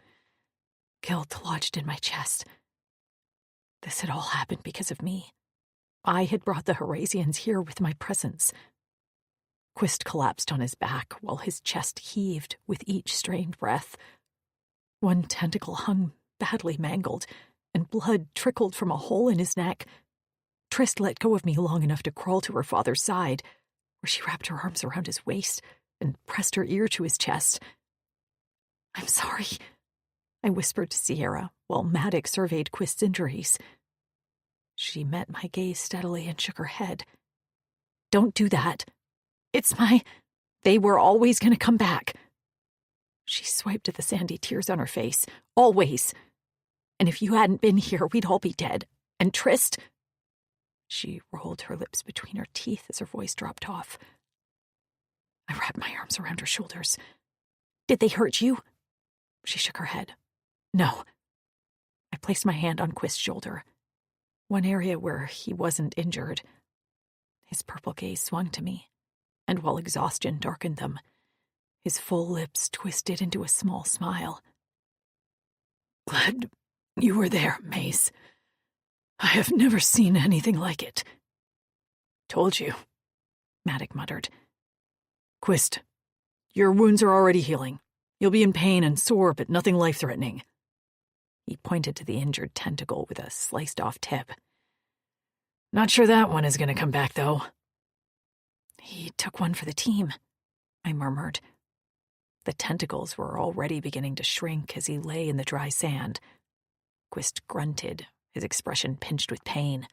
[SPEAKER 2] Guilt lodged in my chest. This had all happened because of me. I had brought the Horazians here with my presence. Quist collapsed on his back while his chest heaved with each strained breath. One tentacle hung badly mangled, and blood trickled from a hole in his neck. Trist let go of me long enough to crawl to her father's side, where she wrapped her arms around his waist and pressed her ear to his chest. I'm sorry, I whispered to Sierra while Maddox surveyed Quist's injuries. She met my gaze steadily and shook her head. Don't do that. They were always going to come back. She swiped at the sandy tears on her face. Always. And if you hadn't been here, we'd all be dead. And Trist, She rolled her lips between her teeth as her voice dropped off. I wrapped my arms around her shoulders. Did they hurt you? She shook her head. No. I placed my hand on Quist's shoulder, one area where he wasn't injured. His purple gaze swung to me, and while exhaustion darkened them, his full lips twisted into a small smile. Glad you were there, Mace. I have never seen anything like it. Told you, Maddock muttered. Quist, your wounds are already healing. You'll be in pain and sore, but nothing life-threatening. He pointed to the injured tentacle with a sliced-off tip. Not sure that one is going to come back, though. He took one for the team, I murmured. The tentacles were already beginning to shrink as he lay in the dry sand. Quist grunted, his expression pinched with pain.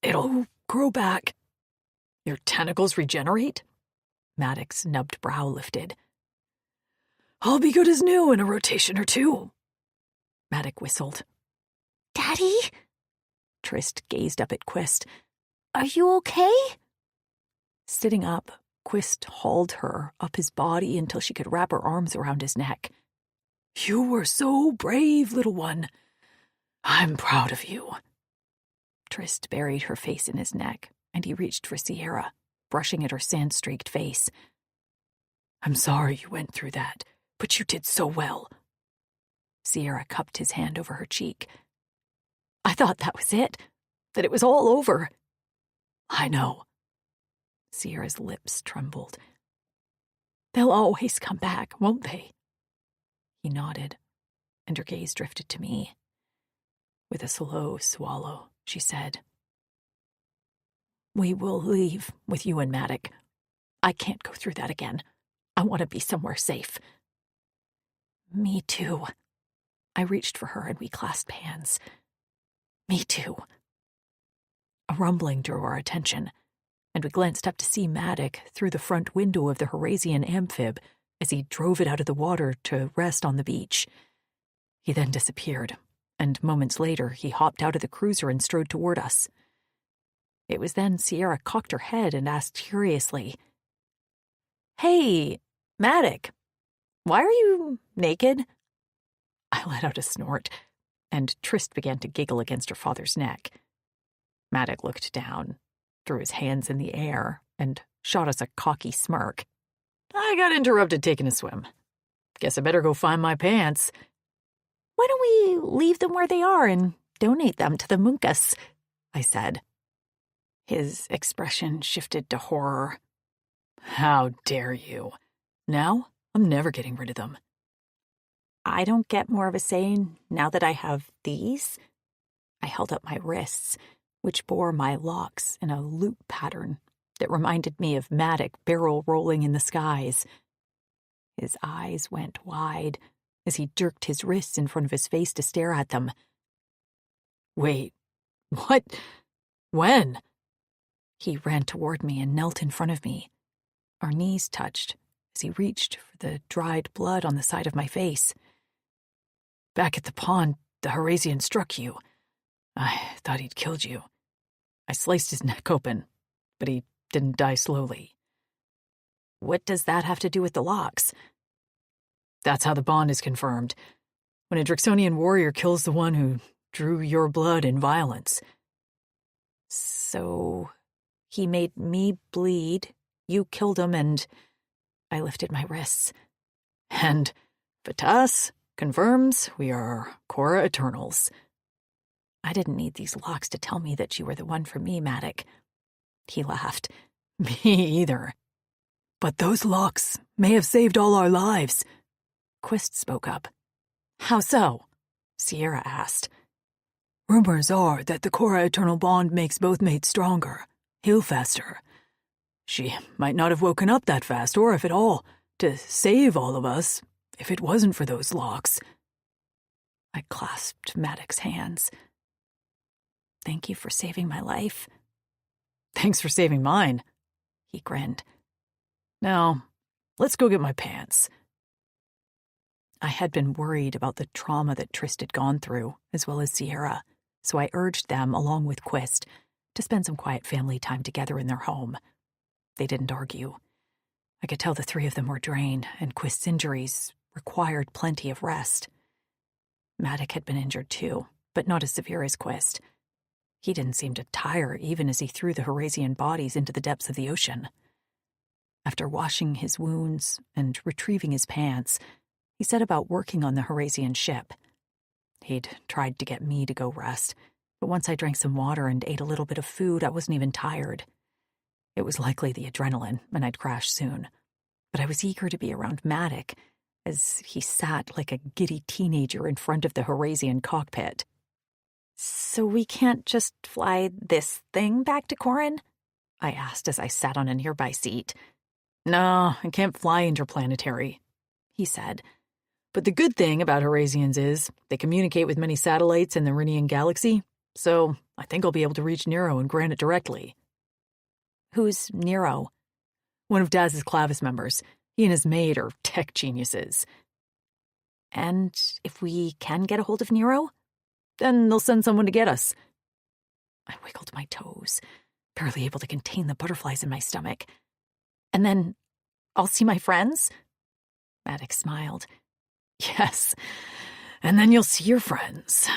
[SPEAKER 2] It'll grow back. Your tentacles regenerate? Maddox's nubbed brow lifted. I'll be good as new in a rotation or two. Maddox whistled.
[SPEAKER 5] Daddy?
[SPEAKER 2] Trist gazed up at Quist.
[SPEAKER 5] Are you okay?
[SPEAKER 2] Sitting up, Quist hauled her up his body until she could wrap her arms around his neck. You were so brave, little one. I'm proud of you. Trist buried her face in his neck, and he reached for Sierra, brushing at her sand-streaked face. I'm sorry you went through that, but you did so well. Sierra cupped his hand over her cheek. I thought that was it, that it was all over. I know. Sierra's lips trembled. They'll always come back, won't they? He nodded, and her gaze drifted to me. With a slow swallow, she said, We will leave with you and Maddock. I can't go through that again. I want to be somewhere safe. Me too. I reached for her and we clasped hands. Me too. A rumbling drew our attention, and we glanced up to see Maddock through the front window of the Horasian amphib as he drove it out of the water to rest on the beach. He then disappeared, and moments later he hopped out of the cruiser and strode toward us. It was then Sierra cocked her head and asked curiously, Hey, Maddock, why are you naked? I let out a snort, and Trist began to giggle against her father's neck. Maddock looked down, threw his hands in the air, and shot us a cocky smirk. I got interrupted taking a swim. Guess I better go find my pants.
[SPEAKER 5] Why don't we leave them where they are and donate them to the Munkus? I said.
[SPEAKER 2] His expression shifted to horror. How dare you? Now I'm never getting rid of them.
[SPEAKER 5] I don't get more of a say now that I have these. I held up my wrists, which bore my locks in a loop pattern that reminded me of Maddock barrel rolling in the skies. His eyes went wide as he jerked his wrists in front of his face to stare at them. Wait, what? When? He ran toward me and knelt in front of me. Our knees touched as he reached for the dried blood on the side of my face. Back at the pond, the Horasian struck you. I thought he'd killed you. I sliced his neck open, but he didn't die slowly. What does that have to do with the locks? That's how the bond is confirmed. When a Drixonian warrior kills the one who drew your blood in violence. So he made me bleed, you killed him, and I lifted my wrists. And Vitas confirms we are Cora Eternals. I didn't need these locks to tell me that you were the one for me, Maddock. He laughed. Me either. But those locks may have saved all our lives. Quist spoke up. How so? Sierra asked. Rumors are that the Cora Eternal bond makes both mates stronger, heal faster. She might not have woken up that fast, or if at all, to save all of us, if it wasn't for those locks. I clasped Maddox's hands. Thank you for saving my life. Thanks for saving mine, he grinned. Now, let's go get my pants. I had been worried about the trauma that Trist had gone through, as well as Sierra, so I urged them, along with Quist,
[SPEAKER 2] to spend some quiet family time together in their home. They didn't argue. I could tell the three of them were drained, and Quist's injuries required plenty of rest. Maddox had been injured too, but not as severe as Quist. He didn't seem to tire even as he threw the Horasian bodies into the depths of the ocean. After washing his wounds and retrieving his pants, he set about working on the Horasian ship. He'd tried to get me to go rest, but once I drank some water and ate a little bit of food, I wasn't even tired. It was likely the adrenaline, and I'd crash soon. But I was eager to be around Maddox, as he sat like a giddy teenager in front of the Horasian cockpit. "So we can't just fly this thing back to Corin?" I asked as I sat on a nearby seat. "No, I can't fly interplanetary," he said. "But the good thing about Horasians is they communicate with many satellites in the Rinian galaxy, so I think I'll be able to reach Nero and Granite directly." "Who's Nero?" "One of Daz's Clavis members. He and his maid are tech geniuses." "And if we can get a hold of Nero?" "Then they'll send someone to get us." I wiggled my toes, barely able to contain the butterflies in my stomach. "And then I'll see my friends?" Maddox smiled. "Yes, and then you'll see your friends."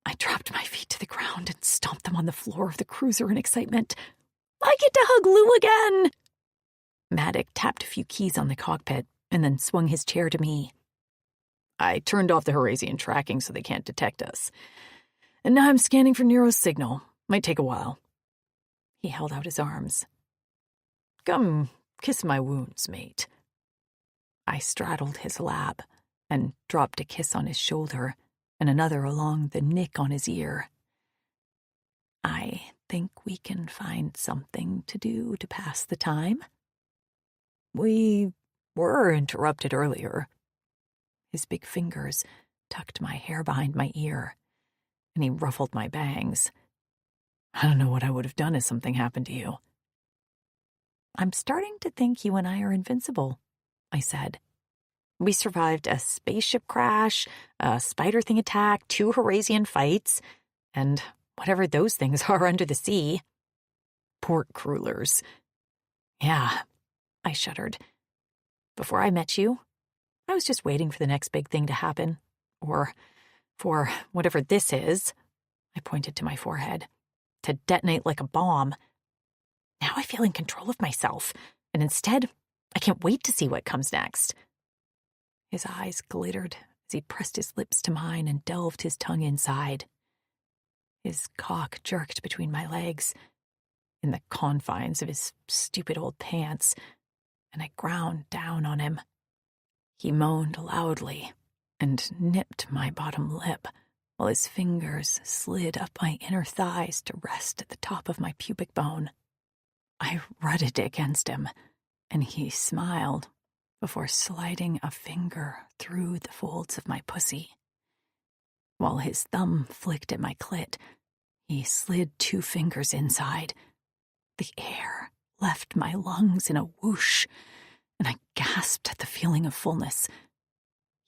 [SPEAKER 2] I dropped my feet to the ground and stomped them on the floor of the cruiser in excitement. "I get to hug Lou again!" Maddox tapped a few keys on the cockpit and then swung his chair to me. "I turned off the Horasian tracking so they can't detect us. And now I'm scanning for Nero's signal. Might take a while." He held out his arms. "Come kiss my wounds, mate." I straddled his lap and dropped a kiss on his shoulder and another along the nick on his ear. "I think we can find something to do to pass the time." "We were interrupted earlier." His big fingers tucked my hair behind my ear, and he ruffled my bangs. "I don't know what I would have done if something happened to you." "I'm starting to think you and I are invincible," I said. "We survived a spaceship crash, a spider thing attack, 2 Horasian fights, and whatever those things are under the sea. Port crullers." "Yeah," I shuddered. "Before I met you, I was just waiting for the next big thing to happen. Or for whatever this is," I pointed to my forehead, "to detonate like a bomb. Now I feel in control of myself, and instead, I can't wait to see what comes next." His eyes glittered as he pressed his lips to mine and delved his tongue inside. His cock jerked between my legs, in the confines of his stupid old pants, and I ground down on him. He moaned loudly and nipped my bottom lip while his fingers slid up my inner thighs to rest at the top of my pubic bone. I rutted against him, and he smiled before sliding a finger through the folds of my pussy. While his thumb flicked at my clit, he slid 2 fingers inside. The air left my lungs in a whoosh, and I gasped at the feeling of fullness.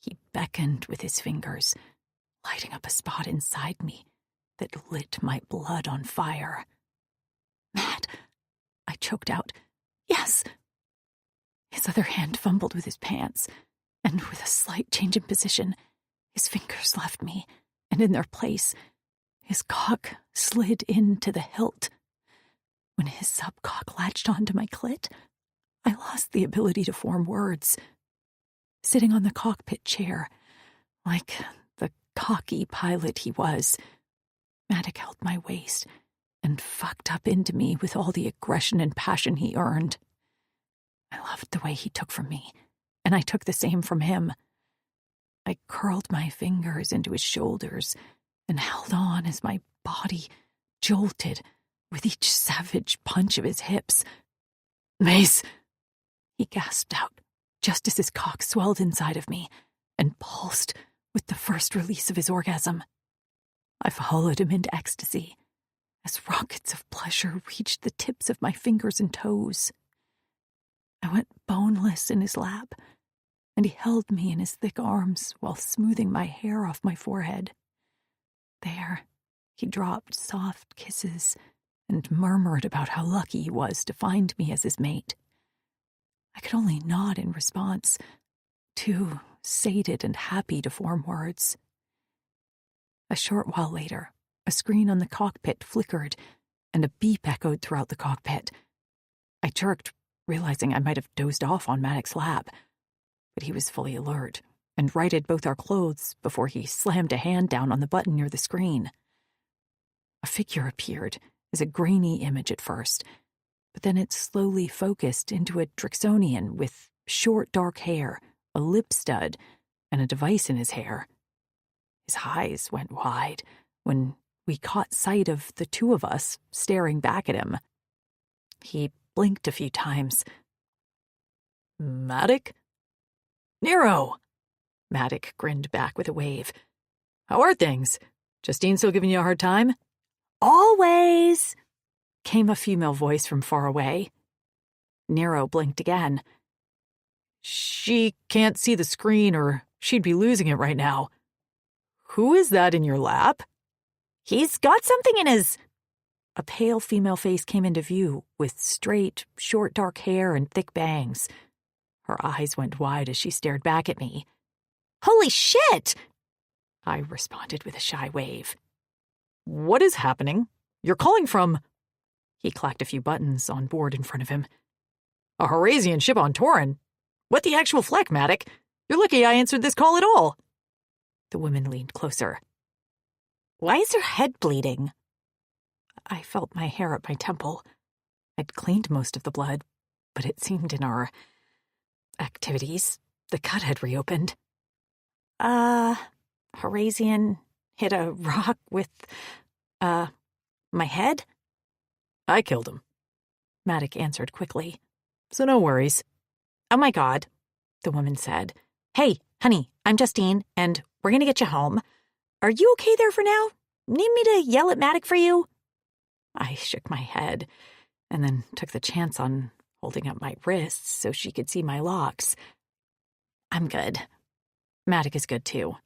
[SPEAKER 2] He beckoned with his fingers, lighting up a spot inside me that lit my blood on fire. "Matt," I choked out. "Yes." His other hand fumbled with his pants, and with a slight change in position, his fingers left me, and in their place, his cock slid into the hilt. When his subcock latched onto my clit, I lost the ability to form words. Sitting on the cockpit chair, like the cocky pilot he was, Maddox held my waist and fucked up into me with all the aggression and passion he earned. I loved the way he took from me, and I took the same from him. I curled my fingers into his shoulders and held on as my body jolted with each savage punch of his hips. "Mace!" he gasped out, just as his cock swelled inside of me and pulsed with the first release of his orgasm. I followed him into ecstasy as rockets of pleasure reached the tips of my fingers and toes. I went boneless in his lap, and he held me in his thick arms while smoothing my hair off my forehead. There, he dropped soft kisses and murmured about how lucky he was to find me as his mate. I could only nod in response, too sated and happy to form words. A short while later, a screen on the cockpit flickered, and a beep echoed throughout the cockpit. I jerked, realizing I might have dozed off on Maddox's lap, but he was fully alert and righted both our clothes before he slammed a hand down on the button near the screen. A figure appeared as a grainy image at first, but then it slowly focused into a Drixonian with short dark hair, a lip stud, and a device in his hair. His eyes went wide when we caught sight of the two of us staring back at him. He blinked a few times. "Maddox?" "Nero!" Maddox grinned back with a wave. "How are things? Justine still giving you a hard time?"
[SPEAKER 5] "Always!"
[SPEAKER 2] came a female voice from far away. Nero blinked again.
[SPEAKER 3] "She can't see the screen or she'd be losing it right now. Who is that in your lap?"
[SPEAKER 5] "He's got something in his—"
[SPEAKER 2] A pale female face came into view with straight, short dark hair and thick bangs. Her eyes went wide as she stared back at me.
[SPEAKER 5] "Holy shit!"
[SPEAKER 2] I responded with a shy wave.
[SPEAKER 3] "What is happening? You're calling from—"
[SPEAKER 2] He clacked a few buttons on board in front of him.
[SPEAKER 3] "A Horasian ship on Tauren? What the actual fleck, Maddox? You're lucky I answered this call at all."
[SPEAKER 2] The woman leaned closer.
[SPEAKER 5] "Why is her head bleeding?"
[SPEAKER 2] I felt my hair at my temple. I'd cleaned most of the blood, but it seemed in our activities, the cut had reopened.
[SPEAKER 5] Horasian hit a rock with, my head?"
[SPEAKER 3] "I killed him,"
[SPEAKER 2] Maddox answered quickly. "So no worries."
[SPEAKER 5] "Oh my God,"
[SPEAKER 2] the woman said.
[SPEAKER 5] "Hey, honey, I'm Justine, and we're gonna get you home. Are you okay there for now? Need me to yell at Maddox for you?"
[SPEAKER 2] I shook my head, and then took the chance on holding up my wrists so she could see my locks.
[SPEAKER 5] "I'm good."
[SPEAKER 2] Maddox is good too.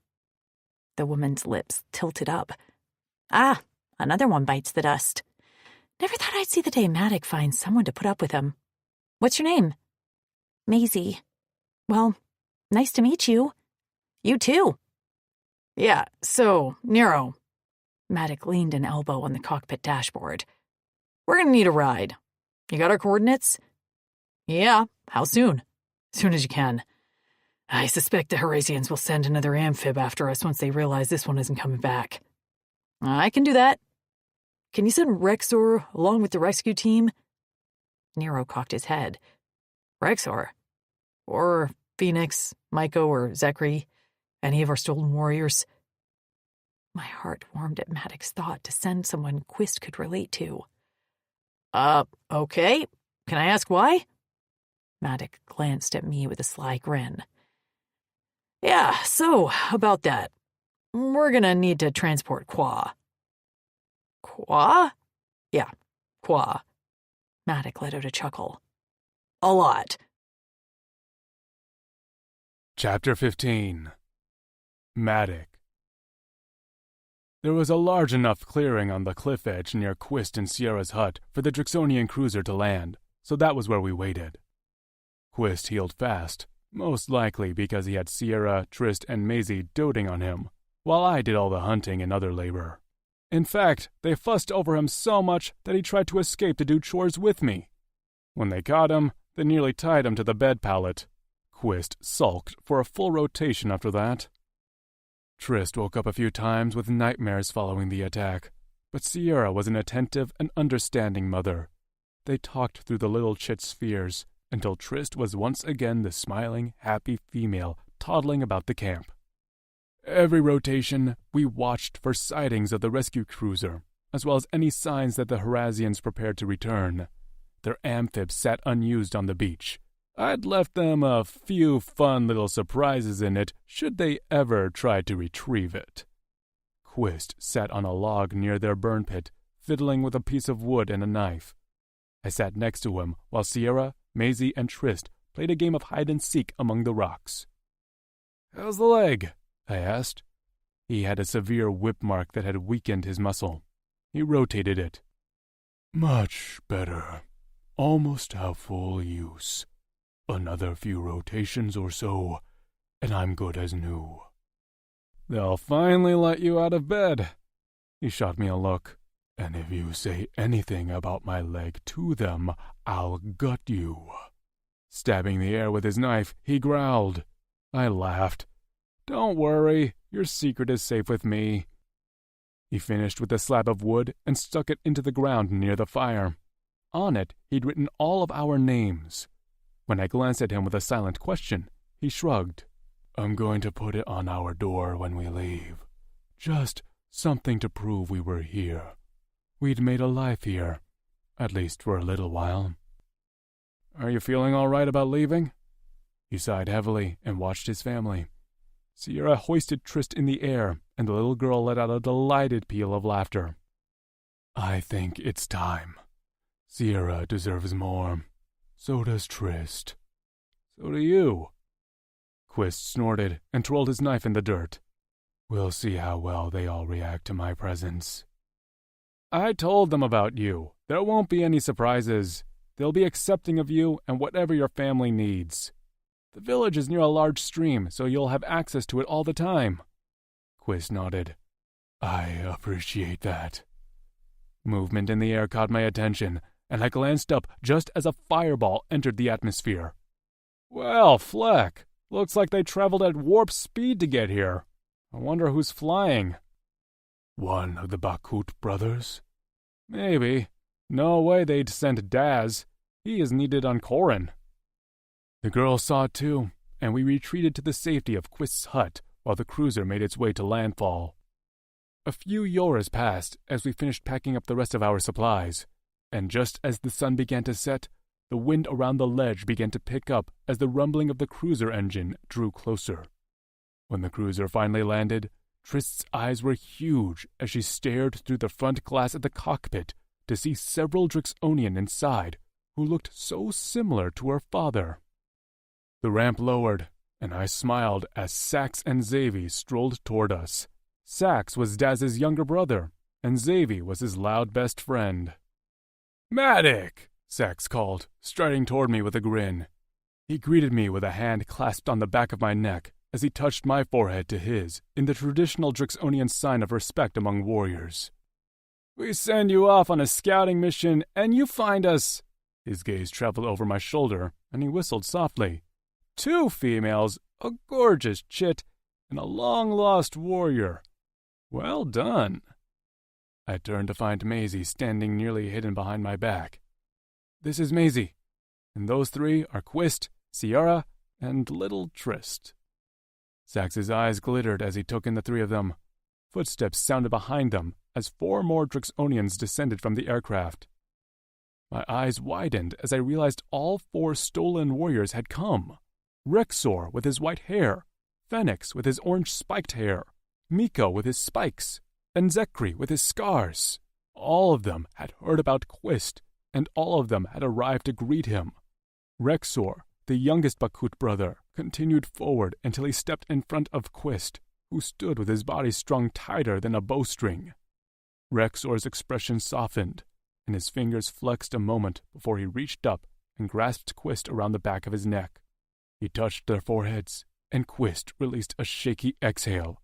[SPEAKER 2] The woman's lips tilted up.
[SPEAKER 5] "Ah, another one bites the dust."
[SPEAKER 2] Never thought I'd see the day Maddox finds someone to put up with him.
[SPEAKER 5] "What's your name?"
[SPEAKER 2] Maisie.
[SPEAKER 5] "Well, nice to meet you." "You too."
[SPEAKER 3] "Yeah, so, Nero."
[SPEAKER 2] Maddox leaned an elbow on the cockpit dashboard.
[SPEAKER 3] "We're gonna need a ride. You got our coordinates?" "Yeah, how soon?" "Soon as you can. I suspect the Horasians will send another amphib after us once they realize this one isn't coming back." "I can do that. Can you send Rexor along with the rescue team?"
[SPEAKER 2] Nero cocked his head.
[SPEAKER 3] "Rexor? Or Phoenix, Maiko, or Zekri? Any of our stolen warriors?"
[SPEAKER 2] My heart warmed at Maddox's thought to send someone Quist could relate to.
[SPEAKER 3] Okay. Can I ask why?"
[SPEAKER 2] Maddox glanced at me with a sly grin.
[SPEAKER 3] "Yeah, so, about that. We're gonna need to transport Qua." "Qua?" "Yeah, Qua."
[SPEAKER 2] Maddox let out a chuckle.
[SPEAKER 3] "A lot."
[SPEAKER 1] Chapter 15. Maddox. There was a large enough clearing on the cliff edge near Quist and Sierra's hut for the Drixonian cruiser to land, so that was where we waited. Quist healed fast, most likely because he had Sierra, Trist, and Maisie doting on him, while I did all the hunting and other labor. In fact, they fussed over him so much that he tried to escape to do chores with me. When they caught him, they nearly tied him to the bed pallet. Quist sulked for a full rotation after that. Trist woke up a few times with nightmares following the attack, but Sierra was an attentive and understanding mother. They talked through the little chit's fears until Trist was once again the smiling, happy female toddling about the camp. Every rotation, we watched for sightings of the rescue cruiser, as well as any signs that the Horasians prepared to return. Their amphibs sat unused on the beach. I'd left them a few fun little surprises in it should they ever try to retrieve it. Quist sat on a log near their burn pit, fiddling with a piece of wood and a knife. I sat next to him while Sierra, Maisie, and Trist played a game of hide-and-seek among the rocks. "How's the leg?" I asked. He had a severe whip mark that had weakened his muscle. He rotated it. Much better. Almost have full use. Another few rotations or so, and I'm good as new. They'll finally let you out of bed. He shot me a look. And if you say anything about my leg to them, I'll gut you. Stabbing the air with his knife, he growled. I laughed. Don't worry, your secret is safe with me. He finished with a slab of wood and stuck it into the ground near the fire. On it, he'd written all of our names. When I glanced at him with a silent question, he shrugged. I'm going to put it on our door when we leave. Just something to prove we were here. We'd made a life here, at least for a little while. Are you feeling all right about leaving? He sighed heavily and watched his family. Sierra hoisted Trist in the air, and the little girl let out a delighted peal of laughter. I think it's time. Sierra deserves more. So does Trist. So do you. Quist snorted and twirled his knife in the dirt. We'll see how well they all react to my presence. I told them about you. There won't be any surprises. They'll be accepting of you and whatever your family needs. The village is near a large stream, so you'll have access to it all the time. Quist nodded. I appreciate that. Movement in the air caught my attention, and I glanced up just as a fireball entered the atmosphere. Well, Fleck, looks like they traveled at warp speed to get here. I wonder who's flying. One of the Bakut brothers? Maybe. No way they'd send Daz. He is needed on Corin. The girl saw it too, and we retreated to the safety of Quist's hut while the cruiser made its way to landfall. A few yoras passed as we finished packing up the rest of our supplies, and just as the sun began to set, the wind around the ledge began to pick up as the rumbling of the cruiser engine drew closer. When the cruiser finally landed, Trist's eyes were huge as she stared through the front glass at the cockpit to see several Drixonian inside who looked so similar to her father. The ramp lowered, and I smiled as Sax and Xavi strolled toward us. Sax was Daz's younger brother, and Xavi was his loud best friend. "Matic!" Sax called, striding toward me with a grin. He greeted me with a hand clasped on the back of my neck as he touched my forehead to his in the traditional Drixonian sign of respect among warriors. "We send you off on a scouting mission, and you find us—" His gaze traveled over my shoulder, and he whistled softly. "2 females, a gorgeous chit, and a long-lost warrior. Well done." I turned to find Maisie standing nearly hidden behind my back. "This is Maisie, and those 3 are Quist, Sierra, and little Trist." Sax's eyes glittered as he took in the 3 of them. Footsteps sounded behind them as 4 more Drixonians descended from the aircraft. My eyes widened as I realized all 4 stolen warriors had come. Rexor with his white hair, Phoenix with his orange spiked hair, Miko with his spikes, and Zekri with his scars. All of them had heard about Quist, and all of them had arrived to greet him. Rexor, the youngest Bakut brother, continued forward until he stepped in front of Quist, who stood with his body strung tighter than a bowstring. Rexor's expression softened, and his fingers flexed a moment before he reached up and grasped Quist around the back of his neck. He touched their foreheads, and Quist released a shaky exhale.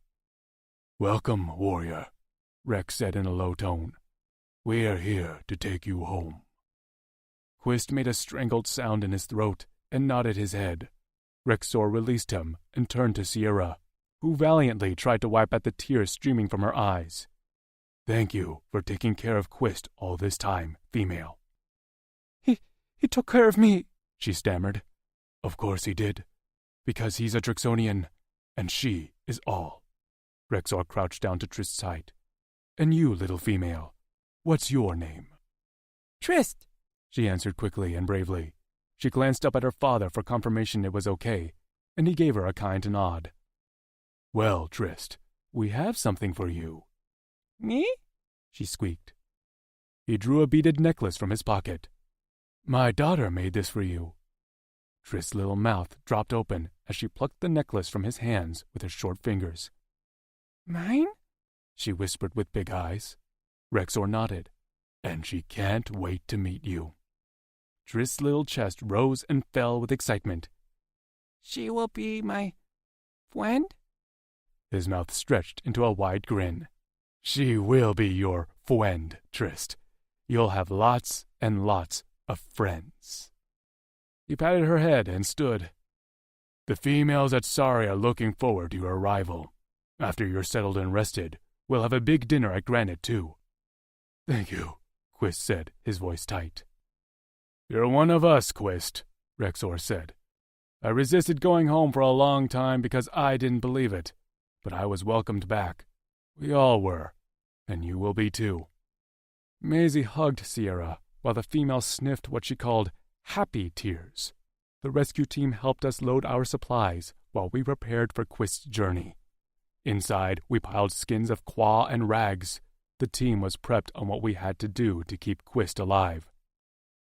[SPEAKER 1] "Welcome, warrior," Rex said in a low tone. "We are here to take you home." Quist made a strangled sound in his throat and nodded his head. Rexor released him and turned to Sierra, who valiantly tried to wipe at the tears streaming from her eyes. "Thank you for taking care of Quist all this time, female." He took care of me," she stammered. "Of course he did, because he's a Drixonian, and she is all." Rexor crouched down to Trist's height. "And you, little female, what's your name?"
[SPEAKER 5] Trist,
[SPEAKER 1] she answered quickly and bravely. She glanced up at her father for confirmation it was okay, and he gave her a kind nod. "Well, Trist, we have something for you."
[SPEAKER 5] Me?
[SPEAKER 1] she squeaked. He drew a beaded necklace from his pocket. "My daughter made this for you." Trist's little mouth dropped open as she plucked the necklace from his hands with her short fingers.
[SPEAKER 5] Mine?
[SPEAKER 1] she whispered with big eyes. Rexor nodded.
[SPEAKER 3] and she can't wait to meet you." Trist's little chest rose and fell with excitement.
[SPEAKER 6] She will be my friend?
[SPEAKER 3] His mouth stretched into a wide grin. "She will be your friend, Trist. You'll have lots and lots of friends." He patted her head and stood. "The females at Sari are looking forward to your arrival. After you're settled and rested, we'll have a big dinner at Granite, too." "Thank you," Quist said, his voice tight. "You're one of us, Quist," Rexor said. "I resisted going home for a long time because I didn't believe it, but I was welcomed back. We all were, and you will be too." Maisie hugged Sierra, while the female sniffed what she called happy tears. The rescue team helped us load our supplies while we prepared for Quist's journey. Inside, we piled skins of quaw and rags. The team was prepped on what we had to do to keep Quist alive.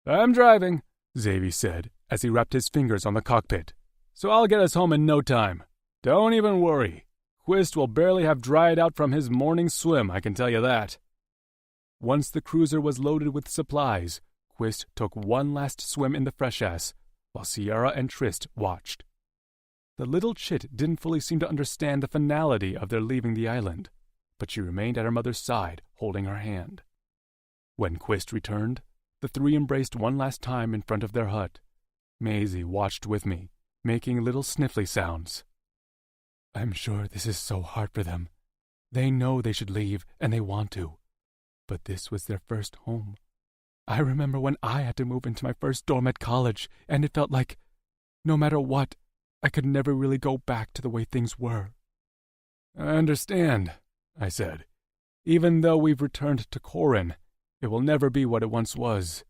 [SPEAKER 3] "I'm driving," Xavier said as he wrapped his fingers on the cockpit, "so I'll get us home in no time. Don't even worry. Quist will barely have dried out from his morning swim, I can tell you that." Once the cruiser was loaded with supplies, Quist took one last swim in the freshass, while Sierra and Trist watched. The little chit didn't fully seem to understand the finality of their leaving the island, but she remained at her mother's side, holding her hand. When Quist returned, the three embraced one last time in front of their hut. Maisie watched with me, making little sniffly sounds. "I'm sure this is so hard for them. They know they should leave, and they want to. But this was their first home. I remember when I had to move into my first dorm at college, and it felt like, no matter what, I could never really go back to the way things were." "I understand," I said. "Even though we've returned to Corin, it will never be what it once was."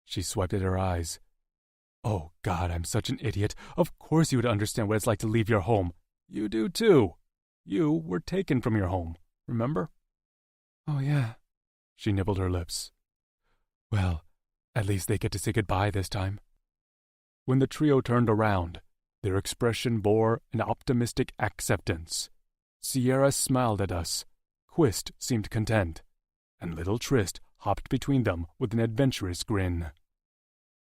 [SPEAKER 3] She swiped at her eyes. "Oh, God, I'm such an idiot. Of course you would understand what it's like to leave your home. You do, too. You were taken from your home, remember?" "Oh, yeah." She nibbled her lips. "Well, at least they get to say goodbye this time." When the trio turned around, their expression bore an optimistic acceptance. Sierra smiled at us. Quist seemed content, and little Trist hopped between them with an adventurous grin.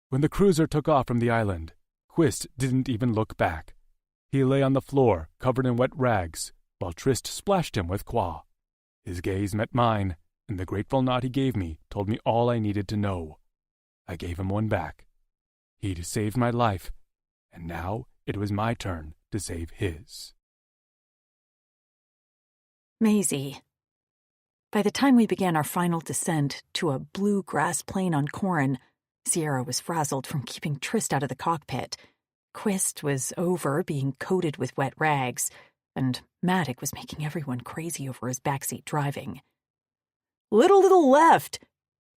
[SPEAKER 3] When the cruiser took off from the island, Quist didn't even look back. He lay on the floor, covered in wet rags, while Trist splashed him with quaw. His gaze met mine, and the grateful nod he gave me told me all I needed to know. I gave him one back. He'd saved my life, and now it was my turn to save his.
[SPEAKER 2] Maisie. By the time we began our final descent to a blue grass plain on Corin, Sierra was frazzled from keeping Trist out of the cockpit. Quist was over being coated with wet rags, and Maddock was making everyone crazy over his backseat driving. Little left,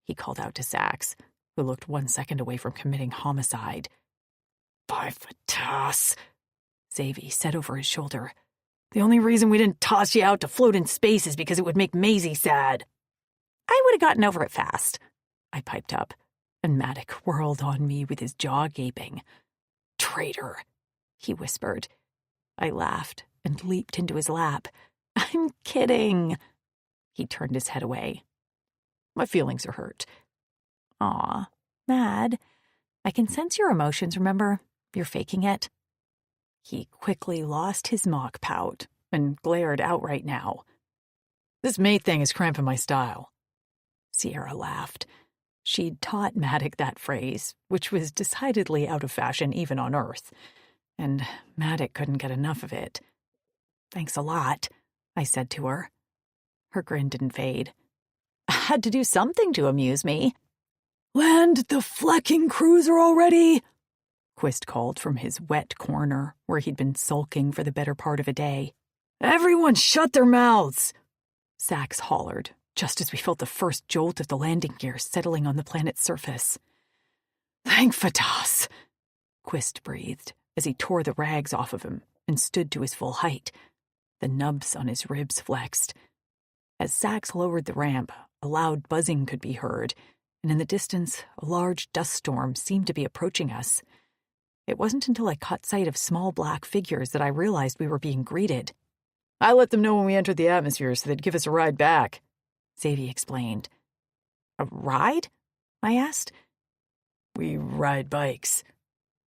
[SPEAKER 2] he called out to Sax, who looked 1 second away from committing homicide. "By Fatas," Xavier said over his shoulder. "The only reason we didn't toss you out to float in space is because it would make Maisie sad." "I would have gotten over it fast," I piped up, and Maddock whirled on me with his jaw gaping. "Traitor," he whispered. I laughed and leaped into his lap. "I'm kidding." He turned his head away. "My feelings are hurt." "Aw, Mad, I can sense your emotions, remember? You're faking it." He quickly lost his mock pout and glared outright now. "This mate thing is cramping my style." Sierra laughed. She'd taught Maddock that phrase, which was decidedly out of fashion even on Earth, and Maddock couldn't get enough of it. "Thanks a lot," I said to her. Her grin didn't fade. "I had to do something to amuse me." "Land the flecking cruiser already!" Quist called from his wet corner, where he'd been sulking for the better part of a day. "Everyone shut their mouths!" Sax hollered, just as we felt the first jolt of the landing gear settling on the planet's surface. "Thank Fatas," Quist breathed as he tore the rags off of him and stood to his full height. The nubs on his ribs flexed. As Sax lowered the ramp, a loud buzzing could be heard, and in the distance, a large dust storm seemed to be approaching us. It wasn't until I caught sight of small black figures that I realized we were being greeted. "I let them know when we entered the atmosphere so they'd give us a ride back," Xavier explained. A ride? I asked.
[SPEAKER 3] We ride bikes.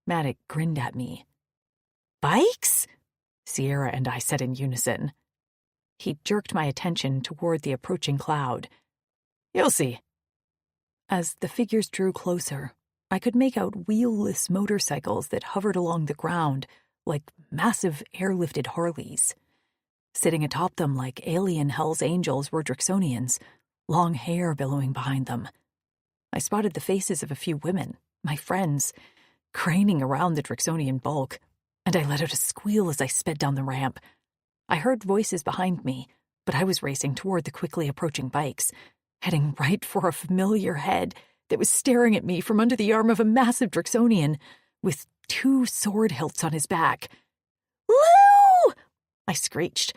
[SPEAKER 2] Maddox grinned at me. Bikes? Sierra and I said in unison. He jerked my attention toward the approaching cloud.
[SPEAKER 3] You'll see.
[SPEAKER 2] As the figures drew closer, I could make out wheel-less motorcycles that hovered along the ground like massive airlifted Harleys. Sitting atop them like alien Hell's Angels were Drixonians, long hair billowing behind them. I spotted the faces of a few women, my friends, craning around the Drixonian bulk, and I let out a squeal as I sped down the ramp. I heard voices behind me, but I was racing toward the quickly approaching bikes, heading right for a familiar head that was staring at me from under the arm of a massive Drixonian with 2 sword hilts on his back. "Lou!" I screeched.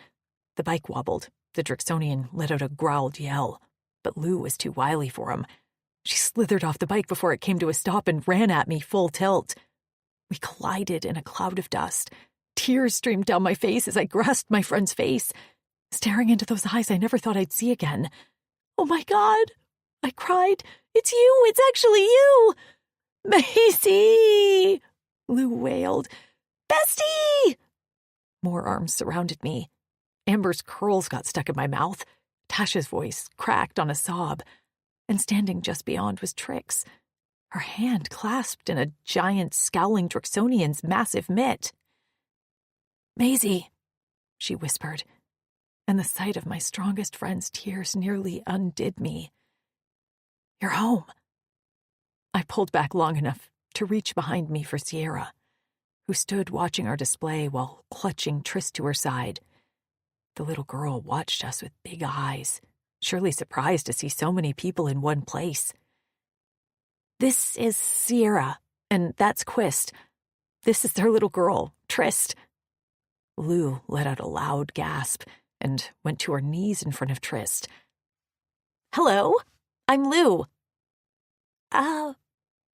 [SPEAKER 2] The bike wobbled. The Drixonian let out a growled yell, but Lou was too wily for him. She slithered off the bike before it came to a stop and ran at me full tilt. We collided in a cloud of dust. Tears streamed down my face as I grasped my friend's face, staring into those eyes I never thought I'd see again. "Oh my God," I cried. "It's you! It's actually you!" "Maisie!" Lou wailed. "Bestie!" More arms surrounded me. Amber's curls got stuck in my mouth. Tasha's voice cracked on a sob. And standing just beyond was Trix, her hand clasped in a giant, scowling Drixonian's massive mitt. "Maisie," she whispered, and the sight of my strongest friend's tears nearly undid me. "You're home." I pulled back long enough to reach behind me for Sierra, who stood watching our display while clutching Tris to her side. The little girl watched us with big eyes, surely surprised to see so many people in one place. "This is Sierra, and that's Quist. This is their little girl, Trist." Lou let out a loud gasp and went to her knees in front of Trist. "Hello, I'm Lou."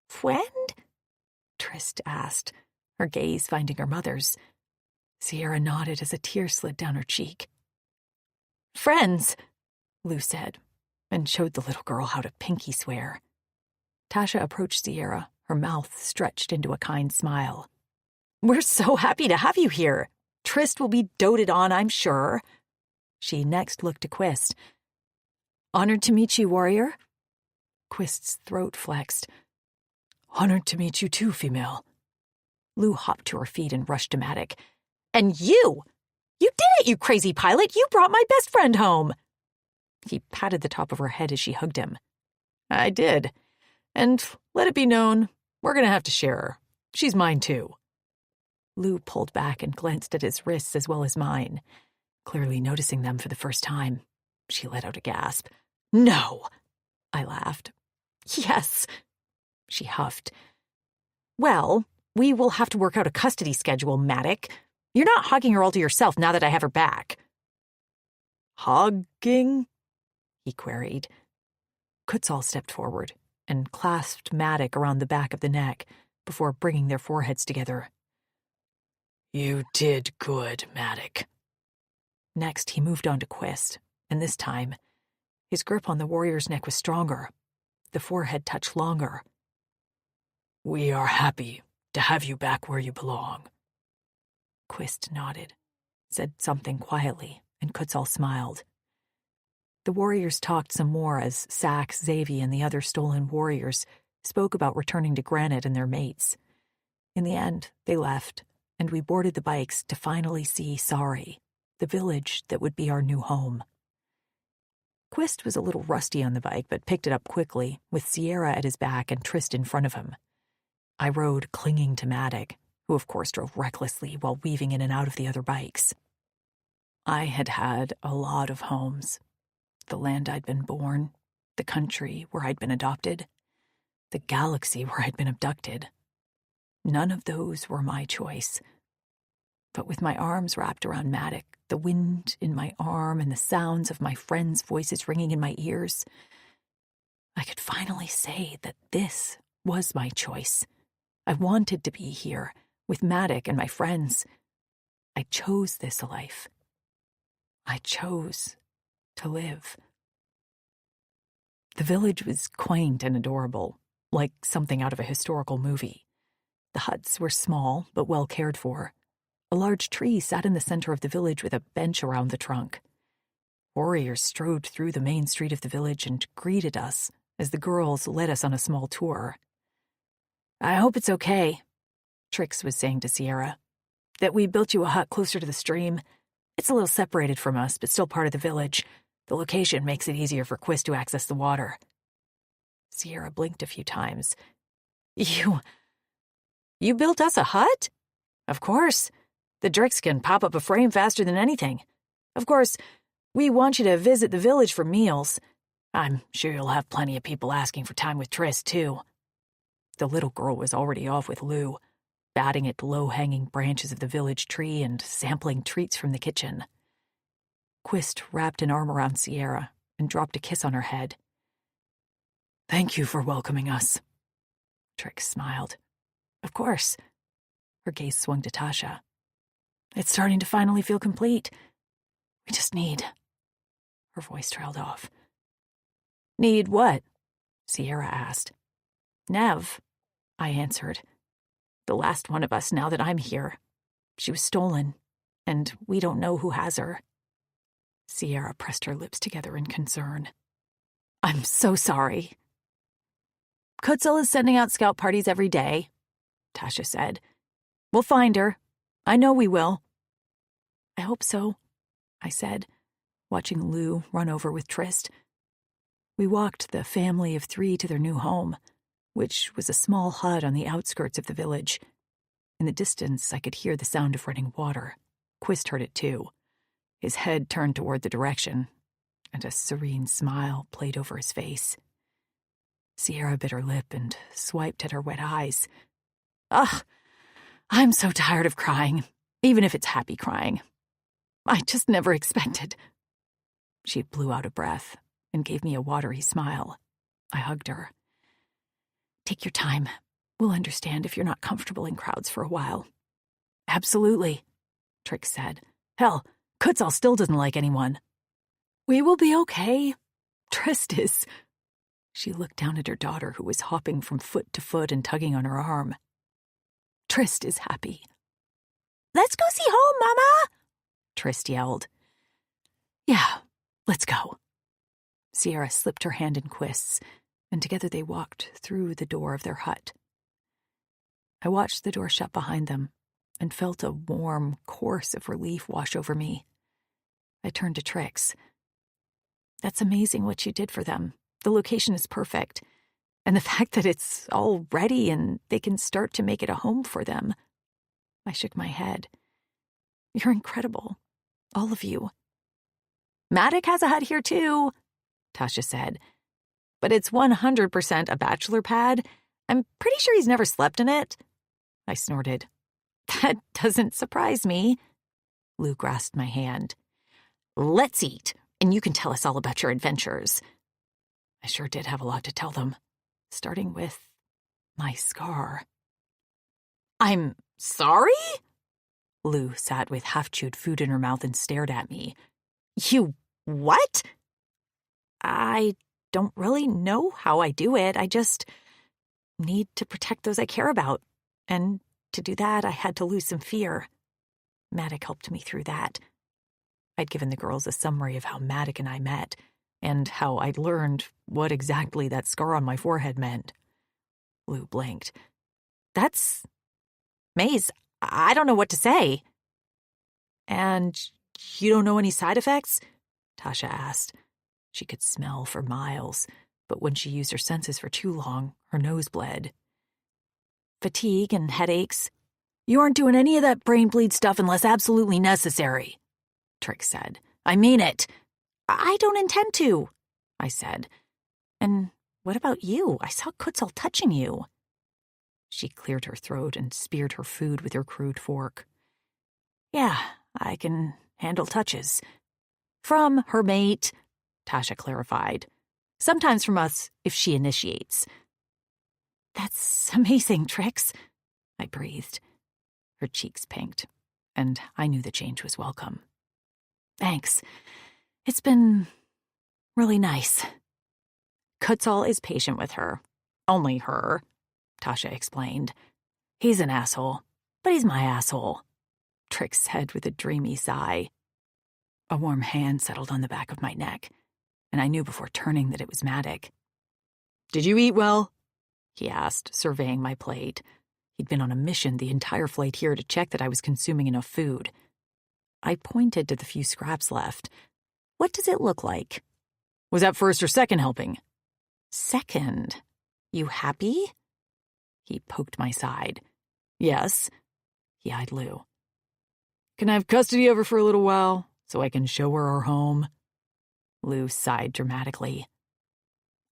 [SPEAKER 2] Friend?" Trist asked, her gaze finding her mother's. Sierra nodded as a tear slid down her cheek. "Friends," Lou said, and showed the little girl how to pinky swear. Tasha approached Sierra, her mouth stretched into a kind smile. "We're so happy to have you here. Trist will be doted on, I'm sure." She next looked to Quist. "Honored to meet you, warrior." Quist's throat flexed.
[SPEAKER 3] "Honored to meet you too, female."
[SPEAKER 2] Lou hopped to her feet and rushed to Maddox. "And you! You did it, you crazy pilot! You brought my best friend home!" He patted the top of her head as she hugged him.
[SPEAKER 3] "I did. And let it be known, we're going to have to share her. She's mine too."
[SPEAKER 2] Lou pulled back and glanced at his wrists as well as mine. Clearly noticing them for the first time, she let out a gasp. "No!" I laughed. "Yes," she huffed. "Well, we will have to work out a custody schedule, Maddox. You're not hugging her all to yourself now that I have her back."
[SPEAKER 3] "Hugging?"
[SPEAKER 2] he queried. Kutzal stepped forward and clasped Maddox around the back of the neck before bringing their foreheads together.
[SPEAKER 3] "You did good, Maddox."
[SPEAKER 2] Next, he moved on to Quist, and this time, his grip on the warrior's neck was stronger. The forehead touched longer.
[SPEAKER 3] "We are happy to have you back where you belong."
[SPEAKER 2] Quist nodded, said something quietly, and Kutzal smiled. The warriors talked some more as Sax, Xavi, and the other stolen warriors spoke about returning to Granite and their mates. In the end, they left, and we boarded the bikes to finally see Sari, the village that would be our new home. Quist was a little rusty on the bike, but picked it up quickly, with Sierra at his back and Trist in front of him. I rode clinging to Maddox, who of course drove recklessly while weaving in and out of the other bikes. I had had a lot of homes. The land I'd been born, the country where I'd been adopted, the galaxy where I'd been abducted. None of those were my choice. But with my arms wrapped around Maddox, the wind in my arm and the sounds of my friends' voices ringing in my ears, I could finally say that this was my choice. I wanted to be here, with Maddox and my friends. I chose this life. I chose to live. The village was quaint and adorable, like something out of a historical movie. The huts were small, but well cared for. A large tree sat in the center of the village with a bench around the trunk. Warriors strode through the main street of the village and greeted us as the girls led us on a small tour. "I hope it's okay," Trix was saying to Sierra, "that we built you a hut closer to the stream. It's a little separated from us, but still part of the village. The location makes it easier for Quist to access the water." Sierra blinked a few times. You built us a hut?" "Of course. The Drix can pop up a frame faster than anything. Of course, we want you to visit the village for meals. I'm sure you'll have plenty of people asking for time with Triss, too." The little girl was already off with Lou, batting at low-hanging branches of the village tree and sampling treats from the kitchen. Quist wrapped an arm around Sierra and dropped a kiss on her head. "Thank you for welcoming us." Trix smiled. "Of course." Her gaze swung to Tasha. "It's starting to finally feel complete. We just need..." Her voice trailed off. "Need what?" Sierra asked. "Nev," I answered. "The last one of us now that I'm here. She was stolen, and we don't know who has her." Sierra pressed her lips together in concern. "I'm so sorry." "Kutzel is sending out scout parties every day," Tasha said. "We'll find her. I know we will." "I hope so," I said, watching Lou run over with Trist. We walked the family of 3 to their new home, which was a small hut on the outskirts of the village. In the distance, I could hear the sound of running water. Quist heard it too. His head turned toward the direction, and a serene smile played over his face. Sierra bit her lip and swiped at her wet eyes. "Ugh, I'm so tired of crying, even if it's happy crying. I just never expected." She blew out a breath and gave me a watery smile. I hugged her. "Take your time. We'll understand if you're not comfortable in crowds for a while." "Absolutely," Trix said. "Hell, Kutzel still doesn't like anyone." "We will be okay. Trist is..." She looked down at her daughter, who was hopping from foot to foot and tugging on her arm. "Trist is happy." "Let's go see home, Mama!" Trist yelled. "Yeah, let's go." Sierra slipped her hand in Quist's, and together they walked through the door of their hut. I watched the door shut behind them and felt a warm course of relief wash over me. I turned to Trix. "That's amazing what you did for them. The location is perfect. And the fact that it's all ready and they can start to make it a home for them." I shook my head. "You're incredible. All of you." "Maddox has a hut here too," Tasha said. "But it's 100% a bachelor pad. I'm pretty sure he's never slept in it." I snorted. "That doesn't surprise me." Lou grasped my hand. "Let's eat, and you can tell us all about your adventures." I sure did have a lot to tell them, starting with my scar. "I'm sorry?" Lou sat with half-chewed food in her mouth and stared at me. "You what?" "I don't really know how I do it. I just need to protect those I care about. And to do that, I had to lose some fear. Maddox helped me through that." I'd given the girls a summary of how Maddox and I met, and how I'd learned what exactly that scar on my forehead meant. Lou blinked. "That's... Maze, I don't know what to say." "And you don't know any side effects?" Tasha asked. She could smell for miles, but when she used her senses for too long, her nose bled. "Fatigue and headaches. You aren't doing any of that brain bleed stuff unless absolutely necessary," Trix said. "I mean it." "I don't intend to," I said. "And what about you? I saw Kutzel touching you." She cleared her throat and speared her food with her crude fork. "Yeah, I can handle touches." "From her mate," Tasha clarified. "Sometimes from us if she initiates." "That's amazing, Trix," I breathed. Her cheeks pinked, and I knew the change was welcome. "Thanks. It's been really nice."
[SPEAKER 5] Kutzal is patient with her. Only her, Tasha explained. He's an asshole, but he's my asshole. Trix said with a dreamy sigh. A warm hand settled on the back of my neck, and I knew before turning that it was Matic. "Did you eat well?" he asked, surveying my plate. He'd been on a mission the entire flight here to check that I was consuming enough food. I pointed to the few scraps left. "What does it look like?" "Was that first or second helping?" "Second. You happy?" He poked my side. "Yes." He eyed Lou. "Can I have custody of her for a little while, so I can show her our home?" Lou sighed dramatically.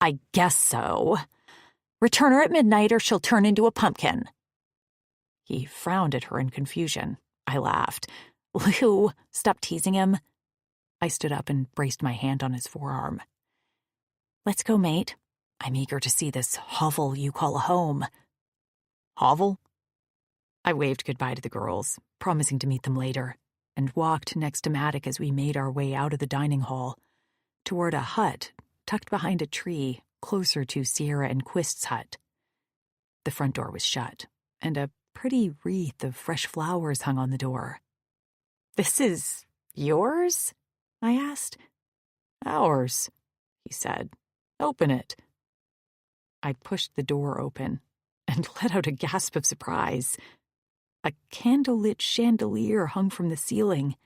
[SPEAKER 5] "I guess so. Return her at midnight or she'll turn into a pumpkin." He frowned at her in confusion. I laughed. "Lou, stop teasing him." I stood up and braced my hand on his forearm. "Let's go, mate. I'm eager to see this hovel you call a home." "Hovel?" I waved goodbye to the girls, promising to meet them later, and walked next to Matic as we made our way out of the dining hall, toward a hut tucked behind a tree closer to Sierra and Quist's hut. The front door was shut, and a pretty wreath of fresh flowers hung on the door. "This is yours?" I asked. "Ours," he said. "Open it." I pushed the door open and let out a gasp of surprise. A candlelit chandelier hung from the ceiling,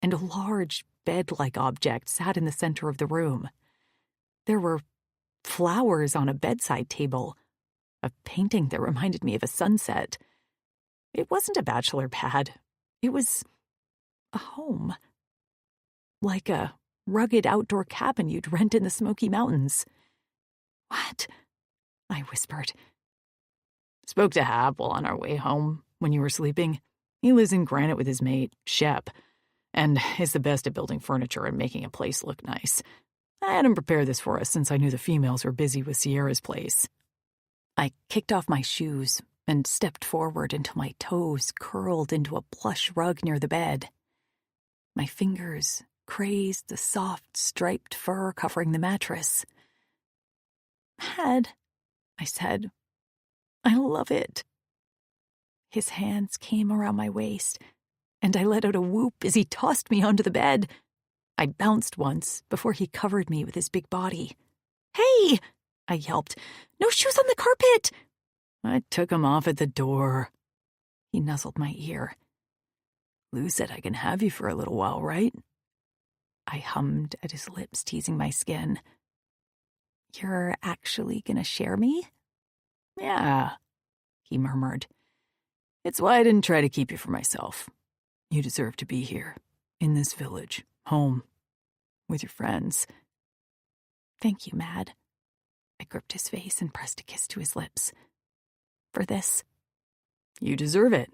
[SPEAKER 5] and a large bed-like object sat in the center of the room. There were flowers on a bedside table, a painting that reminded me of a sunset. It wasn't a bachelor pad. It was a home. Like a rugged outdoor cabin you'd rent in the Smoky Mountains. "What?" I whispered. "Spoke to Hap while on our way home when you were sleeping. He lives in Granite with his mate, Shep, and is the best at building furniture and making a place look nice. I had him prepare this for us since I knew the females were busy with Sierra's place." I kicked off my shoes and stepped forward until my toes curled into a plush rug near the bed. My fingers grazed the soft, striped fur covering the mattress. "Mad," I said. "I love it." His hands came around my waist, and I let out a whoop as he tossed me onto the bed. I bounced once before he covered me with his big body. "Hey!" I yelped. "No shoes on the carpet!" "I took 'em off at the door." He nuzzled my ear. "Lou said I can have you for a little while, right?" I hummed at his lips, teasing my skin. "You're actually gonna share me?" "Yeah," he murmured. "It's why I didn't try to keep you for myself. You deserve to be here, in this village, home, with your friends." "Thank you, Mad." I gripped his face and pressed a kiss to his lips. "For this." "You deserve it."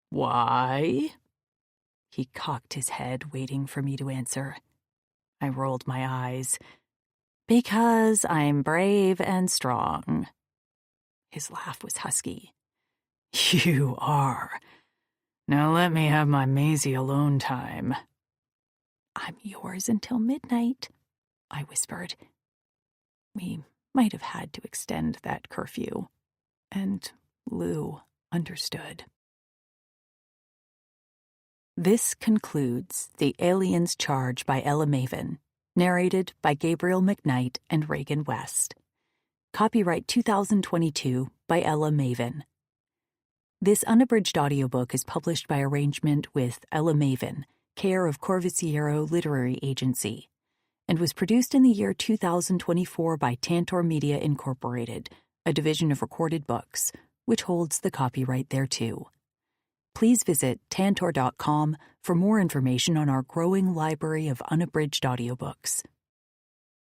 [SPEAKER 5] "Why?" He cocked his head, waiting for me to answer. I rolled my eyes. "Because I'm brave and strong." His laugh was husky. "You are. Now let me have my Maisie alone time." "I'm yours until midnight," I whispered. We might have had to extend that curfew, and Lou understood. This concludes The Alien's Charge by Ella Maven, narrated by Gabriel McKnight and Reagan West. Copyright 2022 by Ella Maven. This unabridged audiobook is published by arrangement with Ella Maven, care of Corvisiero Literary Agency, and was produced in the year 2024 by Tantor Media Incorporated, a division of Recorded Books, which holds the copyright thereto. Please visit tantor.com for more information on our growing library of unabridged audiobooks.